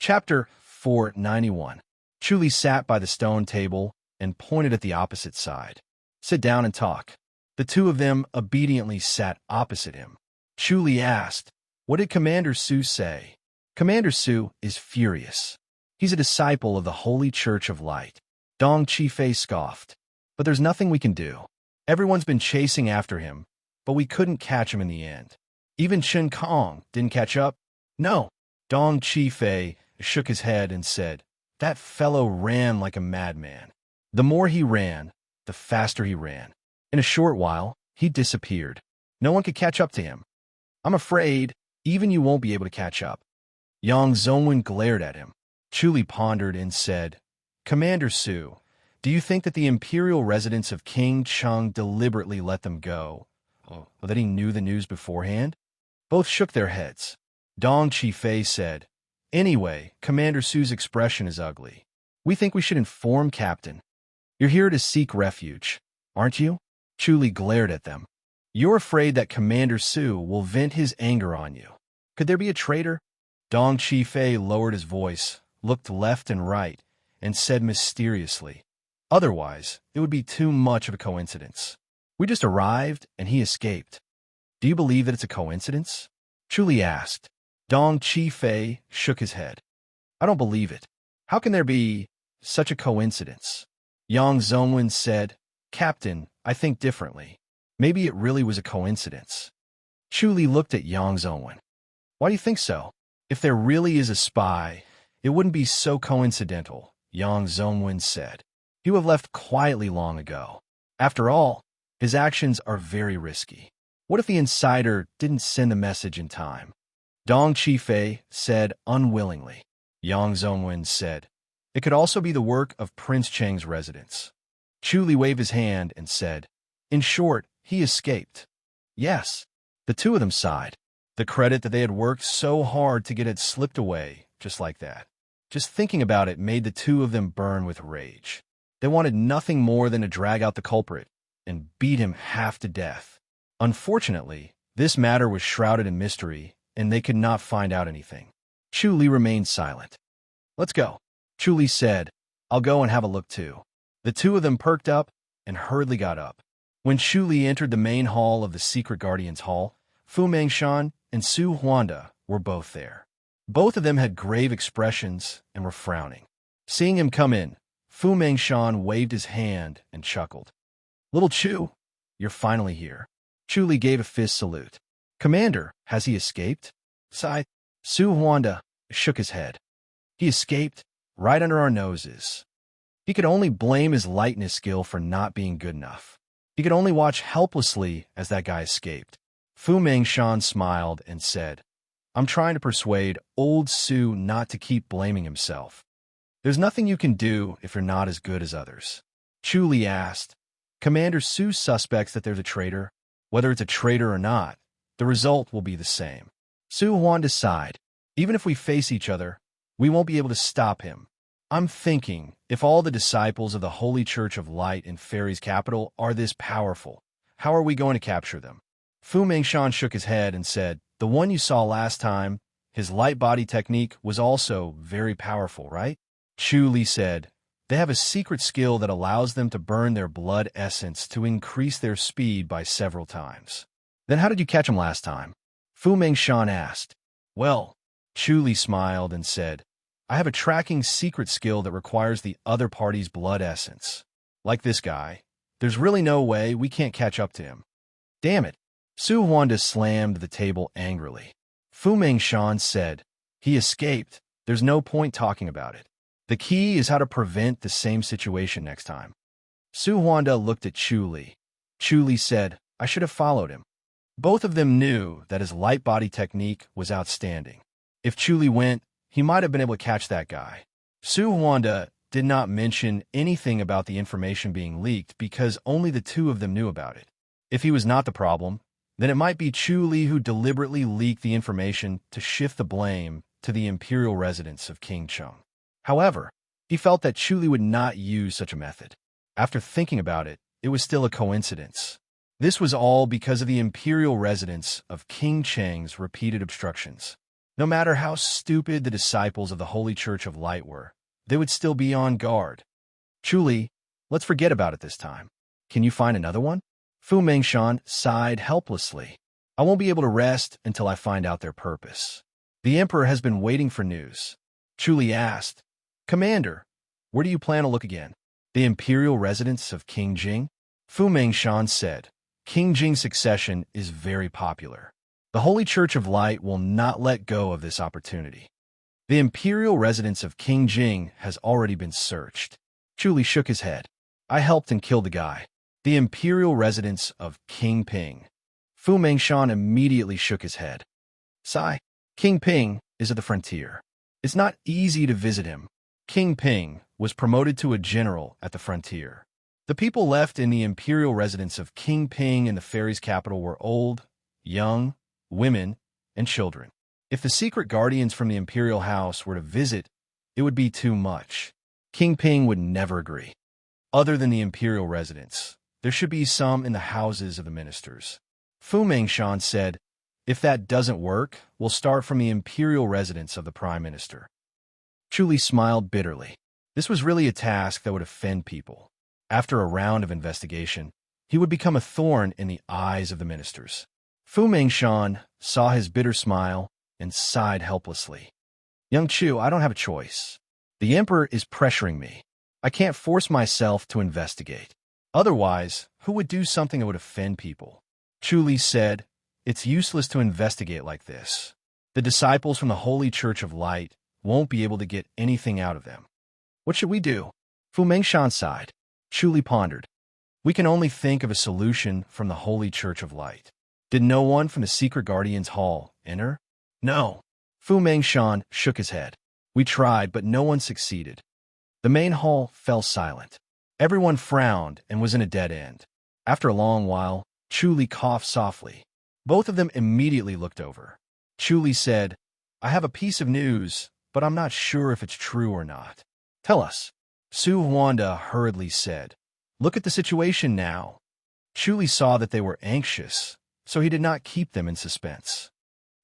Chapter 491. Chuli sat by the stone table and pointed at the opposite side. "Sit down and talk." The two of them obediently sat opposite him. Chuli asked, "What did Commander Su say?" "Commander Su is furious. He's a disciple of the Holy Church of Light." Dong Qifei scoffed. "But there's nothing we can do. Everyone's been chasing after him, but we couldn't catch him in the end. Even Chen Kong didn't catch up?" "No." Dong Qifei shook his head and said, "That fellow ran like a madman. The more he ran, the faster he ran. In a short while, he disappeared. No one could catch up to him. I'm afraid even you won't be able to catch up." Yang Zongwen glared at him. Chuli pondered and said, "Commander Su, do you think that the imperial residents of King Cheng deliberately let them go, or that he knew the news beforehand?" Both shook their heads. Dong Qifei said, "Anyway, Commander Su's expression is ugly. We think we should inform Captain. You're here to seek refuge, aren't you?" Chuli glared at them. "You're afraid that Commander Su will vent his anger on you. Could there be a traitor?" Dong Qifei lowered his voice, looked left and right, and said mysteriously, "Otherwise, it would be too much of a coincidence. We just arrived, and he escaped." "Do you believe that it's a coincidence?" Chuli asked. Dong Qifei shook his head. "I don't believe it. How can there be such a coincidence?" Yang Zongwen said, "Captain, I think differently. Maybe it really was a coincidence." Chuli looked at Yang Zongwen. "Why do you think so? If there really is a spy, it wouldn't be so coincidental," Yang Zongwen said. "He would have left quietly long ago. After all, his actions are very risky. What if the insider didn't send the message in time?" Dong Qifei said unwillingly. Yang Zongwen said, "It could also be the work of Prince Cheng's residence." Chuli waved his hand and said, "In short, he escaped." "Yes." The two of them sighed. The credit that they had worked so hard to get had slipped away, just like that. Just thinking about it made the two of them burn with rage. They wanted nothing more than to drag out the culprit and beat him half to death. Unfortunately, this matter was shrouded in mystery, and they could not find out anything. Chuli remained silent. "Let's go," Chuli said. "I'll go and have a look too." The two of them perked up and hurriedly got up. When Chuli entered the main hall of the Secret Guardians Hall, Fu Mengshan and Su Huanda were both there. Both of them had grave expressions and were frowning. Seeing him come in, Fu Mengshan waved his hand and chuckled. "Little Chu, you're finally here." Chuli gave a fist salute. "Commander, has he escaped?" sighed. Su Huanda shook his head. "He escaped right under our noses. He could only blame his lightness skill for not being good enough. He could only watch helplessly as that guy escaped." Fu Mengshan smiled and said, "I'm trying to persuade old Su not to keep blaming himself. There's nothing you can do if you're not as good as others." Chuli asked, "Commander Su suspects that there's a traitor. Whether it's a traitor or not, the result will be the same." Su Huanda sighed. "Even if we face each other, we won't be able to stop him. I'm thinking, if all the disciples of the Holy Church of Light in Fairy's capital are this powerful, how are we going to capture them?" Fu Mengshan shook his head and said, "The one you saw last time, his light body technique was also very powerful, right?" Chuli said, "They have a secret skill that allows them to burn their blood essence to increase their speed by several times." "Then how did you catch him last time?" Fu Mengshan asked. "Well," Chuli smiled and said, "I have a tracking secret skill that requires the other party's blood essence. Like this guy, there's really no way we can't catch up to him." "Damn it." Su Huanda slammed the table angrily. Fu Mengshan said, "He escaped. There's no point talking about it. The key is how to prevent the same situation next time." Su Huanda looked at Chuli. Chuli said, "I should have followed him." Both of them knew that his light body technique was outstanding. If Chuli went, he might have been able to catch that guy. Su Huanda did not mention anything about the information being leaked because only the two of them knew about it. If he was not the problem, then it might be Chuli who deliberately leaked the information to shift the blame to the imperial residents of King Cheng. However, he felt that Chuli would not use such a method. After thinking about it, it was still a coincidence. This was all because of the imperial residents of King Cheng's repeated obstructions. No matter how stupid the disciples of the Holy Church of Light were, they would still be on guard. Chuli, let's forget about it this time. Can you find another one? Fu Mengshan sighed helplessly. I won't be able to rest until I find out their purpose. The Emperor has been waiting for news. Chuli asked, Commander, where do you plan to look again? The imperial residence of King Jing? Fu Mengshan said, King Jing's succession is very popular. The Holy Church of Light will not let go of this opportunity. The imperial residence of King Jing has already been searched. Chuli shook his head. I helped and killed the guy. The imperial residence of King Ping. Fu Mengshan immediately shook his head. Sigh. King Ping is at the frontier. It's not easy to visit him. King Ping was promoted to a general at the frontier. The people left in the imperial residence of King Ping in the fairy's capital were old, young, women, and children. If the secret guardians from the imperial house were to visit, it would be too much. King Ping would never agree. Other than the imperial residence, there should be some in the houses of the ministers. Fu Mengshan said, if that doesn't work, we'll start from the imperial residence of the prime minister. Chuli smiled bitterly. This was really a task that would offend people. After a round of investigation, he would become a thorn in the eyes of the ministers. Fu Mengshan saw his bitter smile and sighed helplessly. Young Chu, I don't have a choice. The Emperor is pressuring me. I can't force myself to investigate. Otherwise, who would do something that would offend people? Chuli said, it's useless to investigate like this. The disciples from the Holy Church of Light won't be able to get anything out of them. What should we do? Fu Mengshan sighed. Chuli pondered. We can only think of a solution from the Holy Church of Light. Did no one from the Secret Guardians Hall enter? No. Fu Mengshan shook his head. We tried, but no one succeeded. The main hall fell silent. Everyone frowned and was in a dead end. After a long while, Chuli coughed softly. Both of them immediately looked over. Chuli said, I have a piece of news, but I'm not sure if it's true or not. Tell us. Su Huanda hurriedly said, Look at the situation now. Chuli saw that they were anxious, so he did not keep them in suspense.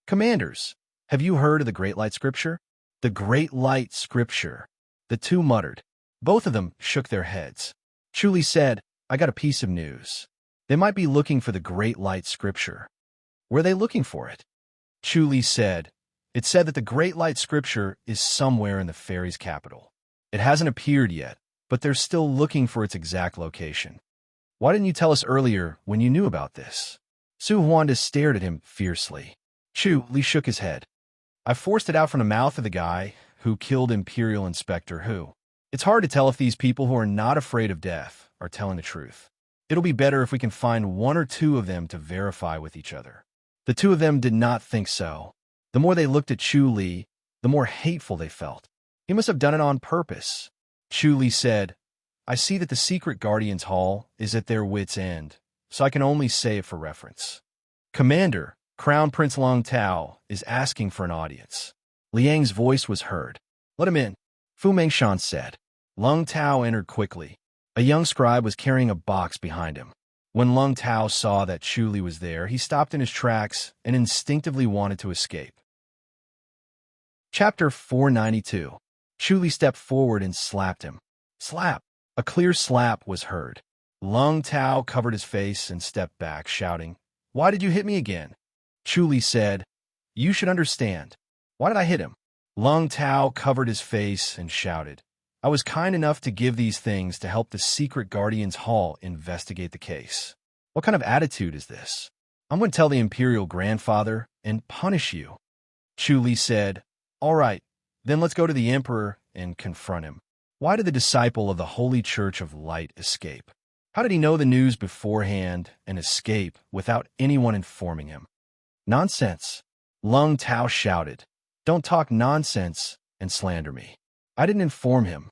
Commanders, have you heard of the Great Light Scripture? The Great Light Scripture. The two muttered. Both of them shook their heads. Chuli said, I got a piece of news. They might be looking for the Great Light Scripture. Where are they looking for it? Chuli said, It said that the Great Light Scripture is somewhere in the fairy's capital. It hasn't appeared yet, but they're still looking for its exact location. Why didn't you tell us earlier when you knew about this? Su Huanda stared at him fiercely. Chuli shook his head. I forced it out from the mouth of the guy who killed Imperial Inspector Hu. It's hard to tell if these people who are not afraid of death are telling the truth. It'll be better if we can find one or two of them to verify with each other. The two of them did not think so. The more they looked at Chuli, the more hateful they felt. He must have done it on purpose. Chuli said, I see that the Secret Guardians Hall is at their wits' end, so I can only say it for reference. Commander, Crown Prince Long Tao is asking for an audience. Liang's voice was heard. Let him in, Fu Mengshan said. Long Tao entered quickly. A young scribe was carrying a box behind him. When Long Tao saw that Chuli was there, he stopped in his tracks and instinctively wanted to escape. Chapter 492. Chuli stepped forward and slapped him. Slap! A clear slap was heard. Long Tao covered his face and stepped back, shouting, Why did you hit me again? Chuli said, You should understand. Why did I hit him? Long Tao covered his face and shouted, I was kind enough to give these things to help the Secret Guardians Hall investigate the case. What kind of attitude is this? I'm going to tell the Imperial Grandfather and punish you. Chuli said, All right, then let's go to the Emperor and confront him. Why did the disciple of the Holy Church of Light escape? How did he know the news beforehand and escape without anyone informing him? Nonsense. Long Tao shouted. Don't talk nonsense and slander me. I didn't inform him.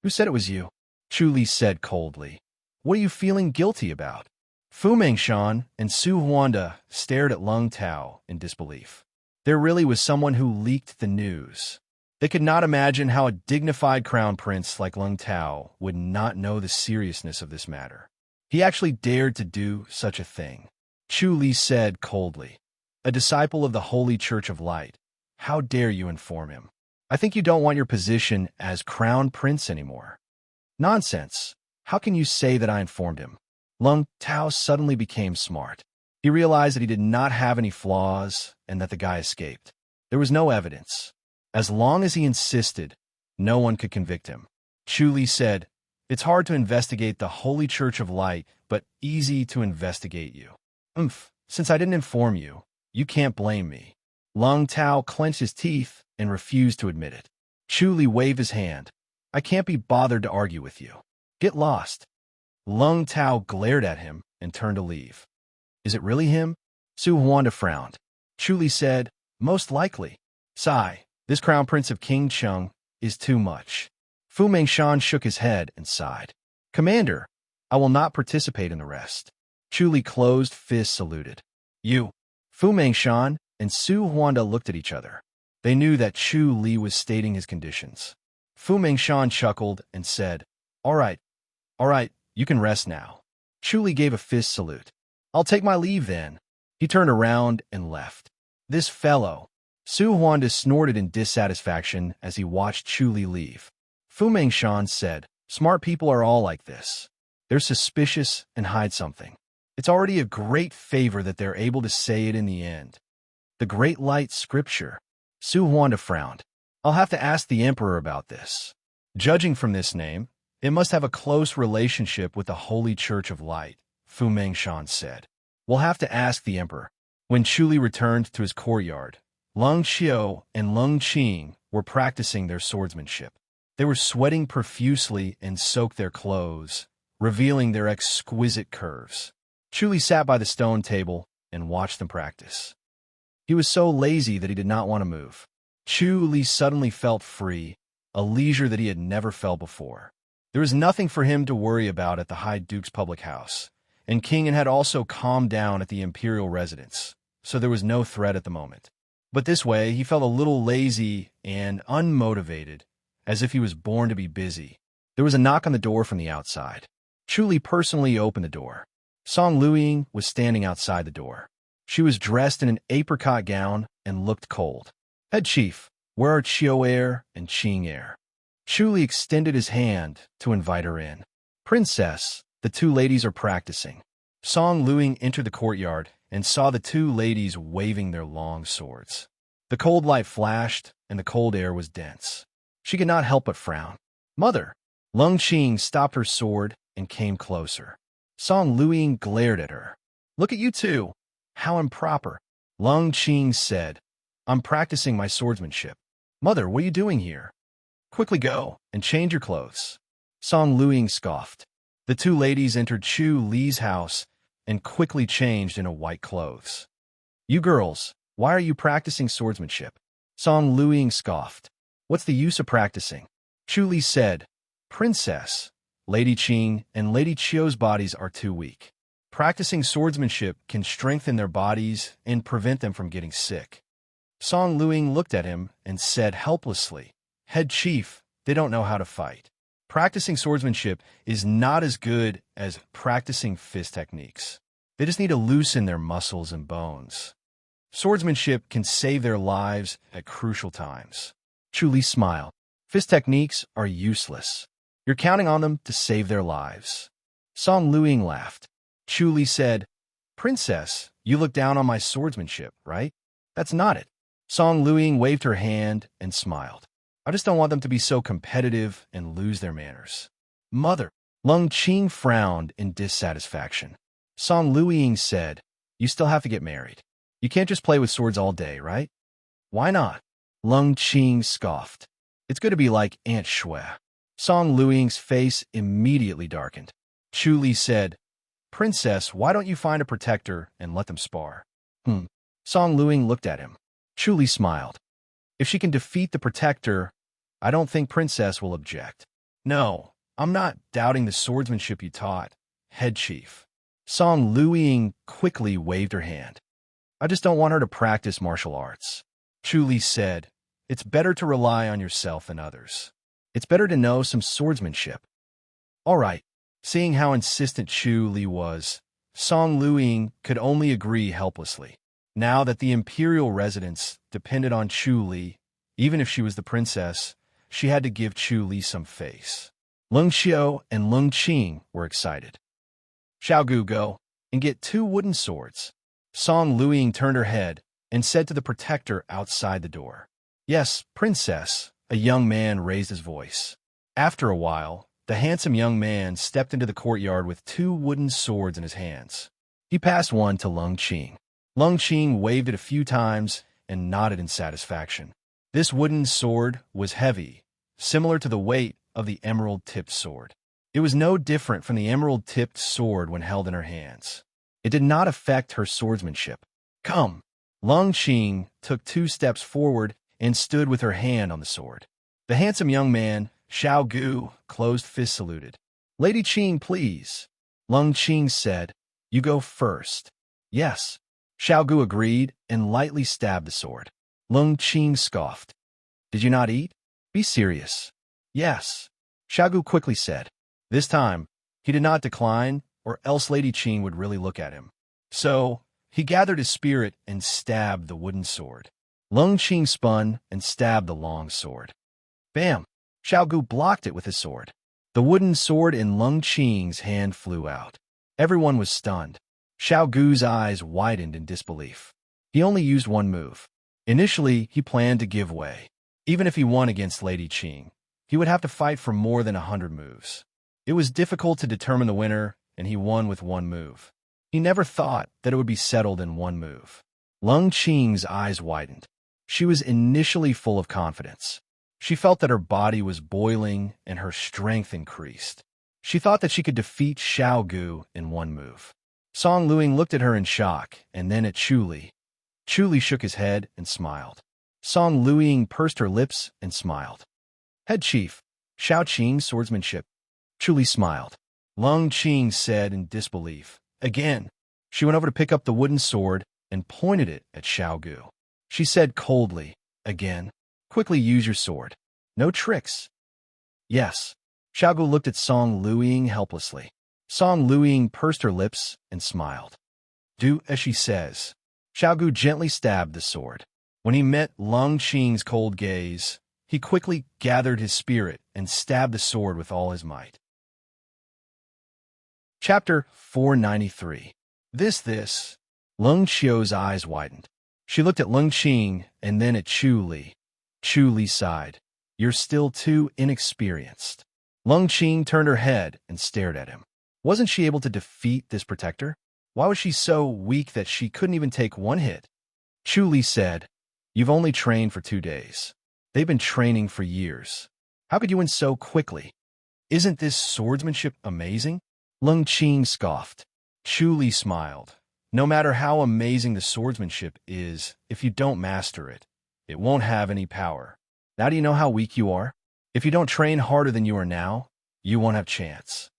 Who said it was you? Chuli said coldly. What are you feeling guilty about? Fu Mengshan and Su Huanda stared at Long Tao in disbelief. There really was someone who leaked the news. They could not imagine how a dignified crown prince like Long Tao would not know the seriousness of this matter. He actually dared to do such a thing. Chuli said coldly, A disciple of the Holy Church of Light. How dare you inform him? I think you don't want your position as crown prince anymore. Nonsense. How can you say that I informed him? Lung Tao suddenly became smart. He realized that he did not have any flaws and that the guy escaped. There was no evidence. As long as he insisted, no one could convict him. Chu Li said, "It's hard to investigate the Holy Church of Light, but easy to investigate you. Since I didn't inform you, you can't blame me." Lung Tao clenched his teeth and refused to admit it. Chu Li waved his hand. "I can't be bothered to argue with you. Get lost." Lung Tao glared at him and turned to leave. "Is it really him?" Su Huanda frowned. Chu Li said, "Most likely. Sigh, this crown prince of King Chung is too much." Fu Mengshan shook his head and sighed. "Commander, I will not participate in the rest." Chu Li closed fist saluted. "You." Fu Mengshan and Su Huanda looked at each other. They knew that Chu Li was stating his conditions. Fu Mengshan chuckled and said, All right, you can rest now." Chu Li gave a fist salute. "I'll take my leave then." He turned around and left. "This fellow." Su Huanda snorted in dissatisfaction as he watched Chu Li leave. Fu Mengshan said, "Smart people are all like this. They're suspicious and hide something. It's already a great favor that they're able to say it in the end." The Great Light Scripture. Su Huanda frowned. "I'll have to ask the Emperor about this. Judging from this name, it must have a close relationship with the Holy Church of Light," Fu Mengshan said. "We'll have to ask the Emperor." When Chu Li returned to his courtyard, Lung Xiao and Lung Qing were practicing their swordsmanship. They were sweating profusely and soaked their clothes, revealing their exquisite curves. Chu Li sat by the stone table and watched them practice. He was so lazy that he did not want to move. Chu Li suddenly felt free, a leisure that he had never felt before. There was nothing for him to worry about at the High Duke's public house, and King had also calmed down at the imperial residence, so there was no threat at the moment. But this way, he felt a little lazy and unmotivated, as if he was born to be busy. There was a knock on the door from the outside. Chu Li personally opened the door. Song Luiying was standing outside the door. She was dressed in an apricot gown and looked cold. "Head Chief, where are Chiao Air and Qing Air?" Chu Li extended his hand to invite her in. "Princess, the two ladies are practicing." Song Luiying entered the courtyard and saw the two ladies waving their long swords. The cold light flashed, and the cold air was dense. She could not help but frown. "Mother!" Lung Qing stopped her sword and came closer. Song Luiying glared at her. "Look at you two! How improper!" Lung Qing said, "I'm practicing my swordsmanship." "Mother, what are you doing here? Quickly go and change your clothes." Song Luiying scoffed. The two ladies entered Chu Li's house and quickly changed into white clothes. "You girls, why are you practicing swordsmanship?" Song Luiying scoffed. "What's the use of practicing?" Chu Li said, "Princess, Lady Qing and Lady Chiao's bodies are too weak. Practicing swordsmanship can strengthen their bodies and prevent them from getting sick." Song Luiying looked at him and said helplessly, "Head Chief, they don't know how to fight. Practicing swordsmanship is not as good as practicing fist techniques. They just need to loosen their muscles and bones. Swordsmanship can save their lives at crucial times." Chu Li smiled. "Fist techniques are useless. You're counting on them to save their lives." Song Luiying laughed. Chu Li said, "Princess, you look down on my swordsmanship, right? That's not it." Song Luiying waved her hand and smiled. "I just don't want them to be so competitive and lose their manners." "Mother!" Lung Qing frowned in dissatisfaction. Song Luiying said, "You still have to get married. You can't just play with swords all day, right?" "Why not?" Lung Qing scoffed. "It's good to be like Aunt Shui." Song Luiying's face immediately darkened. Chu Li said, "Princess, why don't you find a protector and let them spar?" Song Luiying looked at him. Chu Li smiled. "If she can defeat the protector, I don't think Princess will object." "No, I'm not doubting the swordsmanship you taught, Head Chief." Song Luiying quickly waved her hand. "I just don't want her to practice martial arts." Chu Li said, "It's better to rely on yourself and others. It's better to know some swordsmanship." "All right." Seeing how insistent Chu Li was, Song Luiying could only agree helplessly. Now that the imperial residence depended on Chu Li, even if she was the princess, she had to give Chu Li some face. Lung Xiao and Lung Qing were excited. Xiao Gu, go and get 2 wooden swords. Song Luiying turned her head and said to the protector outside the door. Yes, princess, a young man raised his voice. After a while, the handsome young man stepped into the courtyard with 2 wooden swords in his hands. He passed one to Lung Qing. Lung Qing waved it a few times and nodded in satisfaction. This wooden sword was heavy, similar to the weight of the emerald-tipped sword. It was no different from the emerald-tipped sword when held in her hands. It did not affect her swordsmanship. Come. Lung Qing took 2 steps forward and stood with her hand on the sword. The handsome young man, Xiao Gu, closed fist saluted. Lady Qing, please. Lung Qing said, you go first. Yes. Xiao Gu agreed and lightly stabbed the sword. Lung Qing scoffed. Did you not eat? Be serious. Yes. Xiao Gu quickly said. This time, he did not decline, or else Lady Qing would really look at him. So, he gathered his spirit and stabbed the wooden sword. Lung Qing spun and stabbed the long sword. Bam! Xiao Gu blocked it with his sword. The wooden sword in Lung Qing's hand flew out. Everyone was stunned. Xiao Gu's eyes widened in disbelief. He only used 1 move. Initially, he planned to give way. Even if he won against Lady Qing, he would have to fight for more than 100 moves. It was difficult to determine the winner, and he won with 1 move. He never thought that it would be settled in 1 move. Lung Qing's eyes widened. She was initially full of confidence. She felt that her body was boiling and her strength increased. She thought that she could defeat Xiao Gu in 1 move. Song Luiying looked at her in shock, and then at Chu Li. Chu Li shook his head and smiled. Song Luiying pursed her lips and smiled. Head Chief, Xiao Qing's swordsmanship. Chu Li smiled. Lung Qing said in disbelief. Again, she went over to pick up the wooden sword and pointed it at Xiao Gu. She said coldly, again, quickly use your sword. No tricks. Yes. Xiao Gu looked at Song Luiying helplessly. Song Luiying pursed her lips and smiled. Do as she says. Xiao Gu gently stabbed the sword. When he met Lung Qing's cold gaze, he quickly gathered his spirit and stabbed the sword with all his might. Chapter 493. This. Lung Xiao's eyes widened. She looked at Lung Qing and then at Chu Li. Chu Li sighed. You're still too inexperienced. Lung Qing turned her head and stared at him. Wasn't she able to defeat this protector? Why was she so weak that she couldn't even take 1 hit? Chu Li said, You've only trained for 2 days. They've been training for years. How could you win so quickly? Isn't this swordsmanship amazing? Lung Qing scoffed. Chu Li smiled. No matter how amazing the swordsmanship is, if you don't master it, it won't have any power. Now do you know how weak you are? If you don't train harder than you are now, you won't have chance.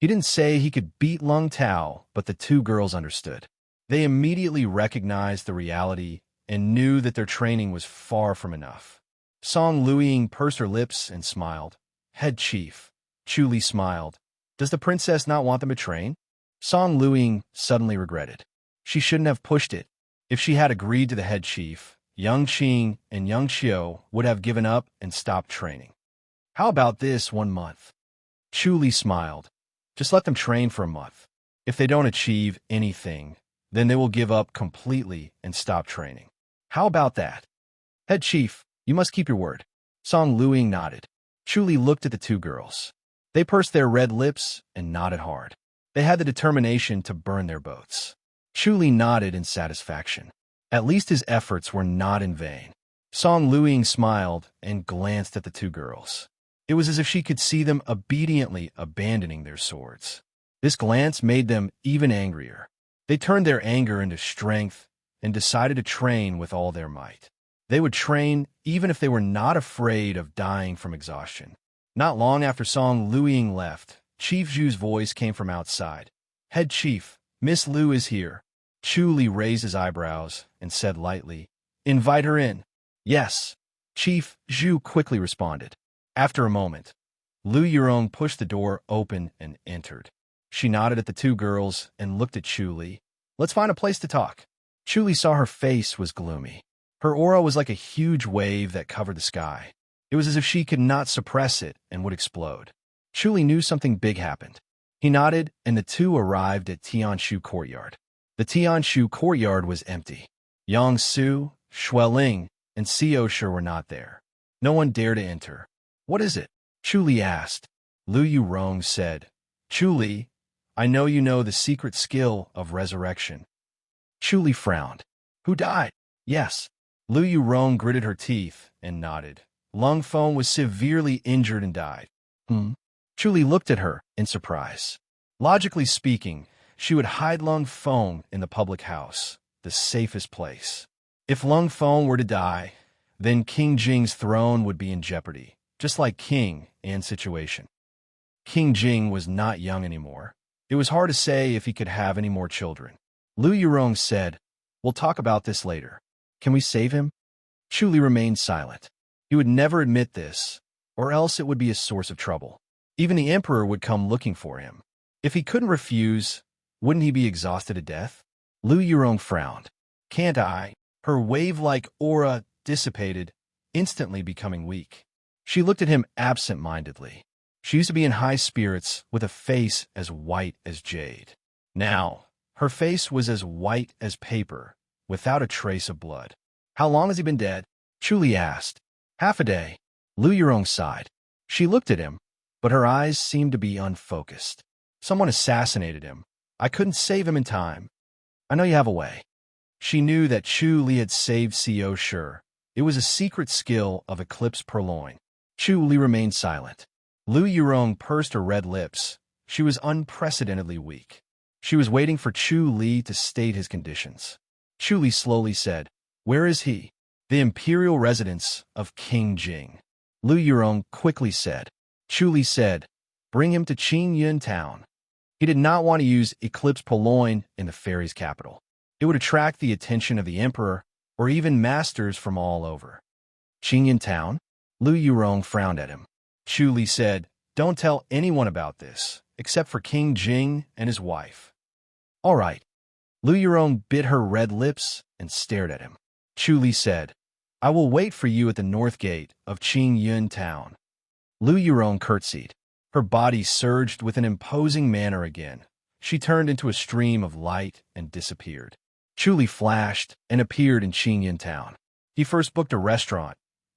He didn't say he could beat Lung Tao, but the 2 girls understood. They immediately recognized the reality and knew that their training was far from enough. Song Luiying pursed her lips and smiled. Head Chief. Chu Li smiled. Does the princess not want them to train? Song Luiying suddenly regretted. She shouldn't have pushed it. If she had agreed to the head chief, Yang Qing and Yang Xiao would have given up and stopped training. How about this 1 month? Chu Li smiled. Just let them train for a month. If they don't achieve anything, then they will give up completely and stop training. How about that? Head Chief, you must keep your word. Song Luiying nodded. Chu Li looked at the 2 girls. They pursed their red lips and nodded hard. They had the determination to burn their boats. Chu Li nodded in satisfaction. At least his efforts were not in vain. Song Luiying smiled and glanced at the 2 girls. It was as if she could see them obediently abandoning their swords. This glance made them even angrier. They turned their anger into strength and decided to train with all their might. They would train even if they were not afraid of dying from exhaustion. Not long after Song Luiying left, Chief Zhu's voice came from outside. Head Chief, Miss Liu is here. Chu Li raised his eyebrows and said lightly, Invite her in. Yes. Chief Zhu quickly responded. After a moment, Lu Yurong pushed the door open and entered. She nodded at the 2 girls and looked at Chu Li. Let's find a place to talk. Chu Li saw her face was gloomy. Her aura was like a huge wave that covered the sky. It was as if she could not suppress it and would explode. Chu Li knew something big happened. He nodded, and the two arrived at Tianshu Courtyard. The Tianshu Courtyard was empty. Yang Su, Xueling, and Xiao Shi were not there. No one dared to enter. "What is it?" Chu Li asked. Lu Yurong said, "Chu Li, I know you know the secret skill of resurrection." Chu Li frowned. "Who died?" "Yes." Lu Yurong gritted her teeth and nodded. Lung Feng was severely injured and died. Chu Li looked at her in surprise. Logically speaking, she would hide Lung Feng in the public house, the safest place. If Lung Feng were to die, then King Jing's throne would be in jeopardy, just like King An's situation. King Jing was not young anymore. It was hard to say if he could have any more children. Lu Yurong said, "We'll talk about this later. Can we save him?" Chu Li remained silent. He would never admit this, or else it would be a source of trouble. Even the emperor would come looking for him. If he couldn't refuse, wouldn't he be exhausted to death? Lu Yurong frowned. "Can't I?" Her wave-like aura dissipated, instantly becoming weak. She looked at him absent-mindedly. She used to be in high spirits with a face as white as jade. Now, her face was as white as paper, without a trace of blood. "How long has he been dead?" Chu Li asked. "Half a day." Lu Yurong sighed. She looked at him, but her eyes seemed to be unfocused. "Someone assassinated him. I couldn't save him in time. I know you have a way." She knew that Chu Li had saved Xiao Shi. It was a secret skill of Eclipse Purloin. Chu Li remained silent. Lu Yurong pursed her red lips. She was unprecedentedly weak. She was waiting for Chu Li to state his conditions. Chu Li slowly said, "Where is he?" "The imperial residence of King Jing." Lu Yurong quickly said. Chu Li said, "Bring him to Qingyun town." He did not want to use Eclipse Purloin in the fairies' capital. It would attract the attention of the emperor or even masters from all over. "Qingyun town?" Lu Yurong frowned at him. Chu Li said, "Don't tell anyone about this, except for King Jing and his wife." "All right." Lu Yurong bit her red lips and stared at him. Chu Li said, "I will wait for you at the north gate of Qingyun town." Lu Yurong curtsied. Her body surged with an imposing manner again. She turned into a stream of light and disappeared. Chu Li flashed and appeared in Qingyun town. He first booked a restaurant,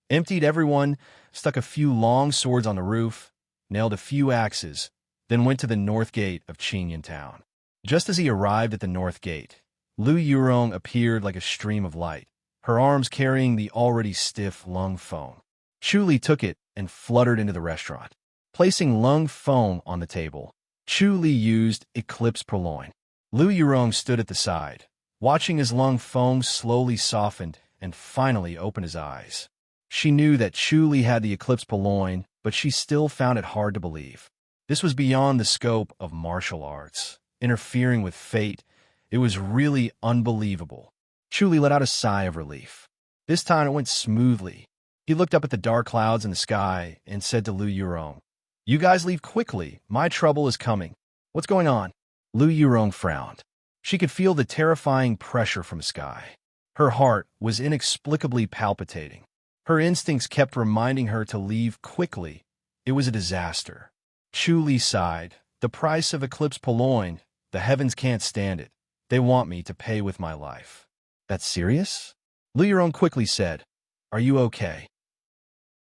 emptied everyone, stuck a few long swords on the roof, nailed a few axes, then went to the north gate of Qingyun town. Just as he arrived at the north gate, Lu Yurong appeared like a stream of light, her arms carrying the already stiff Lung Feng. Chu Li took it and fluttered into the restaurant. Placing Lung Feng on the table, Chu Li used Eclipse Purloin. Lu Yurong stood at the side, watching as Lung Feng slowly softened and finally opened his eyes. She knew that Chu Li had the Eclipse Purloin, but she still found it hard to believe. This was beyond the scope of martial arts, interfering with fate. It was really unbelievable. Chu Li let out a sigh of relief. This time it went smoothly. He looked up at the dark clouds in the sky and said to Lu Yurong, "You guys leave quickly. My trouble is coming." "What's going on?" Lu Yurong frowned. She could feel the terrifying pressure from the sky. Her heart was inexplicably palpitating. Her instincts kept reminding her to leave quickly. It was a disaster. Chu Li sighed. "The price of Eclipse Purloin. The heavens can't stand it. They want me to pay with my life." "That's serious?" Lu Yurong quickly said, "Are you okay?"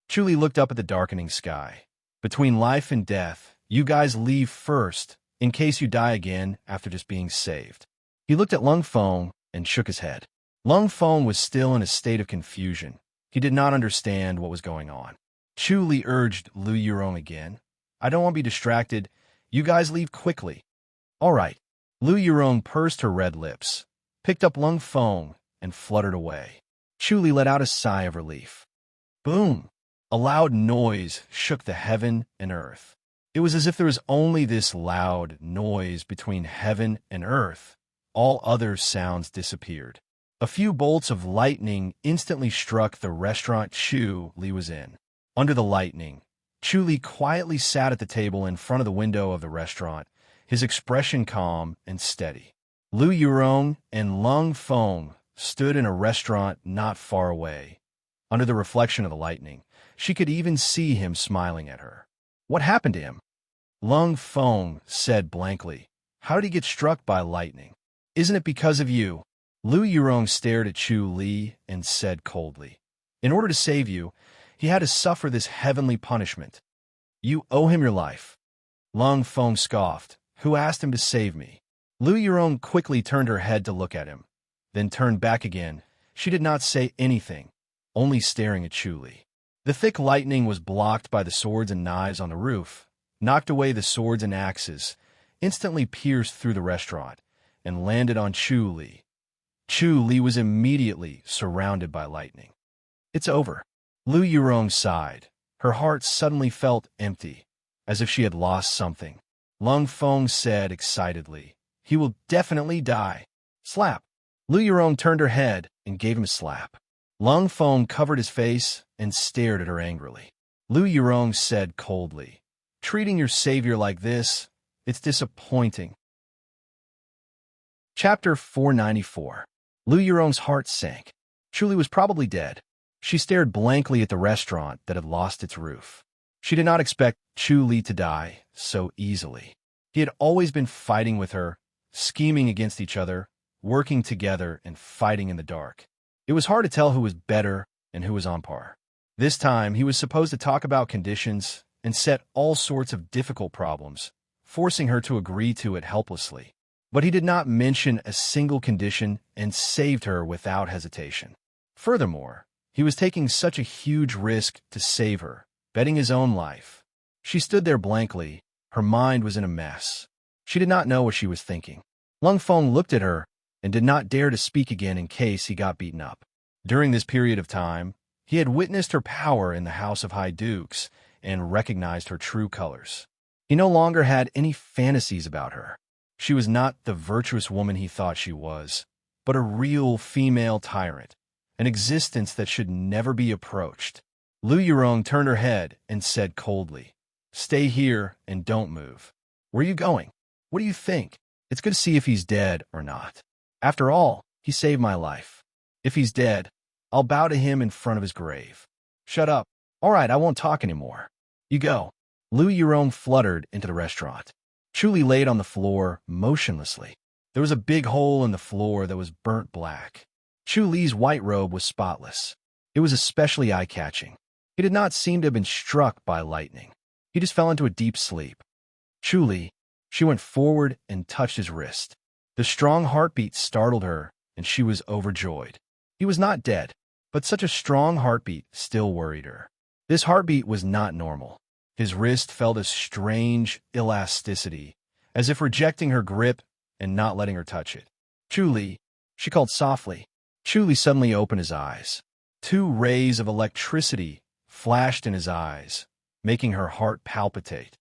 Chu Li looked up at the darkening sky. "Between life and death, you guys leave first, in case you die again after just being saved." He looked at Lung Feng and shook his head. Lung Feng was still in a state of confusion. He did not understand what was going on. Chu Li urged Lu Yurong again. "I don't want to be distracted. You guys leave quickly." "All right." Lu Yurong pursed her red lips, picked up Lung Feng, and fluttered away. Chu Li let out a sigh of relief. Boom! A loud noise shook the heaven and earth. It was as if there was only this loud noise between heaven and earth. All other sounds disappeared. A few bolts of lightning instantly struck the restaurant Chu Li was in. Under the lightning, Chu Li quietly sat at the table in front of the window of the restaurant, his expression calm and steady. Lu Yurong and Lung Feng stood in a restaurant not far away. Under the reflection of the lightning, she could even see him smiling at her. What happened to him? Lung Feng said blankly. How did he get struck by lightning? Isn't it because of you? Lu Yurong stared at Chu Li and said coldly. In order to save you, he had to suffer this heavenly punishment. You owe him your life. Lung Feng scoffed. Who asked him to save me? Lu Yurong quickly turned her head to look at him, then turned back again. She did not say anything, only staring at Chu Li. The thick lightning was blocked by the swords and knives on the roof, knocked away the swords and axes, instantly pierced through the restaurant, and landed on Chu Li. Chu Li was immediately surrounded by lightning. It's over. Lu Yurong sighed. Her heart suddenly felt empty, as if she had lost something. Lung Feng said excitedly, he will definitely die. Slap. Lu Yurong turned her head and gave him a slap. Lung Feng covered his face and stared at her angrily. Lu Yurong said coldly, treating your savior like this, it's disappointing. Chapter 494. Lu Yurong's heart sank. Chu Li was probably dead. She stared blankly at the restaurant that had lost its roof. She did not expect Chu Li to die so easily. He had always been fighting with her, scheming against each other, working together and fighting in the dark. It was hard to tell who was better and who was on par. This time, he was supposed to talk about conditions and set all sorts of difficult problems, forcing her to agree to it helplessly. But he did not mention a single condition and saved her without hesitation. Furthermore, he was taking such a huge risk to save her, betting his own life. She stood there blankly. Her mind was in a mess. She did not know what she was thinking. Lung Feng looked at her and did not dare to speak again in case he got beaten up. During this period of time, he had witnessed her power in the House of High Dukes and recognized her true colors. He no longer had any fantasies about her. She was not the virtuous woman he thought she was, but a real female tyrant, an existence that should never be approached. Lu Yurong turned her head and said coldly, stay here and don't move. Where are you going? What do you think? It's good to see if he's dead or not. After all, he saved my life. If he's dead, I'll bow to him in front of his grave. Shut up. All right, I won't talk anymore. You go. Lu Yurong fluttered into the restaurant. Chu Li laid on the floor motionlessly. There was a big hole in the floor that was burnt black. Chu Li's white robe was spotless. It was especially eye-catching. He did not seem to have been struck by lightning. He just fell into a deep sleep. Chu Li, she went forward and touched his wrist. The strong heartbeat startled her, and she was overjoyed. He was not dead, but such a strong heartbeat still worried her. This heartbeat was not normal. His wrist felt a strange elasticity, as if rejecting her grip and not letting her touch it. Chu Li, she called softly. Chu Li suddenly opened his eyes. 2 rays of electricity flashed in his eyes, making her heart palpitate.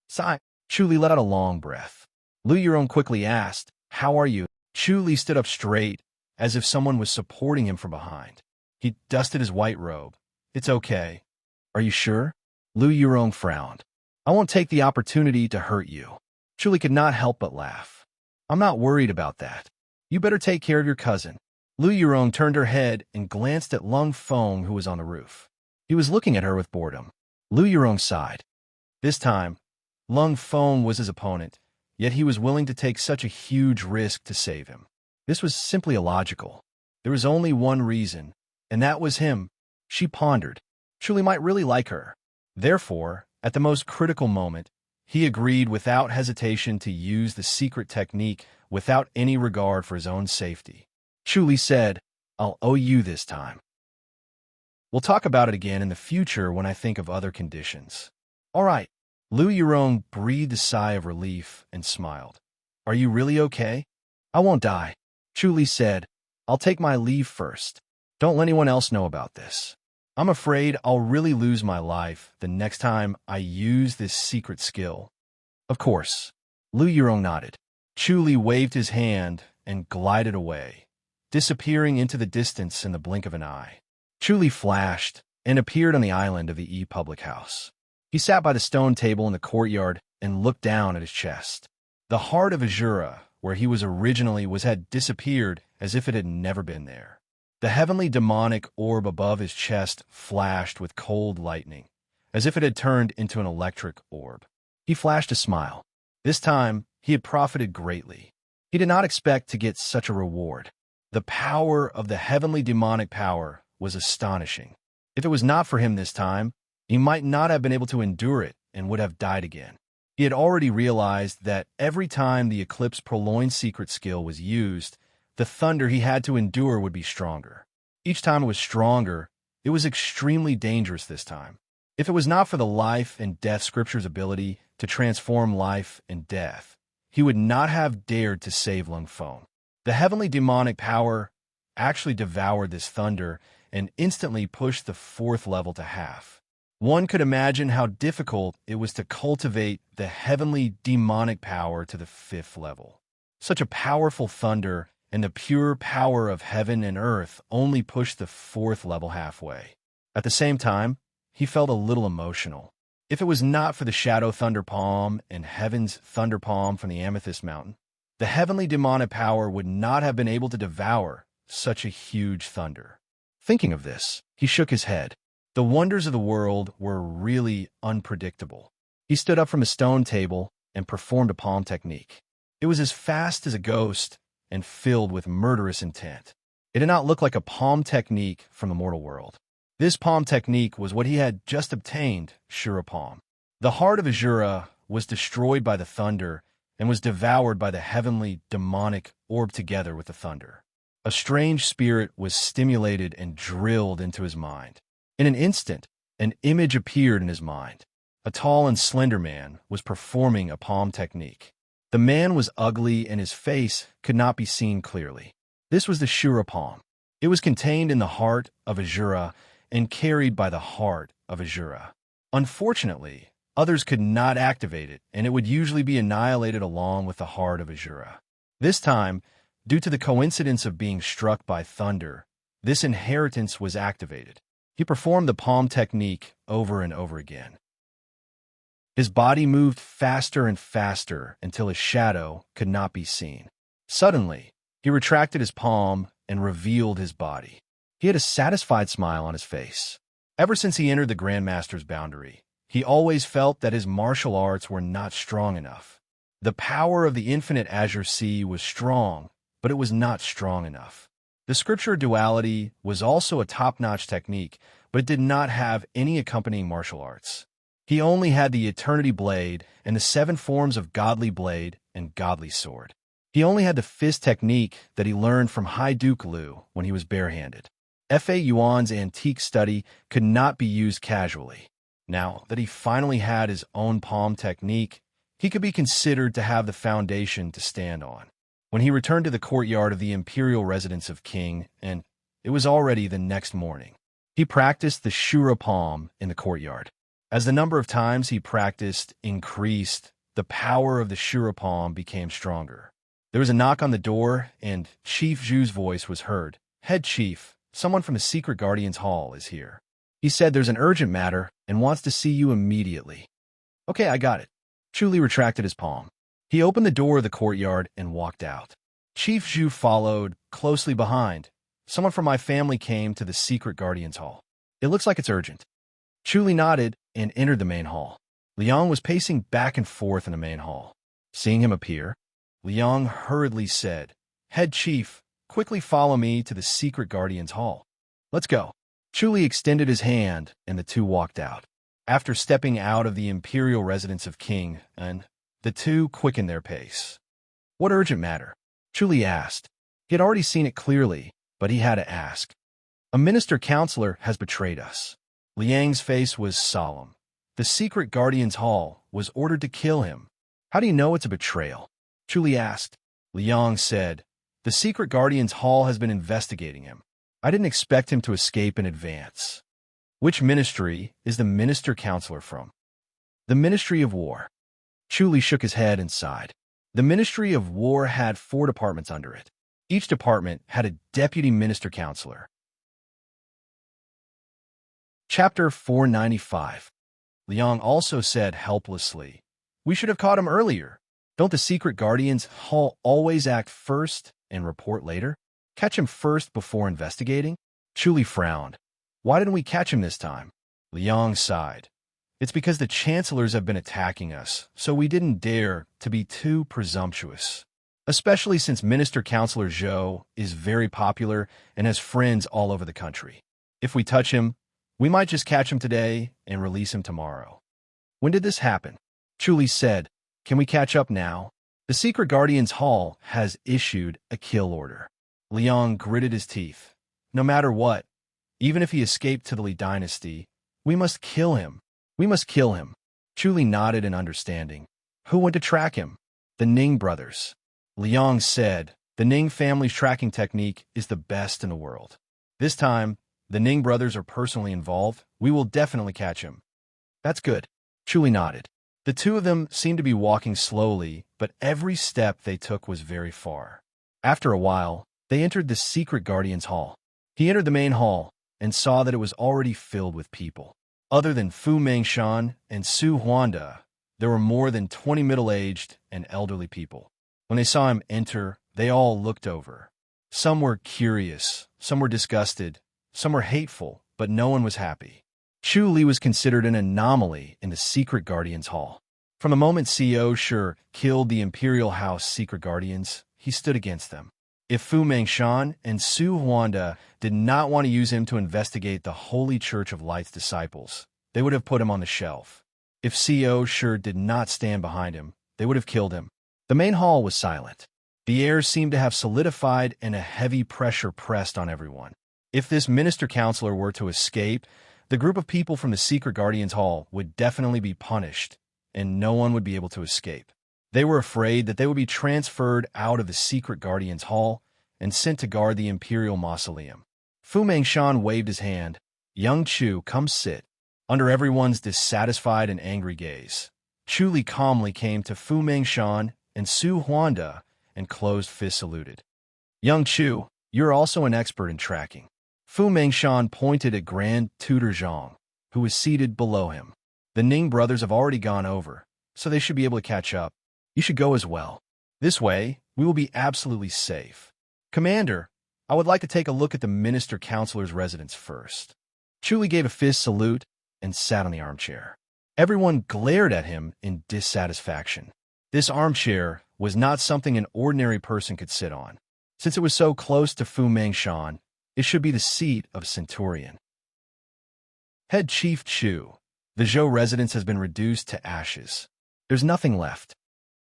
Sigh. Chu Li let out a long breath. Lu Yurong quickly asked, how are you? Chu Li stood up straight, as if someone was supporting him from behind. He dusted his white robe. It's okay. Are you sure? Lu Yurong frowned. I won't take the opportunity to hurt you. Chu Li could not help but laugh. I'm not worried about that. You better take care of your cousin. Lu Yurong turned her head and glanced at Lung Feng, who was on the roof. He was looking at her with boredom. Lu Yurong sighed. This time, Lung Feng was his opponent, yet he was willing to take such a huge risk to save him. This was simply illogical. There was only one reason, and that was him. She pondered. Chu Li might really like her. Therefore, at the most critical moment, he agreed without hesitation to use the secret technique without any regard for his own safety. Chu Li said, I'll owe you this time. We'll talk about it again in the future when I think of other conditions. All right. Lu Yurong breathed a sigh of relief and smiled. Are you really okay? I won't die. Chu Li said, I'll take my leave first. Don't let anyone else know about this. I'm afraid I'll really lose my life the next time I use this secret skill. Of course. Lu Yurong nodded. Chu Li waved his hand and glided away, disappearing into the distance in the blink of an eye. Chu Li flashed and appeared on the island of the public house. He sat by the stone table in the courtyard and looked down at his chest. The heart of Azura where he was originally had disappeared as if it had never been there. The heavenly demonic orb above his chest flashed with cold lightning, as if it had turned into an electric orb. He flashed a smile. This time, he had profited greatly. He did not expect to get such a reward. The power of the heavenly demonic power was astonishing. If it was not for him this time, he might not have been able to endure it and would have died again. He had already realized that every time the Eclipse Proloined secret skill was used, the thunder he had to endure would be stronger. Each time it was stronger, it was extremely dangerous this time. If it was not for the life and death scripture's ability to transform life and death, he would not have dared to save Lung Feng. The heavenly demonic power actually devoured this thunder and instantly pushed the fourth level to half. One could imagine how difficult it was to cultivate the heavenly demonic power to the fifth level. Such a powerful thunder and the pure power of heaven and earth only pushed the fourth level halfway. At the same time, he felt a little emotional. If it was not for the Shadow Thunder Palm and Heaven's Thunder Palm from the Amethyst Mountain, the heavenly demonic power would not have been able to devour such a huge thunder. Thinking of this, he shook his head. The wonders of the world were really unpredictable. He stood up from his stone table and performed a palm technique. It was as fast as a ghost and filled with murderous intent. It did not look like a palm technique from the mortal world. This palm technique was what he had just obtained, Shura Palm. The heart of Azura was destroyed by the thunder and was devoured by the heavenly demonic orb together with the thunder. A strange spirit was stimulated and drilled into his mind. In an instant, an image appeared in his mind. A tall and slender man was performing a palm technique. The man was ugly and his face could not be seen clearly. This was the Shura Palm. It was contained in the heart of Azura and carried by the heart of Azura. Unfortunately, others could not activate it, and it would usually be annihilated along with the heart of Azura. This time, due to the coincidence of being struck by thunder, this inheritance was activated. He performed the palm technique over and over again. His body moved faster and faster until his shadow could not be seen. Suddenly, he retracted his palm and revealed his body. He had a satisfied smile on his face. Ever since he entered the Grandmaster's boundary, he always felt that his martial arts were not strong enough. The power of the infinite Azure Sea was strong, but it was not strong enough. The scripture duality was also a top-notch technique, but it did not have any accompanying martial arts. He only had the Eternity Blade and the 7 forms of Godly Blade and Godly Sword. He only had the fist technique that he learned from High Duke Liu when he was barehanded. Fa Yuan's antique study could not be used casually. Now that he finally had his own palm technique, he could be considered to have the foundation to stand on. When he returned to the courtyard of the imperial residence of King, and it was already the next morning, he practiced the Shura Palm in the courtyard. As the number of times he practiced increased, the power of the Shura Palm became stronger. There was a knock on the door, and Chief Zhu's voice was heard. "Head Chief, someone from the Secret Guardians Hall is here. He said there's an urgent matter and wants to see you immediately." "Okay, I got it." Chu Li retracted his palm. He opened the door of the courtyard and walked out. Chief Zhu followed closely behind. "Someone from my family came to the Secret Guardians Hall. It looks like it's urgent." Chu Li nodded and entered the main hall. Liang was pacing back and forth in the main hall. Seeing him appear, Liang hurriedly said, "Head Chief, quickly follow me to the Secret Guardians Hall. Let's go." Chu Li extended his hand, and the two walked out. After stepping out of the imperial residence of King, and the two quickened their pace. "What urgent matter?" Chu Li asked. He had already seen it clearly, but he had to ask. "A minister counselor has betrayed us." Liang's face was solemn. The Secret Guardians Hall was ordered to kill him. "How do you know it's a betrayal?" Chu Li asked. Liang said, "The Secret Guardians Hall has been investigating him. I didn't expect him to escape in advance." "Which ministry is the minister counselor from?" "The Ministry of War." Chu Li shook his head and sighed. The Ministry of War had 4 departments under it. Each department had a deputy minister counselor. Chapter 495. Liang also said helplessly, "We should have caught him earlier. Don't the secret guardians Hall always act first and report later? Catch him first before investigating? Chuli frowned. Why didn't we catch him this time? Liang sighed. It's because the chancellors have been attacking us, so we didn't dare to be too presumptuous. Especially since Minister Counselor Zhou is very popular and has friends all over the country. If we touch him, we might just catch him today and release him tomorrow. When did this happen? Chuli said, can we catch up now? The Secret Guardians Hall has issued a kill order. Liang gritted his teeth. No matter what, even if he escaped to the Li dynasty, we must kill him. We must kill him. Chuli nodded in understanding. Who went to track him? The Ning brothers. Liang said, the Ning family's tracking technique is the best in the world. This time, the Ning brothers are personally involved. We will definitely catch him. That's good. Chuli nodded. The two of them seemed to be walking slowly, but every step they took was very far. After a while, they entered the Secret Guardians Hall. He entered the main hall and saw that it was already filled with people. Other than Fu Mengshan and Su Huanda, there were more than 20 middle-aged and elderly people. When they saw him enter, they all looked over. Some were curious, some were disgusted, some were hateful, but no one was happy. Chu Li was considered an anomaly in the Secret Guardians Hall. From the moment CEO Shi killed the Imperial House Secret Guardians, he stood against them. If Fu Mengshan and Su Huanda did not want to use him to investigate the Holy Church of Light's disciples, they would have put him on the shelf. If CEO Shi did not stand behind him, they would have killed him. The main hall was silent. The air seemed to have solidified and a heavy pressure pressed on everyone. If this minister counselor were to escape, the group of people from the Secret Guardians Hall would definitely be punished, and no one would be able to escape. They were afraid that they would be transferred out of the Secret Guardians Hall and sent to guard the Imperial Mausoleum. Fu Mengshan waved his hand. Young Chu, come sit. Under everyone's dissatisfied and angry gaze, Chu Li calmly came to Fu Mengshan and Su Huanda and closed fist saluted. Young Chu, you're also an expert in tracking. Fu Mengshan pointed at Grand Tutor Zhang, who was seated below him. The Ning brothers have already gone over, so they should be able to catch up. You should go as well. This way, we will be absolutely safe. Commander, I would like to take a look at the Minister Counselor's residence first. Chu Li gave a fist salute and sat on the armchair. Everyone glared at him in dissatisfaction. This armchair was not something an ordinary person could sit on. Since it was so close to Fu Mengshan, it should be the seat of a centurion. Head Chief Chu, the Zhou residence has been reduced to ashes. There's nothing left.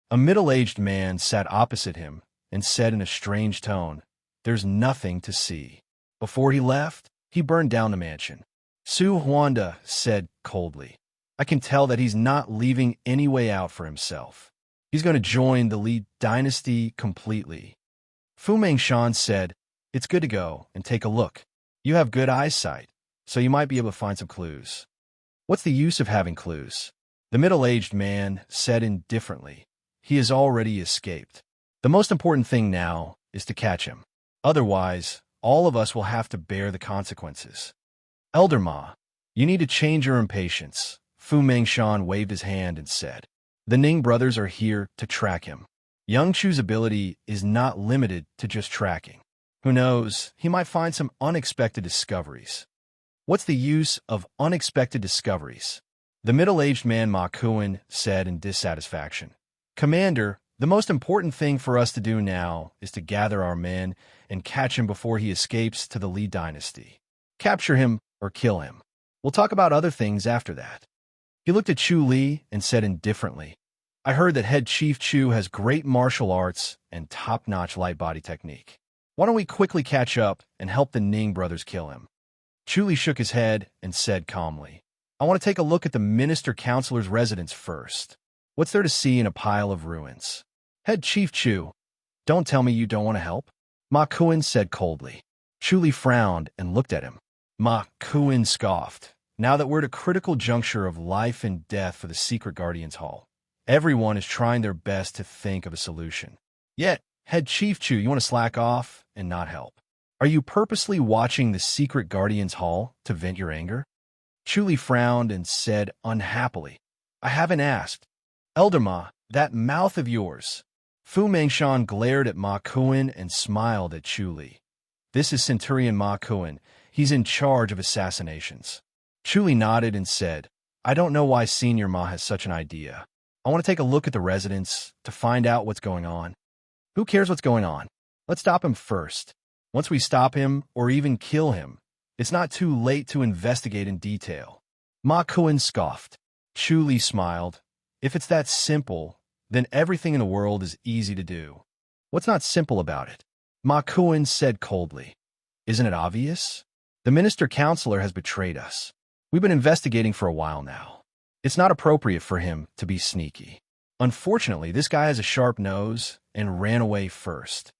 A middle-aged man sat opposite him and said in a strange tone, there's nothing to see. Before he left, he burned down the mansion. Su Huanda said coldly, I can tell that he's not leaving any way out for himself. He's going to join the Li dynasty completely. Fu Mengshan said, it's good to go and take a look. You have good eyesight, so you might be able to find some clues. What's the use of having clues? The middle-aged man said indifferently. He has already escaped. The most important thing now is to catch him. Otherwise, all of us will have to bear the consequences. Elder Ma, you need to change your impatience. Fu Mengshan waved his hand and said, the Ning brothers are here to track him. Young Chu's ability is not limited to just tracking. Who knows, he might find some unexpected discoveries. What's the use of unexpected discoveries? The middle-aged man Ma Kuan said in dissatisfaction. Commander, the most important thing for us to do now is to gather our men and catch him before he escapes to the Li dynasty. Capture him or kill him. We'll talk about other things after that. He looked at Chu Li and said indifferently, I heard that Head Chief Chu has great martial arts and top-notch light body technique. Why don't we quickly catch up and help the Ning brothers kill him? Chu Li shook his head and said calmly, I want to take a look at the Minister Counselor's residence first. What's there to see in a pile of ruins? Head Chief Chu, don't tell me you don't want to help. Ma Kuan said coldly. Chu Li frowned and looked at him. Ma Kuan scoffed. Now that we're at a critical juncture of life and death for the Secret Guardians Hall, everyone is trying their best to think of a solution. Yet, Head Chief Chu, you want to slack off and not help. Are you purposely watching the Secret Guardians Hall to vent your anger? Chu Li frowned and said unhappily, I haven't asked. Elder Ma, That mouth of yours. Fu Mengshan glared at Ma Kuan and smiled at Chu Li. This is Centurion Ma Kuan. He's in charge of assassinations. Chu Li nodded and said, I don't know why Senior Ma has such an idea. I want to take a look at the residence to find out what's going on. Who cares what's going on? Let's stop him first. Once we stop him, or even kill him, it's not too late to investigate in detail. Ma Kuan scoffed. Chu Li smiled. If it's that simple, then everything in the world is easy to do. What's not simple about it? Ma Kuan said coldly. Isn't it obvious? The minister-counselor has betrayed us. We've been investigating for a while now. It's not appropriate for him to be sneaky. Unfortunately, this guy has a sharp nose and ran away first.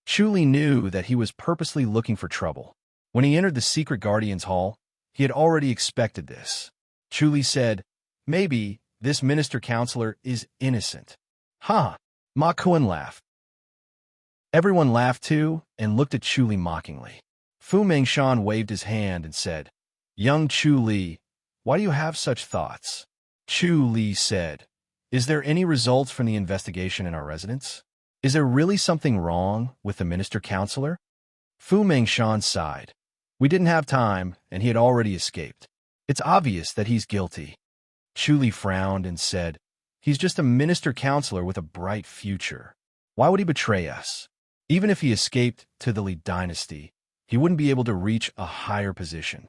Chu Li knew that he was purposely looking for trouble. When he entered the secret guardian's hall, he had already expected this. Chu Li said, maybe this minister-counselor is innocent. Ha! Ma Kuan laughed. Everyone laughed too and looked at Chu Li mockingly. Fu Mengshan waved his hand and said, Young Chu Li, why do you have such thoughts? Chu Li said, Is there any results from the investigation in our residence? Is there really something wrong with the minister-counselor? Fu Mengshan sighed. We didn't have time, and he had already escaped. It's obvious that he's guilty. Chu Li frowned and said, He's just a minister-counselor with a bright future. Why would he betray us? Even if he escaped to the Li dynasty, he wouldn't be able to reach a higher position.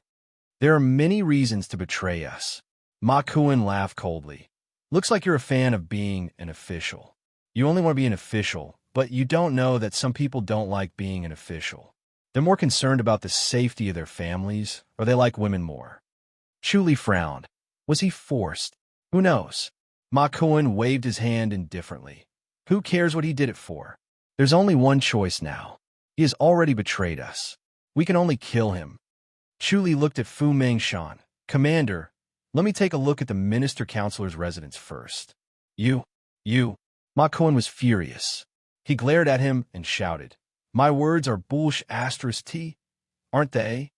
There are many reasons to betray us. Ma Kuan laughed coldly. Looks like you're a fan of being an official. You only want to be an official, but you don't know that some people don't like being an official. They're more concerned about the safety of their families, or they like women more. Chu Li frowned. Was he forced? Who knows? Ma Kuan waved his hand indifferently. Who cares what he did it for? There's only one choice now. He has already betrayed us. We can only kill him. Chu Li looked at Fu Mengshan. Commander, let me take a look at the minister-counselor's residence first. You. Ma Kuan was furious. He glared at him and shouted, My words are **T, aren't they?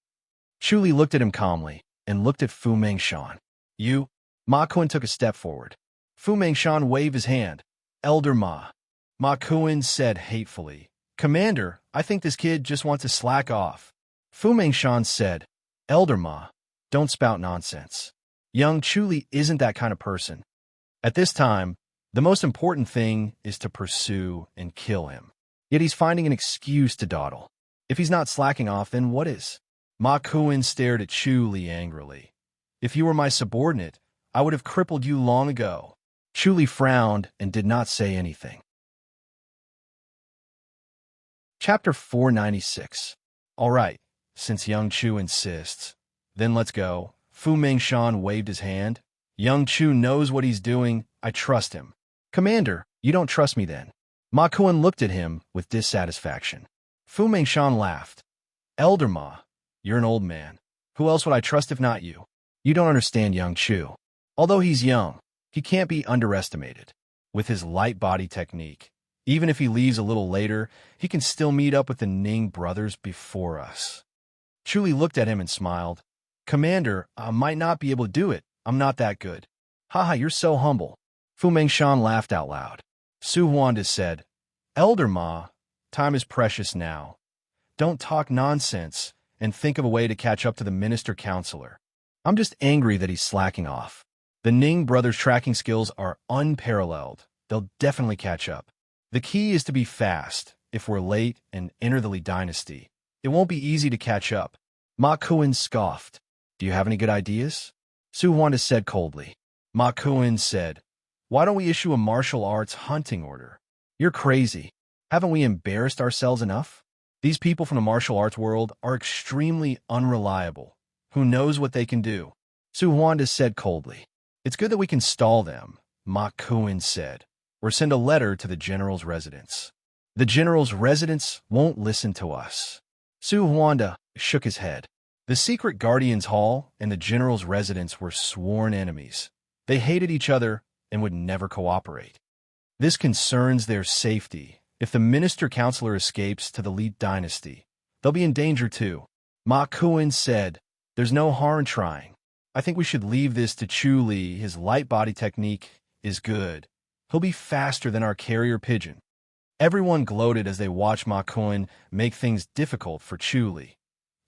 Chu Li looked at him calmly and looked at Fu Mengshan. You. Ma Kuan took a step forward. Fu Mengshan waved his hand. Elder Ma. Ma Kuan said hatefully, Commander, I think this kid just wants to slack off. Fu Mengshan said, Elder Ma, don't spout nonsense. Young Chu Li isn't that kind of person. At this time, the most important thing is to pursue and kill him. Yet he's finding an excuse to dawdle. If he's not slacking off, then what is? Ma Kuan stared at Chu Li angrily. If you were my subordinate, I would have crippled you long ago. Chu Li frowned and did not say anything. Chapter 496. All right, since young Chu insists, then let's go. Fu Mengshan waved his hand. Young Chu knows what he's doing. I trust him. Commander, you don't trust me then. Ma Kuan looked at him with dissatisfaction. Fu Mengshan laughed. Elder Ma, you're an old man. Who else would I trust if not you? You don't understand young Chu. Although he's young, he can't be underestimated. With his light body technique, even if he leaves a little later, he can still meet up with the Ning brothers before us. Chu Li looked at him and smiled. Commander, I might not be able to do it. I'm not that good. Haha, you're so humble. Fu Mengshan laughed out loud. Su Huanda said, Elder Ma, time is precious now. Don't talk nonsense and think of a way to catch up to the minister-counselor. I'm just angry that he's slacking off. The Ning brothers' tracking skills are unparalleled. They'll definitely catch up. The key is to be fast. If we're late and enter the Li dynasty, it won't be easy to catch up. Ma Kuan scoffed. Do you have any good ideas? Su Huanda said coldly. Ma Kuan said, Why don't we issue a martial arts hunting order? You're crazy. Haven't we embarrassed ourselves enough? These people from the martial arts world are extremely unreliable. Who knows what they can do? Su Huanda said coldly. It's good that we can stall them, Ma Kuan said, or send a letter to the general's residence. The general's residence won't listen to us. Su Huanda shook his head. The secret guardian's hall and the general's residence were sworn enemies. They hated each other and would never cooperate. This concerns their safety. If the minister-counselor escapes to the Li dynasty, they'll be in danger too. Ma Kuan said, There's no harm in trying. I think we should leave this to Chu Li. His light body technique is good. He'll be faster than our carrier pigeon. Everyone gloated as they watched Ma Kun make things difficult for Chu Li.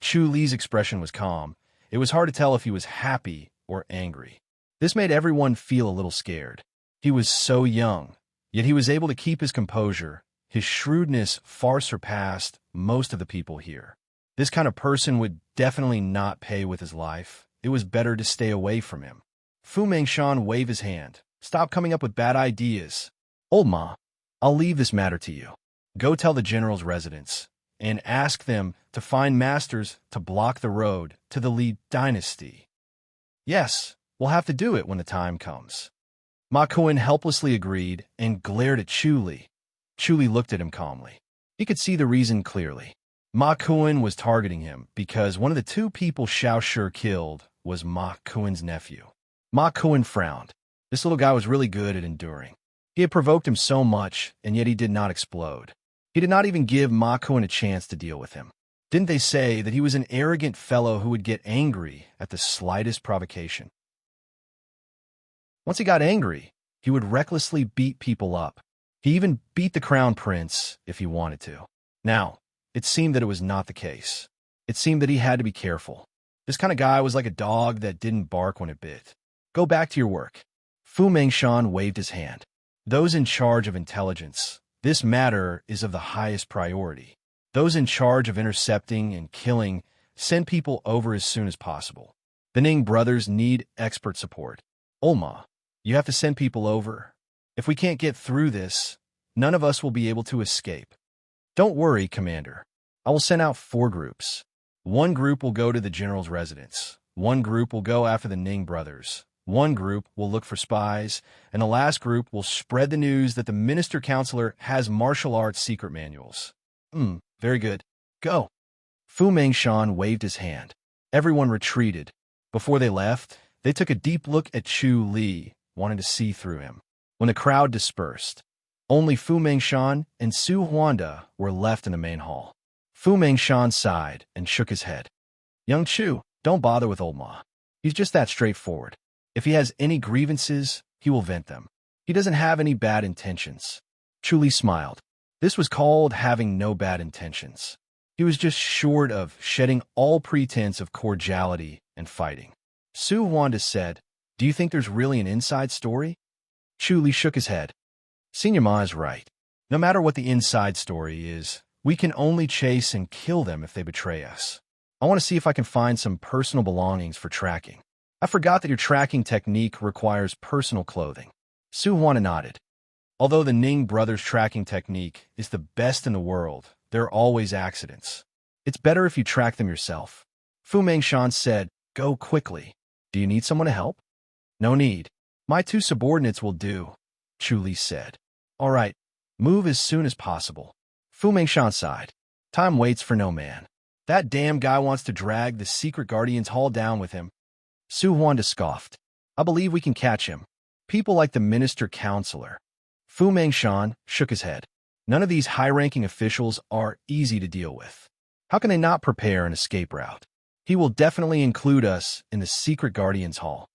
Chu Li's expression was calm. It was hard to tell if he was happy or angry. This made everyone feel a little scared. He was so young, yet he was able to keep his composure. His shrewdness far surpassed most of the people here. This kind of person would definitely not pay with his life. It was better to stay away from him. Fu Mengshan waved his hand. Stop coming up with bad ideas. Old Ma, I'll leave this matter to you. Go tell the general's residence and ask them to find masters to block the road to the Li dynasty. Yes, we'll have to do it when the time comes. Ma Kun helplessly agreed and glared at Chu Li. Chu Li looked at him calmly. He could see the reason clearly. Ma Kun was targeting him because one of the two people Xiao Shi killed was Ma Kun's nephew. Ma Kun frowned. This little guy was really good at enduring. He had provoked him so much, and yet he did not explode. He did not even give Ma Kun a chance to deal with him. Didn't they say that he was an arrogant fellow who would get angry at the slightest provocation? Once he got angry, he would recklessly beat people up. He even beat the crown prince if he wanted to. Now, it seemed that it was not the case. It seemed that he had to be careful. This kind of guy was like a dog that didn't bark when it bit. Go back to your work. Fu Mengshan waved his hand. Those in charge of intelligence, this matter is of the highest priority. Those in charge of intercepting and killing, send people over as soon as possible. The Ning brothers need expert support. Olma, you have to send people over. If we can't get through this, none of us will be able to escape. Don't worry, Commander. I will send out 4 groups. One group will go to the general's residence. One group will go after the Ning brothers. One group will look for spies, and the last group will spread the news that the Minister Counselor has martial arts secret manuals. Very good. Go. Fu Mengshan waved his hand. Everyone retreated. Before they left, they took a deep look at Chu Li, wanting to see through him. When the crowd dispersed, only Fu Mengshan and Su Huanda were left in the main hall. Fu Mengshan sighed and shook his head. Young Chu, don't bother with old Ma. He's just that straightforward. If he has any grievances, he will vent them. He doesn't have any bad intentions. Chu Li smiled. This was called having no bad intentions. He was just short of shedding all pretense of cordiality and fighting. Su Huanda said, Do you think there's really an inside story? Chu Li shook his head. Senior Ma is right. No matter what the inside story is, we can only chase and kill them if they betray us. I want to see if I can find some personal belongings for tracking. I forgot that your tracking technique requires personal clothing. Su Huanda nodded. Although the Ning brothers' tracking technique is the best in the world, there are always accidents. It's better if you track them yourself. Fu Mengshan said, Go quickly. Do you need someone to help? No need. My 2 subordinates will do, Chu Li said. All right, move as soon as possible. Fu Mengshan sighed. Time waits for no man. That damn guy wants to drag the secret guardian's hall down with him. Su Huanda scoffed. I believe we can catch him. People like the Minister Counselor. Fu Mengshan shook his head. None of these high-ranking officials are easy to deal with. How can they not prepare an escape route? He will definitely include us in the secret guardian's hall.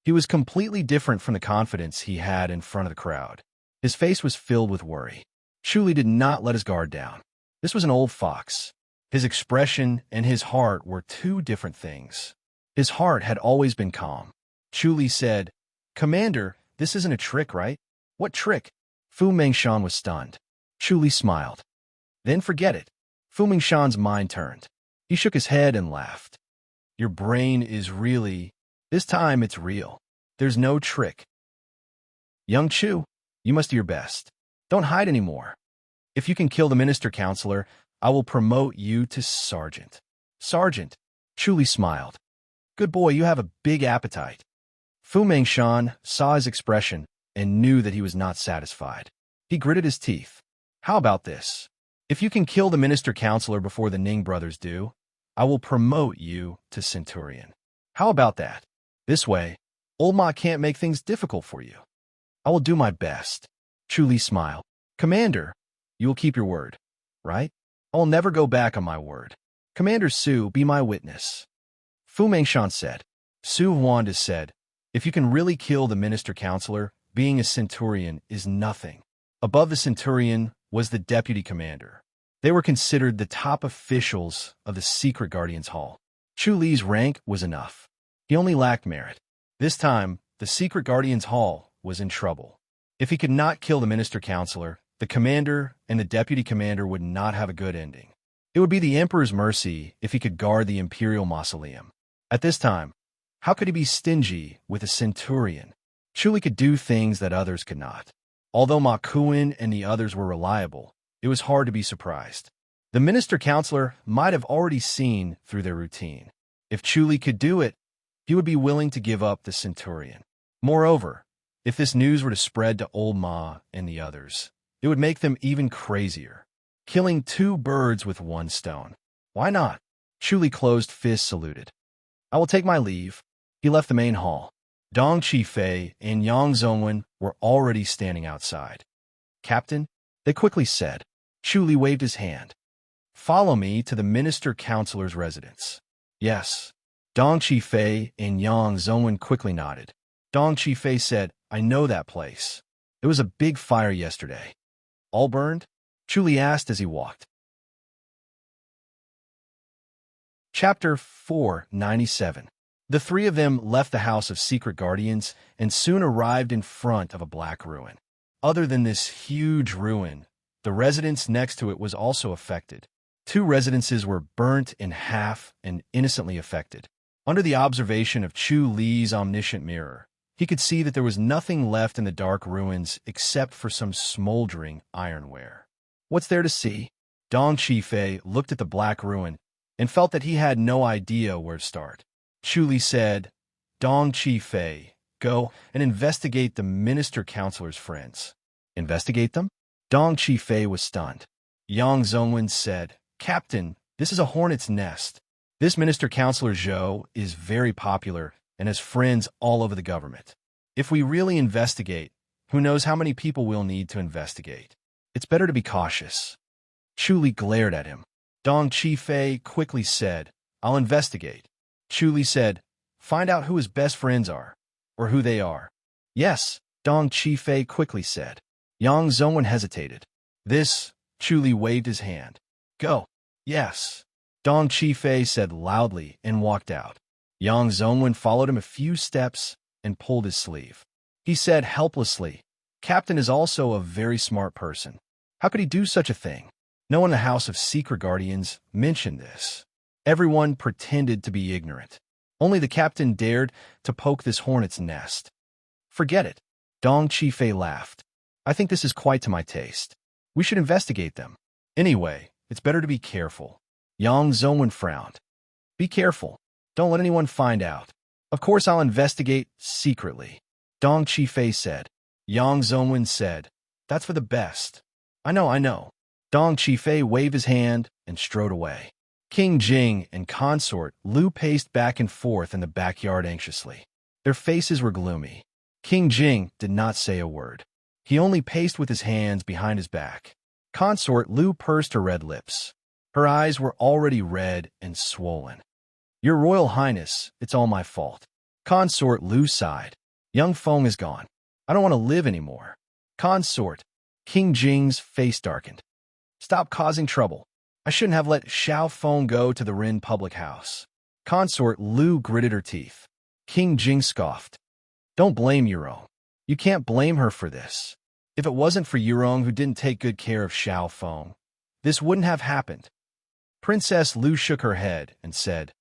He was completely different from the confidence he had in front of the crowd. His face was filled with worry. Chu Li did not let his guard down. This was an old fox. His expression and his heart were 2 different things. His heart had always been calm. Chu Li said, Commander, this isn't a trick, right? What trick? Fu Mengshan was stunned. Chu Li smiled. Then forget it. Fu Mengshan's mind turned. He shook his head and laughed. Your brain is really... This time it's real. There's no trick. Young Chu, you must do your best. Don't hide anymore. If you can kill the Minister Counselor, I will promote you to Sergeant. Sergeant, Chu Li smiled. Good boy, you have a big appetite. Fu Mengshan saw his expression and knew that he was not satisfied. He gritted his teeth. How about this? If you can kill the Minister Counselor before the Ning brothers do, I will promote you to Centurion. How about that? This way, old Ma can't make things difficult for you. I will do my best. Chu Li smiled. Commander, you will keep your word, right? I will never go back on my word. Commander Su, be my witness. Fu Mengshan said. Su Huanda said, If you can really kill the Minister Counselor, being a centurion is nothing. Above the centurion was the deputy commander. They were considered the top officials of the secret guardians' hall. Chu Li's rank was enough. He only lacked merit. This time, the secret guardians' hall was in trouble. If he could not kill the minister counselor, the commander and the deputy commander would not have a good ending. It would be the emperor's mercy if he could guard the imperial mausoleum. At this time, how could he be stingy with a centurion? Chu Li could do things that others could not. Although Ma Kuan and the others were reliable, it was hard to be surprised. The minister counselor might have already seen through their routine. If Chu Li could do it, he would be willing to give up the centurion. Moreover, if this news were to spread to old Ma and the others, it would make them even crazier. Killing two birds with one stone. Why not? Chu Li closed fist saluted. I will take my leave. He left the main hall. Dong Qifei and Yang Zongwen were already standing outside. Captain, they quickly said. Chu Li waved his hand. Follow me to the minister counselor's residence. Yes. Dong Qifei and Yang Zongwen quickly nodded. Dong Qifei said, I know that place. There was a big fire yesterday. All burned? Chu Li asked as he walked. Chapter 497. The three of them left the house of secret guardians and soon arrived in front of a black ruin. Other than this huge ruin, the residence next to it was also affected. Two residences were burnt in half and innocently affected. Under the observation of Chu Li's omniscient mirror, he could see that there was nothing left in the dark ruins except for some smoldering ironware. What's there to see? Dong Qifei looked at the black ruin and felt that he had no idea where to start. Chu Li said, Dong Qifei, go and investigate the minister counselor's friends. Investigate them? Dong Qifei was stunned. Yang Zongwen said, Captain, this is a hornet's nest. This minister counselor Zhou is very popular and has friends all over the government. If we really investigate, who knows how many people we'll need to investigate. It's better to be cautious. Chu Li glared at him. Dong Qifei quickly said, I'll investigate. Chu Li said, find out who his best friends are, or who they are. Yes, Dong Qifei quickly said. Yang Zongwen hesitated. This, Chu Li waved his hand. Go. Yes. Dong Qifei said loudly and walked out. Yang Zongwen followed him a few steps and pulled his sleeve. He said helplessly, Captain is also a very smart person. How could he do such a thing? No one in the House of Secret Guardians mentioned this. Everyone pretended to be ignorant. Only the captain dared to poke this hornet's nest. Forget it. Dong Qifei laughed. I think this is quite to my taste. We should investigate them. Anyway, it's better to be careful. Yang Zongwen frowned. Be careful. Don't let anyone find out. Of course I'll investigate secretly. Dong Qifei said. Yang Zongwen said, that's for the best. I know. Dong Qifei waved his hand and strode away. King Jing and consort Lu paced back and forth in the backyard anxiously. Their faces were gloomy. King Jing did not say a word. He only paced with his hands behind his back. Consort Lu pursed her red lips. Her eyes were already red and swollen. Your Royal Highness, it's all my fault. Consort Lu sighed. Young Feng is gone. I don't want to live anymore. Consort. King Jing's face darkened. Stop causing trouble. I shouldn't have let Xiao Feng go to the Rin public house. Consort Lu gritted her teeth. King Jing scoffed. Don't blame Yurong. You can't blame her for this. If it wasn't for Yurong who didn't take good care of Xiao Feng, this wouldn't have happened. Princess Lu shook her head and said,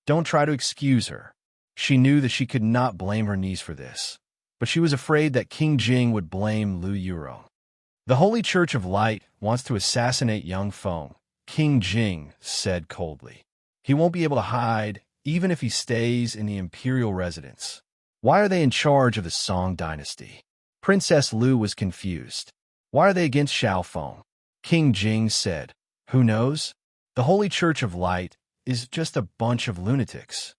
don't try to excuse her. She knew that she could not blame her niece for this, but she was afraid that King Jing would blame Lu Yurong. The Holy Church of Light wants to assassinate young Feng, King Jing said coldly. He won't be able to hide, even if he stays in the imperial residence. Why are they in charge of the Song dynasty? Princess Lu was confused. Why are they against Xiao Feng? King Jing said, who knows? The Holy Church of Light is just a bunch of lunatics.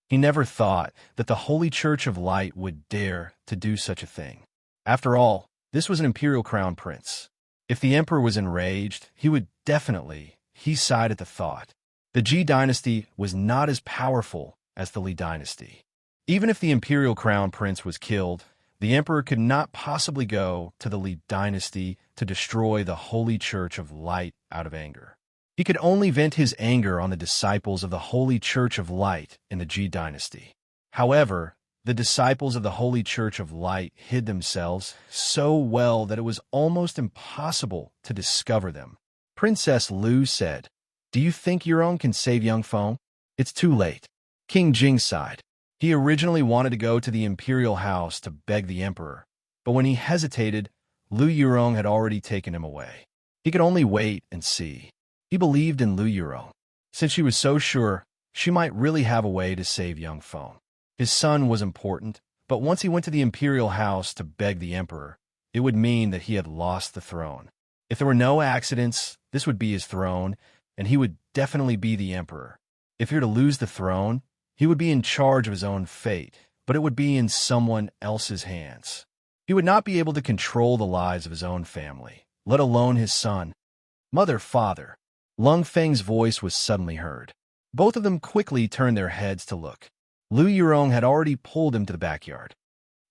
He never thought that the Holy Church of Light would dare to do such a thing. After all, this was an imperial crown prince. If the emperor was enraged, he would definitely, he sighed at the thought. The Ji dynasty was not as powerful as the Li dynasty. Even if the imperial crown prince was killed, The emperor could not possibly go to the Li dynasty to destroy the Holy Church of Light out of anger. He could only vent his anger on the disciples of the Holy Church of Light in the Ji dynasty. However, the disciples of the Holy Church of Light hid themselves so well that it was almost impossible to discover them. Princess Lu said, "Do you think Yurong can save young Feng?" "It's too late." King Jing sighed. He originally wanted to go to the imperial house to beg the emperor, but when he hesitated, Lu Yurong had already taken him away. He could only wait and see. He believed in Lu Yurong, since she was so sure she might really have a way to save young Feng. His son was important, but once he went to the imperial house to beg the emperor, it would mean that he had lost the throne. If there were no accidents, this would be his throne, and he would definitely be the emperor. If he were to lose the throne, he would be in charge of his own fate, but it would be in someone else's hands. He would not be able to control the lives of his own family, let alone his son. "Mother, father." Lung Feng's voice was suddenly heard. Both of them quickly turned their heads to look. Lu Yurong had already pulled him to the backyard.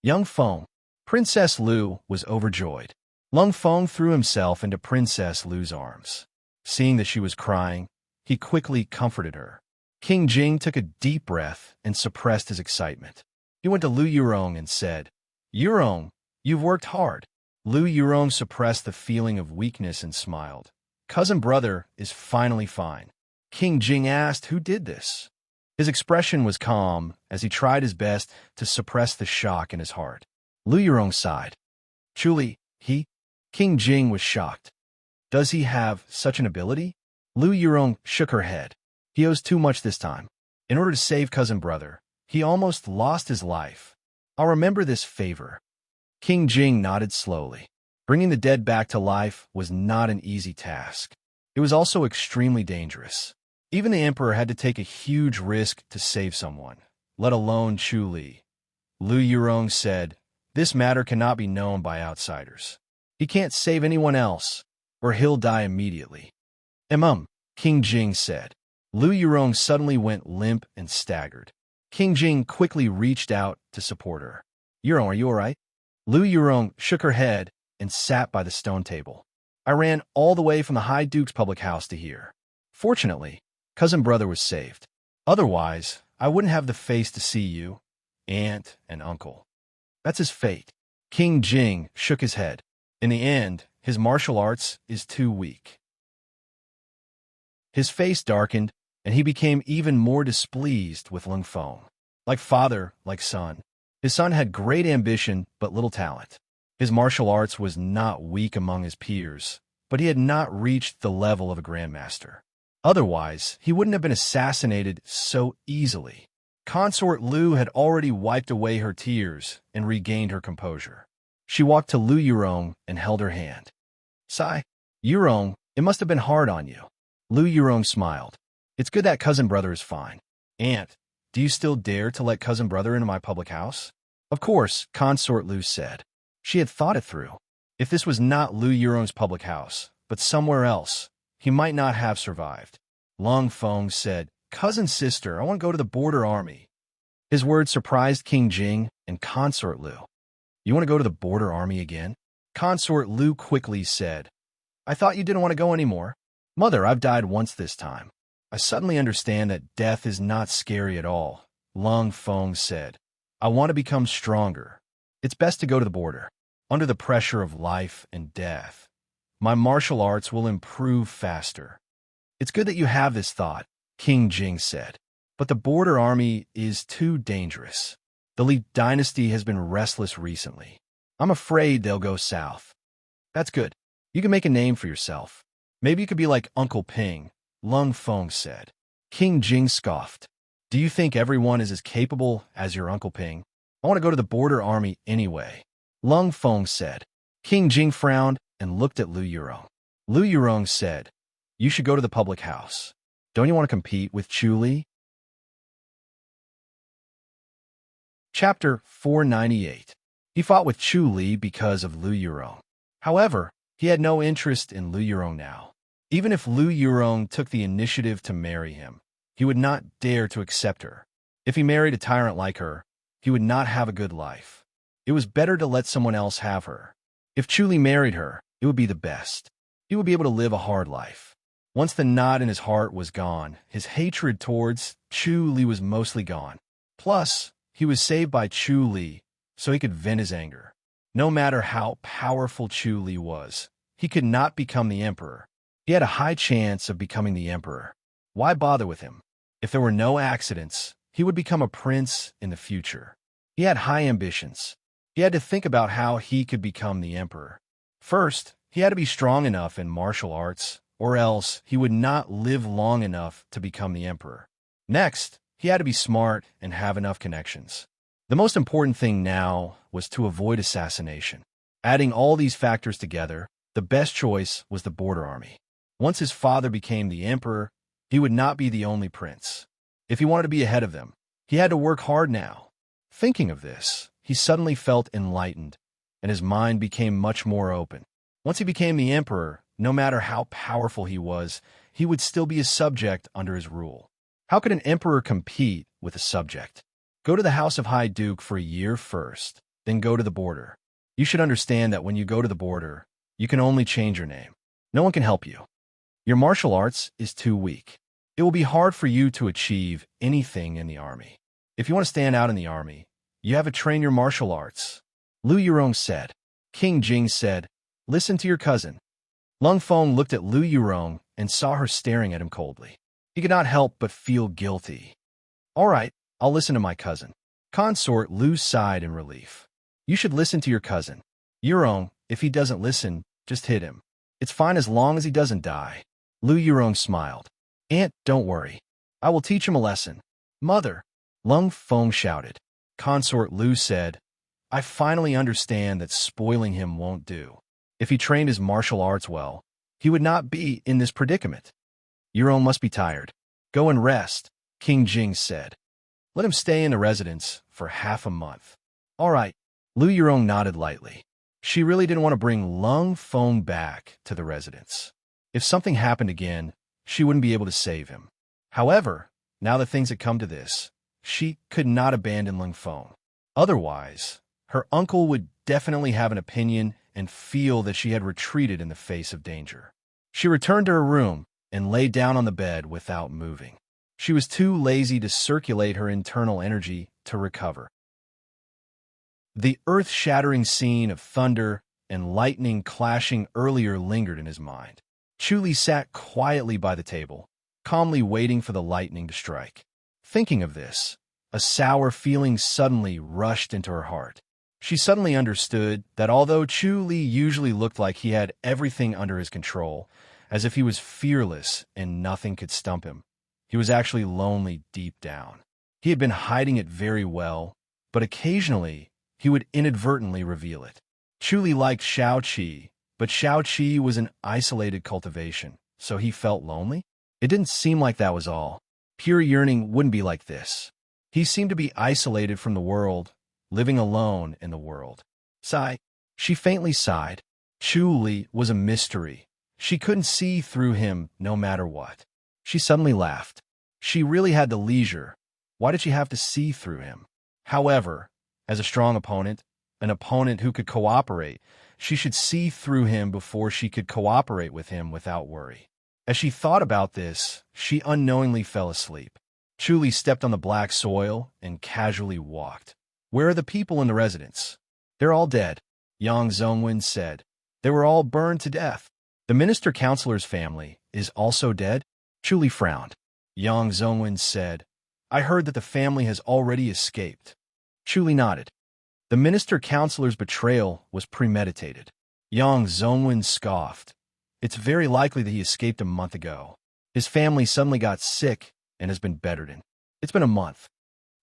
"Young Feng." Princess Lu was overjoyed. Lung Feng threw himself into Princess Lu's arms. Seeing that she was crying, he quickly comforted her. King Jing took a deep breath and suppressed his excitement. He went to Lu Yurong and said, "Yurong, you've worked hard." Lu Yurong suppressed the feeling of weakness and smiled. "Cousin brother is finally fine." King Jing asked who did this. His expression was calm as he tried his best to suppress the shock in his heart. Lu Yurong sighed. "Truly, he?" King Jing was shocked. "Does he have such an ability?" Lu Yurong shook her head. "He owes too much this time. In order to save cousin brother, he almost lost his life. I'll remember this favor." King Jing nodded slowly. Bringing the dead back to life was not an easy task. It was also extremely dangerous. Even the emperor had to take a huge risk to save someone, let alone Chu Li. Lu Yurong said, "This matter cannot be known by outsiders. He can't save anyone else, or he'll die immediately." King Jing said. Lu Yurong suddenly went limp and staggered. King Jing quickly reached out to support her. "Yurong, are you all right?" Lu Yurong shook her head and sat by the stone table. "I ran all the way from the High Duke's public house to here. Fortunately, cousin brother was saved. Otherwise, I wouldn't have the face to see you, aunt and uncle. That's his fate." King Jing shook his head. In the end, his martial arts is too weak. His face darkened, and he became even more displeased with Lung Feng. Like father, like son. His son had great ambition but little talent. His martial arts was not weak among his peers, but he had not reached the level of a grandmaster. Otherwise, he wouldn't have been assassinated so easily. Consort Lu had already wiped away her tears and regained her composure. She walked to Lu Yurong and held her hand. "Sigh. Yurong, it must have been hard on you." Lu Yurong smiled. "It's good that cousin brother is fine. Aunt, do you still dare to let cousin brother into my public house?" "Of course," Consort Lu said. She had thought it through. If this was not Lu Yurong's public house, but somewhere else, he might not have survived. Lung Feng said, "Cousin sister, I want to go to the border army." His words surprised King Jing and Consort Lu. "You want to go to the border army again?" Consort Lu quickly said, "I thought you didn't want to go anymore." "Mother, I've died once this time. I suddenly understand that death is not scary at all," Lung Feng said. "I want to become stronger. It's best to go to the border. Under the pressure of life and death, my martial arts will improve faster." "It's good that you have this thought," King Jing said. "But the border army is too dangerous. The Li dynasty has been restless recently. I'm afraid they'll go south." "That's good. You can make a name for yourself. Maybe you could be like Uncle Ping," Lung Feng said. King Jing scoffed. "Do you think everyone is as capable as your Uncle Ping? I want to go to the border army anyway," Lung Feng said. King Jing frowned and looked at Lu Yurong. Lu Yurong said, "You should go to the public house. Don't you want to compete with Chu Li?" Chapter 498. He fought with Chu Li because of Lu Yurong. However, he had no interest in Lu Yurong now. Even if Lu Yurong took the initiative to marry him, he would not dare to accept her. If he married a tyrant like her, he would not have a good life. It was better to let someone else have her. If Chuli married her, it would be the best. He would be able to live a hard life. Once the knot in his heart was gone, his hatred towards Chuli was mostly gone. Plus, he was saved by Chuli, so he could vent his anger. No matter how powerful Chuli was, he could not become the emperor. He had a high chance of becoming the emperor. Why bother with him? If there were no accidents, he would become a prince in the future. He had high ambitions. He had to think about how he could become the emperor. First, he had to be strong enough in martial arts, or else he would not live long enough to become the emperor. Next, he had to be smart and have enough connections. The most important thing now was to avoid assassination. Adding all these factors together, the best choice was the border army. Once his father became the emperor, he would not be the only prince. If he wanted to be ahead of them, he had to work hard now. Thinking of this, he suddenly felt enlightened, and his mind became much more open. Once he became the emperor, no matter how powerful he was, he would still be a subject under his rule. How could an emperor compete with a subject? Go to the House of High Duke for a year first, then go to the border. You should understand that when you go to the border, you can only change your name. No one can help you. Your martial arts is too weak. It will be hard for you to achieve anything in the army. If you want to stand out in the army, you have to train your martial arts. Lu Yurong said. King Jing said, "Listen to your cousin." Lung Feng looked at Lu Yurong and saw her staring at him coldly. He could not help but feel guilty. All right, I'll listen to my cousin. Consort Lu sighed in relief. You should listen to your cousin. Yurong, if he doesn't listen, just hit him. It's fine as long as he doesn't die. Lu Yurong smiled. Aunt, don't worry. I will teach him a lesson. Mother, Lung Feng shouted. Consort Lu said, I finally understand that spoiling him won't do. If he trained his martial arts well, he would not be in this predicament. Yurong must be tired. Go and rest, King Jing said. Let him stay in the residence for half a month. All right. Lu Yurong nodded lightly. She really didn't want to bring Lung Feng back to the residence. If something happened again, she wouldn't be able to save him. However, now that things had come to this, she could not abandon Lung Feng. Otherwise, her uncle would definitely have an opinion and feel that she had retreated in the face of danger. She returned to her room and lay down on the bed without moving. She was too lazy to circulate her internal energy to recover. The earth-shattering scene of thunder and lightning clashing earlier lingered in his mind. Chuli sat quietly by the table, calmly waiting for the lightning to strike. Thinking of this, a sour feeling suddenly rushed into her heart. She suddenly understood that although Chuli usually looked like he had everything under his control, as if he was fearless and nothing could stump him, he was actually lonely deep down. He had been hiding it very well, but occasionally he would inadvertently reveal it. Chuli liked Shao-Chi, but Shao-Chi was an isolated cultivation, so he felt lonely? It didn't seem like that was all. Pure yearning wouldn't be like this. He seemed to be isolated from the world, living alone in the world. Sigh. She faintly sighed. Chuli was a mystery. She couldn't see through him no matter what. She suddenly laughed. She really had the leisure. Why did she have to see through him? However, as a strong opponent, an opponent who could cooperate, she should see through him before she could cooperate with him without worry. As she thought about this, she unknowingly fell asleep. Chuli stepped on the black soil and casually walked. Where are the people in the residence? They're all dead, Yang Zhongwen said. They were all burned to death. The minister-counselor's family is also dead? Chuli frowned. Yang Zhongwen said, I heard that the family has already escaped. Chuli nodded. The minister-counselor's betrayal was premeditated. Yang Zhongwen scoffed. It's very likely that he escaped a month ago. His family suddenly got sick and has been bedridden. It's been a month.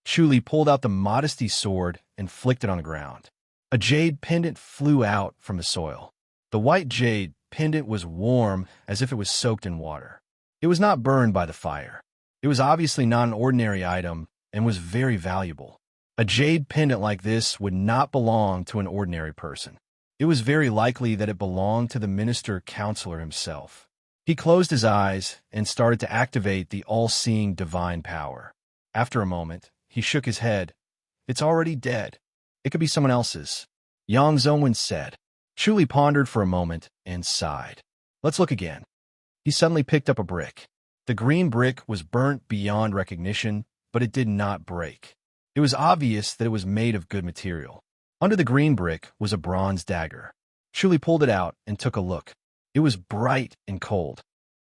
Chuli pulled out the modesty sword and flicked it on the ground. A jade pendant flew out from the soil. The white jade pendant was warm as if it was soaked in water. It was not burned by the fire. It was obviously not an ordinary item and was very valuable. A jade pendant like this would not belong to an ordinary person. It was very likely that it belonged to the minister-counselor himself. He closed his eyes and started to activate the all-seeing divine power. After a moment, he shook his head. It's already dead. It could be someone else's. Yang Zongwen said. Chuli pondered for a moment and sighed. Let's look again. He suddenly picked up a brick. The green brick was burnt beyond recognition, but it did not break. It was obvious that it was made of good material. Under the green brick was a bronze dagger. Chuli pulled it out and took a look. It was bright and cold.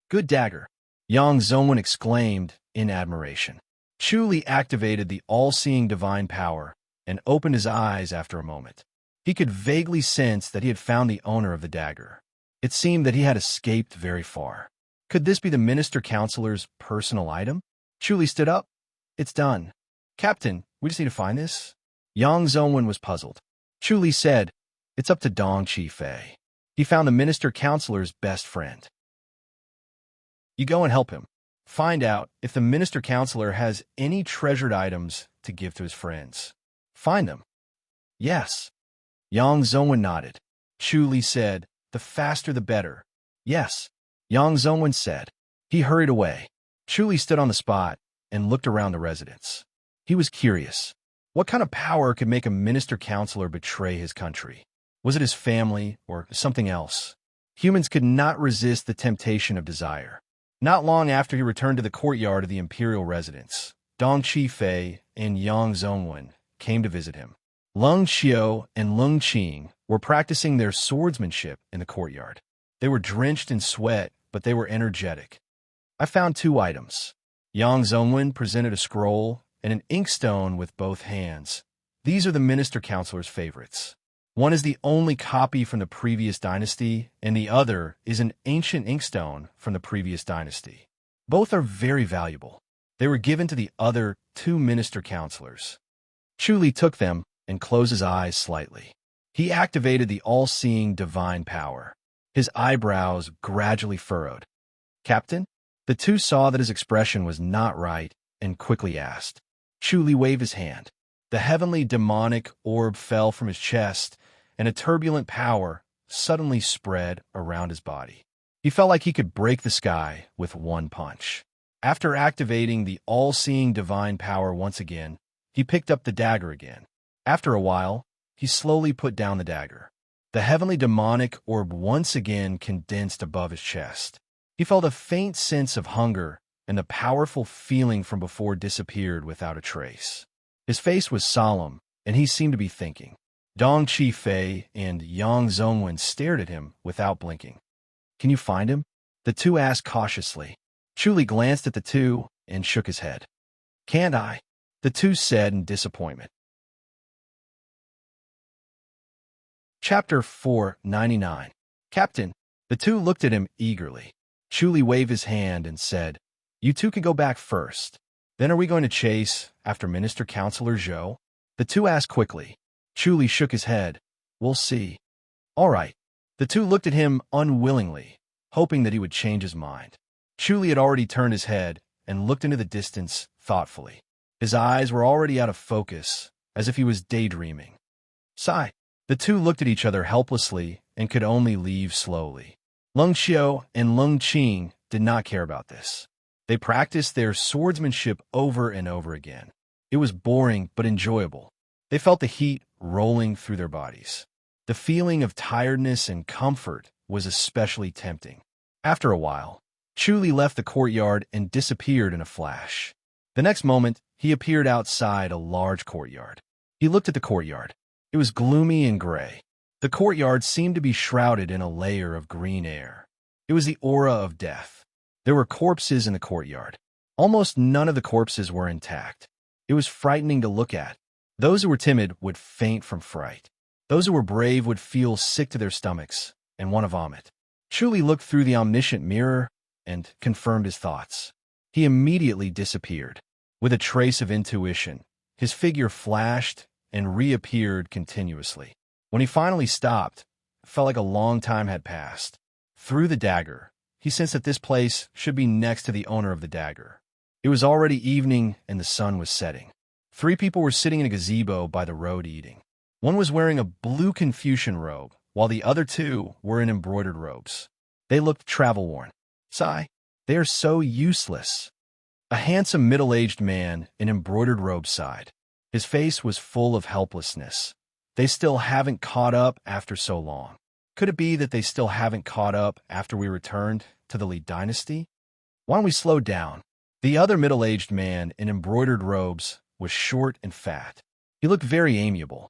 Good dagger, Yang Zongwen exclaimed in admiration. Chuli activated the all-seeing divine power and opened his eyes after a moment. He could vaguely sense that he had found the owner of the dagger. It seemed that he had escaped very far. Could this be the minister counselor's personal item? Chuli stood up. It's done. Captain, we just need to find this. Yang Zongwen was puzzled. Chuli said, it's up to Dong Qifei. He found the minister counselor's best friend. You go and help him. Find out if the minister counselor has any treasured items to give to his friends. Find them. Yes. Yang Zongwen nodded. Chuli said, the faster the better. Yes. Yang Zongwen said. He hurried away. Chuli stood on the spot and looked around the residence. He was curious. What kind of power could make a minister counselor betray his country? Was it his family or something else? Humans could not resist the temptation of desire. Not long after he returned to the courtyard of the imperial residence, Dong Qifei and Yang Zongwen came to visit him. Lung Xiao and Lung Qing were practicing their swordsmanship in the courtyard. They were drenched in sweat, but they were energetic. I found 2 items. Yang Zongwen presented a scroll and an inkstone with both hands. These are the minister counselor's favorites. One is the only copy from the previous dynasty, and the other is an ancient inkstone from the previous dynasty. Both are very valuable. They were given to the other 2 minister counselors. Chuli took them and closed his eyes slightly. He activated the all-seeing divine power. His eyebrows gradually furrowed. Captain? The 2 saw that his expression was not right and quickly asked. Chuli waved his hand. The heavenly demonic orb fell from his chest, and a turbulent power suddenly spread around his body. He felt like he could break the sky with one punch. After activating the all-seeing divine power once again, he picked up the dagger again. After a while, he slowly put down the dagger. The heavenly demonic orb once again condensed above his chest. He felt a faint sense of hunger, and the powerful feeling from before disappeared without a trace. His face was solemn, and he seemed to be thinking. Dong Qifei and Yang Zongwen stared at him without blinking. Can you find him? The 2 asked cautiously. Chuli glanced at the 2 and shook his head. Can't I? The 2 said in disappointment. Chapter 499. Captain. The 2 looked at him eagerly. Chuli waved his hand and said, You 2 can go back first. Then are we going to chase after Minister Counselor Zhou? The 2 asked quickly. Chuli shook his head. We'll see. All right. The 2 looked at him unwillingly, hoping that he would change his mind. Chuli had already turned his head and looked into the distance thoughtfully. His eyes were already out of focus, as if he was daydreaming. Sigh. The 2 looked at each other helplessly and could only leave slowly. Lung Xiao and Lung Qing did not care about this. They practiced their swordsmanship over and over again. It was boring but enjoyable. They felt the heat rolling through their bodies. The feeling of tiredness and comfort was especially tempting. After a while, Chuli left the courtyard and disappeared in a flash. The next moment, he appeared outside a large courtyard. He looked at the courtyard. It was gloomy and gray. The courtyard seemed to be shrouded in a layer of green air. It was the aura of death. There were corpses in the courtyard. Almost none of the corpses were intact. It was frightening to look at. Those who were timid would faint from fright. Those who were brave would feel sick to their stomachs and want to vomit. Chuli looked through the omniscient mirror and confirmed his thoughts. He immediately disappeared. With a trace of intuition, his figure flashed and reappeared continuously. When he finally stopped, it felt like a long time had passed. Through the dagger, he sensed that this place should be next to the owner of the dagger. It was already evening and the sun was setting. 3 people were sitting in a gazebo by the road eating. One was wearing a blue Confucian robe, while the other 2 were in embroidered robes. They looked travel-worn. Sigh, they are so useless. A handsome middle-aged man in embroidered robes sighed. His face was full of helplessness, They still haven't caught up after so long. Could it be that they still haven't caught up after we returned to the Li dynasty? Why don't we slow down? The other middle-aged man in embroidered robes was short and fat. He looked very amiable.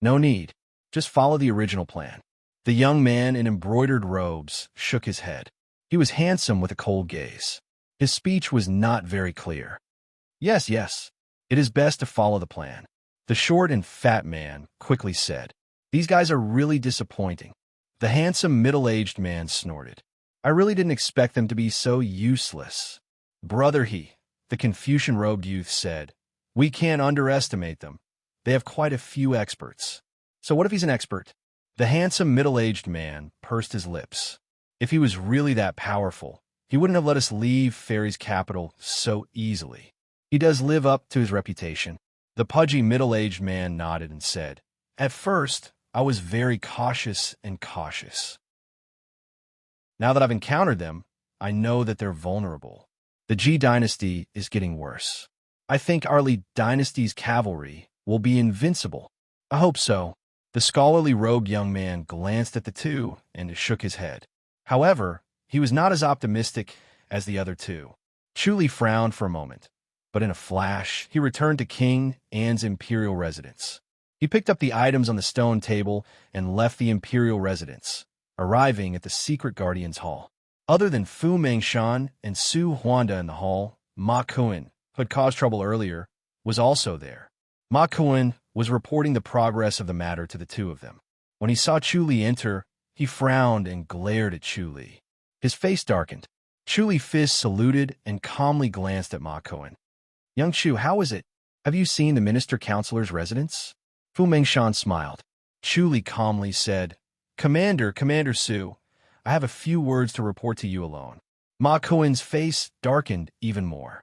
No need. Just follow the original plan. The young man in embroidered robes shook his head. He was handsome with a cold gaze. His speech was not very clear. Yes, yes. It is best to follow the plan. The short and fat man quickly said. These guys are really disappointing. The handsome middle-aged man snorted. I really didn't expect them to be so useless. Brother the Confucian-robed youth said. We can't underestimate them. They have quite a few experts. So what if he's an expert? The handsome middle-aged man pursed his lips. If he was really that powerful, he wouldn't have let us leave Fairy's capital so easily. He does live up to his reputation. The pudgy middle-aged man nodded and said, At first, I was very cautious. Now that I've encountered them, I know that they're vulnerable. The Ji dynasty is getting worse. I think our Li dynasty's cavalry will be invincible. I hope so. The scholarly robed young man glanced at the two and shook his head. However, he was not as optimistic as the other two. Chu Li frowned for a moment, but in a flash, he returned to King An's imperial residence. He picked up the items on the stone table and left the imperial residence, arriving at the secret guardian's hall. Other than Fu Mengshan and Su Huanda in the hall, Ma Kuan, who had caused trouble earlier, was also there. Ma Kuan was reporting the progress of the matter to the two of them. When he saw Chu Li enter, he frowned and glared at Chu Li. His face darkened. Chu Li Fist saluted and calmly glanced at Ma Kuan. Young Chu, how is it? Have you seen the minister-counselor's residence? Fu Mengshan smiled. Chu Li calmly said, Commander Su, I have a few words to report to you alone. Ma Kuan's face darkened even more.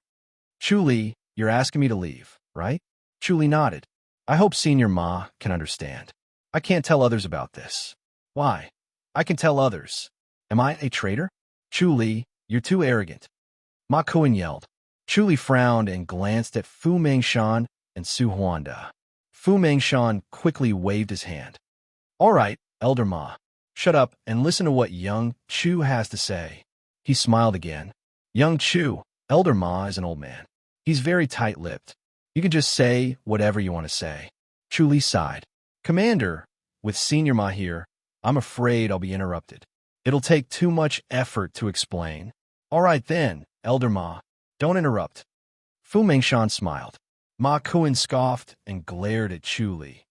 Chu Li, you're asking me to leave, right? Chu Li nodded. I hope Senior Ma can understand. I can't tell others about this. Why? I can tell others. Am I a traitor? Chu Li, you're too arrogant. Ma Kuan yelled. Chu Li frowned and glanced at Fu Mengshan and Su Huanda. Fu Mengshan quickly waved his hand. All right, Elder Ma. Shut up and listen to what young Chu has to say. He smiled again. Young Chu, Elder Ma is an old man. He's very tight-lipped. You can just say whatever you want to say. Chu Li sighed. Commander, with Senior Ma here, I'm afraid I'll be interrupted. It'll take too much effort to explain. All right then, Elder Ma, don't interrupt. Fu Mengshan smiled. Ma Kuan scoffed and glared at Chu Li.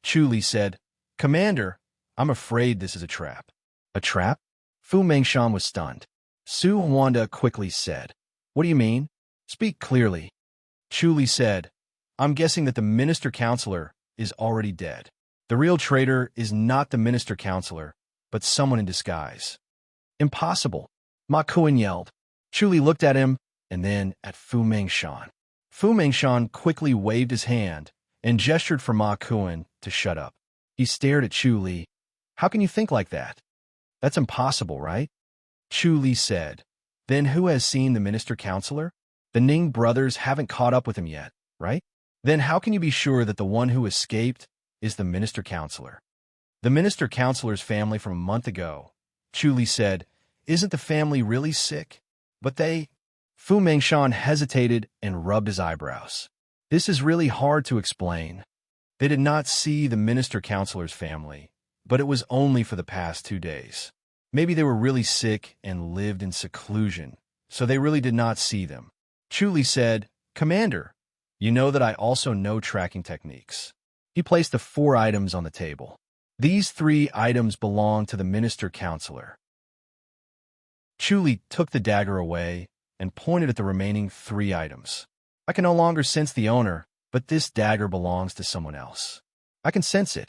Chu Li said, Commander, I'm afraid this is a trap. A trap? Fu Mengshan was stunned. Su Huanda quickly said, What do you mean? Speak clearly. Chu Li said, I'm guessing that the minister-counselor is already dead. The real traitor is not the minister-counselor, but someone in disguise. Impossible. Ma Kuan yelled. Chu Li looked at him and then at Fu Mengshan. Fu Mengshan quickly waved his hand and gestured for Ma Kuan to shut up. He stared at Chu Li. How can you think like that? That's impossible, right? Chu Li said. Then who has seen the minister-counselor? The Ning brothers haven't caught up with him yet, right? Then how can you be sure that the one who escaped is the minister-counselor? The minister-counselor's family from a month ago. Chu Li said, Isn't the family really sick? But they... Fu Mengshan hesitated and rubbed his eyebrows. This is really hard to explain. They did not see the minister-counselor's family, but it was only for the past 2 days. Maybe they were really sick and lived in seclusion, so they really did not see them. Chu Li said, Commander, you know that I also know tracking techniques. He placed the 4 items on the table. These 3 items belong to the minister-counselor. Chu Li took the dagger away and pointed at the remaining 3 items. I can no longer sense the owner, but this dagger belongs to someone else. I can sense it.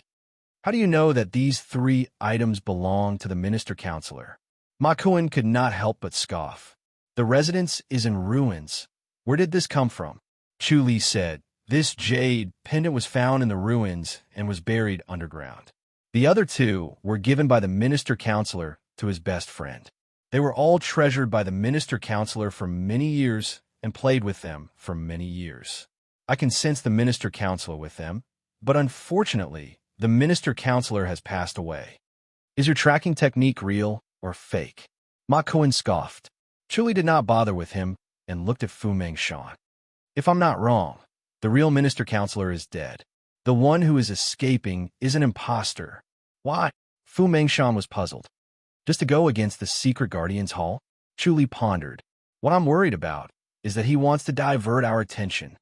How do you know that these 3 items belong to the minister-counselor? Ma Kuan could not help but scoff. The residence is in ruins. Where did this come from? Chu Li said, This jade pendant was found in the ruins and was buried underground. The other 2 were given by the minister-counselor to his best friend. They were all treasured by the minister-counselor for many years and played with them for many years. I can sense the minister-counselor with them, but unfortunately, The minister counselor has passed away. Is your tracking technique real or fake? Ma Kuan scoffed. Chuli did not bother with him and looked at Fu Mengshan. If I'm not wrong, the real minister counselor is dead. The one who is escaping is an imposter. Why? Fu Mengshan was puzzled. Just to go against the secret guardian's hall? Chuli pondered. What I'm worried about is that he wants to divert our attention.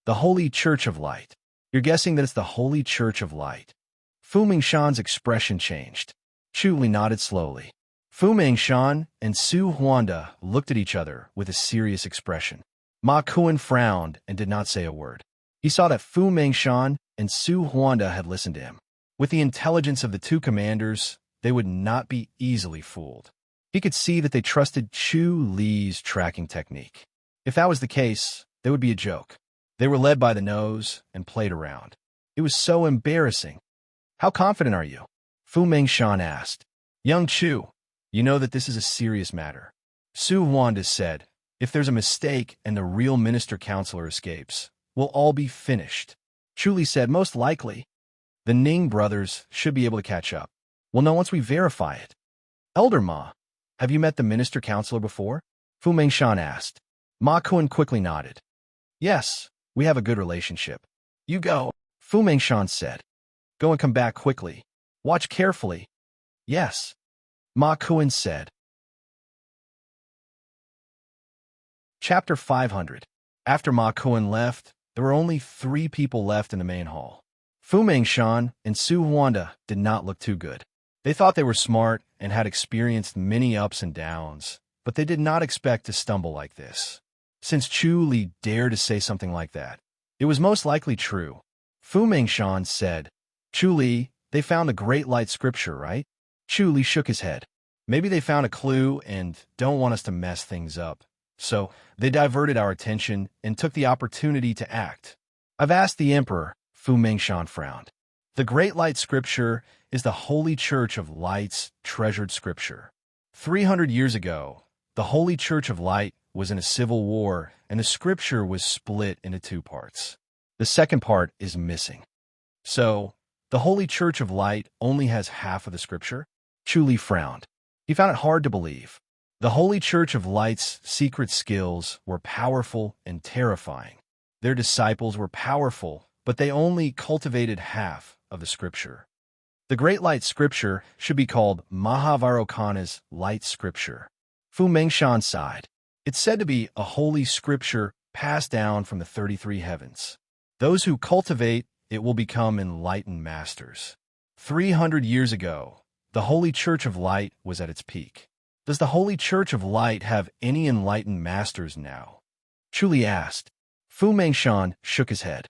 The Holy Church of Light. You're guessing that it's the Holy Church of Light. Fu Mengshan's expression changed. Chuli nodded slowly. Fu Mengshan and Su Huanda looked at each other with a serious expression. Ma Kuan frowned and did not say a word. He saw that Fu Mengshan and Su Huanda had listened to him. With the intelligence of the two commanders, they would not be easily fooled. He could see that they trusted Chu Li's tracking technique. If that was the case, they would be a joke. They were led by the nose and played around. It was so embarrassing. How confident are you? Fu Mengshan asked. Young Chu, you know that this is a serious matter. Su Huanda said, if there's a mistake and the real minister counselor escapes, we'll all be finished. Chuli said, most likely. The Ning brothers should be able to catch up. We'll know once we verify it. Elder Ma, have you met the minister counselor before? Fu Mengshan asked. Ma Kuan quickly nodded. Yes, we have a good relationship. You go, Fu Mengshan said. Go and come back quickly. Watch carefully. Yes, Ma Kuan said. Chapter 500. After Ma Kuan left, there were only 3 people left in the main hall. Fu Mengshan and Su Huanda did not look too good. They thought they were smart and had experienced many ups and downs, but they did not expect to stumble like this. Since Chu Li dared to say something like that, it was most likely true. Fu Mengshan said, Chu Li, they found the Great Light Scripture, right? Chu Li shook his head. Maybe they found a clue and don't want us to mess things up. So they diverted our attention and took the opportunity to act. I've asked the Emperor, Fu Mengshan frowned. The Great Light Scripture is the Holy Church of Light's treasured scripture. 300 years ago, the Holy Church of Light was in a civil war and the scripture was split into 2 parts. The second part is missing. So, the Holy Church of Light only has half of the scripture? Chu Li frowned. He found it hard to believe. The Holy Church of Light's secret skills were powerful and terrifying. Their disciples were powerful, but they only cultivated half of the scripture. The Great Light Scripture should be called Mahavairocana's Light Scripture. Fu Mengshan sighed. It's said to be a holy scripture passed down from the 33 heavens. Those who cultivate it will become enlightened masters. 300 years ago, the Holy Church of Light was at its peak. Does the Holy Church of Light have any enlightened masters now? Chu Li asked. Fu Mengshan shook his head.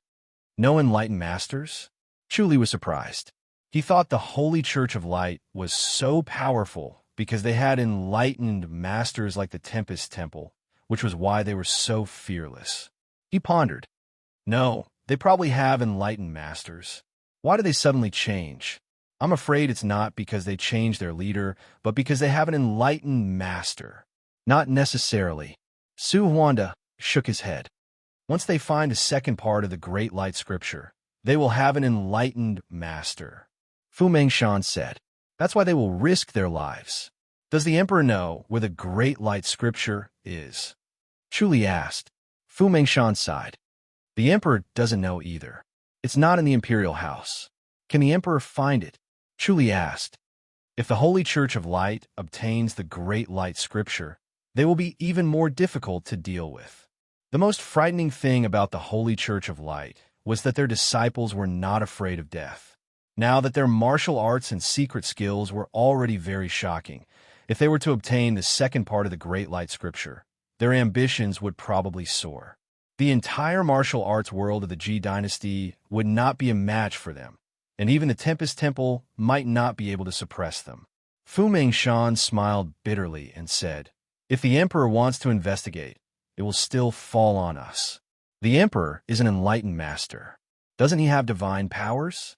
No enlightened masters? Chu Li was surprised. He thought the Holy Church of Light was so powerful because they had enlightened masters like the Tempest Temple, which was why they were so fearless. He pondered. No, they probably have enlightened masters. Why do they suddenly change? I'm afraid it's not because they changed their leader, but because they have an enlightened master. Not necessarily. Su Huanda shook his head. Once they find the second part of the Great Light Scripture, they will have an enlightened master. Fu Mengshan said, that's why they will risk their lives. Does the Emperor know where the Great Light Scripture is? Chu Li asked. Fu Mengshan sighed. The Emperor doesn't know either. It's not in the Imperial House. Can the Emperor find it? Chu Li asked. If the Holy Church of Light obtains the Great Light Scripture, they will be even more difficult to deal with. The most frightening thing about the Holy Church of Light was that their disciples were not afraid of death. Now that their martial arts and secret skills were already very shocking, if they were to obtain the second part of the Great Light Scripture, their ambitions would probably soar. The entire martial arts world of the Ji dynasty would not be a match for them, and even the Tempest Temple might not be able to suppress them. Fu Mengshan smiled bitterly and said, if the Emperor wants to investigate, it will still fall on us. The Emperor is an enlightened master. Doesn't he have divine powers?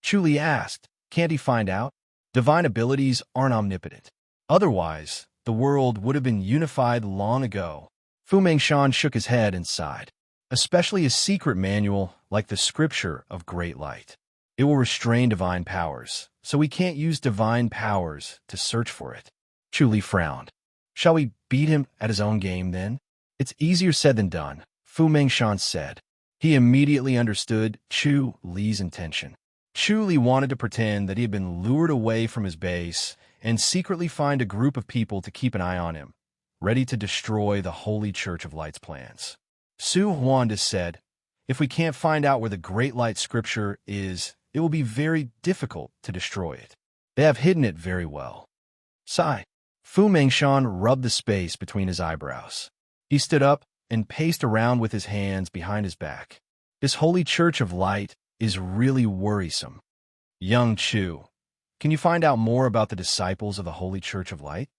Chu Li asked, can't he find out? Divine abilities aren't omnipotent. Otherwise, the world would have been unified long ago. Fu Mengshan shook his head and sighed. especially a secret manual like the Scripture of Great Light. It will restrain divine powers, so we can't use divine powers to search for it. Chu Li frowned. Shall we beat him at his own game, then? It's easier said than done, Fu Mengshan said. He immediately understood Chu Li's intention. Chu Li wanted to pretend that he had been lured away from his base and secretly find a group of people to keep an eye on him, ready to destroy the Holy Church of Light's plans. Su Huanda said, if we can't find out where the Great Light Scripture is, it will be very difficult to destroy it. They have hidden it very well. Sigh. Fu Mengshan rubbed the space between his eyebrows. He stood up and paced around with his hands behind his back. This Holy Church of Light is really worrisome. Young Chu, can you find out more about the disciples of the Holy Church of Light?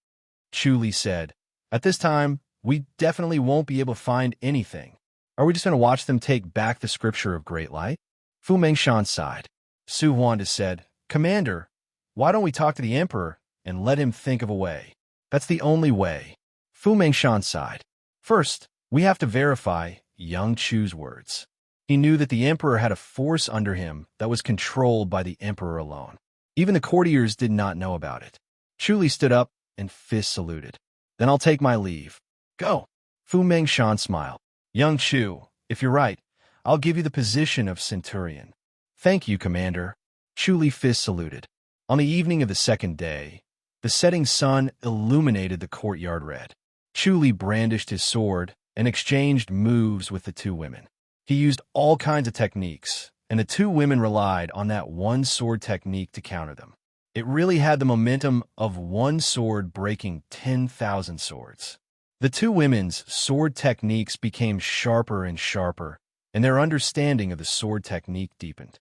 Chu Li said, at this time, we definitely won't be able to find anything. Are we just going to watch them take back the Scripture of Great Light? Fu Mengshan sighed. Su Huanda said, Commander, why don't we talk to the Emperor and let him think of a way? That's the only way. Fu Mengshan sighed. First, we have to verify young Chu's words. He knew that the Emperor had a force under him that was controlled by the Emperor alone. Even the courtiers did not know about it. Chu Li stood up and fist saluted. Then I'll take my leave. Go. Fu Mengshan smiled. Young Chu, if you're right, I'll give you the position of Centurion. Thank you, Commander. Chu Li fist saluted. On the evening of the second day, the setting sun illuminated the courtyard red. Chu Li brandished his sword and exchanged moves with the two women. He used all kinds of techniques, and the two women relied on that one sword technique to counter them. It really had the momentum of one sword breaking 10,000 swords. The two women's sword techniques became sharper and sharper, and their understanding of the sword technique deepened.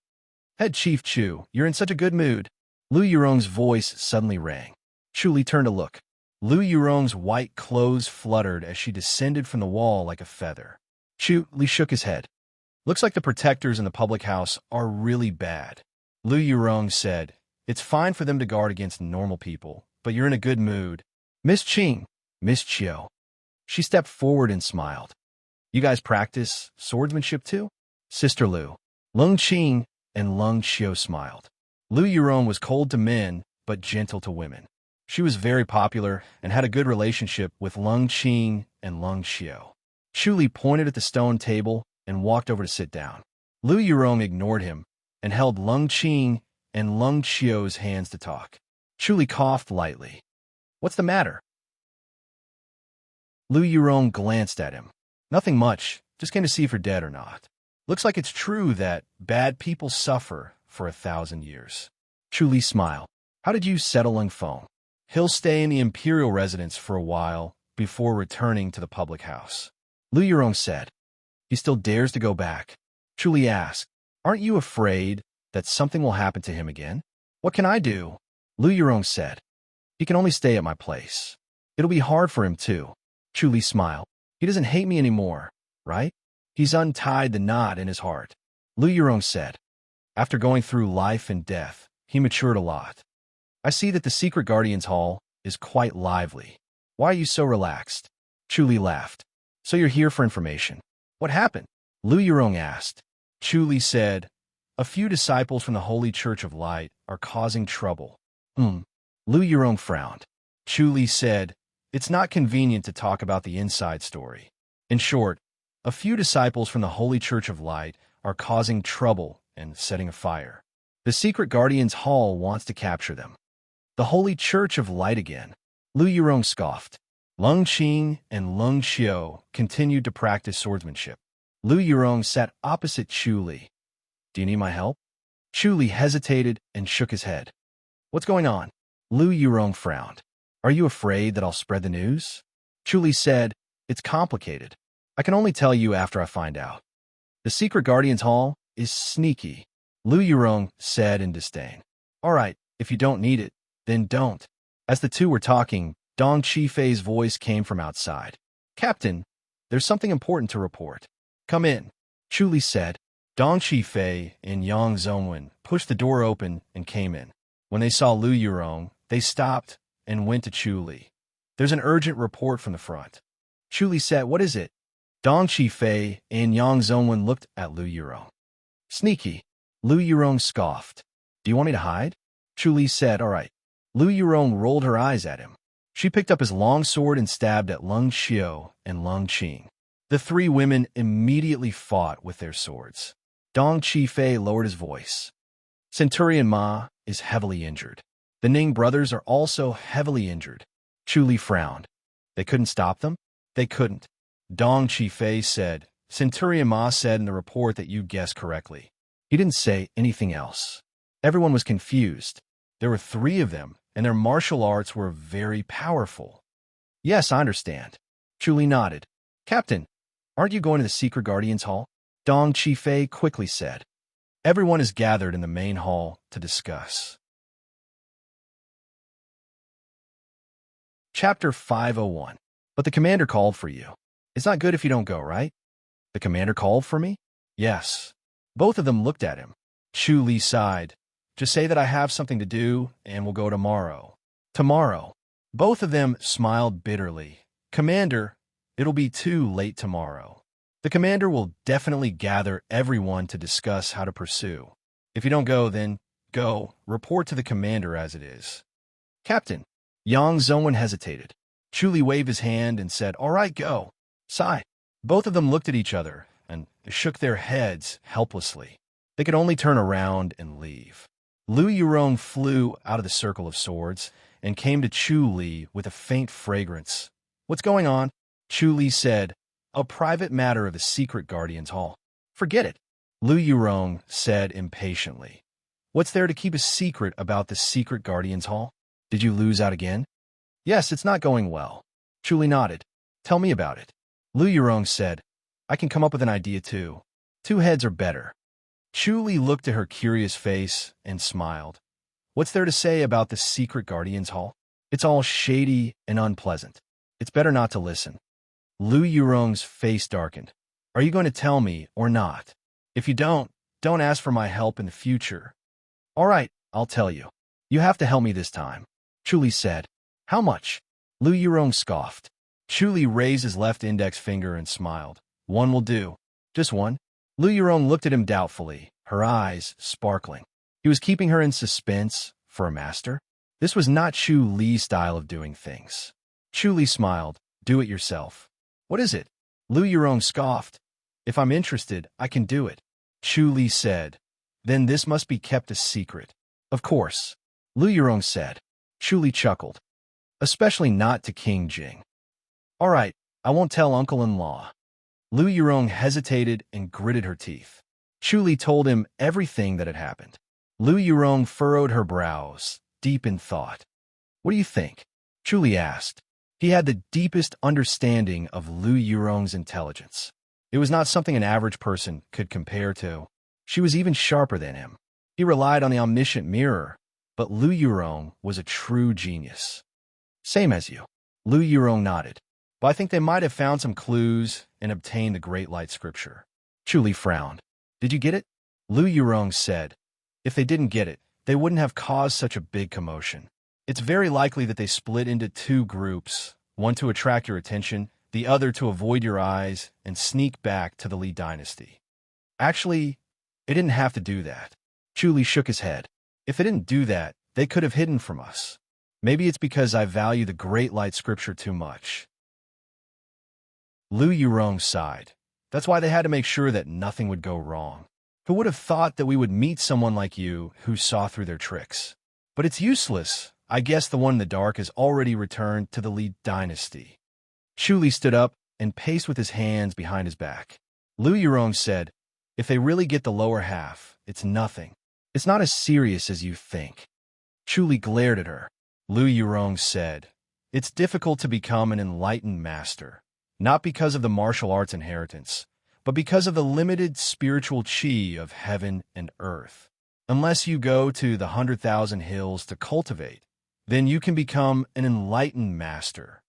Head Chief Chu, you're in such a good mood. Lu Yurong's voice suddenly rang. Chu Li turned to look. Lu Yurong's white clothes fluttered as she descended from the wall like a feather. Chu Li shook his head. Looks like the protectors in the public house are really bad. Lu Yurong said, it's fine for them to guard against normal people, but you're in a good mood. Miss Qing, Miss Chiu. She stepped forward and smiled. You guys practice swordsmanship too? Sister Lu. Lung Qing and Lung Chiu smiled. Lu Yurong was cold to men, but gentle to women. She was very popular and had a good relationship with Lung Qing and Lung Chiu. Chu Li pointed at the stone table and walked over to sit down. Lu Yurong ignored him and held Lung Qing and Lung Chiu's hands to talk. Chu Li coughed lightly. What's the matter? Lu Yurong glanced at him. Nothing much, just came to see if you're dead or not. Looks like it's true that bad people suffer for 1,000 years. Chu Li smiled. How did you settle Lung Feng? He'll stay in the imperial residence for a while before returning to the public house. Lu Yurong said. He still dares to go back. Chu Li asked, aren't you afraid that something will happen to him again? What can I do? Lu Yurong said. He can only stay at my place. It'll be hard for him too. Chu Li smiled. He doesn't hate me anymore, right? He's untied the knot in his heart. Lu Yurong said. After going through life and death, he matured a lot. I see that the Secret Guardian's Hall is quite lively. Why are you so relaxed? Chu Li laughed. So you're here for information. What happened? Lu Yurong asked. Chu Li said, a few disciples from the Holy Church of Light are causing trouble. Lu Yurong frowned. Chu Li said, it's not convenient to talk about the inside story. In short, a few disciples from the Holy Church of Light are causing trouble and setting a fire. The Secret Guardian's Hall wants to capture them. The Holy Church of Light again. Lu Yurong scoffed. Lung Qing and Lung Chiu continued to practice swordsmanship. Lu Yurong sat opposite Chu Li. Do you need my help? Chu Li hesitated and shook his head. What's going on? Lu Yurong frowned. Are you afraid that I'll spread the news? Chu Li said, it's complicated. I can only tell you after I find out. The Secret Guardian's Hall is sneaky. Lu Yurong said in disdain. All right, if you don't need it, then don't. As the two were talking, Dong Qifei's voice came from outside. Captain, there's something important to report. Come in, Chu Li said. Dong Qifei and Yang Zhongwen pushed the door open and came in. When they saw Lu Yurong, they stopped and went to Chu Li. There's an urgent report from the front. Chu Li said, what is it? Dong Qifei and Yang Zhongwen looked at Lu Yurong. Sneaky. Lu Yurong scoffed. Do you want me to hide? Chu Li said, all right. Lu Yurong rolled her eyes at him. She picked up his long sword and stabbed at Lung Xiao and Lung Qing. The three women immediately fought with their swords. Dong Qifei lowered his voice. Centurion Ma is heavily injured. The Ning brothers are also heavily injured. Chu Li frowned. They couldn't stop them? They couldn't. Dong Qifei said, Centurion Ma said in the report that you guessed correctly. He didn't say anything else. Everyone was confused. There were three of them, and their martial arts were very powerful. Yes, I understand. Chu Li nodded. Captain, aren't you going to the Secret Guardians Hall? Dong Qifei quickly said. Everyone is gathered in the main hall to discuss. Chapter 501. But the commander called for you. It's not good if you don't go, right? The commander called for me? Yes. Both of them looked at him. Chu Li sighed. Just say that I have something to do, and we'll go tomorrow. Tomorrow. Both of them smiled bitterly. Commander, it'll be too late tomorrow. The commander will definitely gather everyone to discuss how to pursue. If you don't go, then go. Report to the commander as it is. Captain. Yang Zhongwen hesitated. Chu Li waved his hand and said, all right, go. Sigh. Both of them looked at each other and shook their heads helplessly. They could only turn around and leave. Lu Yurong flew out of the circle of swords and came to Chu Li with a faint fragrance. What's going on? Chu Li said, a private matter of the Secret Guardians Hall. Forget it. Lu Yurong said impatiently. What's there to keep a secret about the Secret Guardians Hall? Did you lose out again? Yes, it's not going well. Chu Li nodded. Tell me about it. Lu Yurong said, I can come up with an idea too. Two heads are better. Chu Li looked at her curious face and smiled. What's there to say about the Secret Guardians Hall? It's all shady and unpleasant. It's better not to listen. Lu Yurong's face darkened. Are you going to tell me or not? If you don't ask for my help in the future. All right, I'll tell you. You have to help me this time. Chu Li said. How much? Lu Yurong scoffed. Chu Li raised his left index finger and smiled. One will do. Just one? Lu Yurong looked at him doubtfully, her eyes sparkling. He was keeping her in suspense for a master? This was not Chu Li's style of doing things. Chu Li smiled. Do it yourself. What is it? Lu Yurong scoffed. If I'm interested, I can do it. Chu Li said. Then this must be kept a secret. Of course. Lu Yurong said. Chu Li chuckled. Especially not to King Jing. All right, I won't tell uncle-in-law. Lu Yurong hesitated and gritted her teeth. Chu Li told him everything that had happened. Lu Yurong furrowed her brows, deep in thought. What do you think? Chu Li asked. He had the deepest understanding of Lu Yurong's intelligence. It was not something an average person could compare to. She was even sharper than him. He relied on the omniscient mirror, but Lu Yurong was a true genius. Same as you. Lu Yurong nodded. But I think they might have found some clues and obtained the Great Light Scripture. Chu Li frowned. Did you get it? Lu Yurong said. If they didn't get it, they wouldn't have caused such a big commotion. It's very likely that they split into two groups, one to attract your attention, the other to avoid your eyes and sneak back to the Li dynasty. Actually, it didn't have to do that. Chu Li shook his head. If they didn't do that, they could have hidden from us. Maybe it's because I value the Great Light Scripture too much. Lu Yurong sighed. That's why they had to make sure that nothing would go wrong. Who would have thought that we would meet someone like you who saw through their tricks? But it's useless. I guess the one in the dark has already returned to the Li dynasty. Chu Li stood up and paced with his hands behind his back. Lu Yurong said, if they really get the lower half, it's nothing. It's not as serious as you think. Chu Li glared at her. Lu Yurong said, it's difficult to become an enlightened master. Not because of the martial arts inheritance, but because of the limited spiritual chi of heaven and earth. Unless you go to the 100,000 hills to cultivate, then you can become an enlightened master.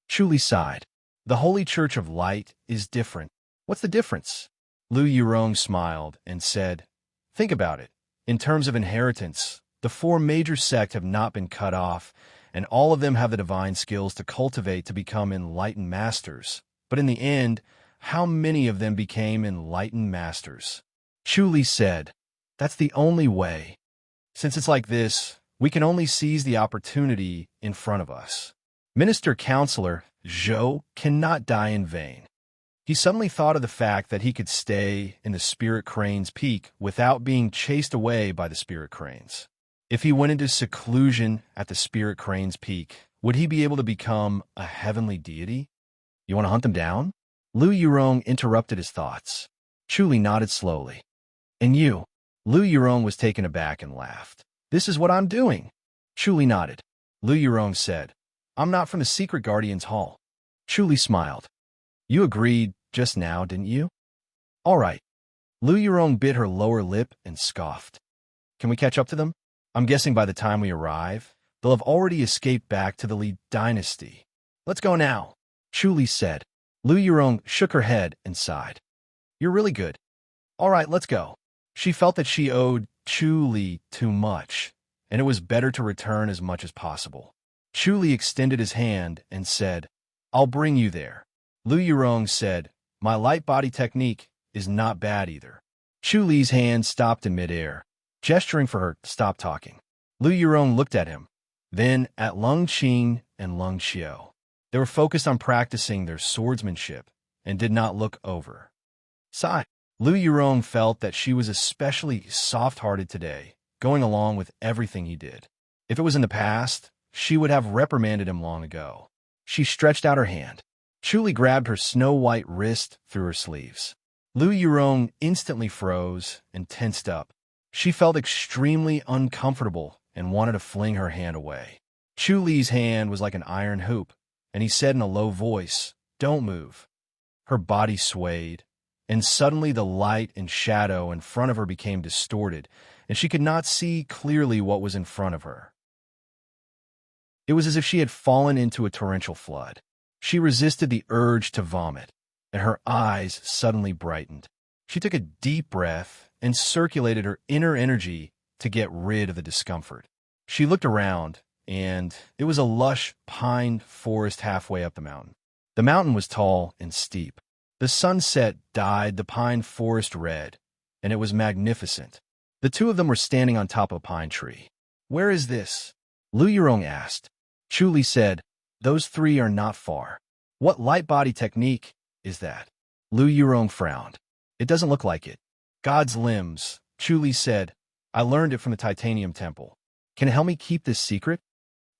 Chu Li sighed. The Holy Church of Light is different. What's the difference? Lu Yurong smiled and said, think about it. In terms of inheritance, the four major sects have not been cut off, and all of them have the divine skills to cultivate to become enlightened masters. But in the end, how many of them became enlightened masters. Chu Li said, "That's the only way. Since it's like this, we can only seize the opportunity in front of us. Minister Counselor Zhou cannot die in vain." He suddenly thought of the fact that he could stay in the Spirit Crane's peak without being chased away by the Spirit Cranes. If he went into seclusion at the Spirit Crane's peak, would he be able to become a heavenly deity? "You want to hunt them down?" Lu Yurong interrupted his thoughts. Chu Li nodded slowly. "And you?" Lu Yurong was taken aback and laughed. "This is what I'm doing." Chu Li nodded. Lu Yurong said, "I'm not from the Secret Guardian's Hall." Chu Li smiled. "You agreed just now, didn't you?" "All right." Lu Yurong bit her lower lip and scoffed. "Can we catch up to them? I'm guessing by the time we arrive, they'll have already escaped back to the Li dynasty." "Let's go now," Chu Li said. Lu Yurong shook her head and sighed. "You're really good. All right, let's go." She felt that she owed Chu Li too much, and it was better to return as much as possible. Chu Li extended his hand and said, "I'll bring you there." Lu Yurong said, "My light body technique is not bad either." Chu Li's hand stopped in midair, gesturing for her to stop talking. Lu Yurong looked at him, then at Lung Qing and Lung Xiao. They were focused on practicing their swordsmanship and did not look over. Sigh. Lu Yurong felt that she was especially soft-hearted today, going along with everything he did. If it was in the past, she would have reprimanded him long ago. She stretched out her hand. Chu Li grabbed her snow-white wrist through her sleeves. Lu Yurong instantly froze and tensed up. She felt extremely uncomfortable and wanted to fling her hand away. Chu Li's hand was like an iron hoop, and he said in a low voice, "Don't move." Her body swayed, and suddenly the light and shadow in front of her became distorted, and she could not see clearly what was in front of her. It was as if she had fallen into a torrential flood. She resisted the urge to vomit, and her eyes suddenly brightened. She took a deep breath and circulated her inner energy to get rid of the discomfort. She looked around, and it was a lush pine forest halfway up the mountain. The mountain was tall and steep. The sunset dyed the pine forest red, and it was magnificent. The two of them were standing on top of a pine tree. "Where is this?" Lu Yurong asked. Chu Li said, "Those three are not far." "What light body technique is that?" Lu Yurong frowned. "It doesn't look like it." "God's limbs," Chu Li said. "I learned it from the Titanium Temple. Can it help me keep this secret?"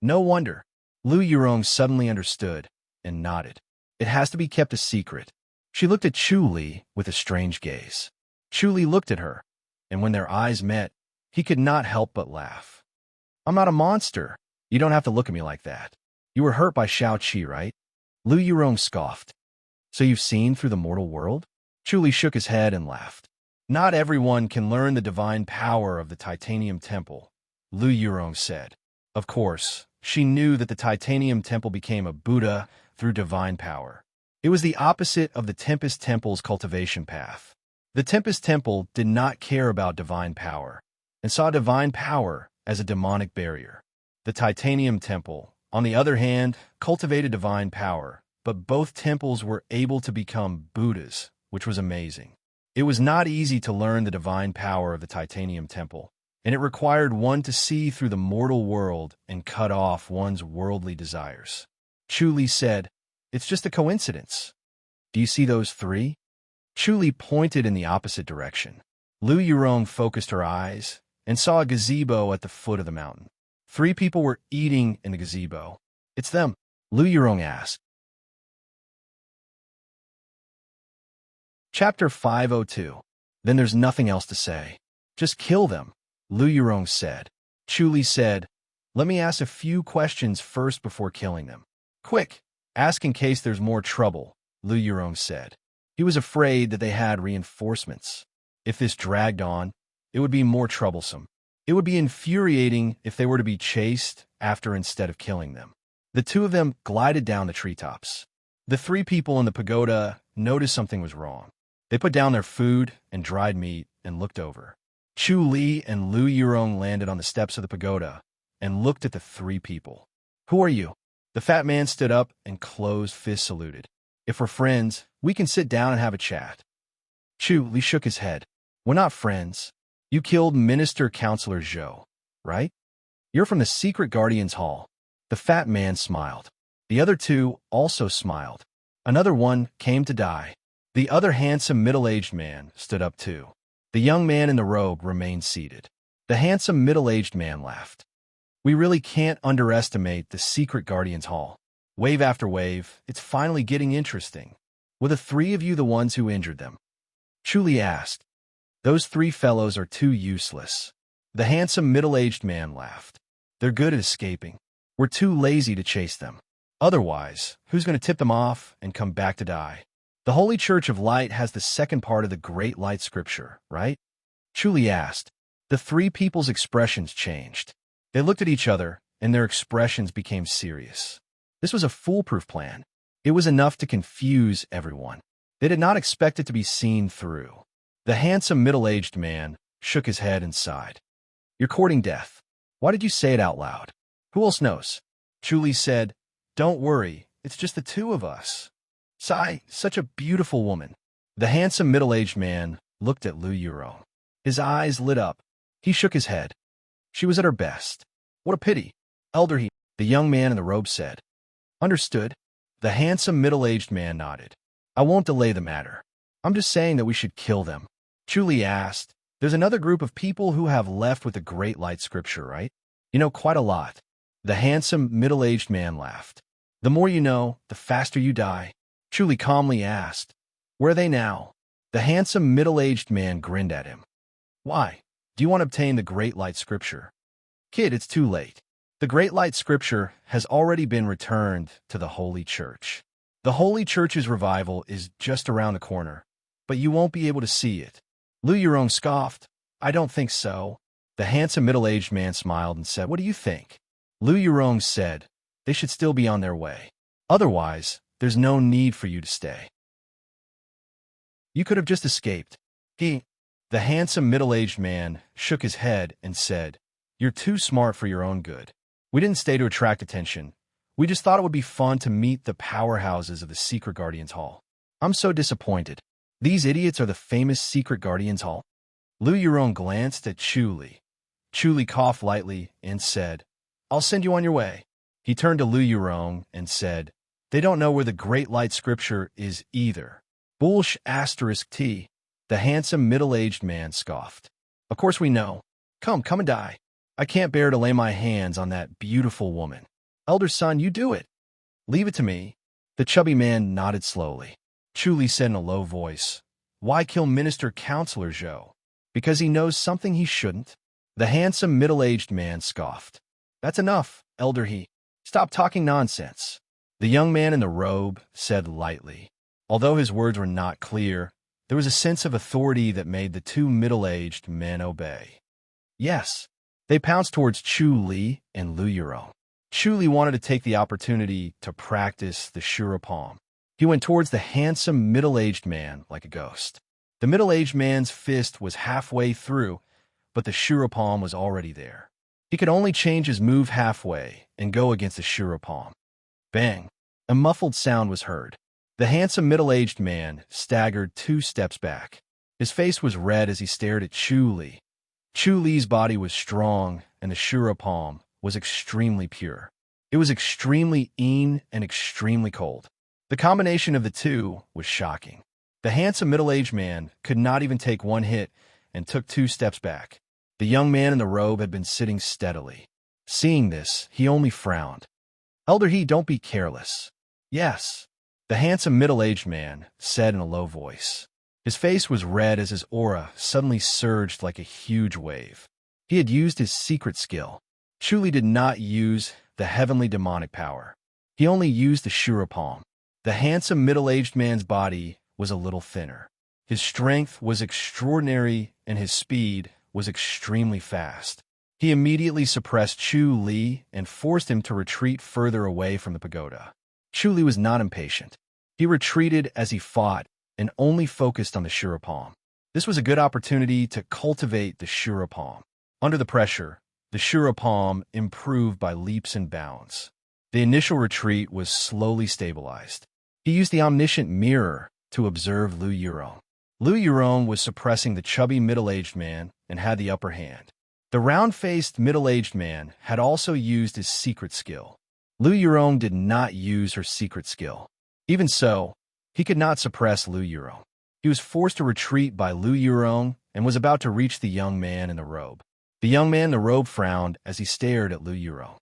"No wonder." Lu Yurong suddenly understood and nodded. "It has to be kept a secret." She looked at Chu Li with a strange gaze. Chu Li looked at her, and when their eyes met, he could not help but laugh. "I'm not a monster. You don't have to look at me like that. You were hurt by Shao Qi, right?" Lu Yurong scoffed. "So you've seen through the mortal world?" Chu Li shook his head and laughed. "Not everyone can learn the divine power of the Titanium Temple," Lu Yurong said. Of course, she knew that the Titanium Temple became a Buddha through divine power. It was the opposite of the Tempest Temple's cultivation path. The Tempest Temple did not care about divine power, and saw divine power as a demonic barrier. The Titanium Temple, on the other hand, cultivated divine power, but both temples were able to become Buddhas, which was amazing. It was not easy to learn the divine power of the Titanium Temple, and it required one to see through the mortal world and cut off one's worldly desires. Chu Li said, "It's just a coincidence. Do you see those three?" Chu Li pointed in the opposite direction. Lu Yurong focused her eyes and saw a gazebo at the foot of the mountain. 3 people were eating in the gazebo. "It's them," Lu Yurong asked. Chapter 502. Then there's nothing else to say. "Just kill them," Lu Yurong said. Chu Li said, "Let me ask a few questions first before killing them." "Quick, ask in case there's more trouble," Lu Yurong said. He was afraid that they had reinforcements. If this dragged on, it would be more troublesome. It would be infuriating if they were to be chased after instead of killing them. The two of them glided down the treetops. The 3 people in the pagoda noticed something was wrong. They put down their food and dried meat and looked over. Chu Li and Lu Yurong landed on the steps of the pagoda and looked at the 3 people. "Who are you?" The fat man stood up and closed fist saluted. If we're friends, we can sit down and have a chat. Chu Li shook his head. We're not friends. You killed Minister Counselor Zhou, right? You're from the Secret Guardians Hall. The fat man smiled. The other two also smiled. Another one came to die. The other handsome middle-aged man stood up too. The young man in the robe remained seated. The handsome middle-aged man laughed. We really can't underestimate the Secret Guardians Hall. Wave after wave, it's finally getting interesting. Were the three of you the ones who injured them? Chu Li asked. Those three fellows are too useless. The handsome middle-aged man laughed. They're good at escaping. We're too lazy to chase them. Otherwise, who's going to tip them off and come back to die? The Holy Church of Light has the second part of the Great Light Scripture, right? Chu Li asked. The three people's expressions changed. They looked at each other, and their expressions became serious. This was a foolproof plan. It was enough to confuse everyone. They did not expect it to be seen through. The handsome middle-aged man shook his head and sighed. You're courting death. Why did you say it out loud? Who else knows? Chu Li said, Don't worry, it's just the two of us. Sigh, such a beautiful woman. The handsome middle-aged man looked at Lu Yurong. His eyes lit up. He shook his head. She was at her best. What a pity. Elder he, the young man in the robe said. Understood. The handsome middle-aged man nodded. I won't delay the matter. I'm just saying that we should kill them. Chu Li asked, There's another group of people who have left with the Great Light Scripture, right? You know, quite a lot. The handsome middle-aged man laughed. The more you know, the faster you die. Chu Li calmly asked, Where are they now? The handsome middle-aged man grinned at him. Why? Do you want to obtain the Great Light Scripture? Kid, it's too late. The Great Light Scripture has already been returned to the Holy Church. The Holy Church's revival is just around the corner, but you won't be able to see it. Lu Yurong scoffed. I don't think so. The handsome middle-aged man smiled and said, What do you think? Lu Yurong said, They should still be on their way. Otherwise, there's no need for you to stay. You could have just escaped. The handsome middle-aged man shook his head and said, You're too smart for your own good. We didn't stay to attract attention. We just thought it would be fun to meet the powerhouses of the Secret Guardians Hall. I'm so disappointed. These idiots are the famous Secret Guardians Hall. Lu Yurong glanced at Chu Li. Chu Li coughed lightly and said, I'll send you on your way. He turned to Lu Yurong and said, They don't know where the Great Light Scripture is either. Bullsh ***. The handsome middle-aged man scoffed. Of course we know. Come and die. I can't bear to lay my hands on that beautiful woman. Elder son, you do it. Leave it to me. The chubby man nodded slowly. Chu Li said in a low voice, Why kill Minister Counselor Zhou? Because he knows something he shouldn't? The handsome middle-aged man scoffed. That's enough, Elder he. Stop talking nonsense. The young man in the robe said lightly. Although his words were not clear, there was a sense of authority that made the two middle-aged men obey. Yes. They pounced towards Chu Li and Lu Yurong. Chu Li wanted to take the opportunity to practice the Shura palm. He went towards the handsome middle-aged man like a ghost. The middle-aged man's fist was halfway through, but the Shura palm was already there. He could only change his move halfway and go against the Shura palm. Bang! A muffled sound was heard. The handsome middle-aged man staggered 2 steps back. His face was red as he stared at Chu Li. Chu Li's body was strong, and the Shura palm was extremely pure. It was extremely and extremely cold. The combination of the two was shocking. The handsome middle-aged man could not even take 1 hit and took 2 steps back. The young man in the robe had been sitting steadily. Seeing this, he only frowned. Elder he, don't be careless. Yes, the handsome middle-aged man said in a low voice. His face was red as his aura suddenly surged like a huge wave. He had used his secret skill. Chu Li did not use the heavenly demonic power. He only used the Shura palm. The handsome middle-aged man's body was a little thinner. His strength was extraordinary and his speed was extremely fast. He immediately suppressed Chu Li and forced him to retreat further away from the pagoda. Chu Li was not impatient. He retreated as he fought and only focused on the Shura palm. This was a good opportunity to cultivate the Shura palm. Under the pressure, the Shura palm improved by leaps and bounds. The initial retreat was slowly stabilized. He used the omniscient mirror to observe Lu Yurong. Lu Yurong was suppressing the chubby middle-aged man and had the upper hand. The round-faced middle-aged man had also used his secret skill. Lu Yurong did not use her secret skill. Even so, he could not suppress Lu Yurong. He was forced to retreat by Lu Yurong and was about to reach the young man in the robe. The young man in the robe frowned as he stared at Lu Yurong.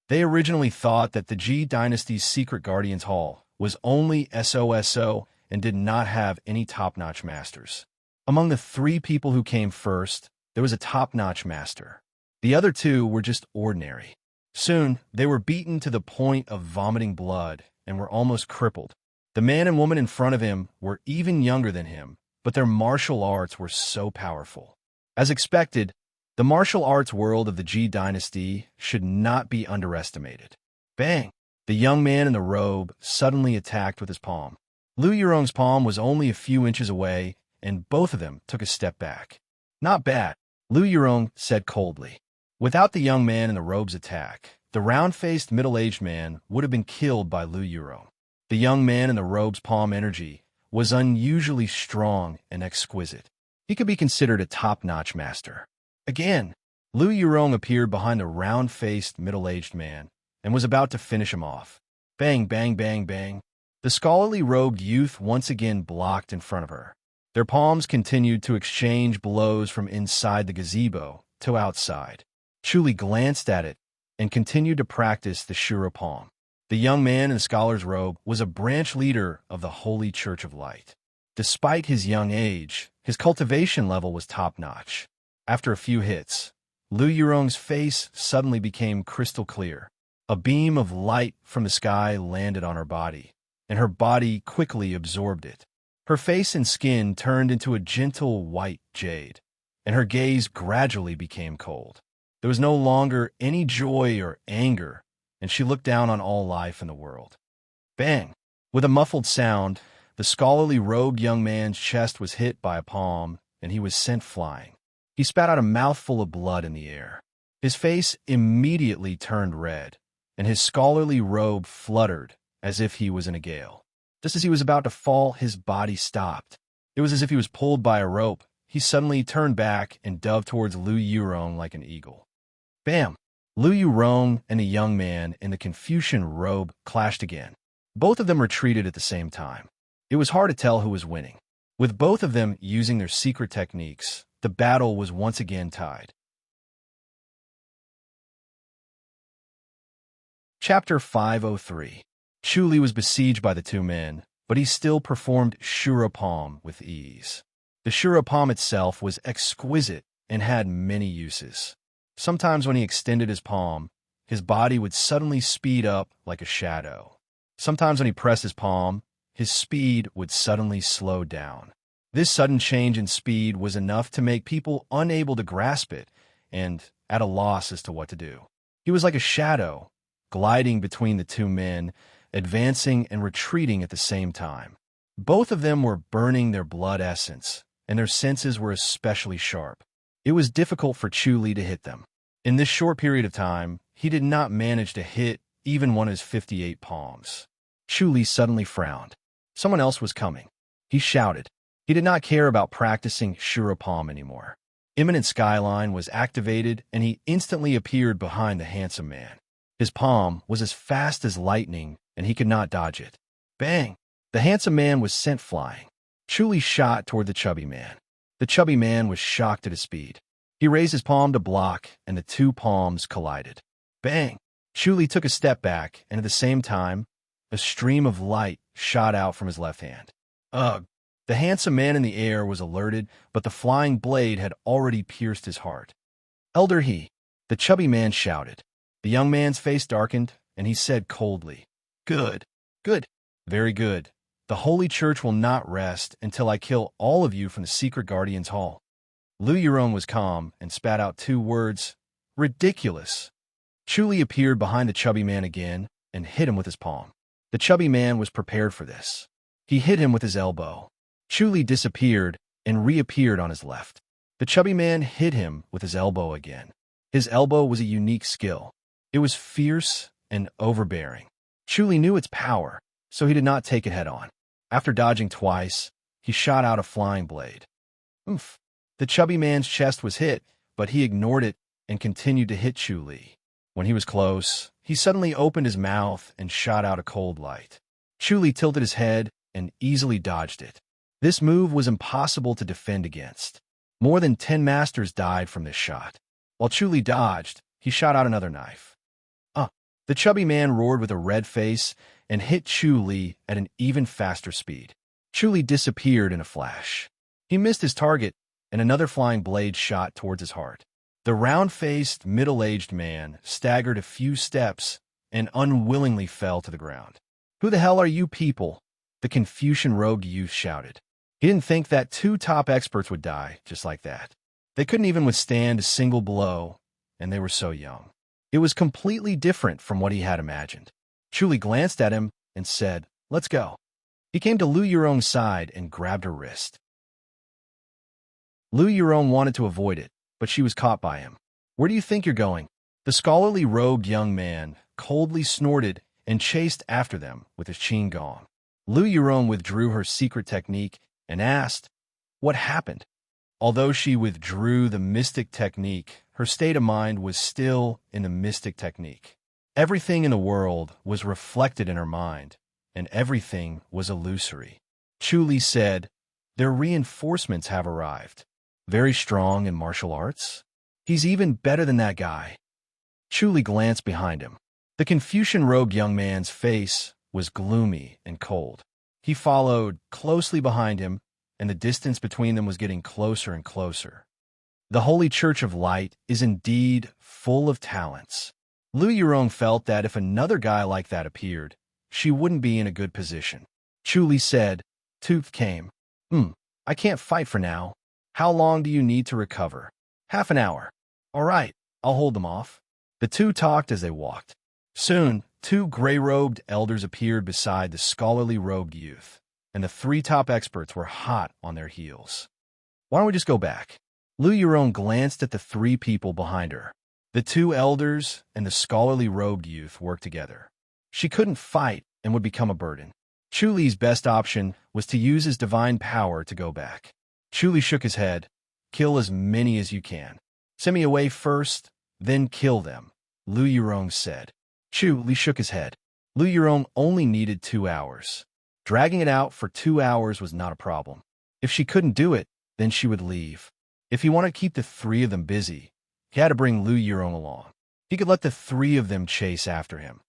They originally thought that the Ji Dynasty's secret guardians hall was only SOSO and did not have any top-notch masters. Among the 3 people who came first, there was a top-notch master. The other 2 were just ordinary. Soon, they were beaten to the point of vomiting blood and were almost crippled. The man and woman in front of him were even younger than him, but their martial arts were so powerful. As expected, the martial arts world of the Ji Dynasty should not be underestimated. Bang! The young man in the robe suddenly attacked with his palm. Lu Yurong's palm was only a few inches away, and both of them took a step back. Not bad, Lu Yurong said coldly. Without the young man in the robe's attack, the round-faced middle-aged man would have been killed by Lu Yurong. The young man in the robe's palm energy was unusually strong and exquisite. He could be considered a top-notch master. Again, Lu Yurong appeared behind the round-faced middle-aged man and was about to finish him off. Bang, bang, bang, bang. The scholarly robed youth once again blocked in front of her. Their palms continued to exchange blows from inside the gazebo to outside. Chuli glanced at it and continued to practice the Shura palm. The young man in the scholar's robe was a branch leader of the Holy Church of Light. Despite his young age, his cultivation level was top-notch. After a few hits, Lu Yurong's face suddenly became crystal clear. A beam of light from the sky landed on her body, and her body quickly absorbed it. Her face and skin turned into a gentle white jade, and her gaze gradually became cold. There was no longer any joy or anger, and she looked down on all life in the world. Bang! With a muffled sound, the scholarly robed young man's chest was hit by a palm, and he was sent flying. He spat out a mouthful of blood in the air. His face immediately turned red, and his scholarly robe fluttered as if he was in a gale. Just as he was about to fall, his body stopped. It was as if he was pulled by a rope. He suddenly turned back and dove towards Lu Yurong like an eagle. Bam! Lu Yurong and the young man in the Confucian robe clashed again. Both of them retreated at the same time. It was hard to tell who was winning. With both of them using their secret techniques, the battle was once again tied. Chapter 503. Chuli was besieged by the 2 men, but he still performed Shura palm with ease. The Shura palm itself was exquisite and had many uses. Sometimes when he extended his palm, his body would suddenly speed up like a shadow. Sometimes when he pressed his palm, his speed would suddenly slow down. This sudden change in speed was enough to make people unable to grasp it and at a loss as to what to do. He was like a shadow, gliding between the 2 men, advancing and retreating at the same time. Both of them were burning their blood essence, and their senses were especially sharp. It was difficult for Chuli to hit them. In this short period of time, he did not manage to hit even one of his 58 palms. Chuli suddenly frowned. Someone else was coming. He shouted. He did not care about practicing Shura palm anymore. Imminent Skyline was activated, and he instantly appeared behind the handsome man. His palm was as fast as lightning, and he could not dodge it. Bang! The handsome man was sent flying. Chuli shot toward the chubby man. The chubby man was shocked at his speed. He raised his palm to block, and the 2 palms collided. Bang! Chuli took a step back, and at the same time, a stream of light shot out from his left hand. Ugh! The handsome man in the air was alerted, but the flying blade had already pierced his heart. Elder He! The chubby man shouted. The young man's face darkened, and he said coldly, Good, good, very good. The Holy Church will not rest until I kill all of you from the secret guardian's hall. Lu Yurong was calm and spat out 2 words, Ridiculous. Chuli appeared behind the chubby man again and hit him with his palm. The chubby man was prepared for this. He hit him with his elbow. Chuli disappeared and reappeared on his left. The chubby man hit him with his elbow again. His elbow was a unique skill. It was fierce and overbearing. Chuli knew its power, so he did not take it head-on. After dodging twice, he shot out a flying blade. Oof! The chubby man's chest was hit, but he ignored it and continued to hit Chuli. When he was close, he suddenly opened his mouth and shot out a cold light. Chuli tilted his head and easily dodged it. This move was impossible to defend against. More than 10 masters died from this shot. While Chuli dodged, he shot out another knife. The chubby man roared with a red face and hit Chuli at an even faster speed. Chuli disappeared in a flash. He missed his target, and another flying blade shot towards his heart. The round-faced, middle-aged man staggered a few steps and unwillingly fell to the ground. "Who the hell are you people?" the Confucian-robed youth shouted. He didn't think that 2 top experts would die just like that. They couldn't even withstand a single blow, and they were so young. It was completely different from what he had imagined. Chuli glanced at him and said, "Let's go." He came to Lu Yurong's side and grabbed her wrist. Lu Yurong wanted to avoid it, but she was caught by him. "Where do you think you're going?" The scholarly robed young man coldly snorted and chased after them with his qin gong. Lu Yurong withdrew her secret technique and asked, "What happened?" Although she withdrew the mystic technique, her state of mind was still in the mystic technique. Everything in the world was reflected in her mind, and everything was illusory. Chuli said, "Their reinforcements have arrived. Very strong in martial arts? He's even better than that guy." Chuli glanced behind him. The Confucian-robed young man's face was gloomy and cold. He followed closely behind him, and the distance between them was getting closer and closer. The Holy Church of Light is indeed full of talents. Lu Yurong felt that if another guy like that appeared, she wouldn't be in a good position. Chuli said, "Tooth came. I can't fight for now. How long do you need to recover?" "Half an hour." "All right, I'll hold them off." The two talked as they walked. Soon, 2 gray-robed elders appeared beside the scholarly robed youth, and the 3 top experts were hot on their heels. "Why don't we just go back?" Lu Yurong glanced at the 3 people behind her. The 2 elders and the scholarly robed youth worked together. She couldn't fight and would become a burden. Chuli's best option was to use his divine power to go back. Chuli shook his head. "Kill as many as you can. Send me away first, then kill them," Lu Yurong said. Chuli shook his head. Lu Yurong only needed 2 hours. Dragging it out for 2 hours was not a problem. If she couldn't do it, then she would leave. If he wanted to keep the 3 of them busy, he had to bring Lu Yurong along. He could let the 3 of them chase after him,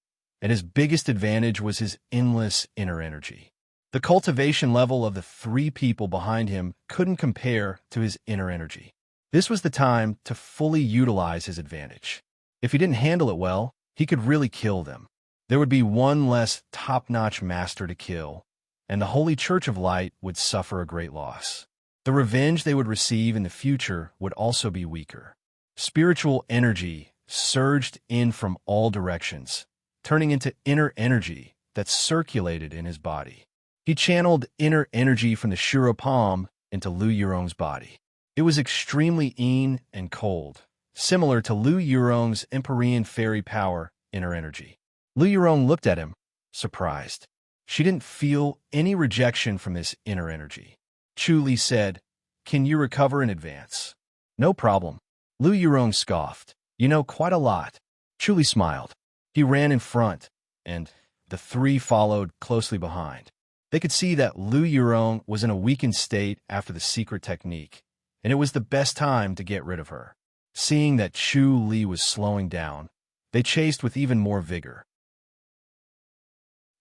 and his biggest advantage was his endless inner energy. The cultivation level of the 3 people behind him couldn't compare to his inner energy. This was the time to fully utilize his advantage. If he didn't handle it well, he could really kill them. There would be 1 less top-notch master to kill, and the Holy Church of Light would suffer a great loss. The revenge they would receive in the future would also be weaker. Spiritual energy surged in from all directions, turning into inner energy that circulated in his body. He channeled inner energy from the Shura palm into Lu Yurong's body. It was extremely yin and cold, similar to Lu Yurong's Empyrean fairy power inner energy. Lu Yurong looked at him, surprised. She didn't feel any rejection from this inner energy. Chuli said, "Can you recover in advance?" "No problem." Lu Yurong scoffed. "You know quite a lot." Chuli smiled. He ran in front, and the 3 followed closely behind. They could see that Lu Yurong was in a weakened state after the secret technique, and it was the best time to get rid of her. Seeing that Chuli was slowing down, they chased with even more vigor.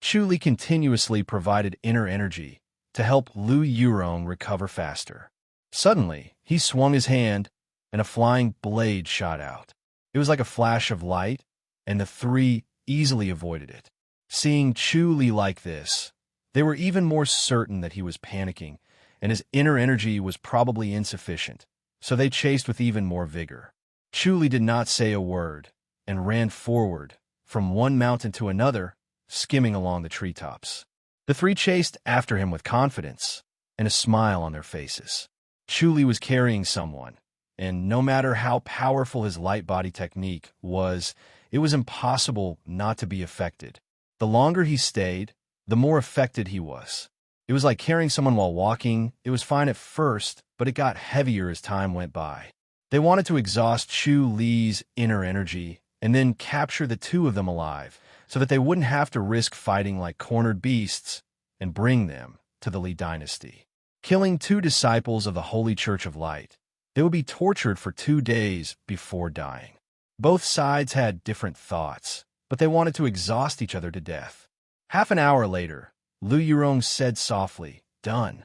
Chuli continuously provided inner energy to help Lu Yurong recover faster. Suddenly, he swung his hand, and a flying blade shot out. It was like a flash of light, and the 3 easily avoided it. Seeing Chuli like this, they were even more certain that he was panicking, and his inner energy was probably insufficient, so they chased with even more vigor. Chuli did not say a word, and ran forward, from one mountain to another, skimming along the treetops. The 3 chased after him with confidence and a smile on their faces. Chuli was carrying someone, and no matter how powerful his light body technique was, it was impossible not to be affected. The longer he stayed, the more affected he was. It was like carrying someone while walking. It was fine at first, but it got heavier as time went by. They wanted to exhaust Chu Li's inner energy and then capture the two of them alive so that they wouldn't have to risk fighting like cornered beasts and bring them to the Li dynasty. Killing 2 disciples of the Holy Church of Light, they would be tortured for 2 days before dying. Both sides had different thoughts, but they wanted to exhaust each other to death. Half an hour later, Lu Yurong said softly, "Done."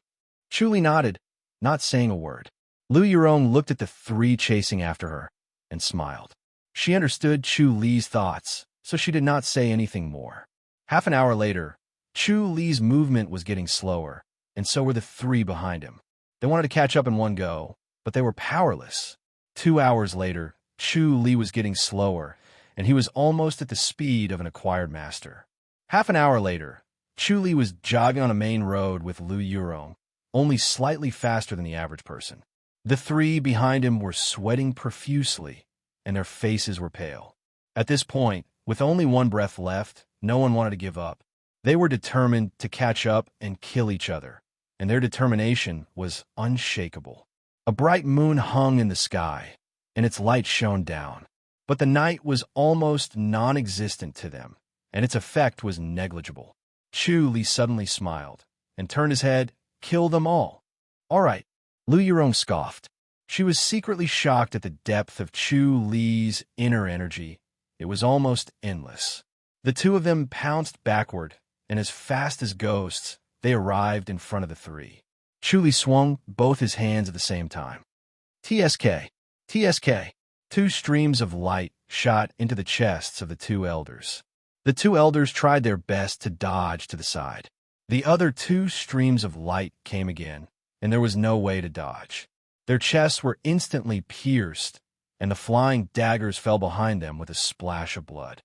Chu Li nodded, not saying a word. Lu Yurong looked at the 3 chasing after her and smiled. She understood Chu Li's thoughts, so she did not say anything more. Half an hour later, Chu Li's movement was getting slower, and so were the 3 behind him. They wanted to catch up in one go, but they were powerless. 2 hours later, Chu Li was getting slower, and he was almost at the speed of an acquired master. Half an hour later, Chu Li was jogging on a main road with Lu Yurong, only slightly faster than the average person. The 3 behind him were sweating profusely, and their faces were pale. At this point, with only 1 breath left, no one wanted to give up. They were determined to catch up and kill each other, and their determination was unshakable. A bright moon hung in the sky, and its light shone down. But the night was almost non-existent to them, and its effect was negligible. Chu Li suddenly smiled and turned his head. "Kill them all." "All right," Lu Yurong scoffed. She was secretly shocked at the depth of Chu Li's inner energy. It was almost endless. The 2 of them pounced backward, and as fast as ghosts, they arrived in front of the 3. Chu Li swung both his hands at the same time. TSK! TSK! 2 streams of light shot into the chests of the 2 elders. The 2 elders tried their best to dodge to the side. The other 2 streams of light came again, and there was no way to dodge. Their chests were instantly pierced, and the flying daggers fell behind them with a splash of blood.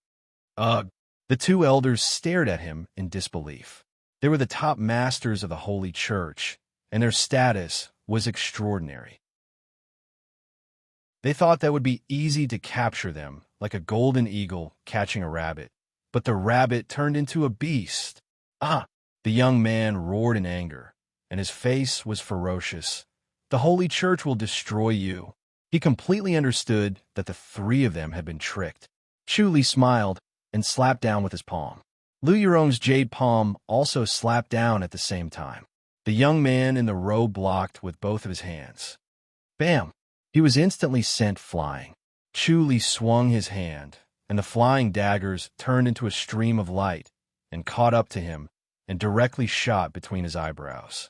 Ugh! The 2 elders stared at him in disbelief. They were the top masters of the Holy Church, and their status was extraordinary. They thought that would be easy to capture them, like a golden eagle catching a rabbit. But the rabbit turned into a beast. "Ah!" The young man roared in anger, and his face was ferocious. "The Holy Church will destroy you." He completely understood that the 3 of them had been tricked. Chu Li smiled and slapped down with his palm. Lu Yurong's jade palm also slapped down at the same time. The young man in the robe blocked with both of his hands. Bam! He was instantly sent flying. Chu Li swung his hand, and the flying daggers turned into a stream of light and caught up to him and directly shot between his eyebrows.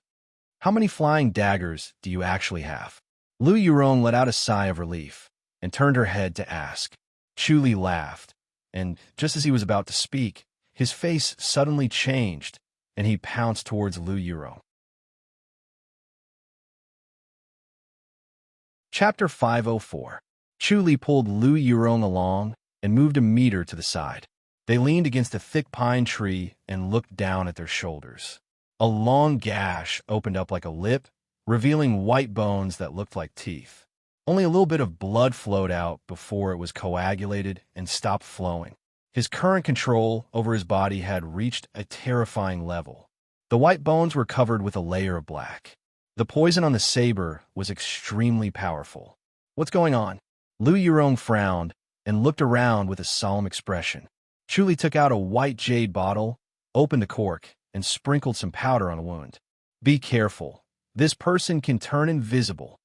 "How many flying daggers do you actually have?" Lu Yurong let out a sigh of relief and turned her head to ask. Chu Li laughed, and just as he was about to speak, his face suddenly changed, and he pounced towards Lu Yurong. Chapter 504. Chu Li pulled Lu Yurong along and moved a meter to the side. They leaned against a thick pine tree and looked down at their shoulders. A long gash opened up like a lip, revealing white bones that looked like teeth. Only a little bit of blood flowed out before it was coagulated and stopped flowing. His current control over his body had reached a terrifying level. The white bones were covered with a layer of black. The poison on the saber was extremely powerful. "What's going on?" Lu Yurong frowned and looked around with a solemn expression. Chu Li took out a white jade bottle, opened the cork, and sprinkled some powder on the wound. "Be careful. This person can turn invisible."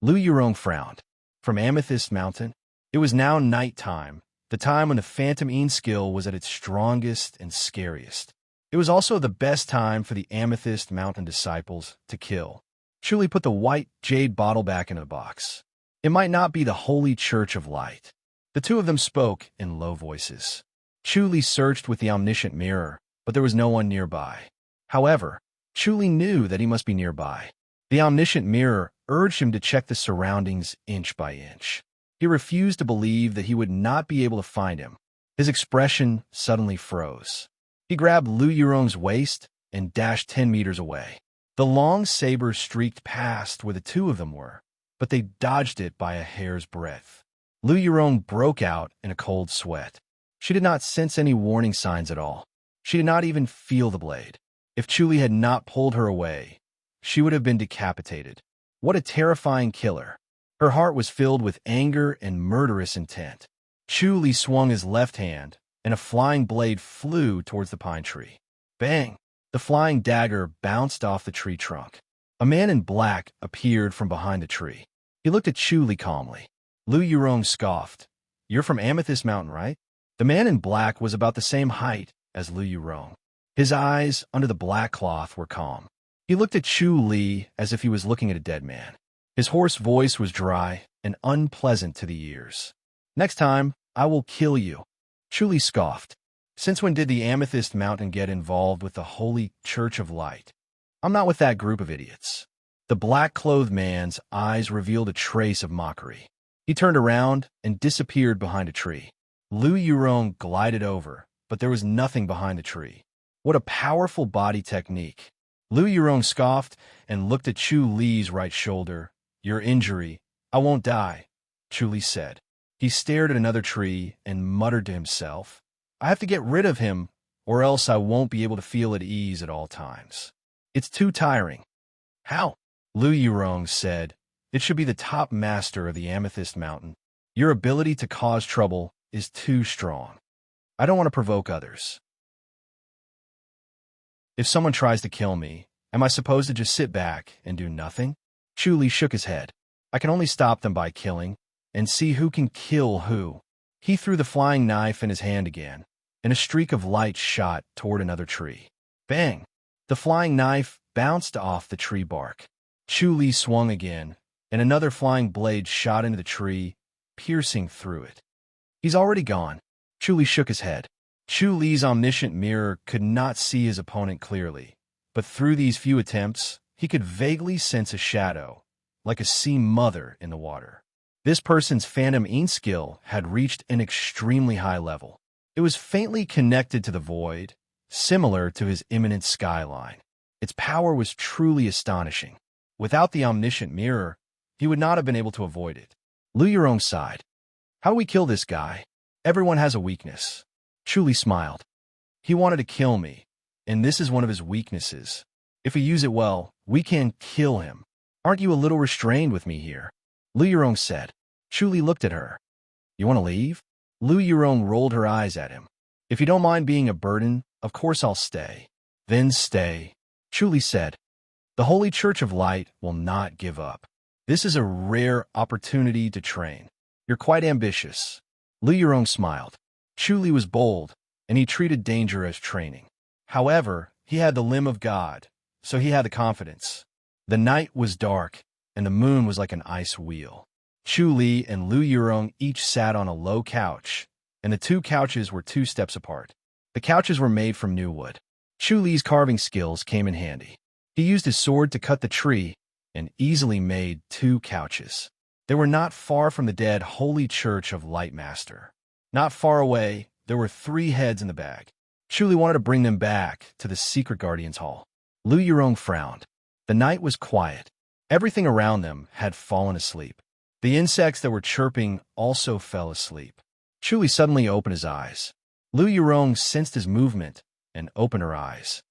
Lu Yurong frowned. From Amethyst Mountain, it was now nighttime, the time when the Phantom Een skill was at its strongest and scariest. It was also the best time for the Amethyst Mountain disciples to kill. Chu Li put the white jade bottle back in the box. It might not be the Holy Church of Light. The 2 of them spoke in low voices. Chu Li searched with the omniscient mirror, but there was no one nearby. However, Chu Li knew that he must be nearby. The omniscient mirror urged him to check the surroundings inch by inch. He refused to believe that he would not be able to find him. His expression suddenly froze. He grabbed Lu Yurong's waist and dashed 10 meters away. The long saber streaked past where the 2 of them were, but they dodged it by a hair's breadth. Lu Yurong broke out in a cold sweat. She did not sense any warning signs at all. She did not even feel the blade. If Chuli had not pulled her away, she would have been decapitated. What a terrifying killer. Her heart was filled with anger and murderous intent. Chuli swung his left hand, and a flying blade flew towards the pine tree. Bang! The flying dagger bounced off the tree trunk. A man in black appeared from behind the tree. He looked at Chuli calmly. Lu Yurong scoffed. "You're from Amethyst Mountain, right?" The man in black was about the same height as Lu Yurong. His eyes, under the black cloth, were calm. He looked at Chu Li as if he was looking at a dead man. His hoarse voice was dry and unpleasant to the ears. "Next time, I will kill you." Chu Li scoffed. "Since when did the Amethyst Mountain get involved with the Holy Church of Light? I'm not with that group of idiots." The black-clothed man's eyes revealed a trace of mockery. He turned around and disappeared behind a tree. Lu Yurong glided over, but there was nothing behind the tree. What a powerful body technique. Lu Yurong scoffed and looked at Chu Li's right shoulder. "Your injury. I won't die," Chu Li said. He stared at another tree and muttered to himself, "I have to get rid of him, or else I won't be able to feel at ease at all times. It's too tiring." "How?" Lu Yurong said. "It should be the top master of the Amethyst Mountain. Your ability to cause trouble is too strong. I don't want to provoke others. If someone tries to kill me, am I supposed to just sit back and do nothing?" Chu Li shook his head. "I can only stop them by killing, and see who can kill who." He threw the flying knife in his hand again, and a streak of light shot toward another tree. Bang! The flying knife bounced off the tree bark. Chu Li swung again, and another flying blade shot into the tree, piercing through it. "He's already gone." Chu Li shook his head. Chu Li's omniscient mirror could not see his opponent clearly, but through these few attempts, he could vaguely sense a shadow, like a sea mother in the water. This person's phantom ink skill had reached an extremely high level. It was faintly connected to the void, similar to his imminent skyline. Its power was truly astonishing. Without the omniscient mirror, he would not have been able to avoid it. Lu Yurong sighed. "How do we kill this guy? Everyone has a weakness." Chu Li smiled. "He wanted to kill me, and this is one of his weaknesses. If we use it well, we can kill him. Aren't you a little restrained with me here?" Lu Yurong said. Chu Li looked at her. "You want to leave?" Lu Yurong rolled her eyes at him. "If you don't mind being a burden, of course I'll stay." "Then stay," Chu Li said. "The Holy Church of Light will not give up. This is a rare opportunity to train. You're quite ambitious." Lu Yurong smiled. Chu Li was bold, and he treated danger as training. However, he had the limb of God, so he had the confidence. The night was dark, and the moon was like an ice wheel. Chu Li and Lu Yurong each sat on a low couch, and the two couches were 2 steps apart. The couches were made from new wood. Chu Li's carving skills came in handy. He used his sword to cut the tree and easily made 2 couches. They were not far from the dead Holy Church of Light Master. Not far away, there were 3 heads in the bag. Chu Li wanted to bring them back to the secret Guardian's Hall. Lu Yurong frowned. The night was quiet. Everything around them had fallen asleep. The insects that were chirping also fell asleep. Chu Li suddenly opened his eyes. Lu Yurong sensed his movement and opened her eyes.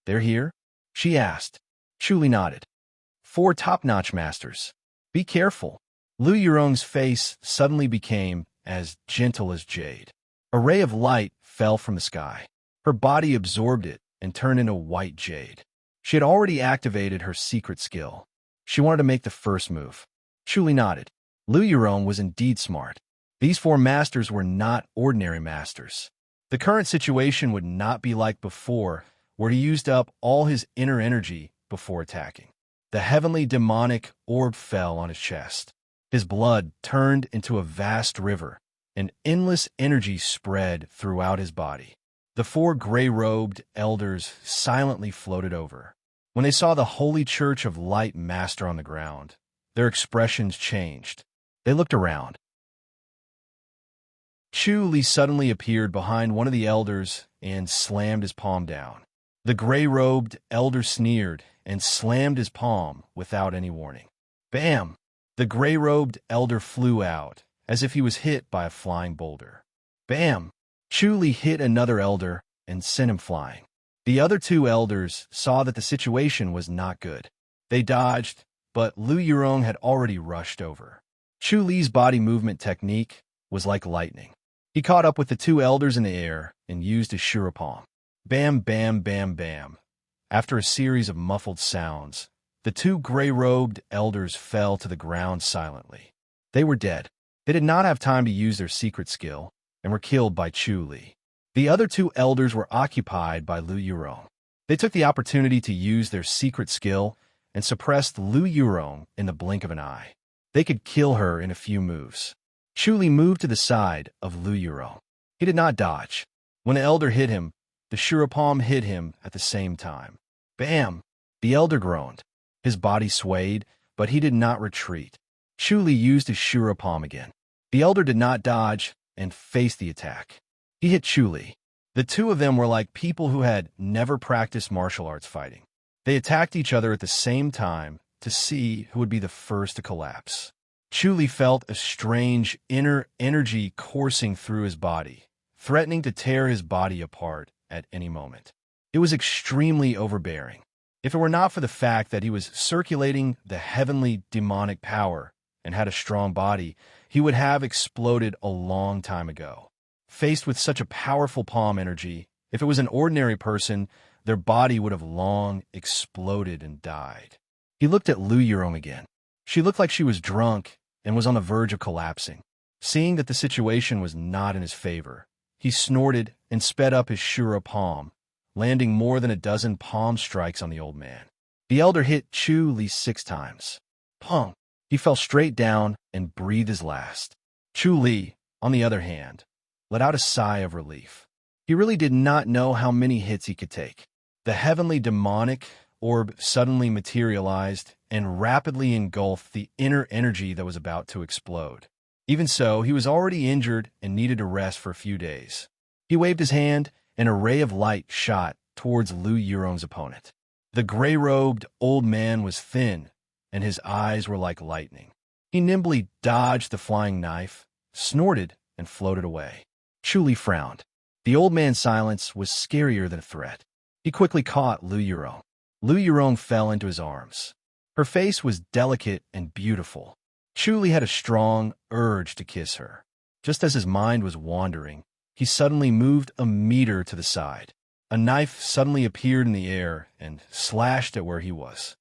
"They're here?" she asked. Chu Li nodded. 4 top-notch masters. Be careful." Lu Yurong's face suddenly became as gentle as jade. A ray of light fell from the sky. Her body absorbed it and turned into white jade. She had already activated her secret skill. She wanted to make the first move. Chu Li nodded. Lu Yurong was indeed smart. These 4 masters were not ordinary masters. The current situation would not be like before, where he used up all his inner energy before attacking. The heavenly demonic orb fell on his chest. His blood turned into a vast river, and endless energy spread throughout his body. The 4 gray-robed elders silently floated over. When they saw the Holy Church of Light Master on the ground, their expressions changed. They looked around. Chu Li suddenly appeared behind one of the elders and slammed his palm down. The gray-robed elder sneered and slammed his palm without any warning. Bam! The gray-robed elder flew out, as if he was hit by a flying boulder. Bam! Chu hit another elder and sent him flying. The other two elders saw that the situation was not good. They dodged, but Lu Yurong had already rushed over. Chu Li's body movement technique was like lightning. He caught up with the two elders in the air and used his shuripalm. Bam, bam, bam, bam. After a series of muffled sounds, the two gray-robed elders fell to the ground silently. They were dead. They did not have time to use their secret skill and were killed by Chu Li. The other two elders were occupied by Lu Yurong. They took the opportunity to use their secret skill and suppressed Lu Yurong in the blink of an eye. They could kill her in a few moves. Chu Li moved to the side of Lu Yurong. He did not dodge. When the elder hit him, the shuripalm hit him at the same time. Bam! The elder groaned. His body swayed, but he did not retreat. Chu Li used his shuripalm again. The elder did not dodge and faced the attack. He hit Chu Li. The two of them were like people who had never practiced martial arts fighting. They attacked each other at the same time to see who would be the first to collapse. Chu Li felt a strange inner energy coursing through his body, threatening to tear his body apart at any moment. It was extremely overbearing. If it were not for the fact that he was circulating the heavenly demonic power and had a strong body, he would have exploded a long time ago. Faced with such a powerful palm energy, if it was an ordinary person, their body would have long exploded and died. He looked at Lu Yurong again. She looked like she was drunk and was on the verge of collapsing. Seeing that the situation was not in his favor, he snorted and sped up his shuripalm, landing more than a dozen palm strikes on the old man. The elder hit Chu Li 6 times. Pong! He fell straight down and breathed his last. Chu Li, on the other hand, let out a sigh of relief. He really did not know how many hits he could take. The heavenly demonic orb suddenly materialized and rapidly engulfed the inner energy that was about to explode. Even so, he was already injured and needed to rest for a few days. He waved his hand, and a ray of light shot towards Lu Yurong's opponent. The gray-robed old man was thin, and his eyes were like lightning. He nimbly dodged the flying knife, snorted, and floated away. Chu Li frowned. The old man's silence was scarier than a threat. He quickly caught Lu Yurong. Lu Yurong fell into his arms. Her face was delicate and beautiful. Chu Li had a strong urge to kiss her. Just as his mind was wandering, he suddenly moved a meter to the side. A knife suddenly appeared in the air and slashed at where he was.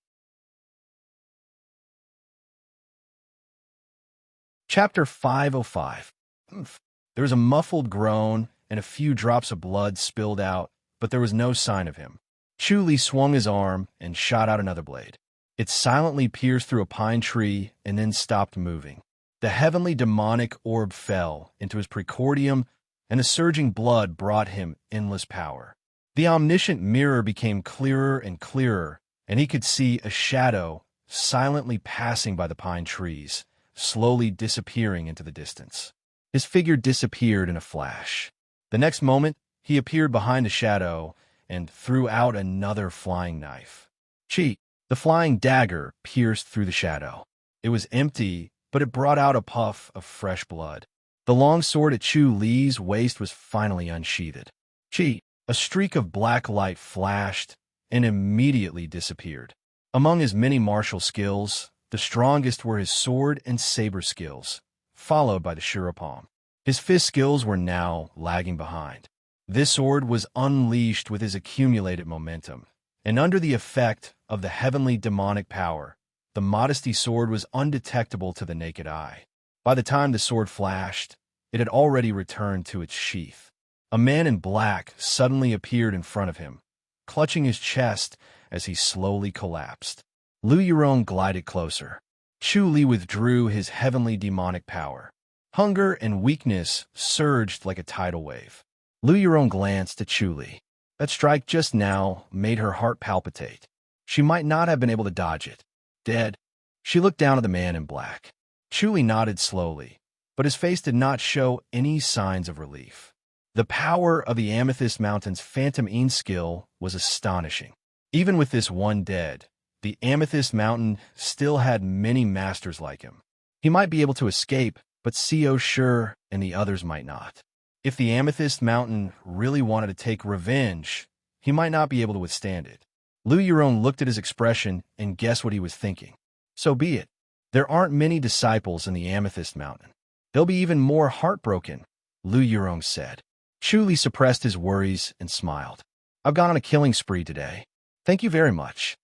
Chapter 505. There was a muffled groan, and a few drops of blood spilled out, but there was no sign of him. Chu Li swung his arm and shot out another blade. It silently pierced through a pine tree and then stopped moving. The heavenly demonic orb fell into his precordium, and the surging blood brought him endless power. The omniscient mirror became clearer and clearer, and he could see a shadow silently passing by the pine trees, slowly disappearing into the distance. His figure disappeared in a flash. The next moment, he appeared behind a shadow and threw out another flying knife. Chi! The flying dagger pierced through the shadow. It was empty, but it brought out a puff of fresh blood. The long sword at Chu Li's waist was finally unsheathed. Chi! A streak of black light flashed and immediately disappeared. Among his many martial skills, the strongest were his sword and saber skills, followed by the shuripalm. His fist skills were now lagging behind. This sword was unleashed with his accumulated momentum, and under the effect of the heavenly demonic power, the modesty sword was undetectable to the naked eye. By the time the sword flashed, it had already returned to its sheath. A man in black suddenly appeared in front of him, clutching his chest as he slowly collapsed. Lu Yurong glided closer. Chu Li withdrew his heavenly demonic power. Hunger and weakness surged like a tidal wave. Lu Yurong glanced at Chu Li. That strike just now made her heart palpitate. She might not have been able to dodge it. Dead. She looked down at the man in black. Chu Li nodded slowly, but his face did not show any signs of relief. The power of the Amethyst Mountain's Phantom Een skill was astonishing. Even with this one dead, the Amethyst Mountain still had many masters like him. He might be able to escape, but Co sure and the others might not. If the Amethyst Mountain really wanted to take revenge, he might not be able to withstand it. Lu Yuron looked at his expression and guessed what he was thinking. So be it. There aren't many disciples in the Amethyst Mountain. They'll be even more heartbroken, Lu Yuron said. Chu Li suppressed his worries and smiled. I've gone on a killing spree today. Thank you very much.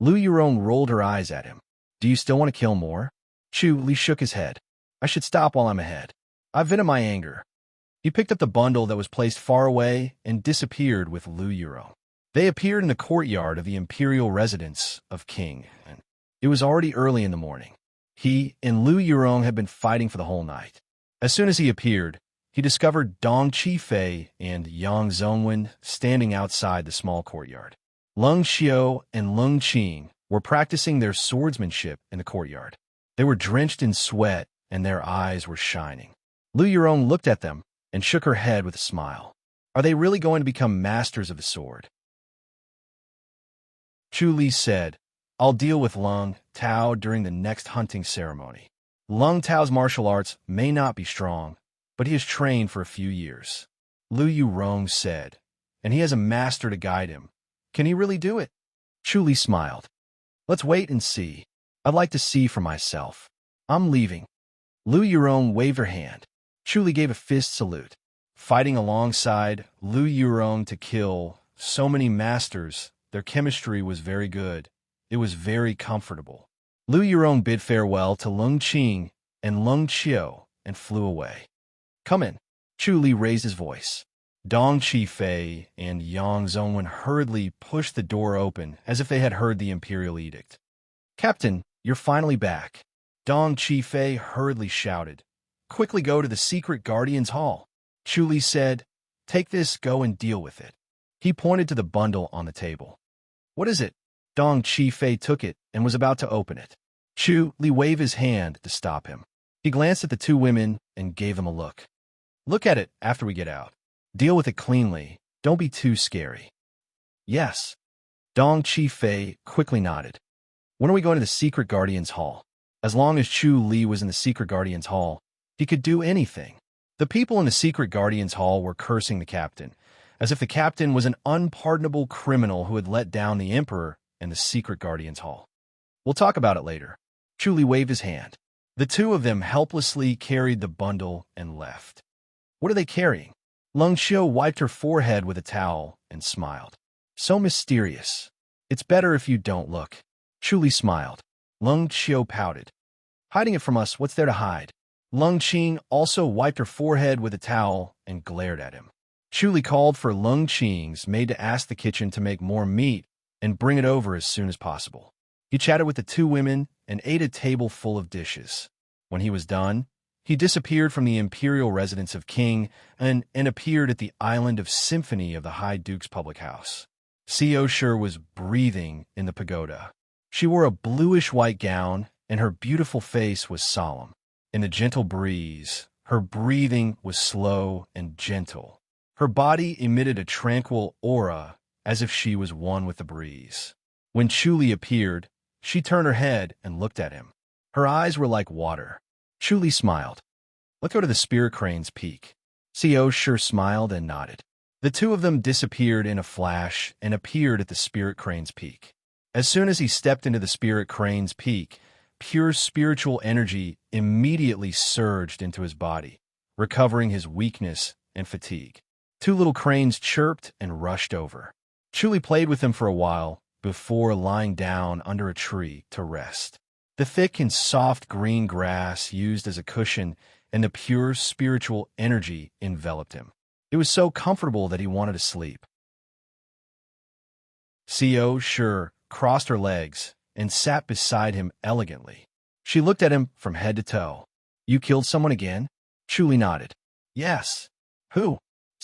Lu Yuron rolled her eyes at him. Do you still want to kill more? Chu Li shook his head. I should stop while I'm ahead. I've vented my anger. He picked up the bundle that was placed far away and disappeared with Lu Yuron. They appeared in the courtyard of the imperial residence of King, and it was already early in the morning. He and Lu Yuron had been fighting for the whole night. As soon as he appeared, he discovered Dong Qifei and Yang Zhongwen standing outside the small courtyard. Lung Xiao and Lung Qing were practicing their swordsmanship in the courtyard. They were drenched in sweat, and their eyes were shining. Lu Yuron looked at them and shook her head with a smile. Are they really going to become masters of the sword? Chu Li said, I'll deal with Lung Tao during the next hunting ceremony. Lung Tao's martial arts may not be strong, but he has trained for a few years. Lu Yuron said, and he has a master to guide him. Can he really do it? Chu Li smiled. Let's wait and see. I'd like to see for myself. I'm leaving. Lu Yuron waved her hand. Chu Li gave a fist salute. Fighting alongside Lu Yuron to kill so many masters, their chemistry was very good. It was very comfortable. Lu Yuron bid farewell to Lung Qing and Lung Qiao and flew away. Come in. Chu Li raised his voice. Dong Qifei and Yang Zhongwen hurriedly pushed the door open as if they had heard the imperial edict. Captain, you're finally back. Dong Qifei hurriedly shouted. Quickly go to the secret guardian's hall. Chu Li said, take this, go and deal with it. He pointed to the bundle on the table. What is it? Dong Qifei took it and was about to open it. Chu Li waved his hand to stop him. He glanced at the two women and gave them a look. Look at it after we get out. Deal with it cleanly. Don't be too scary. Yes. Dong Qifei quickly nodded. When are we going to the secret guardian's hall? As long as Chu Li was in the secret guardian's hall, he could do anything. The people in the secret guardian's hall were cursing the captain, as if the captain was an unpardonable criminal who had let down the emperor and the secret guardian's hall. We'll talk about it later. Chu Li waved his hand. The two of them helplessly carried the bundle and left. What are they carrying? Lung Xiao wiped her forehead with a towel and smiled. So mysterious. It's better if you don't look. Chu Li smiled. Lung Xiao pouted. Hiding it from us, what's there to hide? Lung Qing also wiped her forehead with a towel and glared at him. Chu Li called for Lung Qing's maid to ask the kitchen to make more meat and bring it over as soon as possible. He chatted with the two women and ate a table full of dishes. When he was done, he disappeared from the imperial residence of King and appeared at the island of Symphony of the High Duke's public house. Co Sure was breathing in the pagoda. She wore a bluish-white gown, and her beautiful face was solemn. In the gentle breeze, her breathing was slow and gentle. Her body emitted a tranquil aura, as if she was one with the breeze. When Chu Li appeared, she turned her head and looked at him. Her eyes were like water. Chu Li smiled. Let's go to the Spirit Crane's peak. Co Sure smiled and nodded. The two of them disappeared in a flash and appeared at the Spirit Crane's peak. As soon as he stepped into the Spirit Crane's peak, pure spiritual energy immediately surged into his body, recovering his weakness and fatigue. Two little cranes chirped and rushed over. Chu Li played with them for a while before lying down under a tree to rest. The thick and soft green grass used as a cushion, and the pure spiritual energy enveloped him. It was so comfortable that he wanted to sleep. Co Sure crossed her legs and sat beside him elegantly. She looked at him from head to toe. You killed someone again? Chu Li nodded. Yes. Who?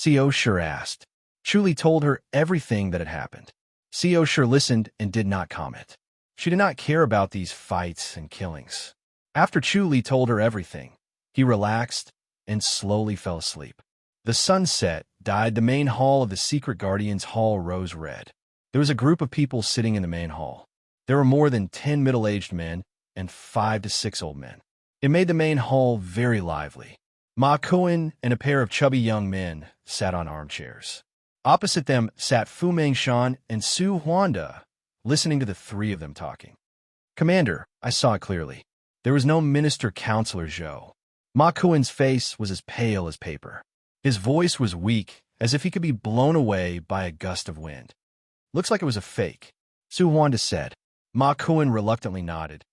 Co Sure asked. Chu Li told her everything that had happened. Co Sure listened and did not comment. She did not care about these fights and killings. After Chu Li told her everything, he relaxed and slowly fell asleep. The sunset dyed the main hall of the Secret Guardian's hall rose red. There was a group of people sitting in the main hall. There were more than 10 middle-aged men and 5 to 6 old men. It made the main hall very lively. Ma Kuan and a pair of chubby young men sat on armchairs. Opposite them sat Fu Mengshan and Su Huanda, listening to the three of them talking. "Commander, I saw it clearly. There was no minister-counselor Zhou." Ma Kuan's face was as pale as paper. His voice was weak, as if he could be blown away by a gust of wind. "Looks like it was a fake," Su Huanda said. Ma Kuan reluctantly nodded.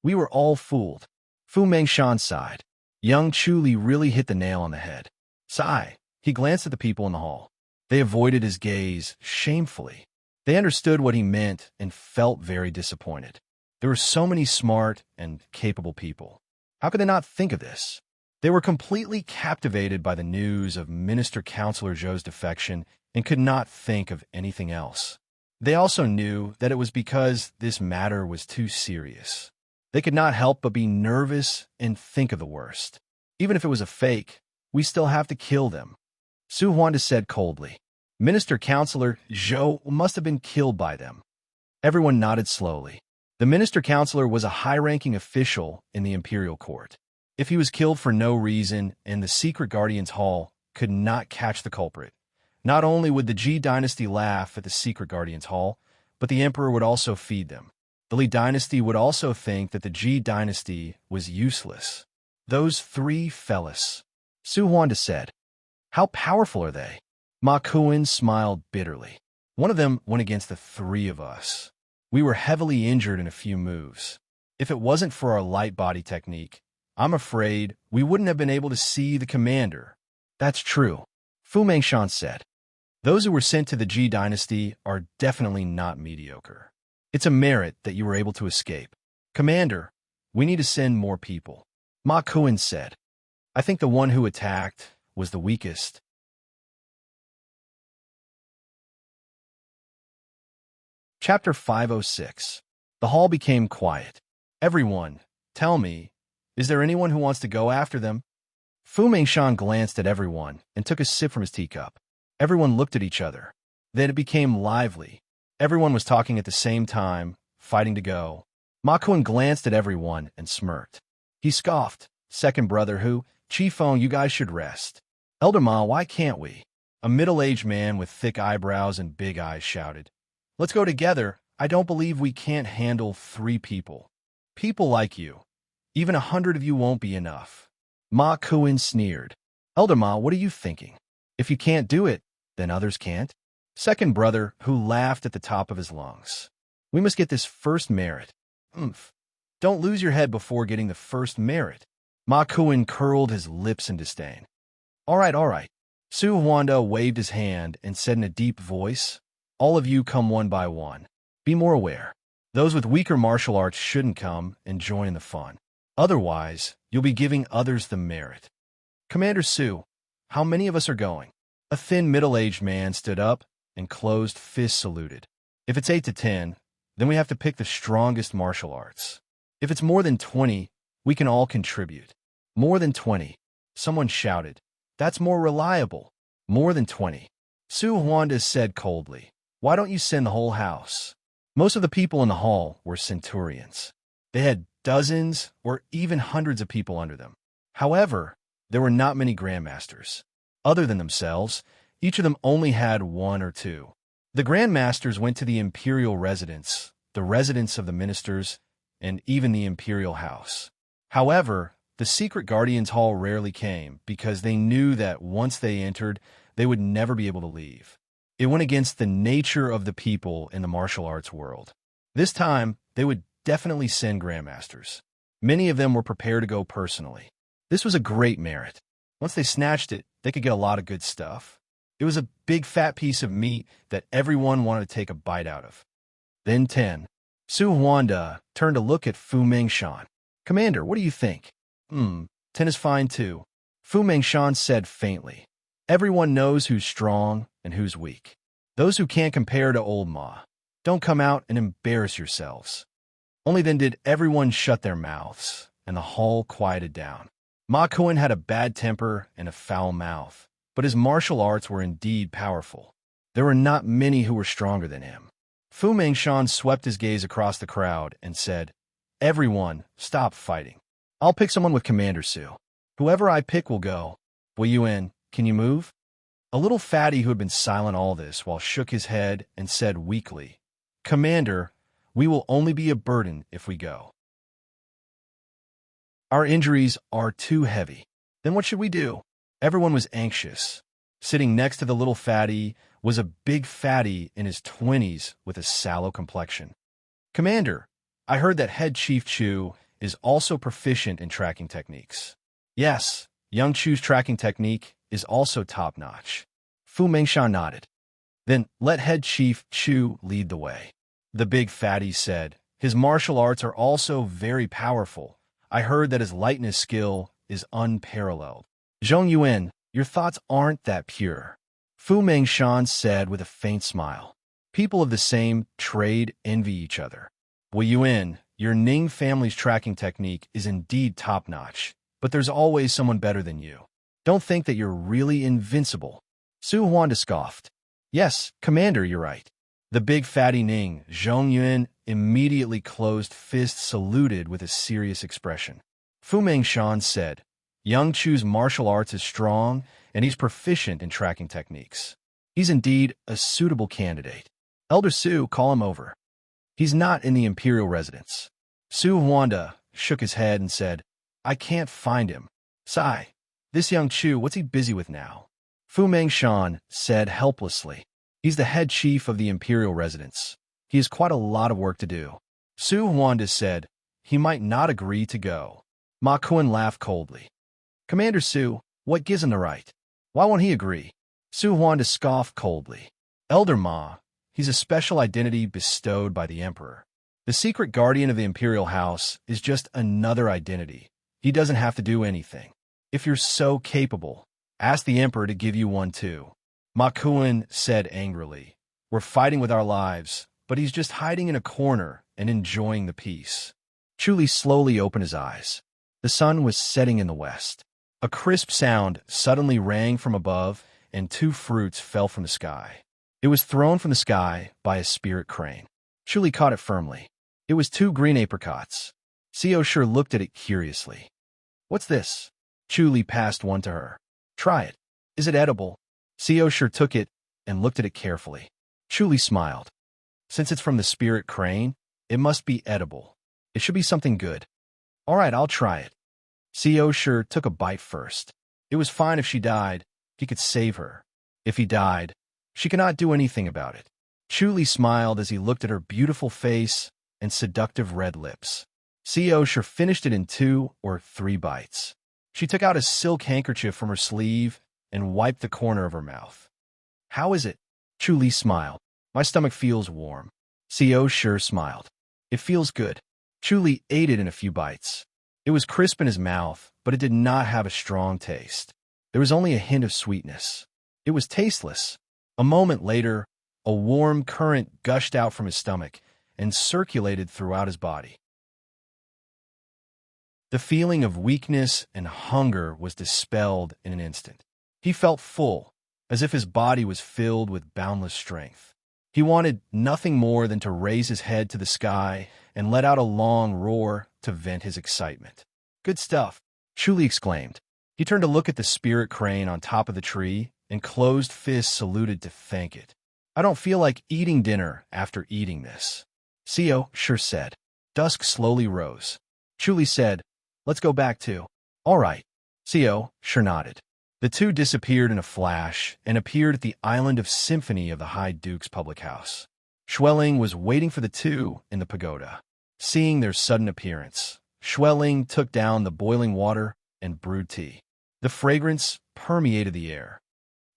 "We were all fooled." Fu Mengshan sighed. Young Chuli really hit the nail on the head. Sigh. He glanced at the people in the hall. They avoided his gaze shamefully. They understood what he meant and felt very disappointed. There were so many smart and capable people. How could they not think of this? They were completely captivated by the news of Minister Counselor Zhou's defection and could not think of anything else. They also knew that it was because this matter was too serious. They could not help but be nervous and think of the worst. Even if it was a fake, we still have to kill them. Su Huanda said coldly. Minister Counselor Zhou must have been killed by them. Everyone nodded slowly. The Minister Counselor was a high-ranking official in the Imperial Court. If he was killed for no reason and the Secret Guardians Hall could not catch the culprit, not only would the Ji Dynasty laugh at the Secret Guardians Hall, but the Emperor would also feed them. The Li Dynasty would also think that the Ji Dynasty was useless. Those three fellas, Su Huanda said. How powerful are they? Ma Kuan smiled bitterly. One of them went against the three of us. We were heavily injured in a few moves. If it wasn't for our light body technique, I'm afraid we wouldn't have been able to see the commander. That's true, Fu Mengshan said. Those who were sent to the Ji Dynasty are definitely not mediocre. It's a merit that you were able to escape. Commander, we need to send more people. Ma Kuan said. I think the one who attacked was the weakest. Chapter 506. The hall became quiet. Everyone, tell me, is there anyone who wants to go after them? Fu Mengshan glanced at everyone and took a sip from his teacup. Everyone looked at each other. Then it became lively. Everyone was talking at the same time, fighting to go. Ma Kuan glanced at everyone and smirked. He scoffed. Second brother who, Qifeng, you guys should rest. Elder Ma, why can't we? A middle-aged man with thick eyebrows and big eyes shouted. Let's go together. I don't believe we can't handle 3 people. People like you. Even 100 of you won't be enough. Ma Kuan sneered. Elder Ma, what are you thinking? If you can't do it, then others can't. Second brother, who laughed at the top of his lungs. We must get this first merit. Oomph. Don't lose your head before getting the first merit. Ma Kuan curled his lips in disdain. All right. Su Huanda waved his hand and said in a deep voice, all of you come one by one. Be more aware. Those with weaker martial arts shouldn't come and join in the fun. Otherwise, you'll be giving others the merit. Commander Su, how many of us are going? A thin middle-aged man stood up and closed fist saluted. If it's 8 to 10, then we have to pick the strongest martial arts. If it's more than 20, we can all contribute. More than 20. Someone shouted. That's more reliable. More than 20. Su Huanda said coldly. Why don't you send the whole house? Most of the people in the hall were centurions. They had dozens or even hundreds of people under them. However, there were not many grandmasters. Other than themselves, each of them only had 1 or 2. The grandmasters went to the imperial residence, the residence of the ministers, and even the imperial house. However, the secret guardians hall rarely came because they knew that once they entered, they would never be able to leave. It went against the nature of the people in the martial arts world. This time, they would definitely send grandmasters. Many of them were prepared to go personally. This was a great merit. Once they snatched it, they could get a lot of good stuff. It was a big fat piece of meat that everyone wanted to take a bite out of. Then 10. Su Huanda turned to look at Fu Mengshan. Commander, what do you think? 10 is fine too. Fu Mengshan said faintly. Everyone knows who's strong and who's weak. Those who can't compare to old Ma. Don't come out and embarrass yourselves. Only then did everyone shut their mouths, and the hall quieted down. Ma Kuan had a bad temper and a foul mouth, but his martial arts were indeed powerful. There were not many who were stronger than him. Fu Mengshan swept his gaze across the crowd and said, Everyone, stop fighting. I'll pick someone with Commander Sue. Whoever I pick will go. Will you in? Can you move? A little fatty who had been silent all this while shook his head and said weakly, Commander, we will only be a burden if we go. Our injuries are too heavy. Then what should we do? Everyone was anxious. Sitting next to the little fatty was a big fatty in his 20s with a sallow complexion. Commander, I heard that Head Chief Chu is also proficient in tracking techniques. Yes, young Chu's tracking technique is also top-notch. Fu Mengshan nodded. Then let Head Chief Chu lead the way. The big fatty said, his martial arts are also very powerful. I heard that his lightness skill is unparalleled. Zhong Yuan, your thoughts aren't that pure. Fu Mengshan said with a faint smile. People of the same trade envy each other. Wu Yuan, your Ning family's tracking technique is indeed top-notch, but there's always someone better than you. Don't think that you're really invincible. Su Huan scoffed. Yes, Commander, you're right. The big fatty Ning, Zhong Yuan, immediately closed fists saluted with a serious expression. Fu Mengshan said, Young Chu's martial arts is strong, and he's proficient in tracking techniques. He's indeed a suitable candidate. Elder Su, call him over. He's not in the Imperial residence. Su Huanda shook his head and said, I can't find him. Sigh. This young Chu, what's he busy with now? Fu Mengshan said helplessly. He's the head chief of the Imperial residence. He has quite a lot of work to do. Su Huanda said, he might not agree to go. Ma Kuan laughed coldly. Commander Su, what gives him the right? Why won't he agree? Su Huanda scoffed coldly. Elder Ma, he's a special identity bestowed by the Emperor. The secret guardian of the Imperial House is just another identity. He doesn't have to do anything. If you're so capable, ask the Emperor to give you one too. Ma Kuan said angrily. We're fighting with our lives, but he's just hiding in a corner and enjoying the peace. Chu Li slowly opened his eyes. The sun was setting in the west. A crisp sound suddenly rang from above, and 2 fruits fell from the sky. It was thrown from the sky by a spirit crane. Chu Li caught it firmly. It was 2 green apricots. Xiao Shi looked at it curiously. What's this? Chu Li passed one to her. Try it. Is it edible? Xiao Shi took it and looked at it carefully. Chu Li smiled. Since it's from the spirit crane, it must be edible. It should be something good. All right, I'll try it. Xiao Shi took a bite first. It was fine if she died. He could save her. If he died, she could not do anything about it. Chu Li smiled as he looked at her beautiful face and seductive red lips. Xiao Shi finished it in 2 or 3 bites. She took out a silk handkerchief from her sleeve and wiped the corner of her mouth. How is it? Chu Li smiled. My stomach feels warm. Xiao Shi smiled. It feels good. Chu Li ate it in a few bites. It was crisp in his mouth, but it did not have a strong taste. There was only a hint of sweetness. It was tasteless. A moment later, a warm current gushed out from his stomach and circulated throughout his body. The feeling of weakness and hunger was dispelled in an instant. He felt full, as if his body was filled with boundless strength. He wanted nothing more than to raise his head to the sky and let out a long roar to vent his excitement. Good stuff, Chu Li exclaimed. He turned to look at the spirit crane on top of the tree, and closed fists saluted to thank it. I don't feel like eating dinner after eating this. Xiao Shi said. Dusk slowly rose. Chu Li said, let's go back too. All right. Xiao Shi nodded. The 2 disappeared in a flash and appeared at the Island of Symphony of the High Duke's public house. Xueling was waiting for the 2 in the pagoda. Seeing their sudden appearance, Xueling took down the boiling water and brewed tea. The fragrance permeated the air.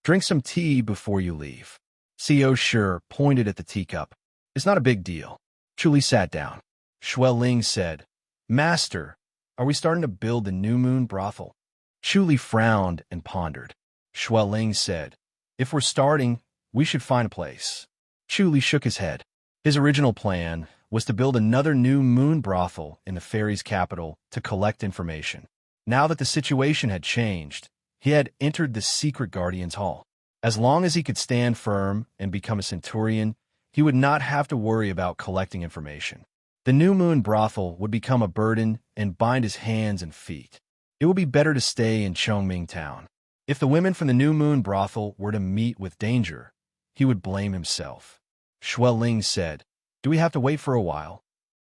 Drink some tea before you leave. Xiao Shi pointed at the teacup. It's not a big deal. Chu Li sat down. Xueling said, Master, are we starting to build the new moon brothel? Chu Li frowned and pondered. Xueling said, if we're starting, we should find a place. Chu Li shook his head. His original plan was to build another new moon brothel in the fairies' capital to collect information. Now that the situation had changed, he had entered the secret guardian's hall. As long as he could stand firm and become a centurion, he would not have to worry about collecting information. The new moon brothel would become a burden and bind his hands and feet. It would be better to stay in Chongming town. If the women from the new moon brothel were to meet with danger, he would blame himself. Shuai Ling said, "Do we have to wait for a while?"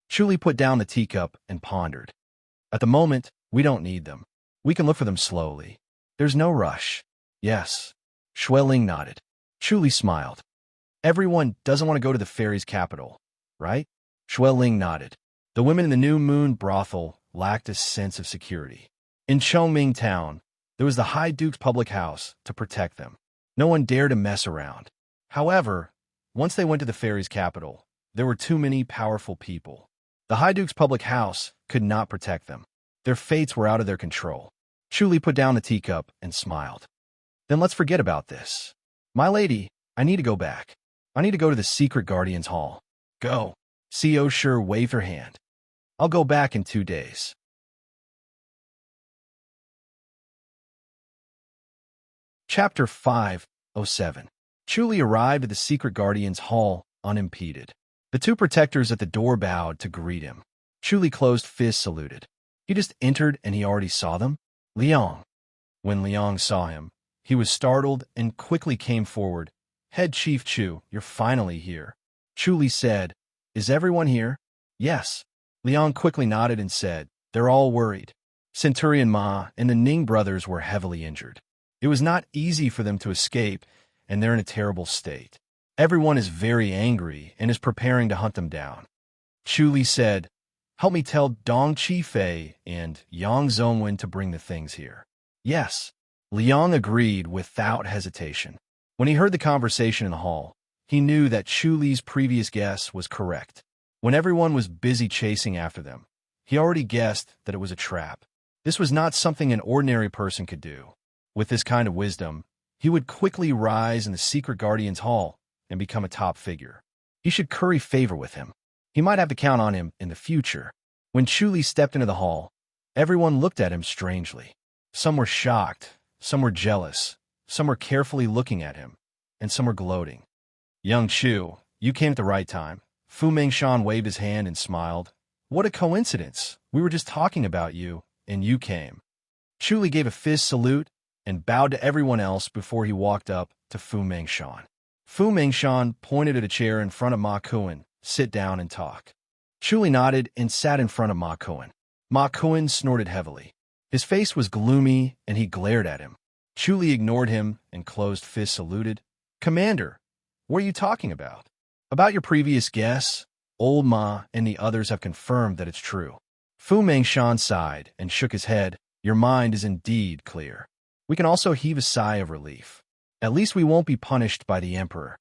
Chu Li put down the teacup and pondered. "At the moment, we don't need them. We can look for them slowly. There's no rush." "Yes." Shuai Ling nodded. Chu Li smiled. "Everyone doesn't want to go to the fairies' capital, right?" Shuai Ling nodded. The women in the new moon brothel lacked a sense of security. In Chongming town, there was the High Duke's public house to protect them. No one dared to mess around. However, once they went to the fairies' capital, there were too many powerful people. The High Duke's public house could not protect them. Their fates were out of their control. Chu Li put down the teacup and smiled. "Then let's forget about this. My lady, I need to go back. I need to go to the secret guardian's hall." "Go." Co Shi waved her hand. "I'll go back in 2 days." Chapter 507. Chu Li arrived at the secret guardian's hall unimpeded. The two protectors at the door bowed to greet him. Chu Li closed fist saluted. He just entered and he already saw them? Liang. When Liang saw him, he was startled and quickly came forward. "Head Chief Chu, you're finally here." Chu Li said, "Is everyone here?" "Yes." Liang quickly nodded and said, "They're all worried. Centurion Ma and the Ning brothers were heavily injured. It was not easy for them to escape, and they're in a terrible state. Everyone is very angry and is preparing to hunt them down." Chu Li said, "Help me tell Dong Qifei and Yang Zongwen to bring the things here." "Yes." Liang agreed without hesitation. When he heard the conversation in the hall, he knew that Chu Li's previous guess was correct. When everyone was busy chasing after them, he already guessed that it was a trap. This was not something an ordinary person could do. With this kind of wisdom, he would quickly rise in the secret guardian's hall and become a top figure. He should curry favor with him. He might have to count on him in the future. When Chu Li stepped into the hall, everyone looked at him strangely. Some were shocked, some were jealous, some were carefully looking at him, and some were gloating. "Young Chu, you came at the right time." Fu Mengshan waved his hand and smiled. "What a coincidence. We were just talking about you, and you came." Chu Li gave a fist salute and bowed to everyone else before he walked up to Fu Mengshan. Fu Mengshan pointed at a chair in front of Ma Kuan. "Sit down and talk." Chu Li nodded and sat in front of Ma Kuan. Ma Kuan snorted heavily. His face was gloomy and he glared at him. Chu Li ignored him and closed fist saluted. "Commander, what are you talking about?" "About your previous guess, old Ma and the others have confirmed that it's true." Fu Mengshan sighed and shook his head. "Your mind is indeed clear." We can also heave a sigh of relief. At least we won't be punished by the emperor.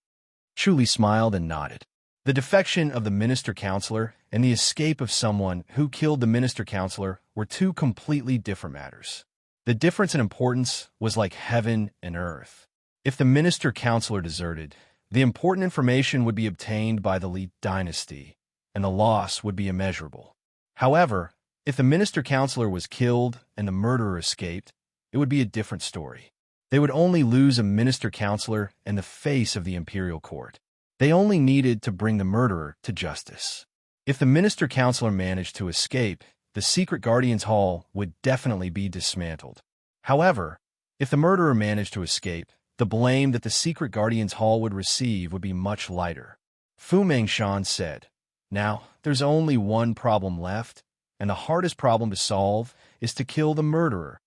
Chu Li smiled and nodded. The defection of the minister-counselor and the escape of someone who killed the minister-counselor were two completely different matters. The difference in importance was like heaven and earth. If the minister-counselor deserted, the important information would be obtained by the Li dynasty, and the loss would be immeasurable. However, if the minister-counselor was killed and the murderer escaped, it would be a different story. They would only lose a minister-counselor and the face of the imperial court. They only needed to bring the murderer to justice. If the minister-counselor managed to escape, the secret guardian's hall would definitely be dismantled. However, if the murderer managed to escape, the blame that the secret guardian's hall would receive would be much lighter. Fu Mengshan said, "Now, there's only one problem left, and the hardest problem to solve is to kill the murderer.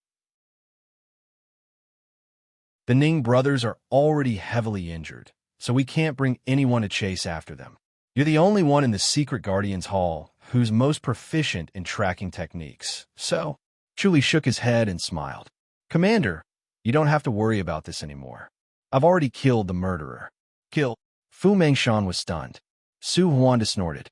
The Ning brothers are already heavily injured, so we can't bring anyone to chase after them. You're the only one in the secret guardian's hall who's most proficient in tracking techniques. So," Chu Li shook his head and smiled. "Commander, you don't have to worry about this anymore. I've already killed the murderer." "Kill?" Fu Mengshan was stunned. Su Huanda snorted.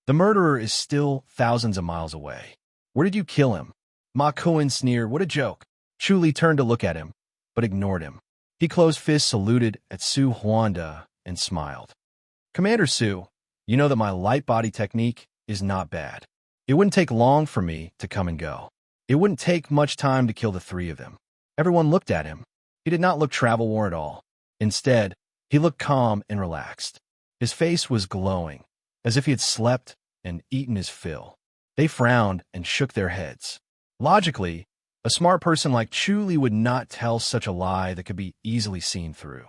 "The murderer is still thousands of miles away. Where did you kill him?" Ma Kuan sneered, "What a joke." Chu Li turned to look at him, but ignored him. He closed fists saluted at Su Huanda and smiled. "Commander Su, you know that my light body technique is not bad. It wouldn't take long for me to come and go. It wouldn't take much time to kill the three of them." Everyone looked at him. He did not look travel-worn at all. Instead, he looked calm and relaxed. His face was glowing, as if he had slept and eaten his fill. They frowned and shook their heads. Logically, a smart person like Chu Li would not tell such a lie that could be easily seen through.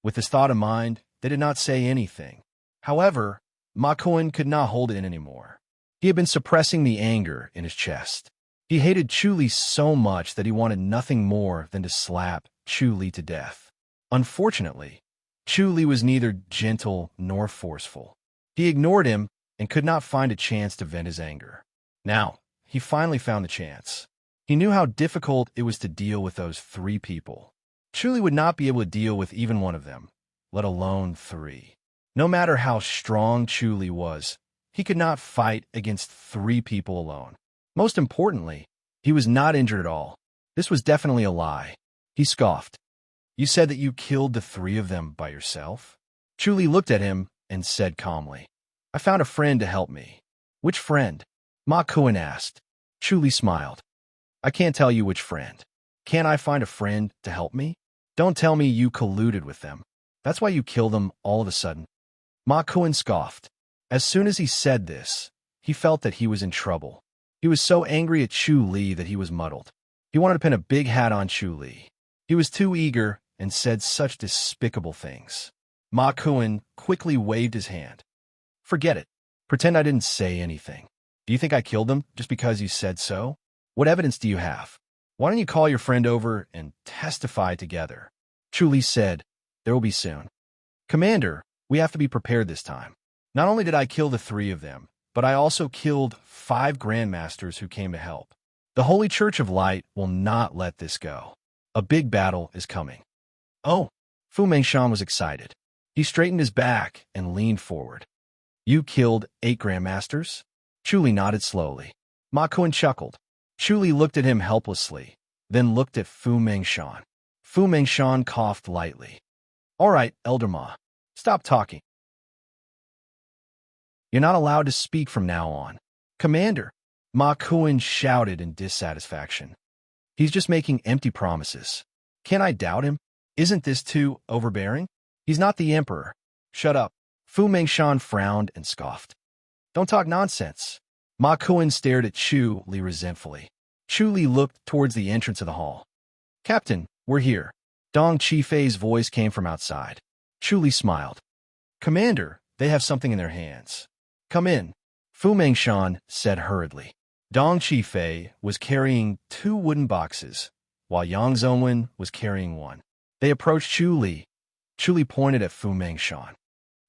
With this thought in mind, they did not say anything. However, Ma Kuan could not hold it in anymore. He had been suppressing the anger in his chest. He hated Chu Li so much that he wanted nothing more than to slap Chu Li to death. Unfortunately, Chu Li was neither gentle nor forceful. He ignored him and could not find a chance to vent his anger. Now, he finally found the chance. He knew how difficult it was to deal with those 3 people. Chu Li would not be able to deal with even one of them, let alone 3. No matter how strong Chu Li was, he could not fight against 3 people alone. Most importantly, he was not injured at all. This was definitely a lie. He scoffed. You said that you killed the 3 of them by yourself? Chu Li looked at him and said calmly, I found a friend to help me. Which friend? Ma Kuan asked. Chu Li smiled. I can't tell you which friend. Can't I find a friend to help me? Don't tell me you colluded with them. That's why you killed them all of a sudden. Ma Kuan scoffed. As soon as he said this, he felt that he was in trouble. He was so angry at Chu Li that he was muddled. He wanted to pin a big hat on Chu Li. He was too eager and said such despicable things. Ma Kuan quickly waved his hand. Forget it. Pretend I didn't say anything. Do you think I killed them just because you said so? What evidence do you have? Why don't you call your friend over and testify together? Chu Li said, There will be soon. Commander, we have to be prepared this time. Not only did I kill the 3 of them, but I also killed 5 grandmasters who came to help. The Holy Church of Light will not let this go. A big battle is coming. Oh, Fu Mengshan was excited. He straightened his back and leaned forward. You killed 8 grandmasters? Chu Li nodded slowly. Ma Kuan chuckled. Chu Li looked at him helplessly, then looked at Fu Mengshan. Fu Mengshan coughed lightly. All right, Elder Ma, stop talking. You're not allowed to speak from now on. Commander, Ma Kuan shouted in dissatisfaction. He's just making empty promises. Can I doubt him? Isn't this too overbearing? He's not the emperor. Shut up. Fu Mengshan frowned and scoffed. Don't talk nonsense. Ma Kuan stared at Chu Li resentfully. Chu Li looked towards the entrance of the hall. Captain, we're here. Dong Qifei's voice came from outside. Chu Li smiled. Commander, they have something in their hands. Come in, Fu Mengshan said hurriedly. Dong Qifei was carrying 2 wooden boxes, while Yang Zongwen was carrying 1. They approached Chu Li. Chu Li pointed at Fu Mengshan.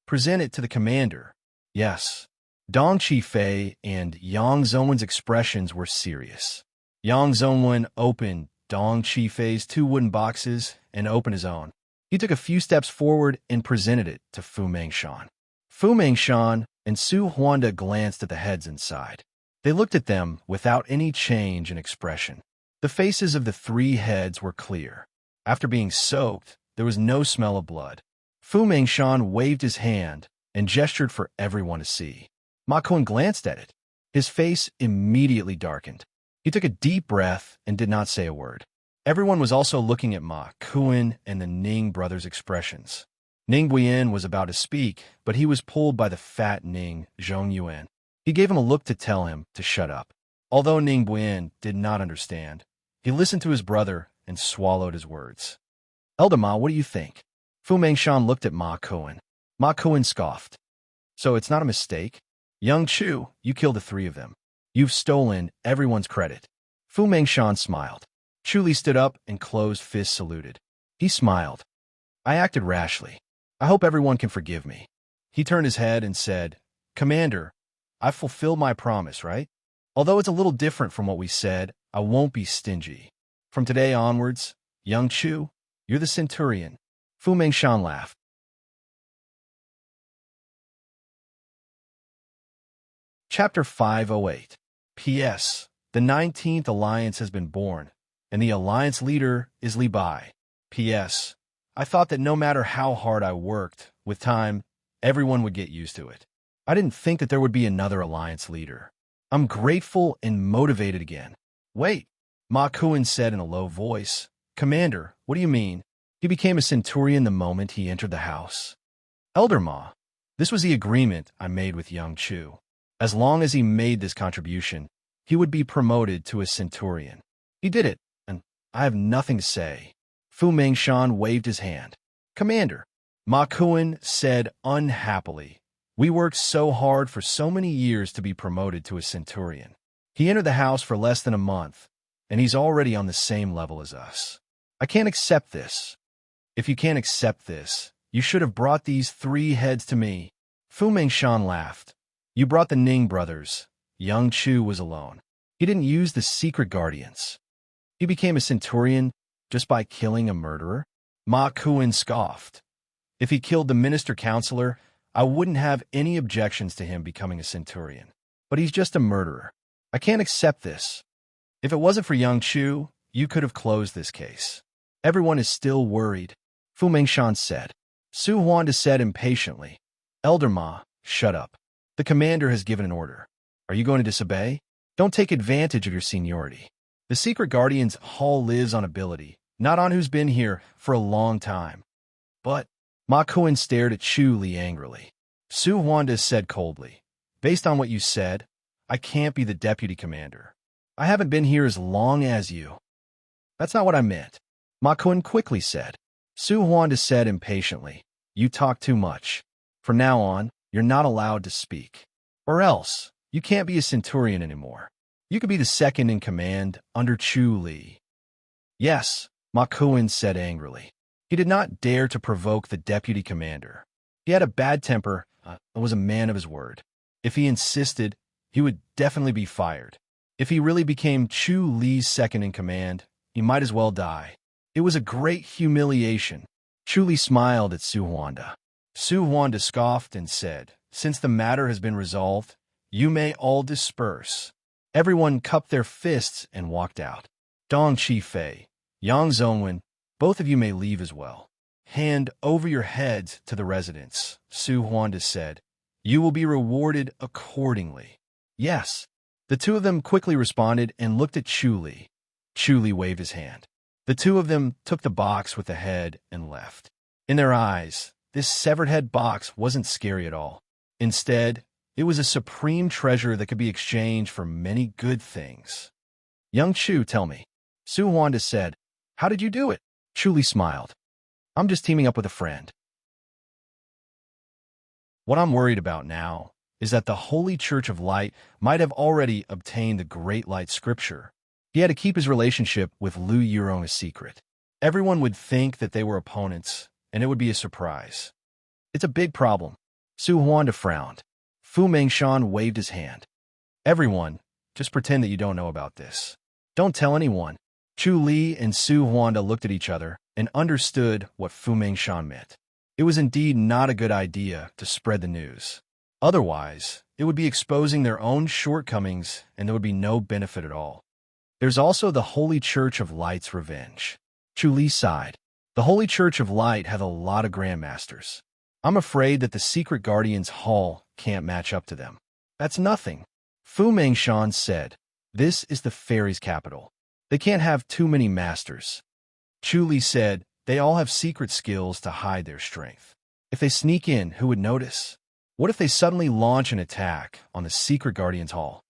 Present it to the commander. Yes. Dong Qifei and Yang Zongwen's expressions were serious. Yang Zongwen opened Dong Qifei's 2 wooden boxes and opened his own. He took a few steps forward and presented it to Fu Mengshan. Fu Mengshan and Su Huanda glanced at the heads inside. They looked at them without any change in expression. The faces of the 3 heads were clear. After being soaked, there was no smell of blood. Fu Mengshan waved his hand and gestured for everyone to see. Ma Kuan glanced at it. His face immediately darkened. He took a deep breath and did not say a word. Everyone was also looking at Ma Kuan and the Ning brothers' expressions. Ning Buyan was about to speak, but he was pulled by the fat Ning Zhongyuan. He gave him a look to tell him to shut up. Although Ning Buyan did not understand, he listened to his brother and swallowed his words. Elder Ma, what do you think? Fu Mengshan looked at Ma Kuan. Ma Kuan scoffed. So it's not a mistake? Young Chu, you killed the 3 of them. You've stolen everyone's credit. Fu Mengshan smiled. Chu Li stood up and closed fist saluted. He smiled. I acted rashly. I hope everyone can forgive me. He turned his head and said, Commander, I've fulfilled my promise, right? Although it's a little different from what we said, I won't be stingy. From today onwards, young Chu, you're the centurion. Fu Mengshan laughed. Chapter 508. P.S. The 19th Alliance has been born, and the Alliance leader is Li Bai. P.S. I thought that no matter how hard I worked, with time, everyone would get used to it. I didn't think that there would be another Alliance leader. I'm grateful and motivated again. Wait, Ma Kuan said in a low voice. Commander, what do you mean? He became a centurion the moment he entered the house. Elder Ma, this was the agreement I made with young Chu. As long as he made this contribution, he would be promoted to a centurion. He did it, and I have nothing to say. Fu Mengshan waved his hand. Commander, Ma Kuan said unhappily, we worked so hard for so many years to be promoted to a centurion. He entered the house for less than a month, and he's already on the same level as us. I can't accept this. If you can't accept this, you should have brought these 3 heads to me. Fu Mengshan laughed. You brought the Ning brothers. Young Chu was alone. He didn't use the secret guardians. He became a centurion just by killing a murderer? Ma Kuan scoffed. If he killed the minister counselor, I wouldn't have any objections to him becoming a centurion. But he's just a murderer. I can't accept this. If it wasn't for Young Chu, you could have closed this case. Everyone is still worried, Fu Mengshan said. Su Huanda said impatiently, Elder Ma, shut up. The commander has given an order. Are you going to disobey? Don't take advantage of your seniority. The secret guardian's hall lives on ability, not on who's been here for a long time. But Ma Kuan stared at Chu Li angrily. Su Huanda said coldly, based on what you said, I can't be the deputy commander. I haven't been here as long as you. That's not what I meant, Ma Kuan quickly said. Su Huanda said impatiently, you talk too much. From now on, you're not allowed to speak. Or else, you can't be a centurion anymore. You could be the second in command under Chu Li. Yes, Ma Kuan said angrily. He did not dare to provoke the deputy commander. He had a bad temper and was a man of his word. If he insisted, he would definitely be fired. If he really became Chu Li's second in command, he might as well die. It was a great humiliation. Chu Li smiled at Su Huanda. Su Huanda scoffed and said, since the matter has been resolved, you may all disperse. Everyone cupped their fists and walked out. Dong Qifei, Yang Zongwen, both of you may leave as well. Hand over your heads to the residents, Su Huanda said. You will be rewarded accordingly. Yes. The 2 of them quickly responded and looked at Chu Li. Chu Li waved his hand. The 2 of them took the box with the head and left. In their eyes, this severed head box wasn't scary at all. Instead, it was a supreme treasure that could be exchanged for many good things. Young Chu, tell me. Su Huanda said, how did you do it? Chu Li smiled. I'm just teaming up with a friend. What I'm worried about now is that the Holy Church of Light might have already obtained the Great Light Scripture. He had to keep his relationship with Lu Yurong a secret. Everyone would think that they were opponents, and it would be a surprise. It's a big problem. Su Huanda frowned. Fu Mengshan waved his hand. Everyone, just pretend that you don't know about this. Don't tell anyone. Chu Li and Su Huanda looked at each other and understood what Fu Mengshan meant. It was indeed not a good idea to spread the news. Otherwise, it would be exposing their own shortcomings and there would be no benefit at all. There's also the Holy Church of Light's revenge. Chu Li sighed. The Holy Church of Light have a lot of grandmasters. I'm afraid that the Secret Guardian's Hall can't match up to them. That's nothing. Fu Mengshan said, this is the fairies' capital. They can't have too many masters. Chu Li said, they all have secret skills to hide their strength. If they sneak in, who would notice? What if they suddenly launch an attack on the Secret Guardian's Hall?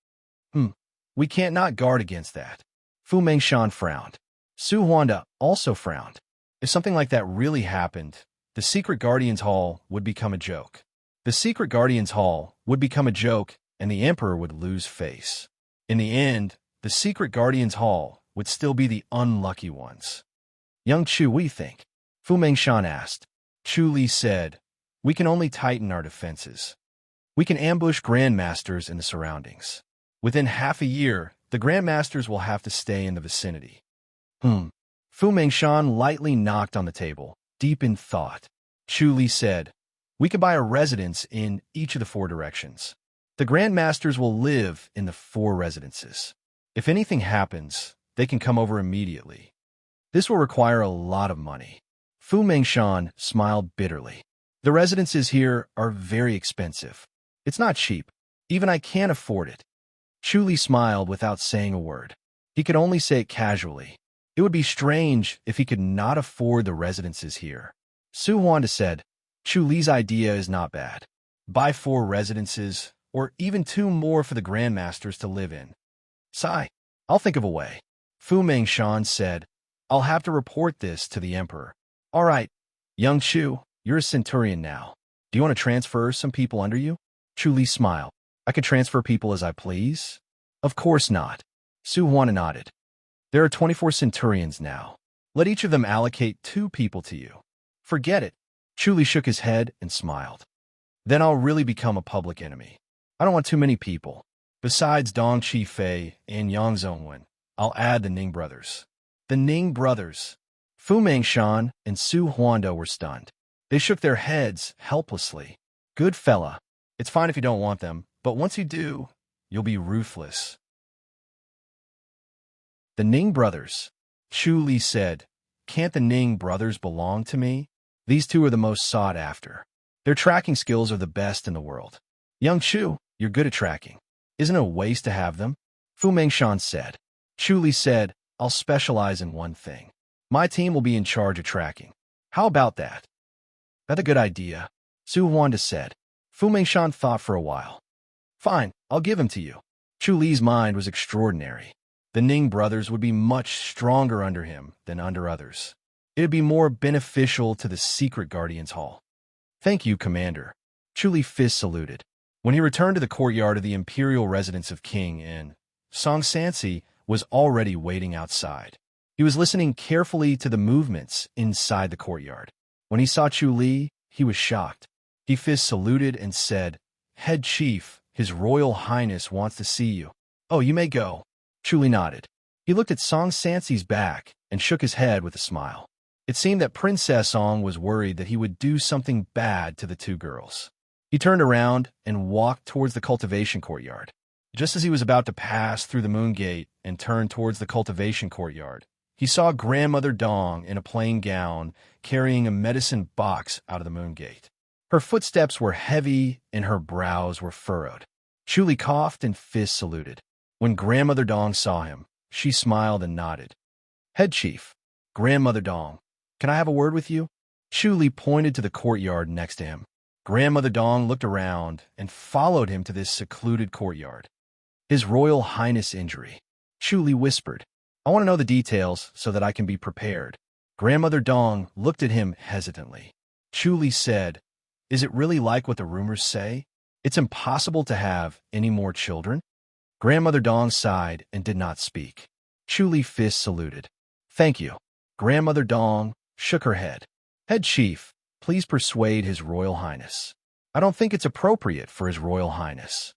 We can't not guard against that. Fu Mengshan frowned. Su Huanda also frowned. If something like that really happened, the Secret Guardian's Hall would become a joke. The Secret Guardian's Hall would become a joke, and the Emperor would lose face. In the end, the Secret Guardian's Hall would still be the unlucky ones. Young Chu, what do you think? Fu Mengshan asked. Chu Li said, we can only tighten our defenses. We can ambush grandmasters in the surroundings. Within half a year, the grandmasters will have to stay in the vicinity. Fu Mengshan lightly knocked on the table, deep in thought. Chu Li said, we can buy a residence in each of the 4 directions. The grandmasters will live in the 4 residences. If anything happens, they can come over immediately. This will require a lot of money. Fu Mengshan smiled bitterly. The residences here are very expensive. It's not cheap. Even I can't afford it. Chu Li smiled without saying a word. He could only say it casually. It would be strange if he could not afford the residences here. Su Huanda said, Chu Li's idea is not bad. Buy 4 residences, or even 2 more for the grandmasters to live in. Sigh. I'll think of a way. Fu Mengshan said, I'll have to report this to the emperor. All right, young Chu, you're a centurion now. Do you want to transfer some people under you? Chu Li smiled. I could transfer people as I please? Of course not. Su Huan nodded. There are 24 centurions now. Let each of them allocate 2 people to you. Forget it. Chu Li shook his head and smiled. Then I'll really become a public enemy. I don't want too many people. Besides Dong Qifei and Yang Zhongwen, I'll add the Ning brothers. The Ning brothers. Fu Mengshan and Su Huando were stunned. They shook their heads helplessly. Good fella. It's fine if you don't want them, but once you do, you'll be ruthless. The Ning brothers. Chu Li said, Can't the Ning brothers belong to me? These 2 are the most sought after. Their tracking skills are the best in the world. Young Chu, you're good at tracking. Isn't it a waste to have them? Fu Mengshan said. Chu Li said, I'll specialize in one thing. My team will be in charge of tracking. How about that? That's a good idea, Su Huanda said. Fu Mengshan thought for a while. Fine, I'll give him to you. Chu Li's mind was extraordinary. The Ning brothers would be much stronger under him than under others. It would be more beneficial to the secret Guardians Hall. Thank you, Commander. Chu Li fist saluted. When he returned to the courtyard of the imperial residence of King In, Song Sansi was already waiting outside. He was listening carefully to the movements inside the courtyard. When he saw Chu Li, he was shocked. He fist saluted and said, Head Chief, His Royal Highness wants to see you. Oh, you may go. Chu Li nodded. He looked at Song Sansi's back and shook his head with a smile. It seemed that Princess Song was worried that he would do something bad to the 2 girls. He turned around and walked towards the cultivation courtyard. Just as he was about to pass through the moon gate and turn towards the cultivation courtyard, he saw Grandmother Dong in a plain gown carrying a medicine box out of the moon gate. Her footsteps were heavy and her brows were furrowed. Chu Li coughed and fist saluted. When Grandmother Dong saw him, she smiled and nodded. Head Chief, Grandmother Dong, can I have a word with you? Chu Li pointed to the courtyard next to him. Grandmother Dong looked around and followed him to this secluded courtyard. His Royal Highness injury. Chu Li whispered, I want to know the details so that I can be prepared. Grandmother Dong looked at him hesitantly. Chu Li said, Is it really like what the rumors say? It's impossible to have any more children? Grandmother Dong sighed and did not speak. Chu Li fist saluted. Thank you. Grandmother Dong shook her head. Head Chief, please persuade His Royal Highness. I don't think it's appropriate for His Royal Highness.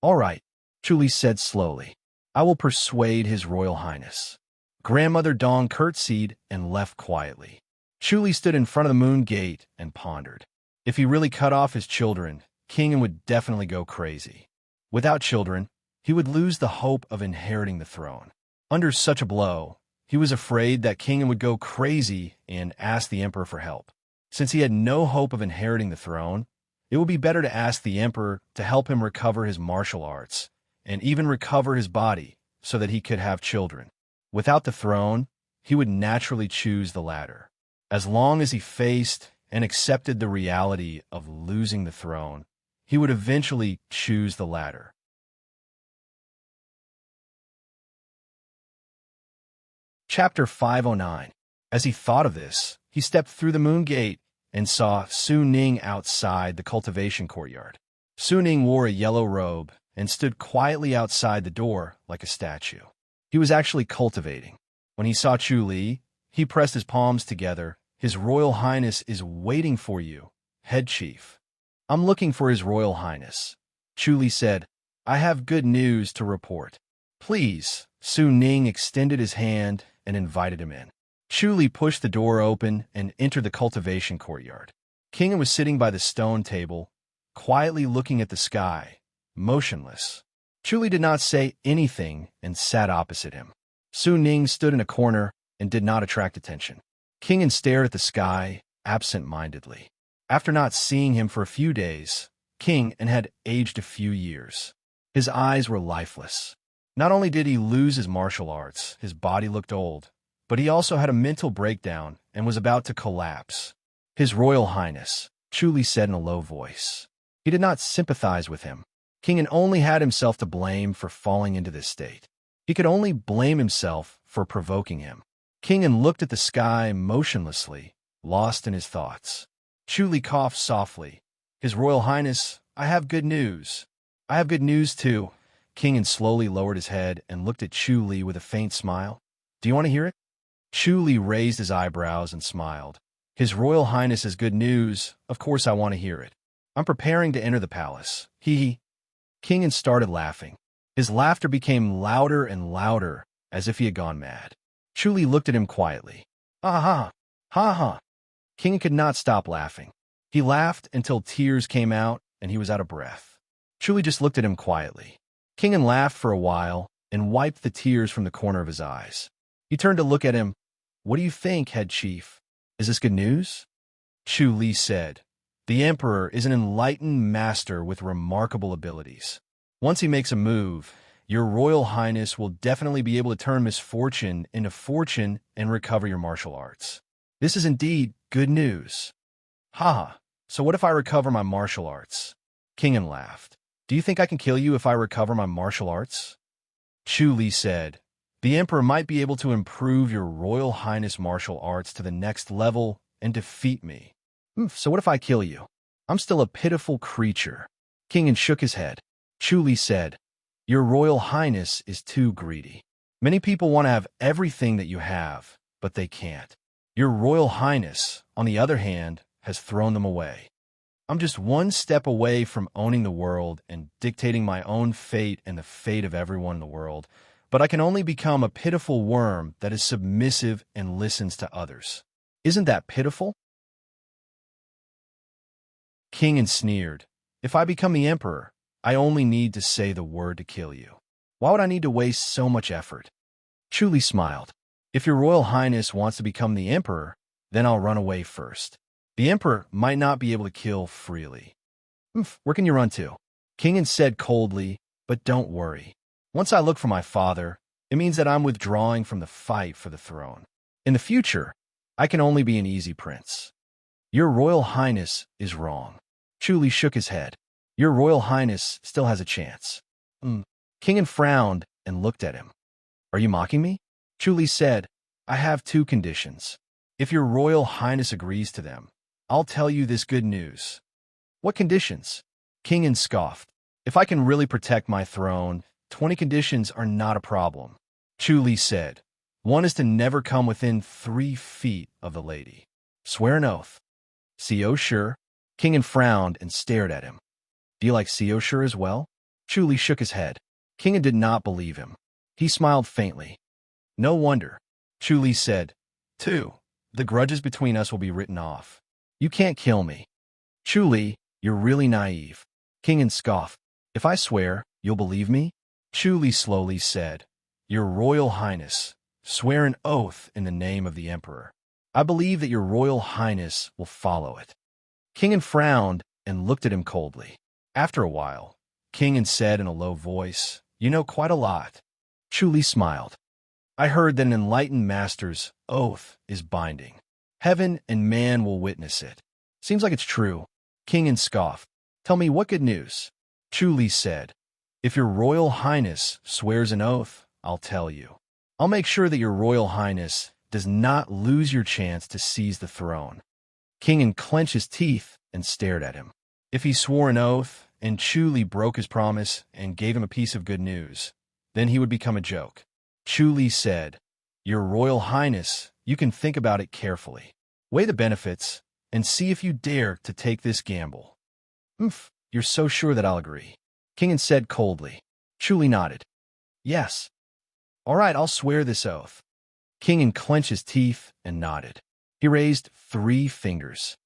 All right, Chu Li said slowly. I will persuade His Royal Highness. Grandmother Dong curtsied and left quietly. Chu Li stood in front of the moon gate and pondered. If he really cut off his children, King would definitely go crazy. Without children, he would lose the hope of inheriting the throne. Under such a blow, he was afraid that King would go crazy and ask the emperor for help. Since he had no hope of inheriting the throne, it would be better to ask the emperor to help him recover his martial arts and even recover his body so that he could have children. Without the throne, he would naturally choose the latter. As long as he faced and accepted the reality of losing the throne, he would eventually choose the latter. Chapter 509. As he thought of this, he stepped through the moon gate and saw Su Ning outside the cultivation courtyard. Su Ning wore a yellow robe and stood quietly outside the door like a statue. He was actually cultivating. When he saw Chu Li, he pressed his palms together. His Royal Highness is waiting for you, Head Chief. I'm looking for His Royal Highness. Chu Li said, I have good news to report. Please. Su Ning extended his hand and invited him in. Chu Li pushed the door open and entered the cultivation courtyard. King was sitting by the stone table, quietly looking at the sky, motionless. Chu Li did not say anything and sat opposite him. Su Ning stood in a corner and did not attract attention. King stared at the sky absent-mindedly. After not seeing him for a few days, King had aged a few years. His eyes were lifeless. Not only did he lose his martial arts, his body looked old, but he also had a mental breakdown and was about to collapse. His Royal Highness, Chu Li said in a low voice. He did not sympathize with him. King only had himself to blame for falling into this state. He could only blame himself for provoking him. King looked at the sky motionlessly, lost in his thoughts. Chuli coughed softly. His Royal Highness, I have good news. I have good news, too. King slowly lowered his head and looked at Chuli with a faint smile. Do you want to hear it? Chuli raised his eyebrows and smiled. His Royal Highness has good news. Of course I want to hear it. I'm preparing to enter the palace. Hee. King started laughing. His laughter became louder and louder, as if he had gone mad. Chuli looked at him quietly. Ha ha. King could not stop laughing. He laughed until tears came out and he was out of breath. Chuli just looked at him quietly. King laughed for a while and wiped the tears from the corner of his eyes. He turned to look at him. What do you think, head chief? Is this good news? Chuli said, the Emperor is an enlightened master with remarkable abilities. Once he makes a move, your Royal Highness will definitely be able to turn misfortune into fortune and recover your martial arts. This is indeed good news. Ha! So what if I recover my martial arts? King laughed. Do you think I can kill you if I recover my martial arts? Chuli said, the Emperor might be able to improve your Royal Highness martial arts to the next level and defeat me. So what if I kill you? I'm still a pitiful creature. King shook his head. Chuli said, your Royal Highness is too greedy. Many people want to have everything that you have, but they can't. Your Royal Highness, on the other hand, has thrown them away. I'm just one step away from owning the world and dictating my own fate and the fate of everyone in the world, but I can only become a pitiful worm that is submissive and listens to others. Isn't that pitiful? King sneered. If I become the Emperor, I only need to say the word to kill you. Why would I need to waste so much effort? Chuli smiled. If your Royal Highness wants to become the Emperor, then I'll run away first. The Emperor might not be able to kill freely. Where can you run to? King said coldly, but don't worry. Once I look for my father, it means that I'm withdrawing from the fight for the throne. In the future, I can only be an easy prince. Your Royal Highness is wrong. Chuli shook his head. Your Royal Highness still has a chance. King frowned and looked at him. Are you mocking me? Chuli said, I have two conditions. If your Royal Highness agrees to them, I'll tell you this good news. What conditions? King scoffed. If I can really protect my throne, 20 conditions are not a problem. Chuli said, one is to never come within 3 feet of the lady. Swear an oath. Sure? King frowned and stared at him. Do you like sure as well? Chuli shook his head. King did not believe him. He smiled faintly. No wonder. Chuli said, 2. The grudges between us will be written off. You can't kill me. Chuli, you're really naive. King scoffed. If I swear, you'll believe me? Chuli slowly said, Your Royal Highness, swear an oath in the name of the Emperor. I believe that your Royal Highness will follow it. King frowned and looked at him coldly. After a while, King said in a low voice, You know quite a lot. Chuli smiled. I heard that an enlightened master's oath is binding. Heaven and man will witness it. Seems like it's true. King scoffed. Tell me what good news? Chuli said, If your Royal Highness swears an oath, I'll tell you. I'll make sure that your Royal Highness does not lose your chance to seize the throne. King clenched his teeth and stared at him. If he swore an oath and Chuli broke his promise and gave him a piece of good news, then he would become a joke. Chuli said, Your Royal Highness, you can think about it carefully. Weigh the benefits and see if you dare to take this gamble. You're so sure that I'll agree. King said coldly. Chuli nodded. Yes. All right, I'll swear this oath. King clenched his teeth and nodded. He raised 3 fingers.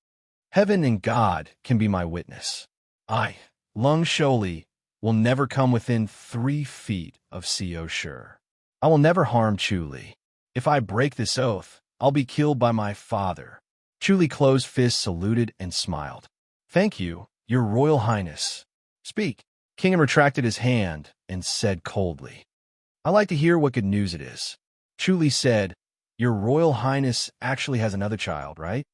Heaven and God can be my witness. I, Lung Sholi, will never come within 3 feet of sure. I will never harm Chuli. If I break this oath, I'll be killed by my father. Chuli closed fists, saluted, and smiled. Thank you, your Royal Highness. Speak. King retracted his hand and said coldly, I like to hear what good news it is. Chuli said, Your Royal Highness actually has another child, right?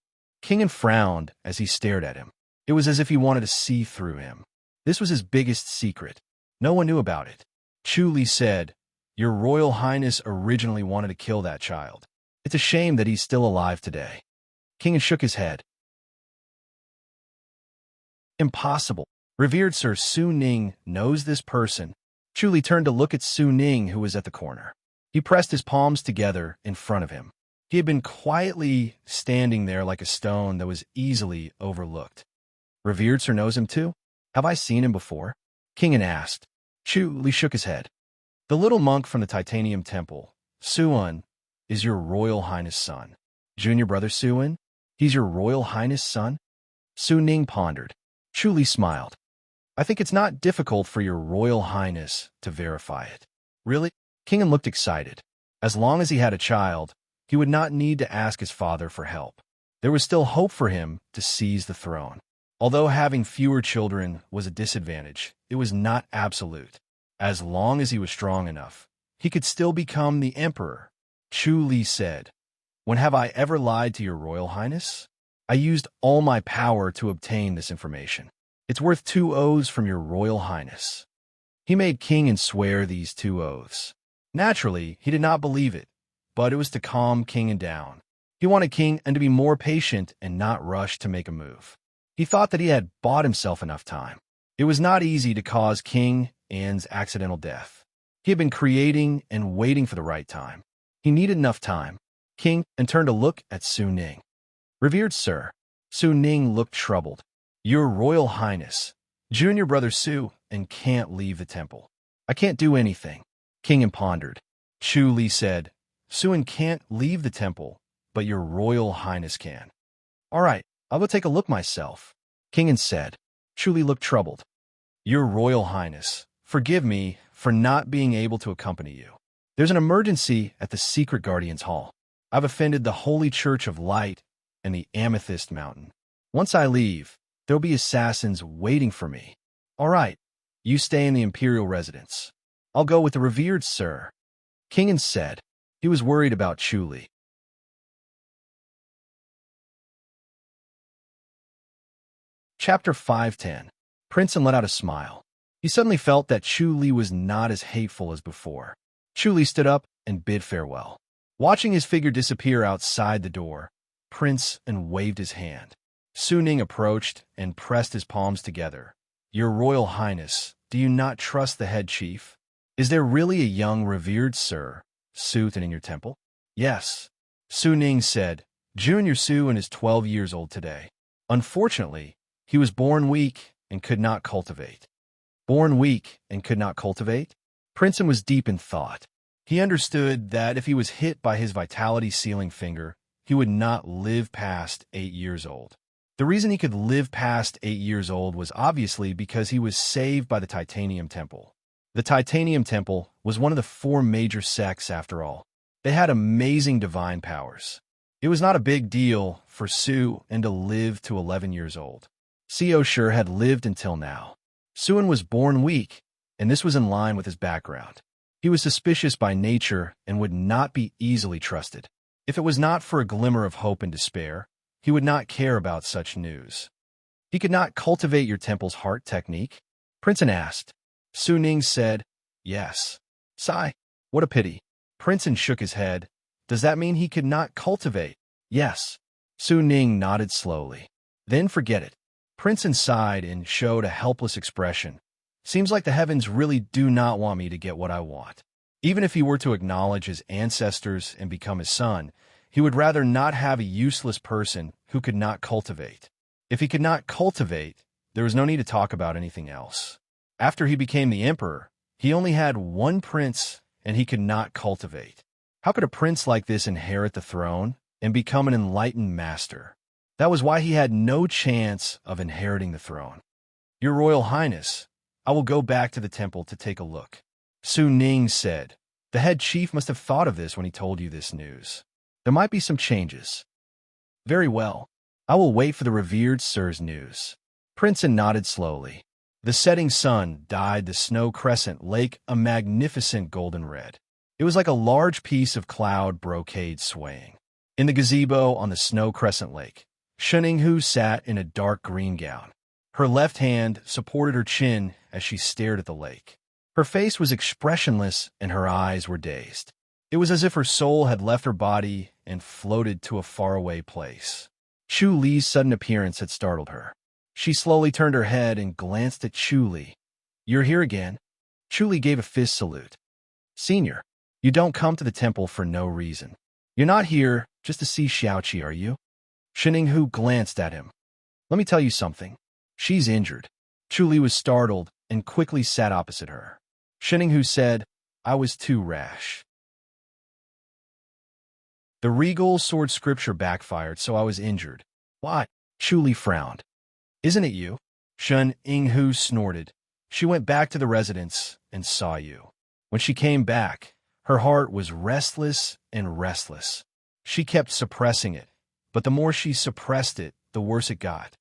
King frowned as he stared at him. It was as if he wanted to see through him. This was his biggest secret. No one knew about it. Chu Li said, "Your Royal Highness originally wanted to kill that child. It's a shame that he's still alive today." King shook his head. "Impossible. Revered Sir Su Ning knows this person." Chu Li turned to look at Su Ning, who was at the corner. He pressed his palms together in front of him. He had been quietly standing there like a stone that was easily overlooked. "Revered Sir knows him too? Have I seen him before?" King asked. Chu Li shook his head. "The little monk from the Titanium Temple, Suan, is your Royal Highness' son. Junior brother Suan? He's your Royal Highness' son?" Su Ning pondered. Chu Li smiled. "I think it's not difficult for your Royal Highness to verify it." "Really?" King looked excited. As long as he had a child, he would not need to ask his father for help. There was still hope for him to seize the throne. Although having fewer children was a disadvantage, it was not absolute. As long as he was strong enough, he could still become the emperor. Chu Li said, "When have I ever lied to your Royal Highness? I used all my power to obtain this information. It's worth 2 oaths from your Royal Highness." He made King swear these 2 oaths. Naturally, he did not believe it, but it was to calm King down. He wanted King to be more patient and not rush to make a move. He thought that he had bought himself enough time. It was not easy to cause King An's accidental death. He had been creating and waiting for the right time. He needed enough time. King turned to look at Su Ning. "Revered Sir." Su Ning looked troubled. "Your Royal Highness, junior brother Su and can't leave the temple. I can't do anything." King pondered. Chu Li said, "Suan can't leave the temple, but your Royal Highness can." "All right, I'll go take a look myself," King said. Chu Li looked troubled. "Your Royal Highness, forgive me for not being able to accompany you. There's an emergency at the Secret Guardian's Hall. I've offended the Holy Church of Light and the Amethyst Mountain. Once I leave, there'll be assassins waiting for me. All right, you stay in the Imperial residence. I'll go with the Revered Sir," King said. He was worried about Chu Li. Chapter 510. Prince let out a smile. He suddenly felt that Chu Li was not as hateful as before. Chu Li stood up and bid farewell. Watching his figure disappear outside the door, Prince waved his hand. Su Ning approached and pressed his palms together. "Your Royal Highness, do you not trust the head chief? Is there really a young Revered Sir Su in your temple?" "Yes," Su Ning said. "Junior Su is 12 years old today. Unfortunately, he was born weak and could not cultivate." Born weak and could not cultivate? Prince was deep in thought. He understood that if he was hit by his vitality ceiling finger, he would not live past 8 years old. The reason he could live past 8 years old was obviously because he was saved by the Titanium Temple. The Titanium Temple was one of the 4 major sects after all. They had amazing divine powers. It was not a big deal for Su to live to 11 years old. Seo sure had lived until now. Suan was born weak, and this was in line with his background. He was suspicious by nature and would not be easily trusted. If it was not for a glimmer of hope and despair, he would not care about such news. "He could not cultivate your temple's heart technique?" Prince asked. Su Ning said, "Yes." "Sigh, what a pity." Prince shook his head. "Does that mean he could not cultivate?" "Yes." Su Ning nodded slowly. "Then forget it." Prince sighed and showed a helpless expression. "Seems like the heavens really do not want me to get what I want." Even if he were to acknowledge his ancestors and become his son, he would rather not have a useless person who could not cultivate. If he could not cultivate, there was no need to talk about anything else. After he became the emperor, he only had 1 prince and he could not cultivate. How could a prince like this inherit the throne and become an enlightened master? That was why he had no chance of inheriting the throne. "Your Royal Highness, I will go back to the temple to take a look," Su Ning said. "The head chief must have thought of this when he told you this news. There might be some changes." "Very well. I will wait for the Revered Sir's news." Prince nodded slowly. The setting sun dyed the snow crescent lake a magnificent golden red. It was like a large piece of cloud brocade swaying. In the gazebo on the snow crescent lake, Sheninghu sat in a dark green gown. Her left hand supported her chin as she stared at the lake. Her face was expressionless and her eyes were dazed. It was as if her soul had left her body and floated to a faraway place. Chu Li's sudden appearance had startled her. She slowly turned her head and glanced at Chu Li. "You're here again?" Chu Li gave a fist salute. "Senior, you don't come to the temple for no reason. You're not here just to see Xiaoqi, are you?" Hu glanced at him. "Let me tell you something. She's injured." Chu Li was startled and quickly sat opposite her. Hu said, "I was too rash. The regal sword scripture backfired, so I was injured." "Why?" Chu Li frowned. "Isn't it you?" Hu snorted. "She went back to the residence and saw you. When she came back, her heart was restless and restless. She kept suppressing it, but the more she suppressed it, the worse it got."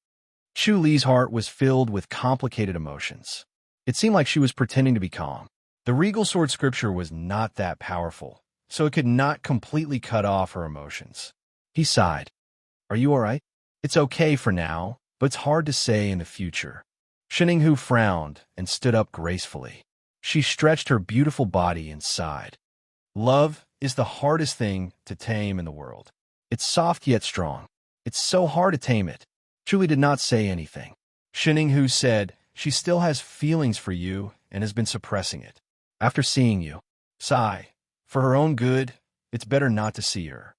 Chu Li's heart was filled with complicated emotions. It seemed like she was pretending to be calm. The regal sword scripture was not that powerful, so it could not completely cut off her emotions. He sighed. "Are you all right?" "It's okay for now, but it's hard to say in the future." Hu frowned and stood up gracefully. She stretched her beautiful body and sighed. "Love is the hardest thing to tame in the world. It's soft yet strong. It's so hard to tame it." Chu Li did not say anything. Hu said, "She still has feelings for you and has been suppressing it. After seeing you, sigh. For her own good, it's better not to see her."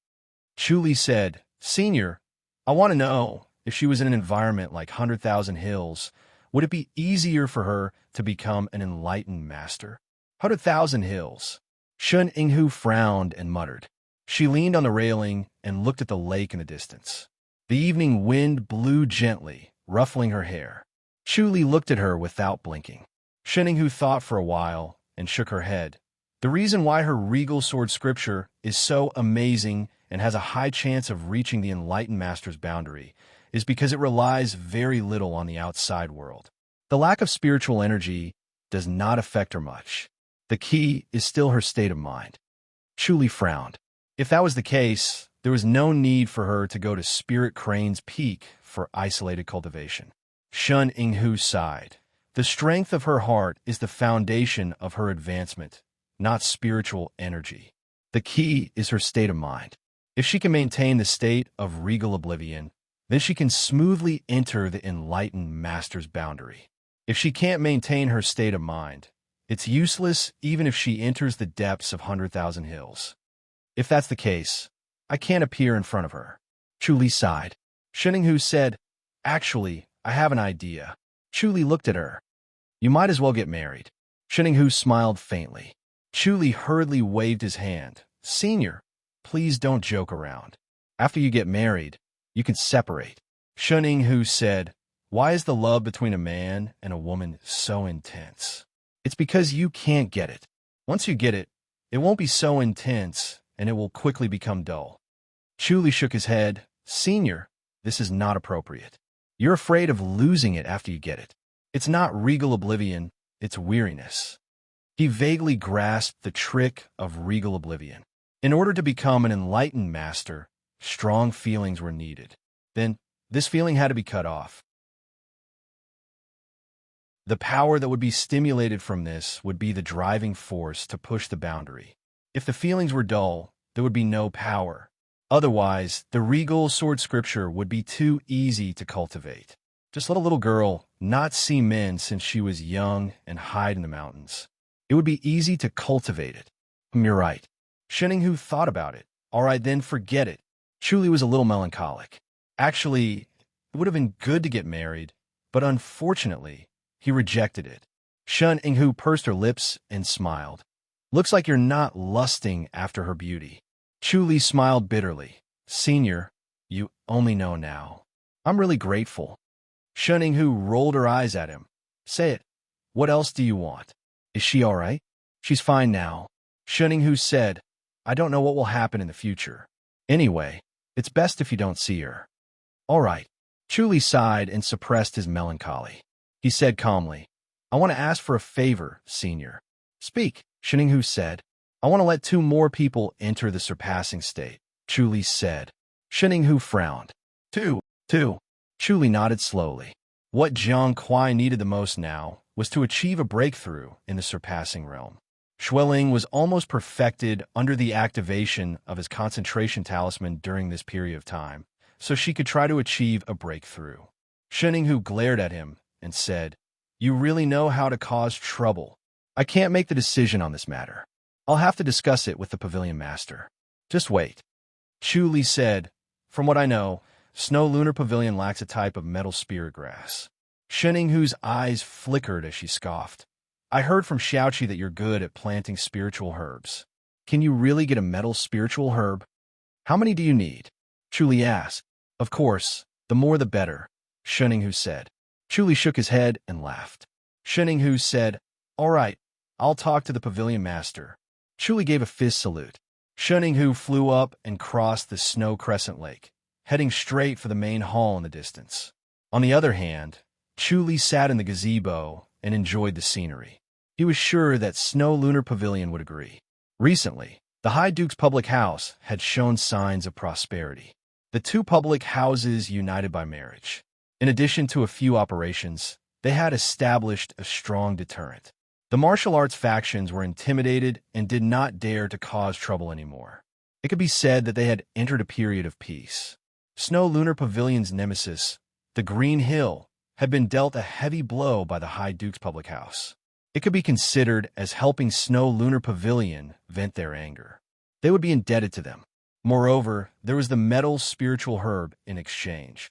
Chu Li said, "Senior, I want to know, if she was in an environment like 100,000 Hills, would it be easier for her to become an enlightened master?" 100,000 Hills. Hu frowned and muttered. She leaned on the railing and looked at the lake in the distance. The evening wind blew gently, ruffling her hair. Chu Li looked at her without blinking. Hu thought for a while and shook her head. The reason why her regal sword scripture is so amazing and has a high chance of reaching the enlightened master's boundary is because it relies very little on the outside world. The lack of spiritual energy does not affect her much. The key is still her state of mind. Chu Li frowned. If that was the case, there was no need for her to go to Spirit Crane's Peak for isolated cultivation. Hu sighed. The strength of her heart is the foundation of her advancement, not spiritual energy. The key is her state of mind. If she can maintain the state of regal oblivion, then she can smoothly enter the enlightened master's boundary. If she can't maintain her state of mind, it's useless even if she enters the depths of 100,000 Hills. If that's the case, I can't appear in front of her." Chu Li sighed. Hu said, "Actually, I have an idea." Chu Li looked at her. "You might as well get married." Hu smiled faintly. Chu Li hurriedly waved his hand. "Senior, please don't joke around. After you get married, you can separate." Hu said, "Why is the love between a man and a woman so intense?" "It's because you can't get it. Once you get it, it won't be so intense and it will quickly become dull." Chu Li shook his head. "Senior, this is not appropriate. You're afraid of losing it after you get it. It's not regal oblivion, it's weariness." He vaguely grasped the trick of regal oblivion. In order to become an enlightened master, strong feelings were needed. Then, this feeling had to be cut off. The power that would be stimulated from this would be the driving force to push the boundary. If the feelings were dull, there would be no power. Otherwise, the regal sword scripture would be too easy to cultivate. Just let a little girl not see men since she was young and hide in the mountains. It would be easy to cultivate it. You're right. Hu thought about it. All right, then forget it. Chu Li was a little melancholic. Actually, it would have been good to get married, but unfortunately, he rejected it. Hu pursed her lips and smiled. "Looks like you're not lusting after her beauty." Chu Li smiled bitterly. "Senior, you only know now. I'm really grateful." Hu rolled her eyes at him. "Say it. What else do you want? Is she all right?" "She's fine now." Hu said, "I don't know what will happen in the future. Anyway, it's best if you don't see her." "All right." Chu Li sighed and suppressed his melancholy. He said calmly, "I want to ask for a favor, Senior." "Speak," Hu said. "I want to let 2 more people enter the surpassing state," Chu Li said. Hu frowned. Two. Chu Li nodded slowly. What Jiang Kuai needed the most now was to achieve a breakthrough in the surpassing realm. Xueling was almost perfected under the activation of his concentration talisman during this period of time, so she could try to achieve a breakthrough. Sheninghu glared at him and said, "You really know how to cause trouble. I can't make the decision on this matter. I'll have to discuss it with the pavilion master. Just wait." Chu Li said, "From what I know, Snow Lunar Pavilion lacks a type of metal spirit grass." Sheninghu's eyes flickered as she scoffed. "I heard from Xiaoqi that you're good at planting spiritual herbs. Can you really get a metal spiritual herb? How many do you need?" Chu Li asked. "Of course, the more the better," Sheninghu said. Chu Li shook his head and laughed. Sheninghu said, "All right, I'll talk to the pavilion master." Chu Li gave a fist salute. Sheninghu flew up and crossed the snow crescent lake, heading straight for the main hall in the distance. On the other hand, Chu Li sat in the gazebo and enjoyed the scenery. He was sure that Snow Lunar Pavilion would agree. Recently, the High Duke's public house had shown signs of prosperity. The two public houses united by marriage. In addition to a few operations, they had established a strong deterrent. The martial arts factions were intimidated and did not dare to cause trouble anymore. It could be said that they had entered a period of peace. Snow Lunar Pavilion's nemesis, the Green Hill, had been dealt a heavy blow by the High Duke's public house. It could be considered as helping Snow Lunar Pavilion vent their anger. They would be indebted to them. Moreover, there was the metal spiritual herb in exchange.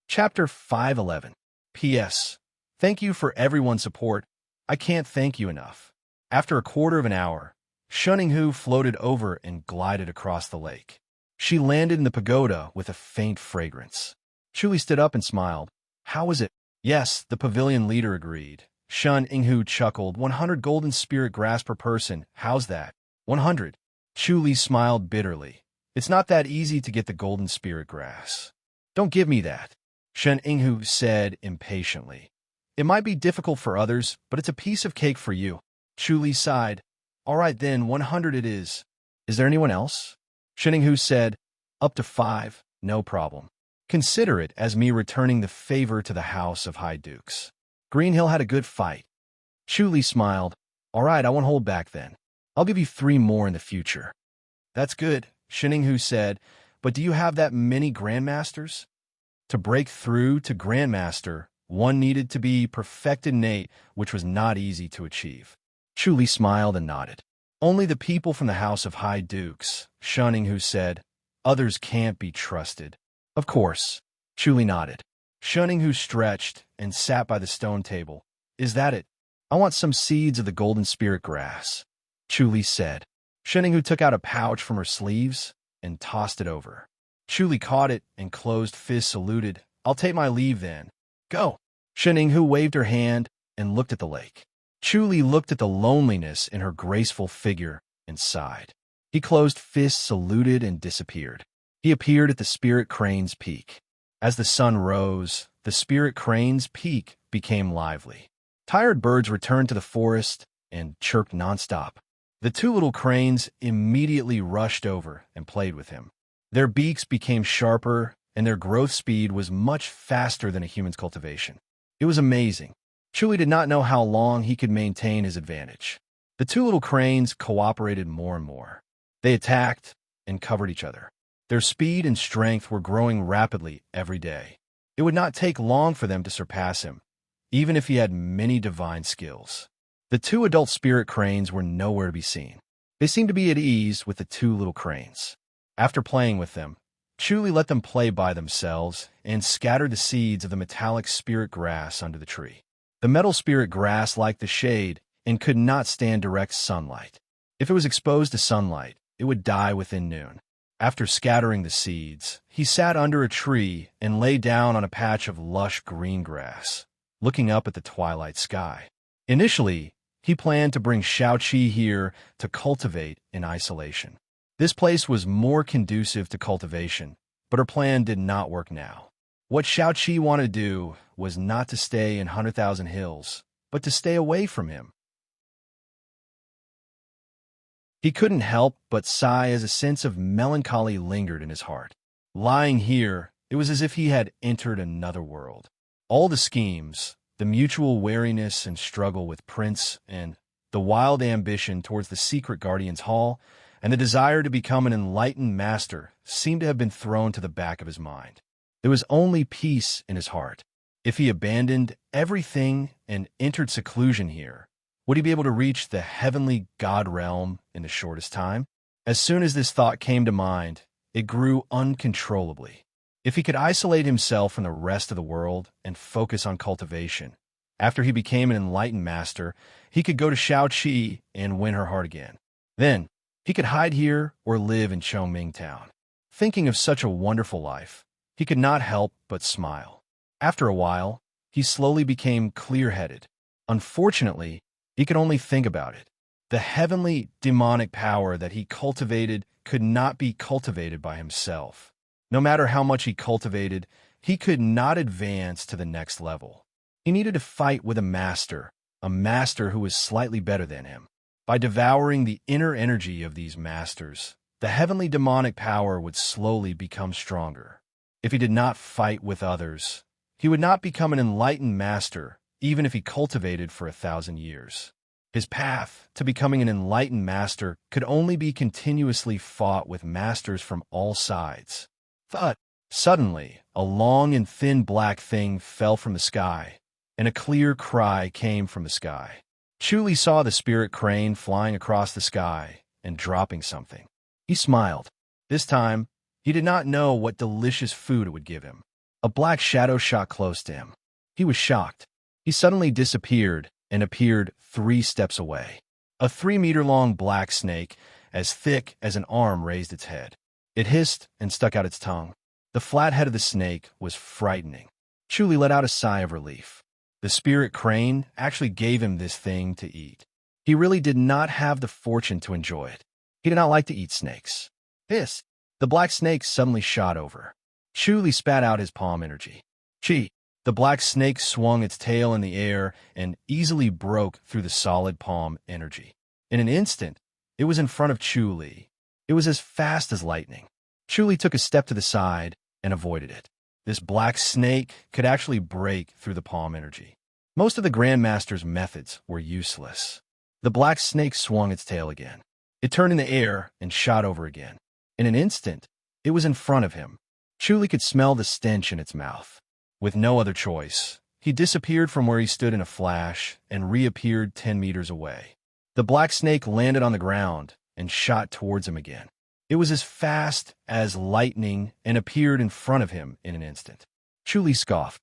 Chapter 511. P.S. Thank you for everyone's support. I can't thank you enough. After a quarter of an hour, Sheninghu floated over and glided across the lake. She landed in the pagoda with a faint fragrance. Chu Li stood up and smiled. "How was it?" "Yes," the pavilion leader agreed. Sheninghu chuckled. 100 golden spirit grass per person. How's that? 100. Chu Li smiled bitterly. "It's not that easy to get the golden spirit grass." "Don't give me that," Sheninghu said impatiently. "It might be difficult for others, but it's a piece of cake for you." Chu Li sighed. "All right then, 100 it is." "Is there anyone else?" Sheninghu said. "Up to 5, no problem. Consider it as me returning the favor to the House of High Dukes." Green Hill had a good fight. Chu Li smiled. "All right, I won't hold back then. I'll give you 3 more in the future." "That's good," Sheninghu said, "but do you have that many grandmasters?" To break through to grandmaster, one needed to be perfected innate, which was not easy to achieve. Chu Li smiled and nodded. "Only the people from the House of High Dukes," Sheninghu said. "Others can't be trusted." "Of course." Chu Li nodded. Sheninghu stretched and sat by the stone table. "Is that it? I want some seeds of the golden spirit grass," Chu Li said. Sheninghu took out a pouch from her sleeves and tossed it over. Chu Li caught it and closed fist saluted. "I'll take my leave then. Go." Sheninghu waved her hand and looked at the lake. Chu Li looked at the loneliness in her graceful figure and sighed. He closed fist saluted and disappeared. He appeared at the Spirit Crane's peak. As the sun rose, the Spirit Crane's peak became lively. Tired birds returned to the forest and chirped nonstop. The 2 little cranes immediately rushed over and played with him. Their beaks became sharper, and their growth speed was much faster than a human's cultivation. It was amazing. Chu Li did not know how long he could maintain his advantage. The 2 little cranes cooperated more and more. They attacked and covered each other. Their speed and strength were growing rapidly every day. It would not take long for them to surpass him, even if he had many divine skills. The 2 adult spirit cranes were nowhere to be seen. They seemed to be at ease with the 2 little cranes. After playing with them, Chu Li let them play by themselves and scattered the seeds of the metallic spirit grass under the tree. The metal spirit grass liked the shade and could not stand direct sunlight. If it was exposed to sunlight, it would die within noon. After scattering the seeds, he sat under a tree and lay down on a patch of lush green grass, looking up at the twilight sky. Initially, he planned to bring Xiaoqi here to cultivate in isolation. This place was more conducive to cultivation, but her plan did not work now. What Xiaoqi wanted to do was not to stay in 100,000 Hills, but to stay away from him. He couldn't help but sigh as a sense of melancholy lingered in his heart. Lying here, it was as if he had entered another world. All the schemes, the mutual wariness and struggle with Prince, and the wild ambition towards the secret Guardian's Hall, and the desire to become an enlightened master seemed to have been thrown to the back of his mind. There was only peace in his heart. If he abandoned everything and entered seclusion here, would he be able to reach the heavenly God realm in the shortest time? As soon as this thought came to mind, it grew uncontrollably. If he could isolate himself from the rest of the world and focus on cultivation, after he became an enlightened master, he could go to Shaoqi and win her heart again. Then, he could hide here or live in Chongming Town. Thinking of such a wonderful life, he could not help but smile. After a while, he slowly became clear-headed. Unfortunately, he could only think about it. The heavenly demonic power that he cultivated could not be cultivated by himself. No matter how much he cultivated, he could not advance to the next level. He needed to fight with a master who was slightly better than him. By devouring the inner energy of these masters, the heavenly demonic power would slowly become stronger. If he did not fight with others, he would not become an enlightened master, even if he cultivated for 1,000 years. His path to becoming an enlightened master could only be continuously fought with masters from all sides. But suddenly, a long and thin black thing fell from the sky, and a clear cry came from the sky. Chuli saw the spirit crane flying across the sky and dropping something. He smiled. This time, he did not know what delicious food it would give him. A black shadow shot close to him. He was shocked. He suddenly disappeared and appeared 3 steps away. A 3-meter-long black snake, as thick as an arm, raised its head. It hissed and stuck out its tongue. The flat head of the snake was frightening. Chuli let out a sigh of relief. The spirit crane actually gave him this thing to eat. He really did not have the fortune to enjoy it. He did not like to eat snakes. Hiss! The black snake suddenly shot over. Chuli spat out his palm energy. Chi! The black snake swung its tail in the air and easily broke through the solid palm energy. In an instant, it was in front of Chuli. It was as fast as lightning. Chuli took a step to the side and avoided it. This black snake could actually break through the palm energy. Most of the Grandmaster's methods were useless. The black snake swung its tail again. It turned in the air and shot over again. In an instant, it was in front of him. Chuli could smell the stench in its mouth. With no other choice, he disappeared from where he stood in a flash and reappeared 10 meters away. The black snake landed on the ground and shot towards him again. It was as fast as lightning and appeared in front of him in an instant. Chuli scoffed.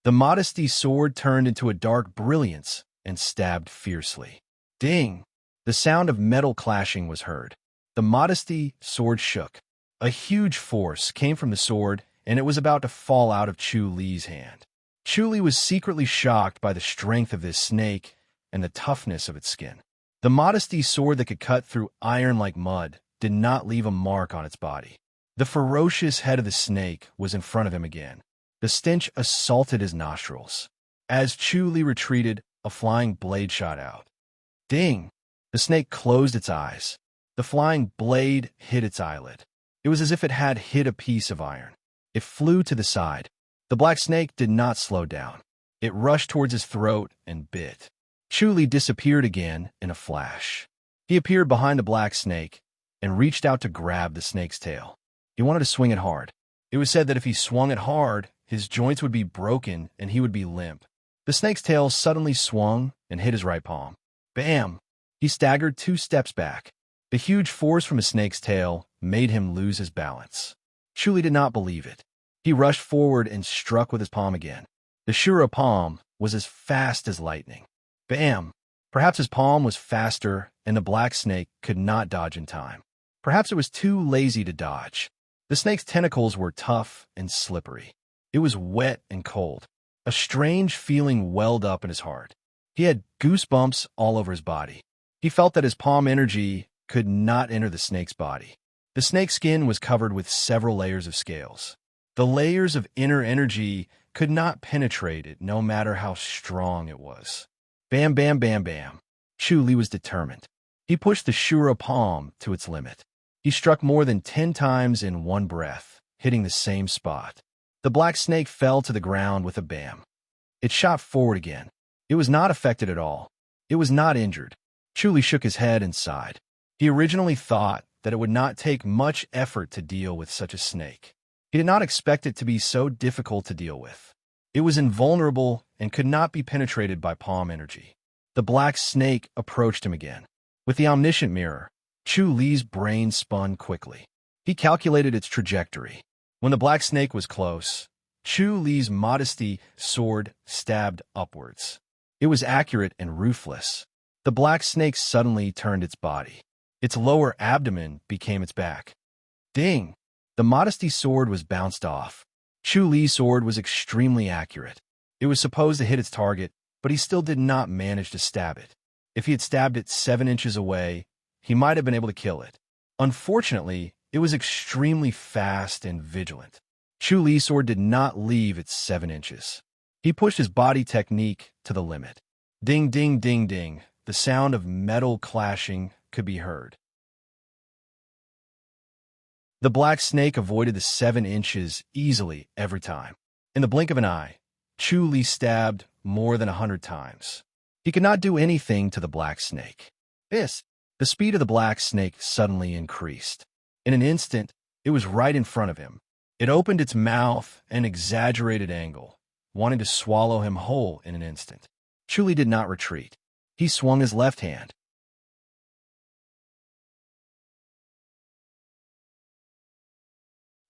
The modesty sword turned into a dark brilliance and stabbed fiercely. Ding! The sound of metal clashing was heard. The modesty sword shook. A huge force came from the sword, and it was about to fall out of Chuli's hand. Chuli was secretly shocked by the strength of this snake and the toughness of its skin. The modesty sword that could cut through iron like mud did not leave a mark on its body. The ferocious head of the snake was in front of him again. The stench assaulted his nostrils. As Chuli retreated, a flying blade shot out. Ding! The snake closed its eyes. The flying blade hit its eyelid. It was as if it had hit a piece of iron. It flew to the side. The black snake did not slow down. It rushed towards his throat and bit. Chuli disappeared again in a flash. He appeared behind the black snake and reached out to grab the snake's tail. He wanted to swing it hard. It was said that if he swung it hard, his joints would be broken and he would be limp. The snake's tail suddenly swung and hit his right palm. Bam! He staggered 2 steps back. The huge force from a snake's tail made him lose his balance. Chuli did not believe it. He rushed forward and struck with his palm again. The Shura palm was as fast as lightning. Bam! Perhaps his palm was faster and the black snake could not dodge in time. Perhaps it was too lazy to dodge. The snake's tentacles were tough and slippery. It was wet and cold. A strange feeling welled up in his heart. He had goosebumps all over his body. He felt that his palm energy could not enter the snake's body. The snake's skin was covered with several layers of scales. The layers of inner energy could not penetrate it, no matter how strong it was. Bam, bam, bam, bam. Chu was determined. He pushed the Shura palm to its limit. He struck more than 10 times in one breath, hitting the same spot. The black snake fell to the ground with a bam. It shot forward again. It was not affected at all. It was not injured. Chu shook his head and sighed. He originally thought that it would not take much effort to deal with such a snake. He did not expect it to be so difficult to deal with. It was invulnerable and could not be penetrated by palm energy. The black snake approached him again. With the omniscient mirror, Chu's brain spun quickly. He calculated its trajectory. When the black snake was close, Chu's modesty sword stabbed upwards. It was accurate and ruthless. The black snake suddenly turned its body. Its lower abdomen became its back. Ding! The modesty sword was bounced off. Chu's sword was extremely accurate. It was supposed to hit its target, but he still did not manage to stab it. If he had stabbed it 7 inches away, he might have been able to kill it. Unfortunately, it was extremely fast and vigilant. Chu's sword did not leave its 7 inches. He pushed his body technique to the limit. Ding, ding, ding, ding. The sound of metal clashing could be heard. The black snake avoided the 7 inches easily every time. In the blink of an eye, Chu stabbed more than 100 times. He could not do anything to the black snake. The speed of the black snake suddenly increased. In an instant, it was right in front of him. It opened its mouth at an exaggerated angle, wanting to swallow him whole in an instant. Chu did not retreat. He swung his left hand.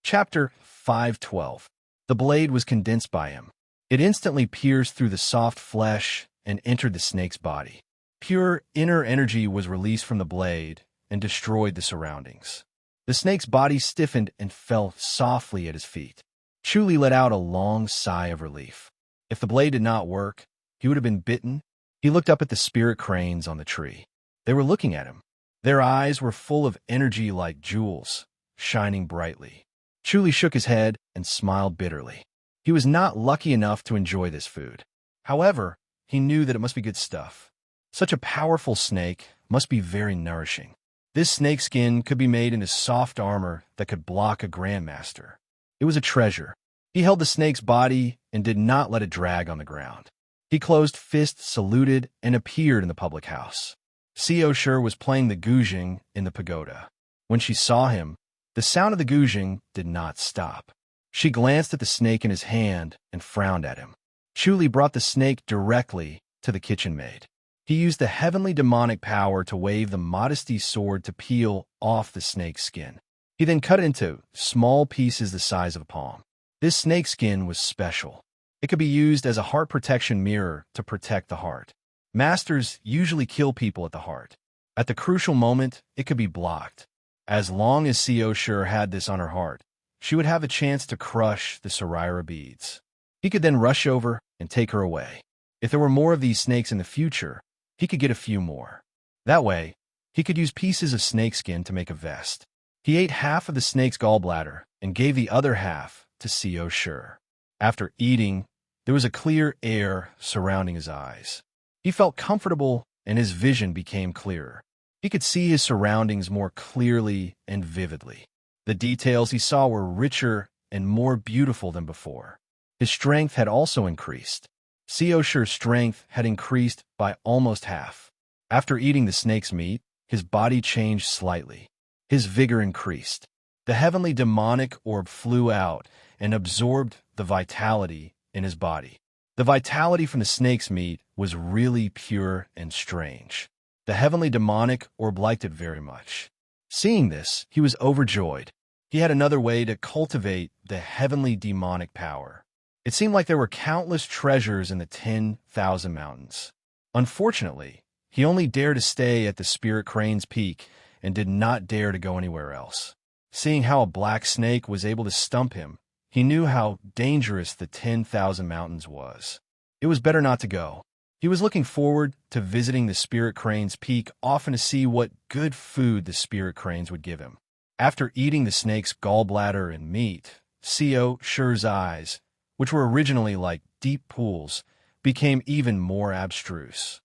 Chapter 5:12. The blade was condensed by him. It instantly pierced through the soft flesh and entered the snake's body. Pure inner energy was released from the blade and destroyed the surroundings. The snake's body stiffened and fell softly at his feet. Chu let out a long sigh of relief. If the blade did not work, he would have been bitten. He looked up at the spirit cranes on the tree. They were looking at him. Their eyes were full of energy like jewels, shining brightly. Chu shook his head and smiled bitterly. He was not lucky enough to enjoy this food. However, he knew that it must be good stuff. Such a powerful snake must be very nourishing. This snake skin could be made into soft armor that could block a grandmaster. It was a treasure. He held the snake's body and did not let it drag on the ground. He closed fists, saluted, and appeared in the public house. Seoshur was playing the guzheng in the pagoda. When she saw him, the sound of the guzheng did not stop. She glanced at the snake in his hand and frowned at him. Chu brought the snake directly to the kitchen maid. He used the heavenly demonic power to wave the modesty sword to peel off the snake's skin. He then cut it into small pieces the size of a palm. This snake skin was special. It could be used as a heart protection mirror to protect the heart. Masters usually kill people at the heart. At the crucial moment, it could be blocked. As long as Seoshur had this on her heart, she would have a chance to crush the Saraira beads. He could then rush over and take her away. If there were more of these snakes in the future, he could get a few more. That way, he could use pieces of snakeskin to make a vest. He ate half of the snake's gallbladder and gave the other half to Seoshur. After eating, there was a clear air surrounding his eyes. He felt comfortable and his vision became clearer. He could see his surroundings more clearly and vividly. The details he saw were richer and more beautiful than before. His strength had also increased. Seoshur's strength had increased by almost half. After eating the snake's meat, his body changed slightly. His vigor increased. The heavenly demonic orb flew out and absorbed the vitality in his body. The vitality from the snake's meat was really pure and strange. The heavenly demonic orb liked it very much. Seeing this, he was overjoyed. He had another way to cultivate the heavenly demonic power. It seemed like there were countless treasures in the 10,000 mountains. Unfortunately, he only dared to stay at the Spirit Crane's peak and did not dare to go anywhere else. Seeing how a black snake was able to stump him, he knew how dangerous the 10,000 mountains was. It was better not to go. He was looking forward to visiting the Spirit Crane's peak often to see what good food the Spirit Cranes would give him. After eating the snake's gallbladder and meat, Seoshur's eyes, which were originally like deep pools, became even more abstruse.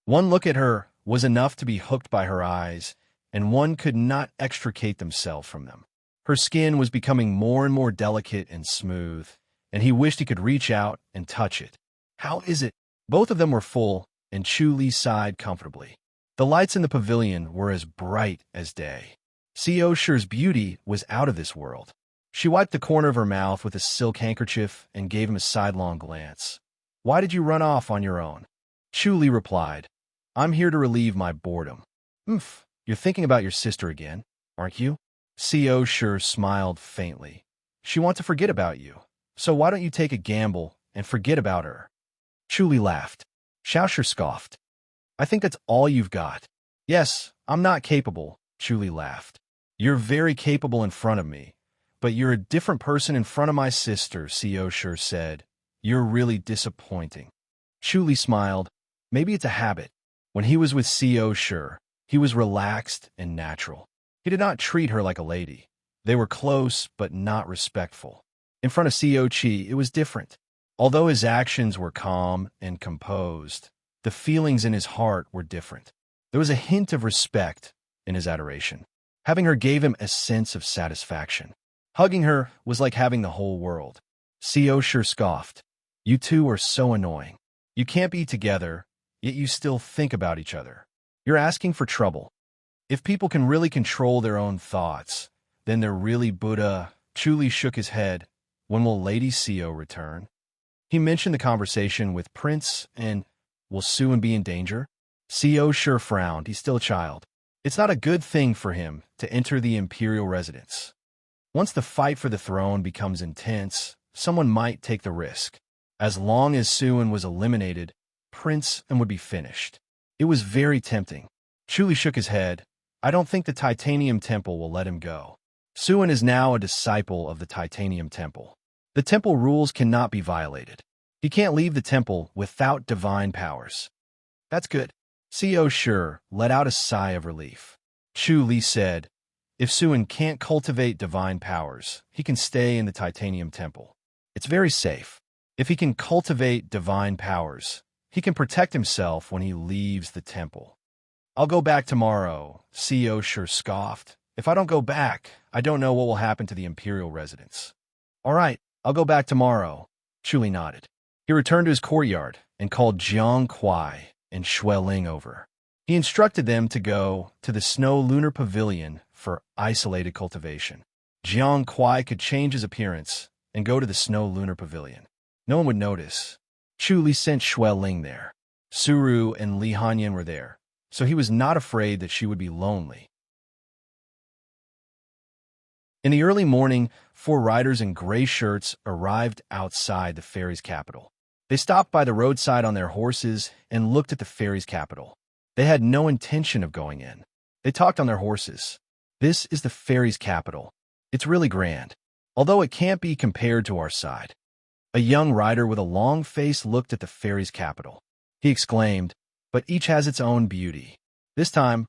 One look at her was enough to be hooked by her eyes, and one could not extricate themselves from them. Her skin was becoming more and more delicate and smooth, and he wished he could reach out and touch it. How is it? Both of them were full, and Chu Li sighed comfortably. The lights in the pavilion were as bright as day. Co Shi's beauty was out of this world. She wiped the corner of her mouth with a silk handkerchief and gave him a sidelong glance. Why did you run off on your own? Chu Li replied, I'm here to relieve my boredom. You're thinking about your sister again, aren't you? Co Shi smiled faintly. She wants to forget about you, so why don't you take a gamble and forget about her? Chu Li laughed. Xiao Shi scoffed. I think that's all you've got. Yes, I'm not capable, Chu Li laughed. You're very capable in front of me, but you're a different person in front of my sister, Co Shi said. You're really disappointing. Chu Li smiled. Maybe it's a habit. When he was with Co Shi, he was relaxed and natural. He did not treat her like a lady. They were close, but not respectful. In front of Co Chi, it was different. Although his actions were calm and composed, the feelings in his heart were different. There was a hint of respect in his adoration. Having her gave him a sense of satisfaction. Hugging her was like having the whole world. Co Shi scoffed. You two are so annoying. You can't be together, yet you still think about each other. You're asking for trouble. If people can really control their own thoughts, then they're really Buddha. Chu Li shook his head. When will Lady Co return? He mentioned the conversation with Prince and will Suen be in danger? Co Shi frowned. He's still a child. It's not a good thing for him to enter the imperial residence. Once the fight for the throne becomes intense, someone might take the risk. As long as Suen was eliminated, Prince and would be finished. It was very tempting. Chu Li shook his head. I don't think the Titanium Temple will let him go. Suen is now a disciple of the Titanium Temple. The temple rules cannot be violated. He can't leave the temple without divine powers. That's good. Co Shi let out a sigh of relief. Chu Li said, if Suen can't cultivate divine powers, he can stay in the Titanium Temple. It's very safe. If he can cultivate divine powers, he can protect himself when he leaves the temple. I'll go back tomorrow, Co Shi scoffed. If I don't go back, I don't know what will happen to the imperial residence. All right, I'll go back tomorrow. Chu Li nodded. He returned to his courtyard and called Jiang Kuai and Xue Ling over. He instructed them to go to the Snow Lunar Pavilion for isolated cultivation. Jiang Kuai could change his appearance and go to the Snow Lunar Pavilion. No one would notice. Chu Li sent Xue Ling there. Suru and Li Hanyan were there, so he was not afraid that she would be lonely. In the early morning, 4 riders in gray shirts arrived outside the fairy's capital. They stopped by the roadside on their horses and looked at the fairy's capital. They had no intention of going in. They talked on their horses. This is the fairy's capital. It's really grand, although it can't be compared to our side. A young rider with a long face looked at the fairy's capital. He exclaimed, but each has its own beauty. This time,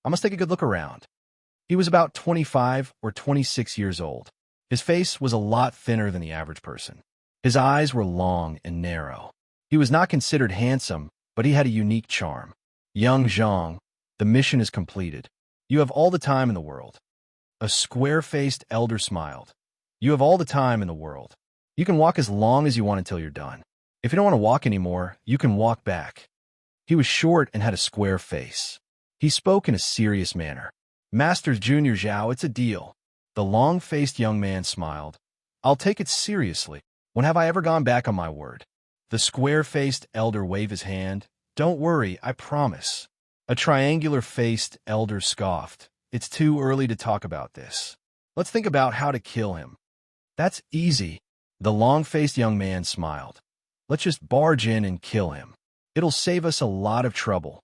I must take a good look around. He was about 25 or 26 years old. His face was a lot thinner than the average person. His eyes were long and narrow. He was not considered handsome, but he had a unique charm. Young Zhang, the mission is completed. You have all the time in the world. A square-faced elder smiled. You have all the time in the world. You can walk as long as you want until you're done. If you don't want to walk anymore, you can walk back. He was short and had a square face. He spoke in a serious manner. Masters Junior Zhao, it's a deal. The long-faced young man smiled. I'll take it seriously. When have I ever gone back on my word? The square-faced elder waved his hand. Don't worry, I promise. A triangular-faced elder scoffed. It's too early to talk about this. Let's think about how to kill him. That's easy. The long-faced young man smiled. Let's just barge in and kill him. It'll save us a lot of trouble.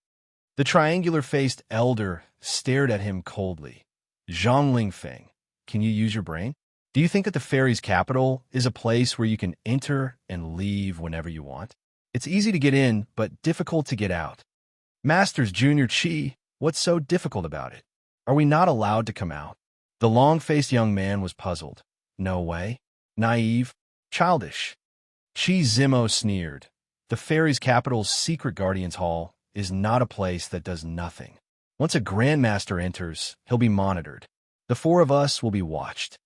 The triangular-faced elder stared at him coldly. Zhang Lingfeng, can you use your brain? Do you think that the fairy's capital is a place where you can enter and leave whenever you want? It's easy to get in, but difficult to get out. Masters Junior Chi, what's so difficult about it? Are we not allowed to come out? The long-faced young man was puzzled. No way. Naive. Childish. Chi Zimo sneered. The fairy's capital's secret guardian's hall is not a place that does nothing. Once a grandmaster enters, he'll be monitored. The four of us will be watched.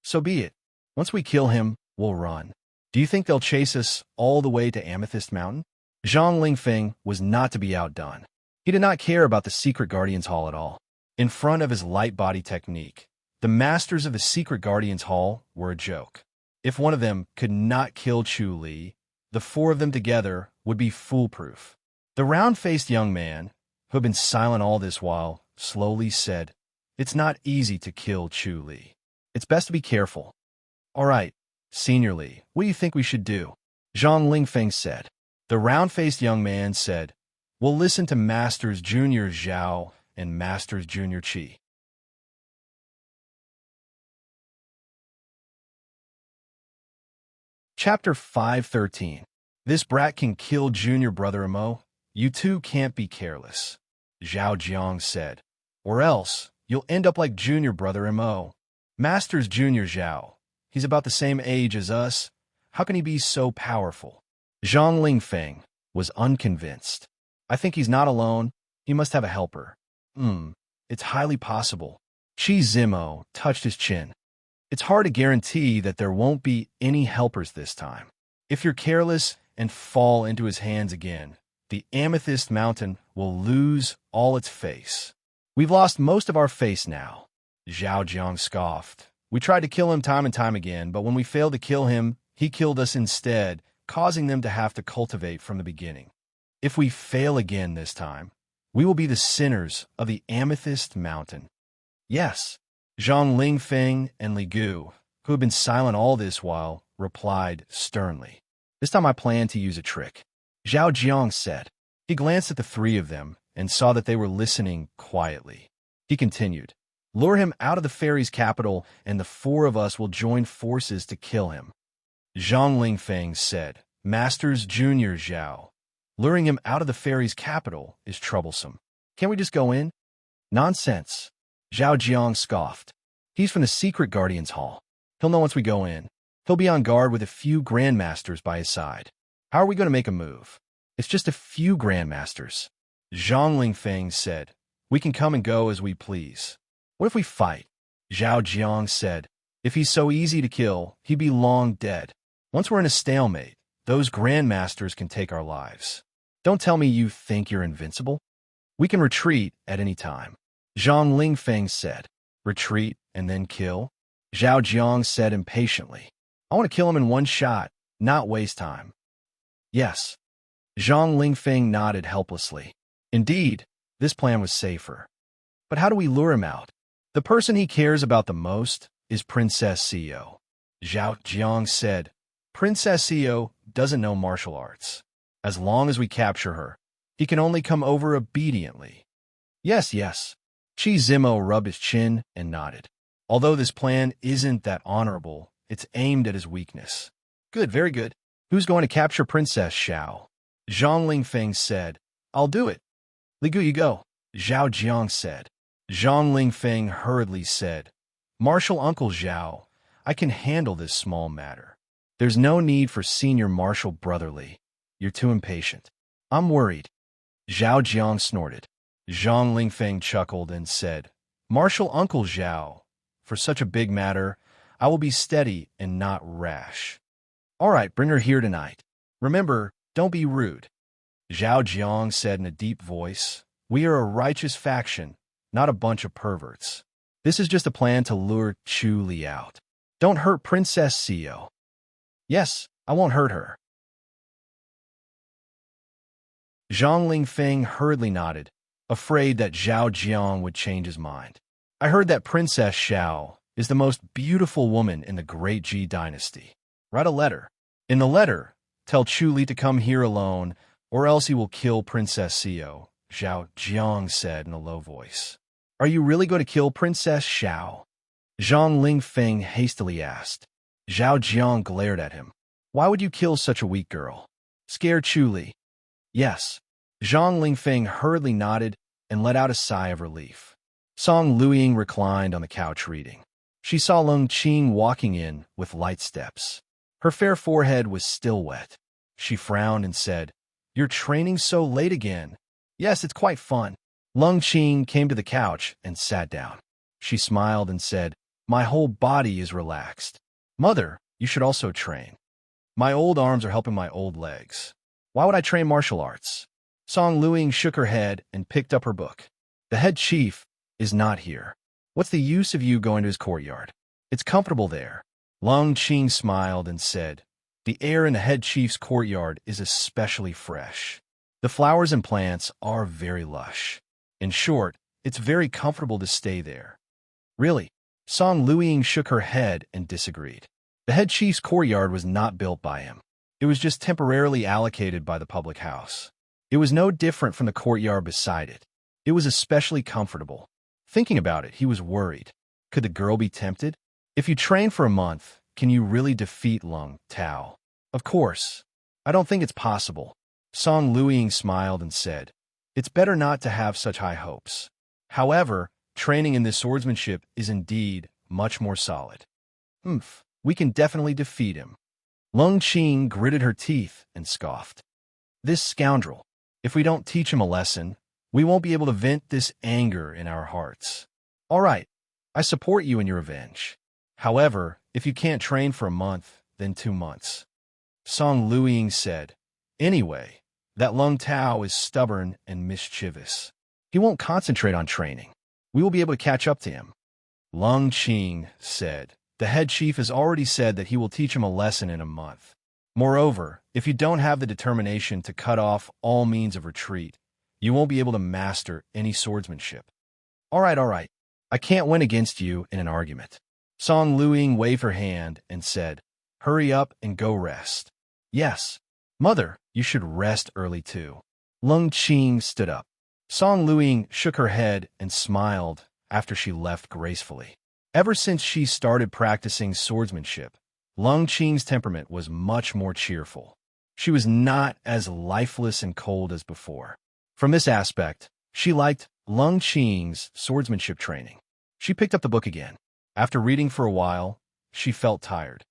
So be it. Once we kill him, we'll run. Do you think they'll chase us all the way to Amethyst Mountain? Zhang Lingfeng was not to be outdone. He did not care about the secret Guardian's Hall at all. In front of his light body technique, the masters of the secret Guardian's Hall were a joke. If one of them could not kill Chu Li, the four of them together would be foolproof. The round-faced young man, who had been silent all this while, slowly said, "It's not easy to kill Chu Li. It's best to be careful." "All right, Senior Li, what do you think we should do?" Zhang Lingfeng said. The round-faced young man said, "We'll listen to Masters Junior Zhao and Masters Junior Qi." Chapter 513. This brat can kill junior brother Imo. You two can't be careless, Zhao Jiang said. Or else, you'll end up like junior brother Imo. Masters Junior Zhao. He's about the same age as us. How can he be so powerful? Zhang Lingfeng was unconvinced. I think he's not alone. He must have a helper. It's highly possible. Qi Zimo touched his chin. It's hard to guarantee that there won't be any helpers this time. If you're careless and fall into his hands again, the Amethyst Mountain will lose all its face. We've lost most of our face now, Zhao Jiang scoffed. We tried to kill him time and time again, but when we failed to kill him, he killed us instead, causing them to have to cultivate from the beginning. If we fail again this time, we will be the sinners of the Amethyst Mountain. Yes, Zhang Lingfeng and Li Gu, who had been silent all this while, replied sternly. This time I plan to use a trick, Zhao Jiang said. He glanced at the three of them and saw that they were listening quietly. He continued, "Lure him out of the fairy's capital, and the four of us will join forces to kill him." Zhang Lingfeng said, "Masters Junior Zhao, luring him out of the fairy's capital is troublesome. Can't we just go in?" "Nonsense," Zhao Jiang scoffed. "He's from the secret Guardian's Hall. He'll know once we go in. He'll be on guard with a few grandmasters by his side. How are we going to make a move? It's just a few grandmasters." Zhang Lingfeng said, "We can come and go as we please." "What if we fight?" Zhao Jiang said. "If he's so easy to kill, he'd be long dead. Once we're in a stalemate, those grandmasters can take our lives. Don't tell me you think you're invincible. We can retreat at any time." Zhang Lingfeng said. "Retreat and then kill?" Zhao Jiang said impatiently. "I want to kill him in one shot, not waste time." "Yes." Zhang Lingfeng nodded helplessly. Indeed, this plan was safer. But how do we lure him out? The person he cares about the most is Princess Sio. Zhao Jiang said, "Princess Sio doesn't know martial arts. As long as we capture her, he can only come over obediently." Yes. Qi Zimo rubbed his chin and nodded. Although this plan isn't that honorable, it's aimed at his weakness. "Good, very good. Who's going to capture Princess Xiao?" Zhang Lingfeng said, "I'll do it." "Li Gu, you go," Zhao Jiang said. Zhang Lingfeng hurriedly said, "Martial Uncle Zhao, I can handle this small matter. There's no need for Senior Martial Brotherly. You're too impatient." "I'm worried." Zhao Jiang snorted. Zhang Lingfeng chuckled and said, "Martial Uncle Zhao, for such a big matter, I will be steady and not rash." "All right, bring her here tonight. Remember, don't be rude." Zhao Jiang said in a deep voice, "We are a righteous faction, not a bunch of perverts. This is just a plan to lure Chu Li out. Don't hurt Princess Sio." "Yes, I won't hurt her." Zhang Lingfeng hurriedly nodded, afraid that Zhao Jiang would change his mind. "I heard that Princess Xiao is the most beautiful woman in the Great Ji dynasty. Write a letter. In the letter, tell Chu Li to come here alone, or else he will kill Princess Sio," Zhao Jiang said in a low voice. "Are you really going to kill Princess Xiao?" Zhang Lingfeng hastily asked. Zhao Jiang glared at him. "Why would you kill such a weak girl? Scare Chu Li?" "Yes." Zhang Lingfeng hurriedly nodded and let out a sigh of relief. Song Luiying reclined on the couch reading. She saw Lung Qing walking in with light steps. Her fair forehead was still wet. She frowned and said, "You're training so late again." Yes, it's quite fun. Lung Qing came to the couch and sat down. She smiled and said, my whole body is relaxed. Mother, you should also train. My old arms are helping my old legs. Why would I train martial arts? Song Luing shook her head and picked up her book. The head chief is not here. What's the use of you going to his courtyard? It's comfortable there. Lung Qing smiled and said, the air in the head chief's courtyard is especially fresh. The flowers and plants are very lush. In short, it's very comfortable to stay there. Really? Song Luing shook her head and disagreed. The head chief's courtyard was not built by him. It was just temporarily allocated by the public house. It was no different from the courtyard beside it. It was especially comfortable. Thinking about it, he was worried. Could the girl be tempted? If you train for a month, can you really defeat Lung Tao? Of course. I don't think it's possible. Song Luing smiled and said, it's better not to have such high hopes. However, training in this swordsmanship is indeed much more solid. We can definitely defeat him. Lung Qing gritted her teeth and scoffed. This scoundrel. If we don't teach him a lesson, we won't be able to vent this anger in our hearts. All right, I support you in your revenge. However, if you can't train for a month, then 2 months. Song Luing said, anyway, that Lung Tao is stubborn and mischievous. He won't concentrate on training. We will be able to catch up to him. Lung Qing said, the head chief has already said that he will teach him a lesson in a month. Moreover, if you don't have the determination to cut off all means of retreat, you won't be able to master any swordsmanship. All right. I can't win against you in an argument. Song Luing waved her hand and said, hurry up and go rest. Yes. Mother, you should rest early too. Lung Qing stood up. Song Luing shook her head and smiled after she left gracefully. Ever since she started practicing swordsmanship, Lung Qing's temperament was much more cheerful. She was not as lifeless and cold as before. From this aspect, she liked Lung Qing's swordsmanship training. She picked up the book again. After reading for a while, she felt tired.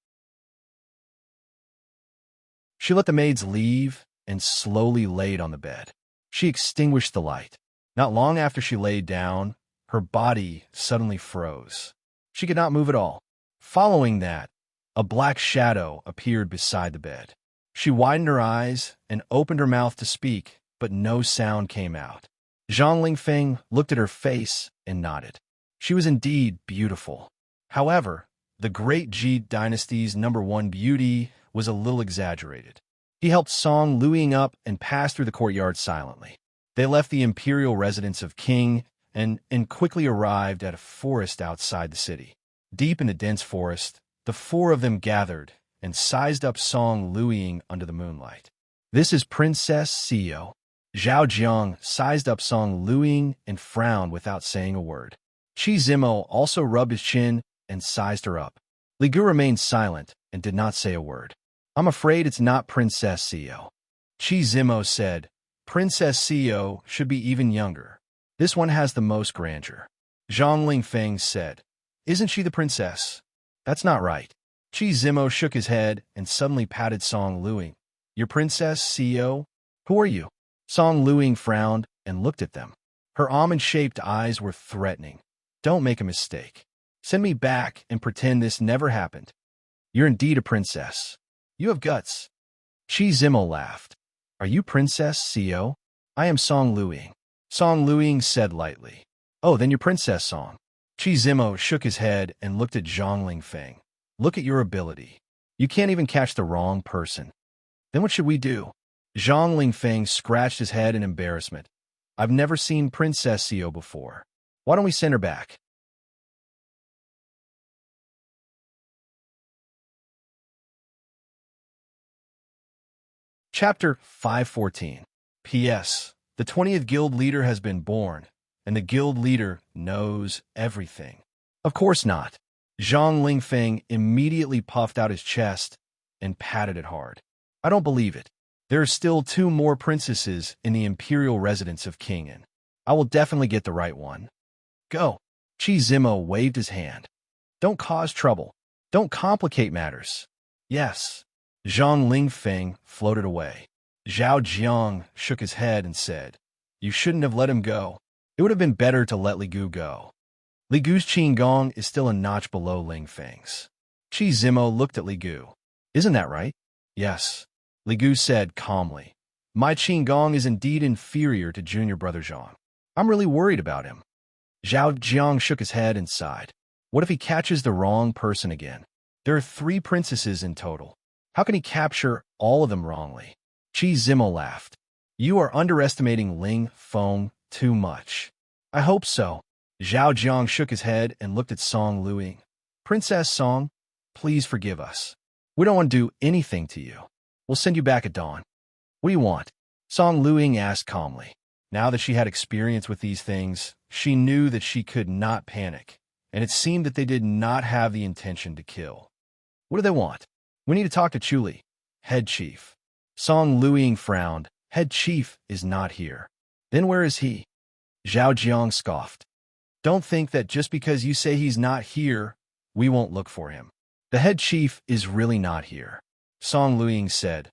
She let the maids leave and slowly laid on the bed. She extinguished the light. Not long after she laid down, her body suddenly froze. She could not move at all. Following that, a black shadow appeared beside the bed. She widened her eyes and opened her mouth to speak, but no sound came out. Zhang Lingfeng looked at her face and nodded. She was indeed beautiful. However, the great Ji dynasty's #1 beauty was a little exaggerated. He helped Song Luing up and passed through the courtyard silently. They left the imperial residence of King and quickly arrived at a forest outside the city. Deep in the dense forest, the 4 of them gathered and sized up Song Luing under the moonlight. This is Princess Xiao. Zhao Jiang sized up Song Luing and frowned without saying a word. Qi Zimo also rubbed his chin and sized her up. Li Gu remained silent and did not say a word. I'm afraid it's not Princess Xiao. Qi Zimo said, Princess Xiao should be even younger. This one has the most grandeur. Zhang Lingfeng said, isn't she the princess? That's not right. Qi Zimo shook his head and suddenly patted Song Luing. Your Princess Xiao? Who are you? Song Luing frowned and looked at them. Her almond-shaped eyes were threatening. Don't make a mistake. Send me back and pretend this never happened. You're indeed a princess. You have guts. Qi Zimo laughed. Are you Princess Xiao? I am Song Luing. Song Luing said lightly. Oh, then you're Princess Song. Qi Zimo shook his head and looked at Zhang Lingfeng. Look at your ability. You can't even catch the wrong person. Then what should we do? Zhang Lingfeng scratched his head in embarrassment. I've never seen Princess Xiao before. Why don't we send her back? Chapter 514. P.S. The 20th guild leader has been born, and the guild leader knows everything. Of course not. Zhang Lingfeng immediately puffed out his chest and patted it hard. I don't believe it. There are still 2 more princesses in the imperial residence of King'an. I will definitely get the right one. Go. Qi Zimo waved his hand. Don't cause trouble. Don't complicate matters. Yes. Zhang Lingfeng floated away. Zhao Jiang shook his head and said, You shouldn't have let him go. It would have been better to let Li Gu go. Li Gu's qin gong is still a notch below Ling Feng's. Qi Zimo looked at Li Gu. Isn't that right? Yes. Li Gu said calmly. My qin gong is indeed inferior to junior brother Zhang. I'm really worried about him. Zhao Jiang shook his head and sighed. What if he catches the wrong person again? There are 3 princesses in total. How can he capture all of them wrongly? Qi Zimo laughed. You are underestimating Ling Feng too much. I hope so. Zhao Jiang shook his head and looked at Song Luing. Princess Song, please forgive us. We don't want to do anything to you. We'll send you back at dawn. What do you want? Song Luing asked calmly. Now that she had experience with these things, she knew that she could not panic, and it seemed that they did not have the intention to kill. What do they want? We need to talk to Chuli, head chief. Song Luing frowned. Head chief is not here. Then where is he? Zhao Jiang scoffed. Don't think that just because you say he's not here, we won't look for him. The head chief is really not here, Song Luing said.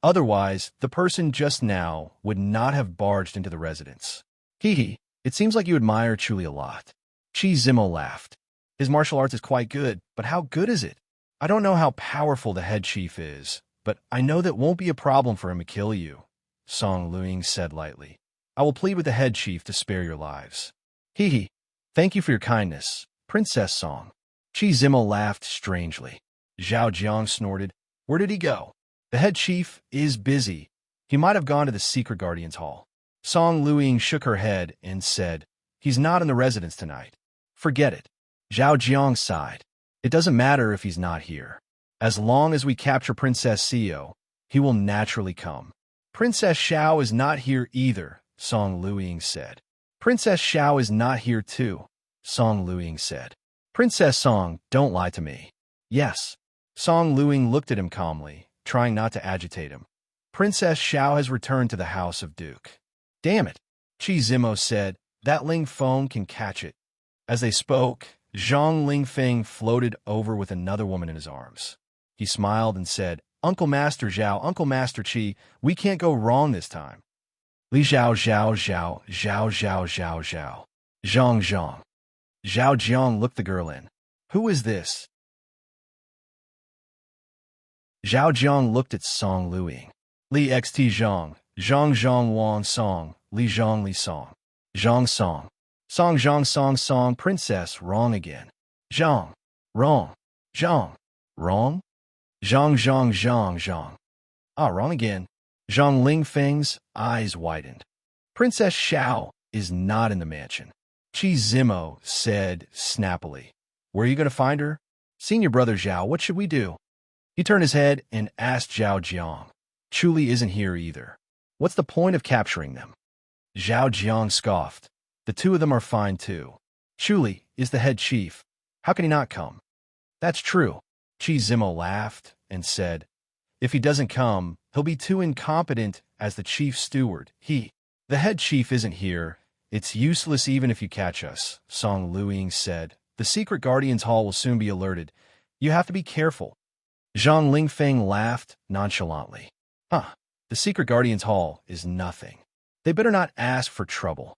Otherwise, the person just now would not have barged into the residence. Hee, it seems like you admire Chuli a lot. Qi Zimo laughed. His martial arts is quite good, but how good is it? I don't know how powerful the head chief is, but I know that won't be a problem for him to kill you, Song Luing said lightly. I will plead with the head chief to spare your lives. Hee, thank you for your kindness, Princess Song. Qi Zimo laughed strangely. Zhao Jiang snorted. Where did he go? The head chief is busy. He might have gone to the secret guardian's hall. Song Luing shook her head and said, He's not in the residence tonight. Forget it. Zhao Jiang sighed. It doesn't matter if he's not here. As long as we capture Princess Xiao, he will naturally come. Princess Xiao is not here either, Song Luing said. Princess Xiao is not here too, Song Luing said. Princess Song, don't lie to me. Yes. Song Luing looked at him calmly, trying not to agitate him. Princess Xiao has returned to the house of Duke. Damn it, Qi Zimo said. That Ling Feng can catch it. As they spoke, Zhang Lingfeng floated over with another woman in his arms. He smiled and said, Uncle Master Zhao, Uncle Master Qi, we can't go wrong this time. Li Zhao Zhao Zhao Zhao Zhao Zhao Zhao. Zhang Zhang. Zhao Jiang looked the girl in. Who is this? Zhao Jiang looked at Song Luing. Li Xt Zhang. Zhang Zhang Wang Song. Li Zhang Li Song. Zhang Song. Song Zhang Song Song. Princess, wrong again. Zhang. Wrong. Zhang. Wrong. Zhang Zhang Zhang Zhang. Ah, wrong again. Zhang Lingfeng's eyes widened. Princess Xiao is not in the mansion. Qi Zimo said snappily. Where are you going to find her? Senior brother Zhao, what should we do? He turned his head and asked Zhao Jiang. Chuli isn't here either. What's the point of capturing them? Zhao Jiang scoffed. The 2 of them are fine too. Chuli is the head chief. How can he not come? That's true. Qi Zimo laughed and said, If he doesn't come, he'll be too incompetent as the chief steward. The head chief isn't here. It's useless even if you catch us, Song Luing said. The secret guardian's hall will soon be alerted. You have to be careful. Zhang Lingfeng laughed nonchalantly. The secret guardian's hall is nothing. They better not ask for trouble.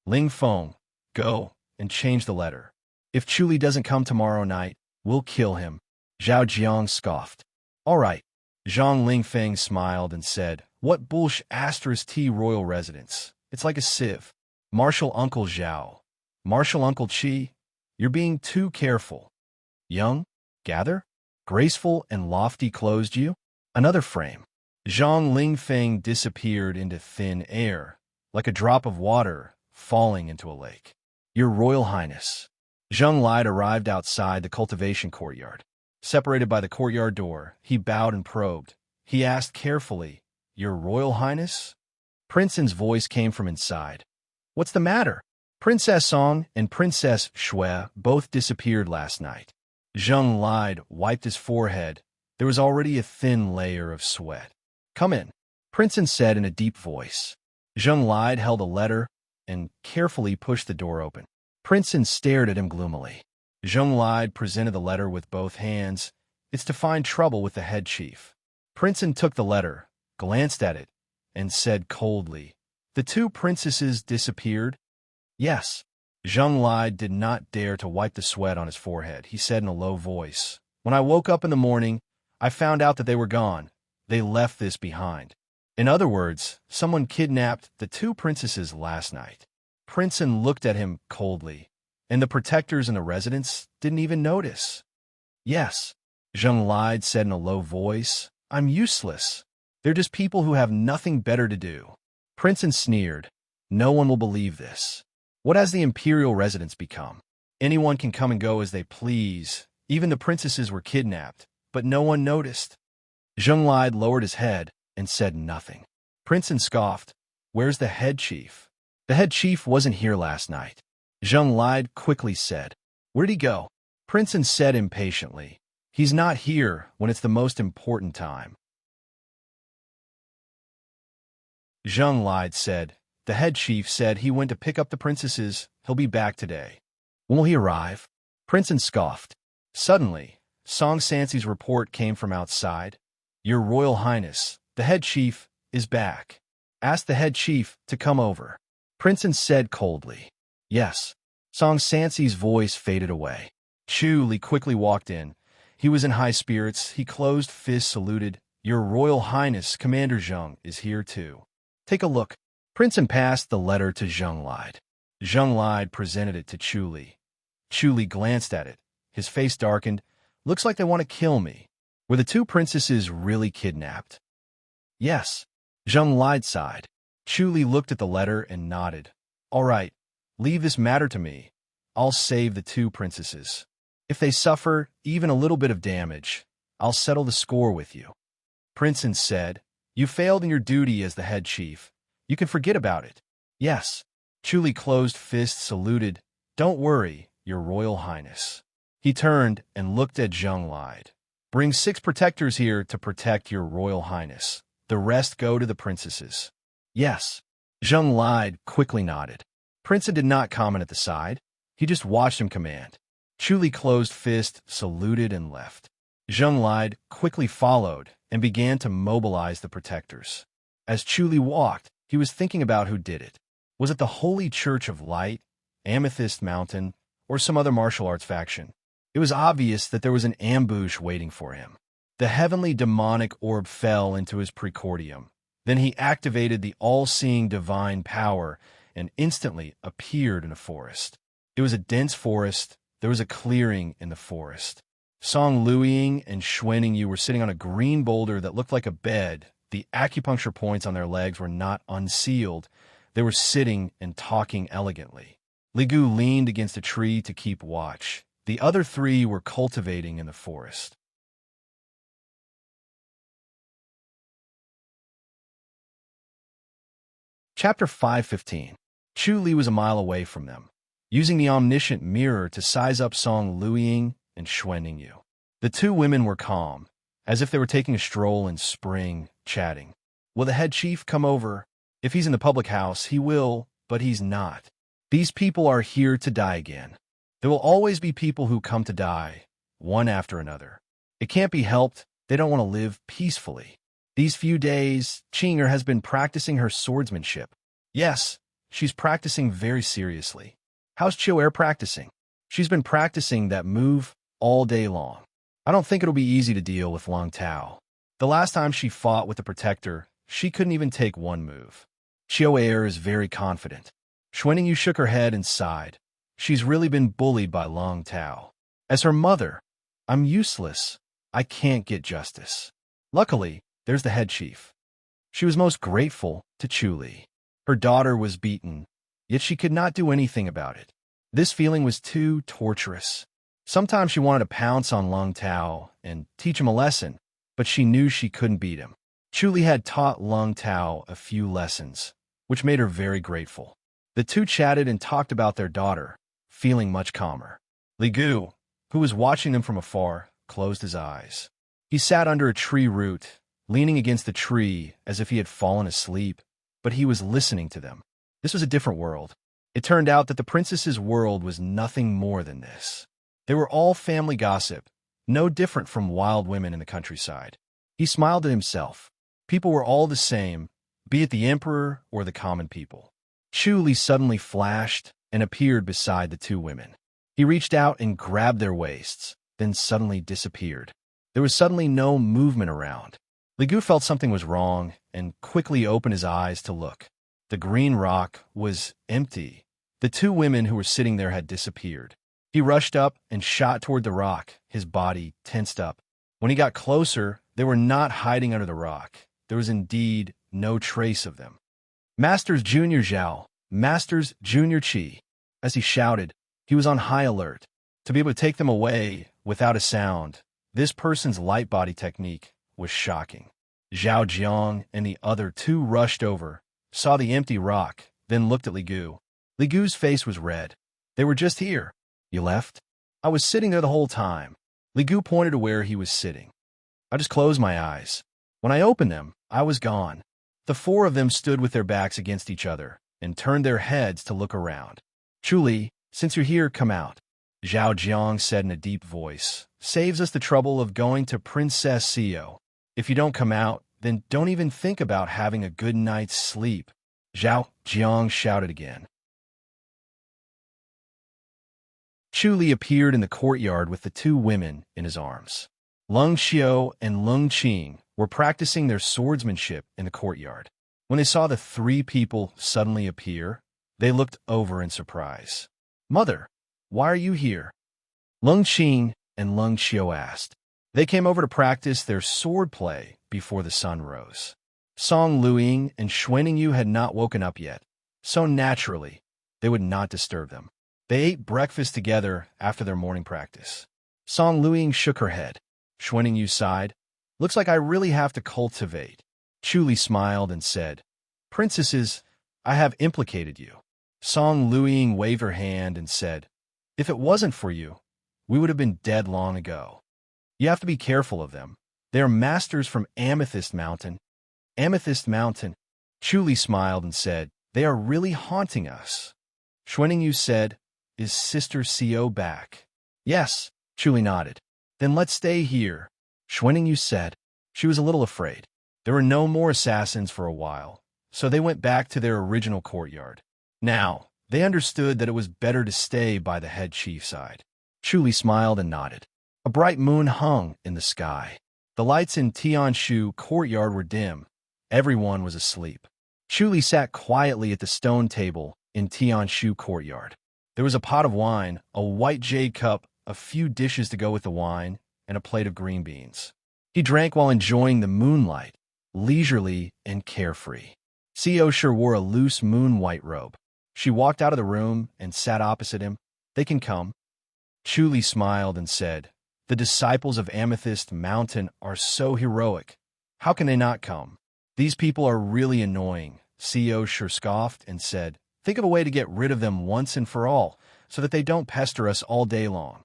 Ling Feng, go and change the letter. If Chuli doesn't come tomorrow night, we'll kill him. Zhao Jiang scoffed. All right. Zhang Lingfeng smiled and said, What bullsh** T royal residence? It's like a sieve. Martial Uncle Zhao. Martial Uncle Qi, you're being too careful. Young, gather, graceful and lofty closed you. Another frame. Zhang Lingfeng disappeared into thin air, like a drop of water falling into a lake. Your Royal Highness. Zheng Lide arrived outside the cultivation courtyard. Separated by the courtyard door, he bowed and probed. He asked carefully, Your Royal Highness? Prince's voice came from inside. What's the matter? Princess Song and Princess Shui both disappeared last night. Zheng Lide wiped his forehead. There was already a thin layer of sweat. Come in, Prince said in a deep voice. Zheng Lide held a letter and carefully pushed the door open. Prince stared at him gloomily. Zheng Lide presented the letter with both hands. It's to find trouble with the head chief. Prince took the letter, glanced at it, and said coldly, The two princesses disappeared? Yes. Zheng Lai did not dare to wipe the sweat on his forehead. He said in a low voice, "When I woke up in the morning, I found out that they were gone. They left this behind." In other words, someone kidnapped the two princesses last night. Princeton looked at him coldly, and the protectors in the residence didn't even notice. "Yes," Zheng Lai said in a low voice, "I'm useless. They're just people who have nothing better to do." Princeton sneered. "No one will believe this. What has the imperial residence become? Anyone can come and go as they please. Even the princesses were kidnapped, but no one noticed." Zheng Lai lowered his head and said nothing. Princeton scoffed. "Where's the head chief?" "The head chief wasn't here last night," Zheng Lai quickly said. "Where'd he go?" Princeton said impatiently. "He's not here when it's the most important time." Zheng Lai said, "The head chief said he went to pick up the princesses. He'll be back today." "When will he arrive?" Princeton scoffed. Suddenly, Song Sansi's report came from outside. "Your Royal Highness, the head chief is back. Ask the head chief to come over." Princeton said coldly. "Yes." Song Sansi's voice faded away. Chu Li quickly walked in. He was in high spirits. He closed fists, saluted. "Your Royal Highness, Commander Zheng is here too. Take a look." Princeton passed the letter to Zheng Lai. Zheng Lai presented it to Chu Li. Chu Li glanced at it. His face darkened. "Looks like they want to kill me." Were the two princesses really kidnapped? "Yes." Zheng Lai sighed. Chu Li looked at the letter and nodded. "All right, leave this matter to me. I'll save the two princesses. If they suffer even a little bit of damage, I'll settle the score with you." Princeton said, "You failed in your duty as the head chief. You can forget about it." "Yes." Chu Li closed fists, saluted. "Don't worry, Your Royal Highness." He turned and looked at Zheng Lai. "Bring 6 protectors here to protect Your Royal Highness. The rest go to the princesses." "Yes." Zheng Lai quickly nodded. Princeton did not comment at the side. He just watched him command. Chu Li closed fist, saluted, and left. Zheng Lai quickly followed and began to mobilize the protectors. As Chu Li walked, he was thinking about who did it. Was it the Holy Church of Light, Amethyst Mountain, or some other martial arts faction? It was obvious that there was an ambush waiting for him. The heavenly demonic orb fell into his precordium. Then he activated the all-seeing divine power and instantly appeared in a forest. It was a dense forest. There was a clearing in the forest. Song Luiying and Xuaning Yu were sitting on a green boulder that looked like a bed. The acupuncture points on their legs were not unsealed. They were sitting and talking elegantly. Li Gu leaned against a tree to keep watch. The other 3 were cultivating in the forest. Chapter 5:15. Chu Li was a mile away from them, using the omniscient mirror to size up Song Luiying and Xuaning Yu. The 2 women were calm, as if they were taking a stroll in spring, chatting. "Will the head chief come over? If he's in the public house, he will, but he's not. These people are here to die again. There will always be people who come to die, one after another. It can't be helped. They don't want to live peacefully. These few days, Qing'er has been practicing her swordsmanship. Yes, she's practicing very seriously. How's Chiu practicing? She's been practicing that move all day long. I don't think it'll be easy to deal with Long Tao. The last time she fought with the Protector, she couldn't even take one move. Chiu is very confident." Xuaning Yu shook her head and sighed. "She's really been bullied by Long Tao. As her mother, I'm useless. I can't get justice. Luckily, there's the head chief." She was most grateful to Chu Li. Her daughter was beaten, yet she could not do anything about it. This feeling was too torturous. Sometimes she wanted to pounce on Long Tao and teach him a lesson, but she knew she couldn't beat him. Chu Li had taught Long Tao a few lessons, which made her very grateful. The 2 chatted and talked about their daughter, feeling much calmer. Li Gu, who was watching them from afar, closed his eyes. He sat under a tree root, leaning against the tree as if he had fallen asleep, but he was listening to them. This was a different world. It turned out that the princess's world was nothing more than this. They were all family gossip, no different from wild women in the countryside. He smiled at himself. People were all the same, be it the emperor or the common people. Chu Li suddenly flashed and appeared beside the two women. He reached out and grabbed their waists, then suddenly disappeared. There was suddenly no movement around. Li Gu felt something was wrong and quickly opened his eyes to look. The green rock was empty. The two women who were sitting there had disappeared. He rushed up and shot toward the rock, his body tensed up. When he got closer, they were not hiding under the rock. There was indeed no trace of them. Masters Junior Zhao, Masters Junior Qi. As he shouted, he was on high alert. To be able to take them away without a sound, this person's light body technique was shocking. Zhao Jiang and the other two rushed over, saw the empty rock, then looked at Li Gu. Li Gu's face was red. They were just here. You left? I was sitting there the whole time. Li Gu pointed to where he was sitting. I just closed my eyes. When I opened them, I was gone. The four of them stood with their backs against each other and turned their heads to look around. Chu Li, since you're here, come out. Zhao Jiang said in a deep voice. Saves us the trouble of going to Princess Xiao. If you don't come out, then don't even think about having a good night's sleep. Zhao Jiang shouted again. Chu Li appeared in the courtyard with the two women in his arms. Lung Xiao and Lung Qing were practicing their swordsmanship in the courtyard. When they saw the three people suddenly appear, they looked over in surprise. Mother, why are you here? Lung Qing and Lung Xiao asked. They came over to practice their sword play before the sun rose. Song Luiying and Xuaningyu had not woken up yet, so naturally, they would not disturb them. They ate breakfast together after their morning practice. Song Luiying shook her head. Xuaningyu sighed. Looks like I really have to cultivate. Chu Li smiled and said, Princesses, I have implicated you. Song Luiying waved her hand and said, If it wasn't for you, we would have been dead long ago. You have to be careful of them. They are masters from Amethyst Mountain. Amethyst Mountain. Chu Li smiled and said, They are really haunting us. Xuaningyu said, Is Sister Xiao back? Yes, Chu Li nodded. Then let's stay here. Xuaningyu said. She was a little afraid. There were no more assassins for a while, so they went back to their original courtyard. Now, they understood that it was better to stay by the head chief's side. Chu Li smiled and nodded. A bright moon hung in the sky. The lights in Tianshu courtyard were dim. Everyone was asleep. Chu Li sat quietly at the stone table in Tianshu courtyard. There was a pot of wine, a white jade cup, a few dishes to go with the wine, and a plate of green beans. He drank while enjoying the moonlight, leisurely and carefree. Xiao sure wore a loose moon-white robe. She walked out of the room and sat opposite him. They can come. Chu Li smiled and said, The disciples of Amethyst Mountain are so heroic. How can they not come? These people are really annoying. Xiao sure scoffed and said, Think of a way to get rid of them once and for all, so that they don't pester us all day long.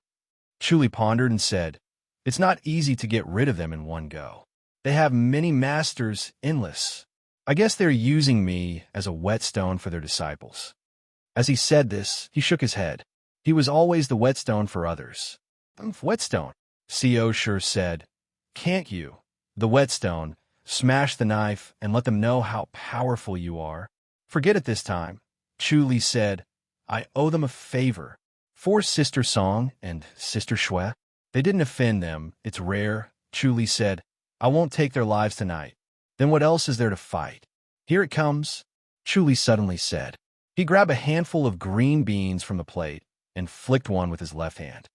Chu Li pondered and said, It's not easy to get rid of them in one go. They have many masters, endless. I guess they're using me as a whetstone for their disciples. As he said this, he shook his head. He was always the whetstone for others. Whetstone, Xiao sure said. Can't you, the whetstone, smash the knife and let them know how powerful you are? Forget it this time. Chu Li said, I owe them a favor. For Sister Song and Sister Shui. They didn't offend them. It's rare. Chu Li said, I won't take their lives tonight. Then what else is there to fight? Here it comes, Chu Li suddenly said. He grabbed a handful of green beans from the plate and flicked one with his left hand.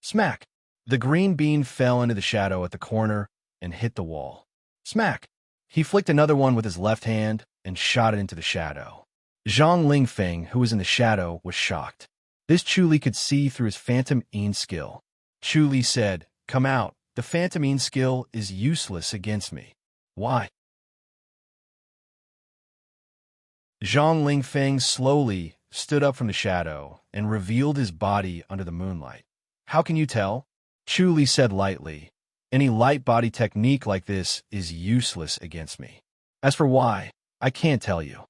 Smack! The green bean fell into the shadow at the corner and hit the wall. Smack! He flicked another one with his left hand and shot it into the shadow. Zhang Lingfeng, who was in the shadow, was shocked. This Chu Li could see through his Phantom Yin skill. Chu Li said, Come out. The Phantom Yin skill is useless against me. Why? Zhang Lingfeng slowly stood up from the shadow and revealed his body under the moonlight. How can you tell? Chu Li said lightly, Any light body technique like this is useless against me. As for why, I can't tell you.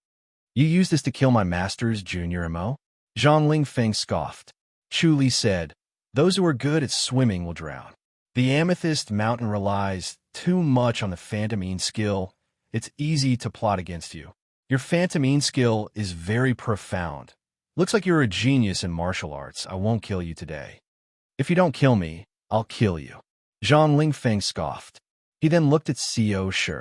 You used this to kill my masters, Junior Mo? Zhang Lingfeng scoffed. Chu Li said, Those who are good at swimming will drown. The Amethyst Mountain relies too much on the Phantom Yin skill, it's easy to plot against you. Your phantomine skill is very profound. Looks like you're a genius in martial arts. I won't kill you today. If you don't kill me, I'll kill you. Zhang Lingfeng scoffed. He then looked at Co. Shi.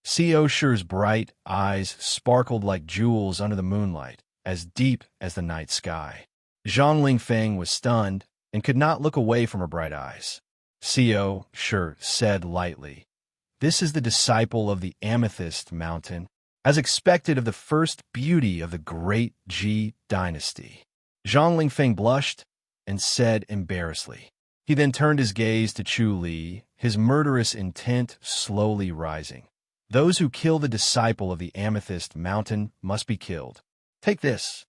Co. Shi's bright eyes sparkled like jewels under the moonlight, as deep as the night sky. Zhang Lingfeng was stunned and could not look away from her bright eyes. Co. Shi said lightly, "This is the disciple of the Amethyst Mountain, as expected of the first beauty of the great Ji dynasty." Zhang Lingfeng blushed and said embarrassedly. He then turned his gaze to Chu Li, his murderous intent slowly rising. "Those who kill the disciple of the Amethyst Mountain must be killed. Take this."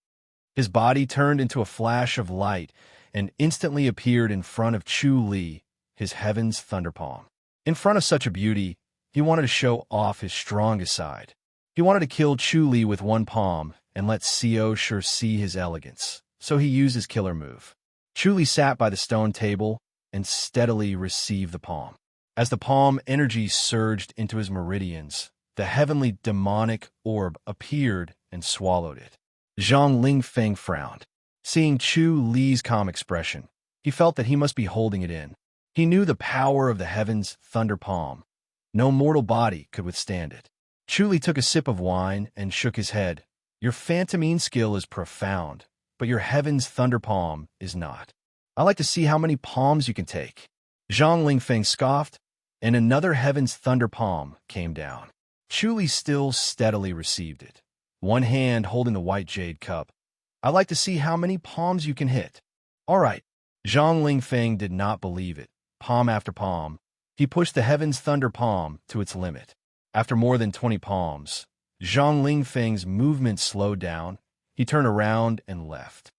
His body turned into a flash of light and instantly appeared in front of Chu Li, his heaven's thunder palm. In front of such a beauty, he wanted to show off his strongest side. He wanted to kill Chu Li with one palm and let Co. Shi see his elegance, so he used his killer move. Chu Li sat by the stone table and steadily received the palm. As the palm energy surged into his meridians, the heavenly demonic orb appeared and swallowed it. Zhang Lingfeng frowned. Seeing Chu Li's calm expression, he felt that he must be holding it in. He knew the power of the heaven's thunder palm. No mortal body could withstand it. Chu Li took a sip of wine and shook his head. "Your phantomine skill is profound, but your heaven's thunder palm is not. I like to see how many palms you can take." Zhang Lingfeng scoffed, and another heaven's thunder palm came down. Chu Li still steadily received it, one hand holding the white jade cup. "I like to see how many palms you can hit." "All right." Zhang Lingfeng did not believe it. Palm after palm, he pushed the heaven's thunder palm to its limit. After more than 20 palms, Zhang Lingfeng's movement slowed down. He turned around and left.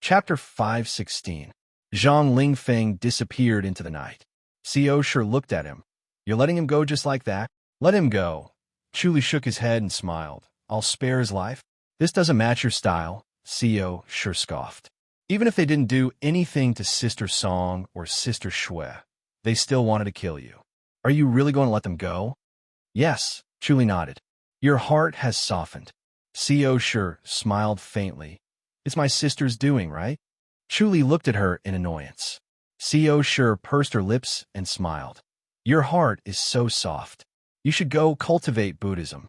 Chapter 516. Zhang Lingfeng disappeared into the night. Co. Shi looked at him. "You're letting him go just like that?" "Let him go." Chu Li shook his head and smiled. "I'll spare his life." "This doesn't match your style," Co. Shi scoffed. Even if they didn't do anything to Sister Song or Sister Shui, they still wanted to kill you. "Are you really going to let them go?" "Yes," Chu Li nodded. "Your heart has softened." Co. Shi smiled faintly. "It's my sister's doing, right?" Chu Li looked at her in annoyance. Co. Shi pursed her lips and smiled. "Your heart is so soft. You should go cultivate Buddhism.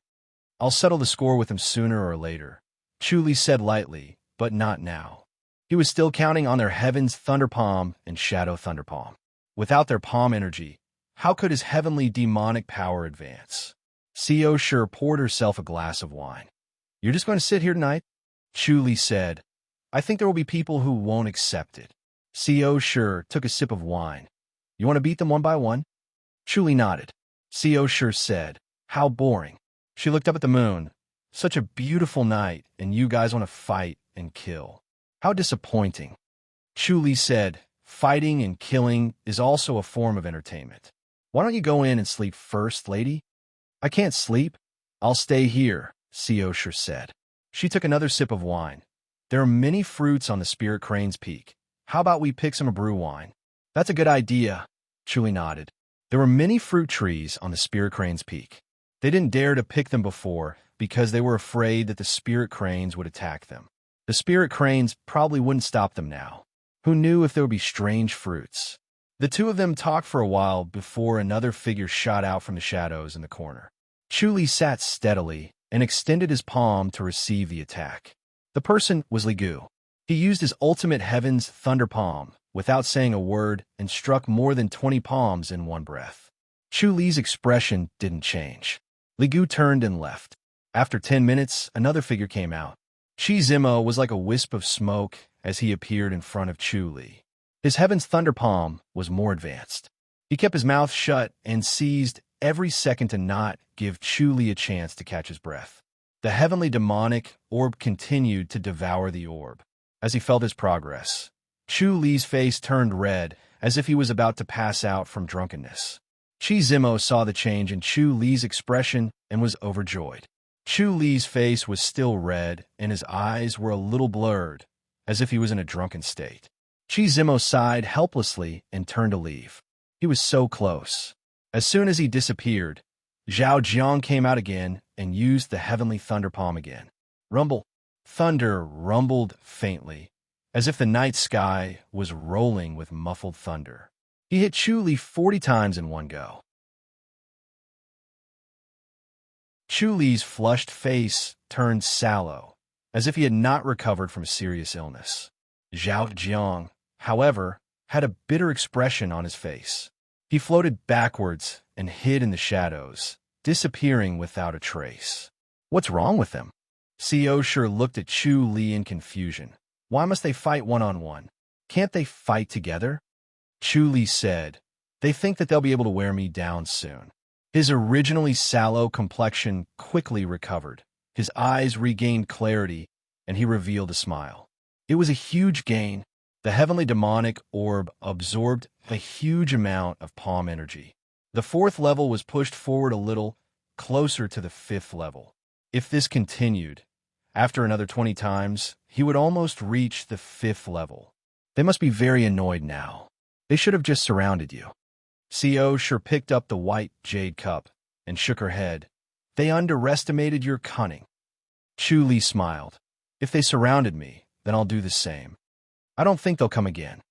I'll settle the score with him sooner or later," Chu Li said lightly, "but not now." He was still counting on their heaven's thunder palm and shadow thunder palm. Without their palm energy, how could his heavenly demonic power advance? Co. Shi poured herself a glass of wine. "You're just going to sit here tonight?" Chu Li said. "I think there will be people who won't accept it." Co. Shi took a sip of wine. "You want to beat them one by one?" Chu Li nodded. Co. Shi said, "How boring." She looked up at the moon. "Such a beautiful night, and you guys want to fight and kill. How disappointing." Chu Li said, "Fighting and killing is also a form of entertainment. Why don't you go in and sleep first, lady?" "I can't sleep. I'll stay here," Co. Shi said. She took another sip of wine. "There are many fruits on the Spirit Crane's peak. How about we pick some brew wine?" "That's a good idea," Chu Li nodded. There were many fruit trees on the Spirit Crane's peak. They didn't dare to pick them before because they were afraid that the Spirit Cranes would attack them. The Spirit Cranes probably wouldn't stop them now. Who knew if there would be strange fruits? The two of them talked for a while before another figure shot out from the shadows in the corner. Chu Li sat steadily and extended his palm to receive the attack. The person was Li Gu. He used his ultimate heaven's thunder palm without saying a word and struck more than 20 palms in one breath. Chu Li's expression didn't change. Li Gu turned and left. After 10 minutes, another figure came out. Shi Zimo was like a wisp of smoke as he appeared in front of Chu Li. His heaven's thunder palm was more advanced. He kept his mouth shut and seized every second to not give Chu Li a chance to catch his breath. The heavenly demonic orb continued to devour the orb. As he felt his progress, Chu Li's face turned red as if he was about to pass out from drunkenness. Shi Zimo saw the change in Chu Li's expression and was overjoyed. Chu Li's face was still red, and his eyes were a little blurred, as if he was in a drunken state. Chi Zimo sighed helplessly and turned to leave. He was so close. As soon as he disappeared, Zhao Jiang came out again and used the heavenly thunder palm again. Rumble. Thunder rumbled faintly, as if the night sky was rolling with muffled thunder. He hit Chu Li 40 times in one go. Chu Li's flushed face turned sallow, as if he had not recovered from a serious illness. Zhao Jiang, however, had a bitter expression on his face. He floated backwards and hid in the shadows, disappearing without a trace. What's wrong with him? Xiao Shi looked at Chu Li in confusion. Why must they fight one-on-one? Can't they fight together? Chu Li said, they think that they'll be able to wear me down soon. His originally sallow complexion quickly recovered. His eyes regained clarity, and he revealed a smile. It was a huge gain. The heavenly demonic orb absorbed a huge amount of palm energy. The 4th level was pushed forward a little, closer to the 5th level. If this continued, after another 20 times, he would almost reach the 5th level. They must be very annoyed now. They should have just surrounded you. Xiao Shi picked up the white jade cup and shook her head. They underestimated your cunning. Chu Li smiled. If they surrounded me, then I'll do the same. I don't think they'll come again.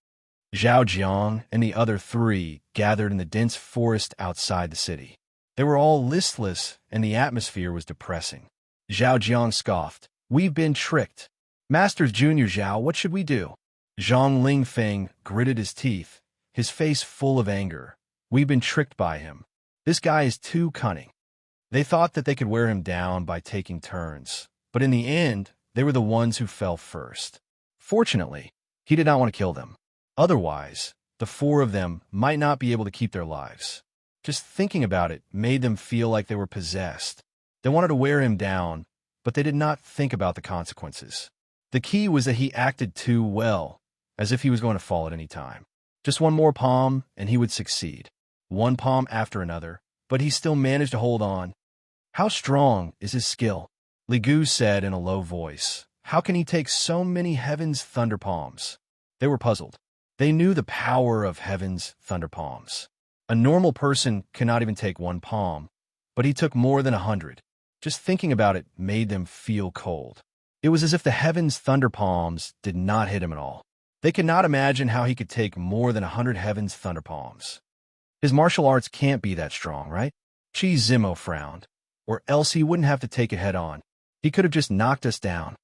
Zhao Jiang and the other 3 gathered in the dense forest outside the city. They were all listless, and the atmosphere was depressing. Zhao Jiang scoffed. We've been tricked. Masters Junior Zhao, what should we do? Zhang Lingfeng gritted his teeth, his face full of anger. We've been tricked by him. This guy is too cunning. They thought that they could wear him down by taking turns, but in the end, they were the ones who fell first. Fortunately, he did not want to kill them. Otherwise, the 4 of them might not be able to keep their lives. Just thinking about it made them feel like they were possessed. They wanted to wear him down, but they did not think about the consequences. The key was that he acted too well, as if he was going to fall at any time. Just one more palm, and he would succeed. One palm after another, but he still managed to hold on. How strong is his skill? Li Gu said in a low voice. How can he take so many heaven's thunder palms? They were puzzled. They knew the power of heaven's thunder palms. A normal person cannot even take one palm, but he took more than 100. Just thinking about it made them feel cold. It was as if the heaven's thunder palms did not hit him at all. They could not imagine how he could take more than 100 heaven's thunder palms. His martial arts can't be that strong, right? Chi Zimo frowned. Or else he wouldn't have to take it head on. He could have just knocked us down.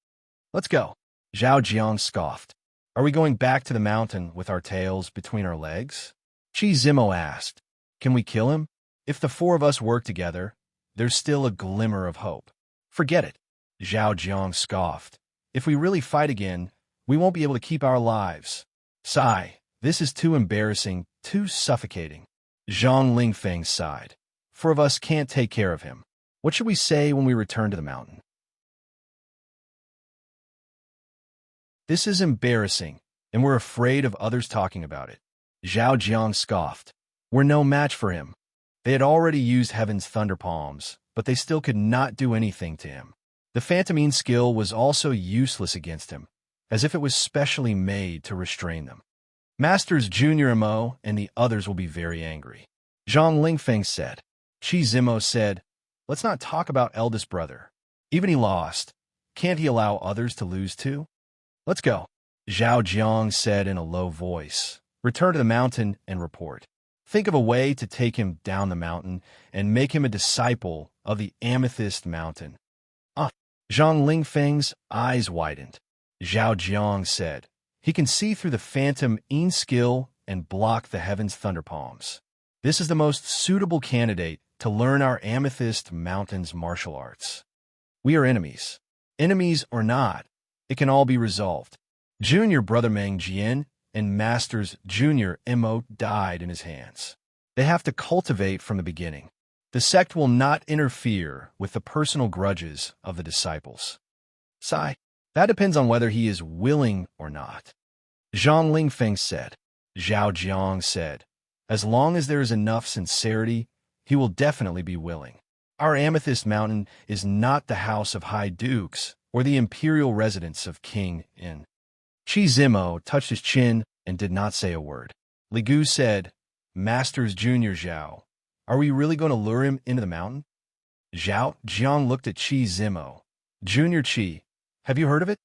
Let's go. Zhao Jiang scoffed. Are we going back to the mountain with our tails between our legs? Chi Zimo asked. Can we kill him? If the 4 of us work together, there's still a glimmer of hope. Forget it. Zhao Jiang scoffed. If we really fight again, we won't be able to keep our lives. Sigh. This is too embarrassing, too suffocating. Zhang Lingfeng sighed. 4 of us can't take care of him. What should we say when we return to the mountain? This is embarrassing, and we're afraid of others talking about it. Zhao Jiang scoffed. We're no match for him. They had already used heaven's thunder palms, but they still could not do anything to him. The Phantomine skill was also useless against him, as if it was specially made to restrain them. Masters Junior Mo and the others will be very angry. Zhang Lingfeng said. Chi Zimo said, let's not talk about eldest brother. Even he lost. Can't he allow others to lose too? Let's go. Zhao Jiang said in a low voice. Return to the mountain and report. Think of a way to take him down the mountain and make him a disciple of the Amethyst Mountain. Zhang Lingfeng's eyes widened. Zhao Jiang said, he can see through the phantom Yin skill and block the heaven's thunder palms. This is the most suitable candidate to learn our Amethyst Mountain's martial arts. We are enemies. Enemies or not, it can all be resolved. Junior Brother Meng Jian and Masters Junior Mo died in his hands. They have to cultivate from the beginning. The sect will not interfere with the personal grudges of the disciples. Sigh. That depends on whether he is willing or not. Zhang Lingfeng said. Zhao Jiang said, as long as there is enough sincerity, he will definitely be willing. Our Amethyst Mountain is not the house of high dukes or the imperial residence of King In. Chi Zimo touched his chin and did not say a word. Li Gu said, Masters Junior Zhao, are we really going to lure him into the mountain? Zhao Jiang looked at Qi Zimo. Junior Qi, have you heard of it?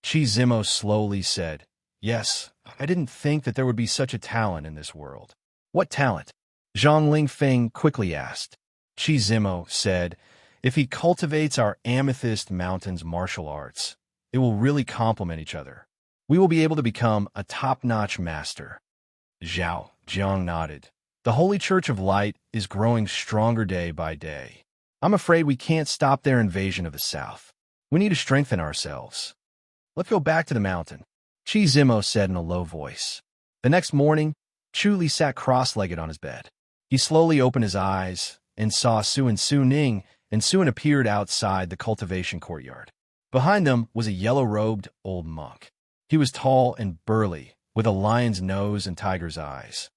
Qi Zimo slowly said, Yes, I didn't think that there would be such a talent in this world. What talent? Zhang Lingfeng quickly asked. Qi Zimo said, If he cultivates our Amethyst Mountain's martial arts, it will really complement each other. We will be able to become a top-notch master. Zhao Jiang nodded. The Holy Church of Light is growing stronger day by day. I'm afraid we can't stop their invasion of the South. We need to strengthen ourselves. Let's go back to the mountain, Qi Zimo said in a low voice. The next morning, Chu Li sat cross-legged on his bed. He slowly opened his eyes and saw Su and Su Ning, and Suin appeared outside the cultivation courtyard. Behind them was a yellow-robed old monk. He was tall and burly, with a lion's nose and tiger's eyes.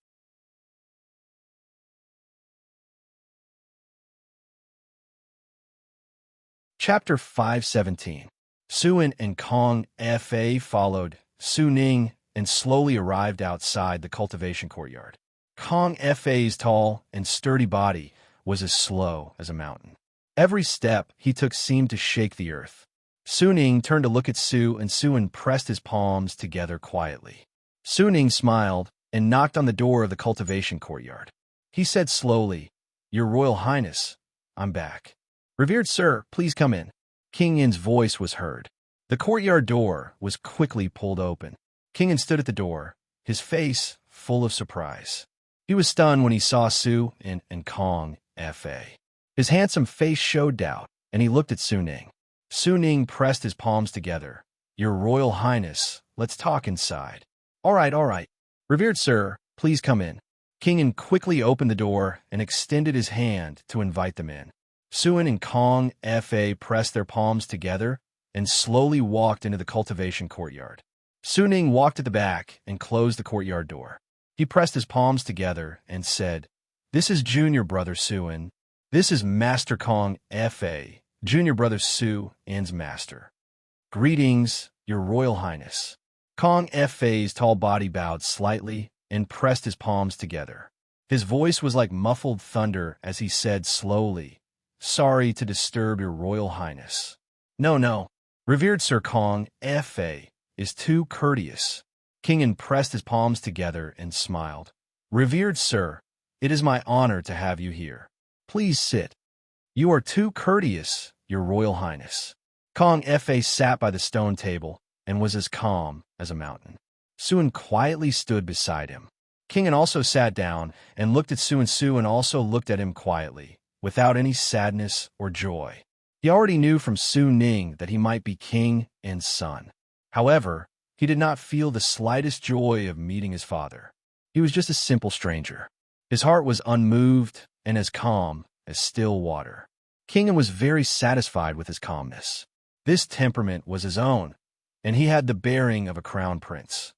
Chapter 517. Suin and Kong Fa followed Su Ning and slowly arrived outside the cultivation courtyard. Kong Fa's tall and sturdy body was as slow as a mountain. Every step he took seemed to shake the earth. Su Ning turned to look at Su, and Suin pressed his palms together quietly. Su Ning smiled and knocked on the door of the cultivation courtyard. He said slowly, Your Royal Highness, I'm back. Revered sir, please come in. King Yin's voice was heard. The courtyard door was quickly pulled open. King Yin stood at the door, his face full of surprise. He was stunned when he saw Su and Kong Fa. His handsome face showed doubt, and he looked at Su Ning. Su Ning pressed his palms together. Your Royal Highness, let's talk inside. All right. Revered sir, please come in. King Yin quickly opened the door and extended his hand to invite them in. Suin and Kong Fa pressed their palms together and slowly walked into the cultivation courtyard. Su Ning walked at the back and closed the courtyard door. He pressed his palms together and said, This is Junior Brother Suin. This is Master Kong Fa, Junior Brother Su In's master. Greetings, Your Royal Highness. Kong Fa's tall body bowed slightly and pressed his palms together. His voice was like muffled thunder as he said slowly, Sorry to disturb Your Royal Highness. No. Revered Sir Kong Fa is too courteous. King Yin pressed his palms together and smiled. Revered Sir, it is my honor to have you here. Please sit. You are too courteous, Your Royal Highness. Kong Fa sat by the stone table and was as calm as a mountain. Suin quietly stood beside him. King Yin also sat down and looked at Su and also looked at him quietly, without any sadness or joy. He already knew from Su Ning that he might be king and son. However, he did not feel the slightest joy of meeting his father. He was just a simple stranger. His heart was unmoved and as calm as still water. King Yin was very satisfied with his calmness. This temperament was his own, and he had the bearing of a crown prince.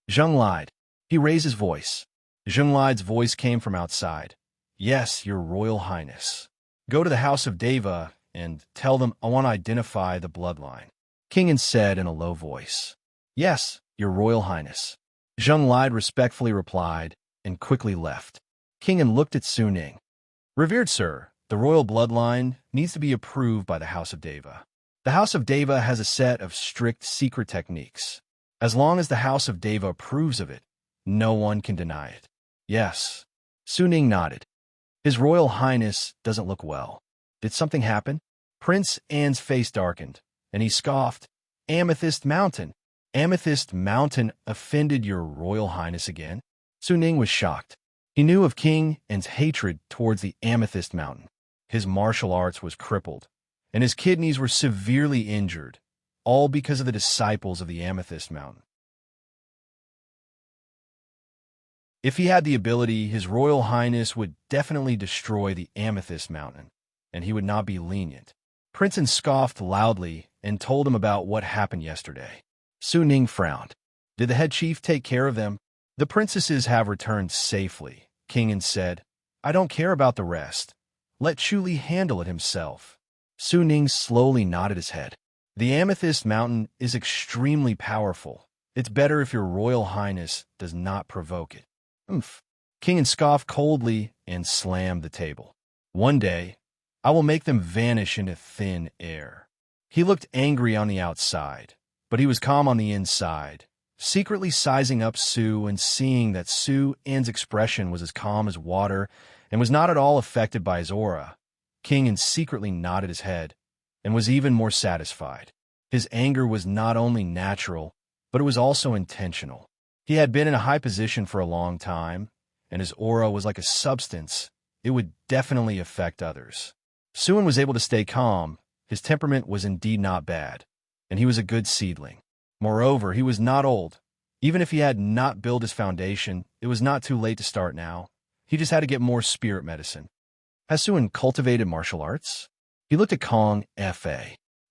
Zheng lied. He raised his voice. Zheng Li's voice came from outside. Yes, Your Royal Highness. Go to the house of Deva and tell them I want to identify the bloodline. King Yin said in a low voice. Yes, Your Royal Highness. Zheng Li respectfully replied and quickly left. King Yin looked at Su Ning. Revered sir, the royal bloodline needs to be approved by the house of Deva. The house of Deva has a set of strict secret techniques. As long as the house of Deva approves of it, no one can deny it. Yes. Su Ning nodded. His Royal Highness doesn't look well. Did something happen? Prince An's face darkened, and he scoffed. Amethyst Mountain. Amethyst Mountain offended Your Royal Highness again? Su Ning was shocked. He knew of King An's hatred towards the Amethyst Mountain. His martial arts was crippled, and his kidneys were severely injured, all because of the disciples of the Amethyst Mountain. If he had the ability, His Royal Highness would definitely destroy the Amethyst Mountain, and he would not be lenient. Prince An scoffed loudly and told him about what happened yesterday. Su Ning frowned. Did the head chief take care of them? The princesses have returned safely, King An said. I don't care about the rest. Let Chu Li handle it himself. Su Ning slowly nodded his head. The Amethyst Mountain is extremely powerful, It's better if your royal highness does not provoke it. Oomph. King scoffed coldly and slammed the table. One day, I will make them vanish into thin air. He looked angry on the outside, but he was calm on the inside, secretly sizing up Sue and seeing that Sue Ann's expression was as calm as water and was not at all affected by his aura. King secretly nodded his head and was even more satisfied. His anger was not only natural, but it was also intentional. He had been in a high position for a long time, and his aura was like a substance. It would definitely affect others. Suin was able to stay calm. His temperament was indeed not bad, and he was a good seedling. Moreover, he was not old. Even if he had not built his foundation, it was not too late to start now. He just had to get more spirit medicine. Has Suin cultivated martial arts? He looked at Kong Fa.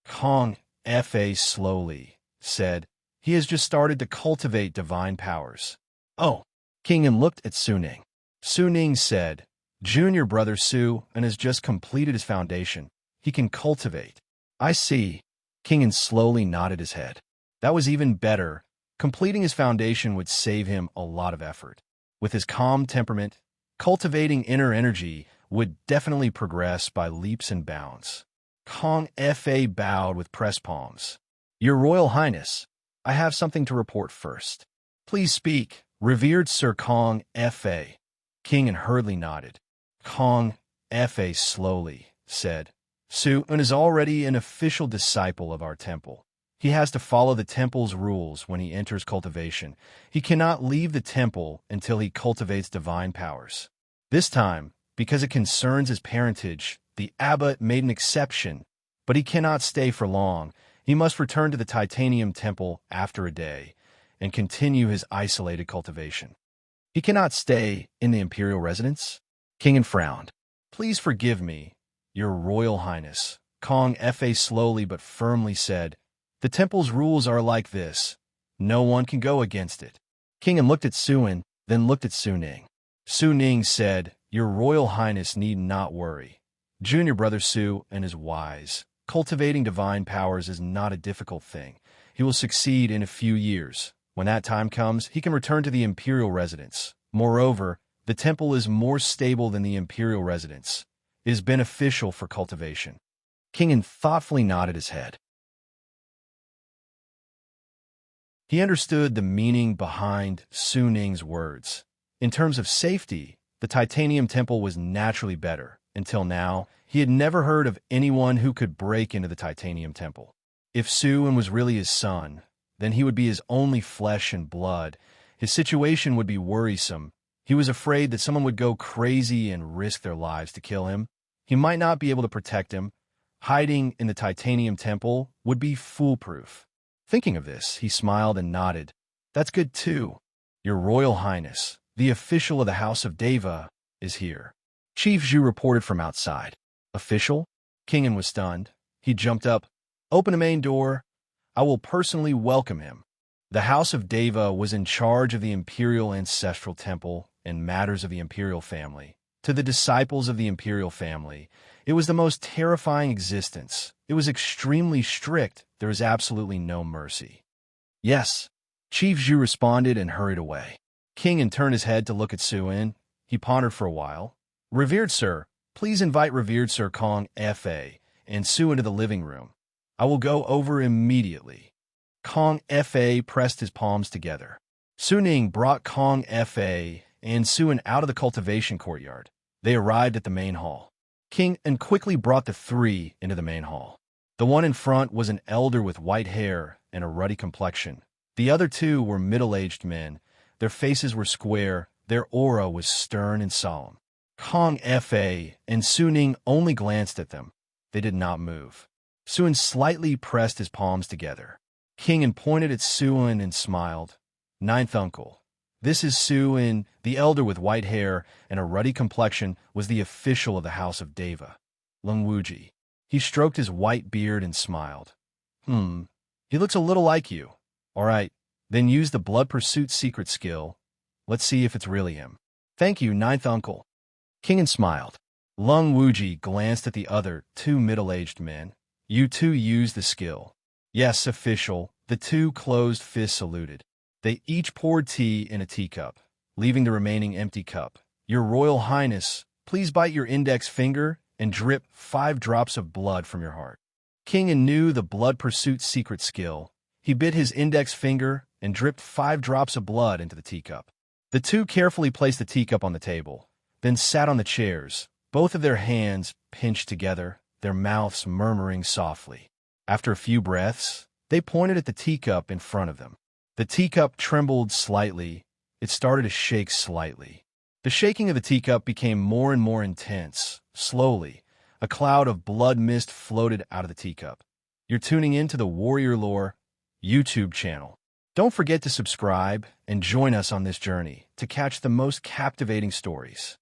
Kong Fa slowly said, he has just started to cultivate divine powers. Oh. King looked at Suning. Suning said, Junior brother Su and has just completed his foundation. He can cultivate. I see. King slowly nodded his head. That was even better. Completing his foundation would save him a lot of effort. With his calm temperament, cultivating inner energy would definitely progress by leaps and bounds. Kong Fa bowed with pressed palms. Your Royal Highness, I have something to report first. Please speak, revered Sir Kong Fa. King hurriedly nodded. Kong Fa slowly said, Su-un is already an official disciple of our temple. He has to follow the temple's rules when he enters cultivation. He cannot leave the temple until he cultivates divine powers. This time, because it concerns his parentage, the abbot made an exception, but he cannot stay for long. He must return to the Titanium Temple after a day and continue his isolated cultivation. He cannot stay in the imperial residence? King frowned. Please forgive me, Your Royal Highness. Kong Fa slowly but firmly said, the temple's rules are like this. No one can go against it. King looked at Suin, then looked at Suning. Suning said, Your Royal Highness need not worry. Junior brother Su-un is wise. Cultivating divine powers is not a difficult thing. He will succeed in a few years. When that time comes, he can return to the imperial residence. Moreover, the temple is more stable than the imperial residence. It is beneficial for cultivation. King thoughtfully nodded his head. He understood the meaning behind Suning's words. In terms of safety, the Titanium Temple was naturally better. Until now, he had never heard of anyone who could break into the Titanium Temple. If Su-un was really his son, then he would be his only flesh and blood. His situation would be worrisome. He was afraid that someone would go crazy and risk their lives to kill him. He might not be able to protect him. Hiding in the Titanium Temple would be foolproof. Thinking of this, he smiled and nodded. That's good too. Your Royal Highness, the official of the House of Deva, is here. Chief Zhu reported from outside. Official? Kingen was stunned. He jumped up. Open the main door. I will personally welcome him. The House of Deva was in charge of the Imperial Ancestral Temple and matters of the Imperial family. To the disciples of the Imperial family, it was the most terrifying existence. It was extremely strict. There was absolutely no mercy. Yes. Chief Zhu responded and hurried away. Kingen turned his head to look at Su-un. He pondered for a while. Revered Sir, please invite Revered Sir Kong Fa and Su into the living room. I will go over immediately. Kong Fa pressed his palms together. Suning brought Kong Fa and Su-un out of the cultivation courtyard. They arrived at the main hall. King quickly brought the three into the main hall. The one in front was an elder with white hair and a ruddy complexion. The other two were middle-aged men. Their faces were square. Their aura was stern and solemn. Kong Fa and Suning only glanced at them. They did not move. Su-un slightly pressed his palms together. King pointed at Su-un and smiled. Ninth uncle. This is Su-un, the elder with white hair and a ruddy complexion, was the official of the House of Deva. Lung Wuji. He stroked his white beard and smiled. He looks a little like you. All right, then use the blood pursuit secret skill. Let's see if it's really him. Thank you, ninth uncle. Kingen smiled. Lung Wuji glanced at the other two middle-aged men. You two use the skill. Yes, official. The two closed fists saluted. They each poured tea in a teacup, leaving the remaining empty cup. "Your Royal Highness, please bite your index finger and drip 5 drops of blood from your heart." King An knew the blood pursuit's secret skill. He bit his index finger and dripped 5 drops of blood into the teacup. The two carefully placed the teacup on the table, then sat on the chairs, both of their hands pinched together, their mouths murmuring softly. After a few breaths, they pointed at the teacup in front of them. The teacup trembled slightly. It started to shake slightly. The shaking of the teacup became more and more intense. Slowly, a cloud of blood mist floated out of the teacup. You're tuning in to the Warrior Lore YouTube channel. Don't forget to subscribe and join us on this journey to catch the most captivating stories.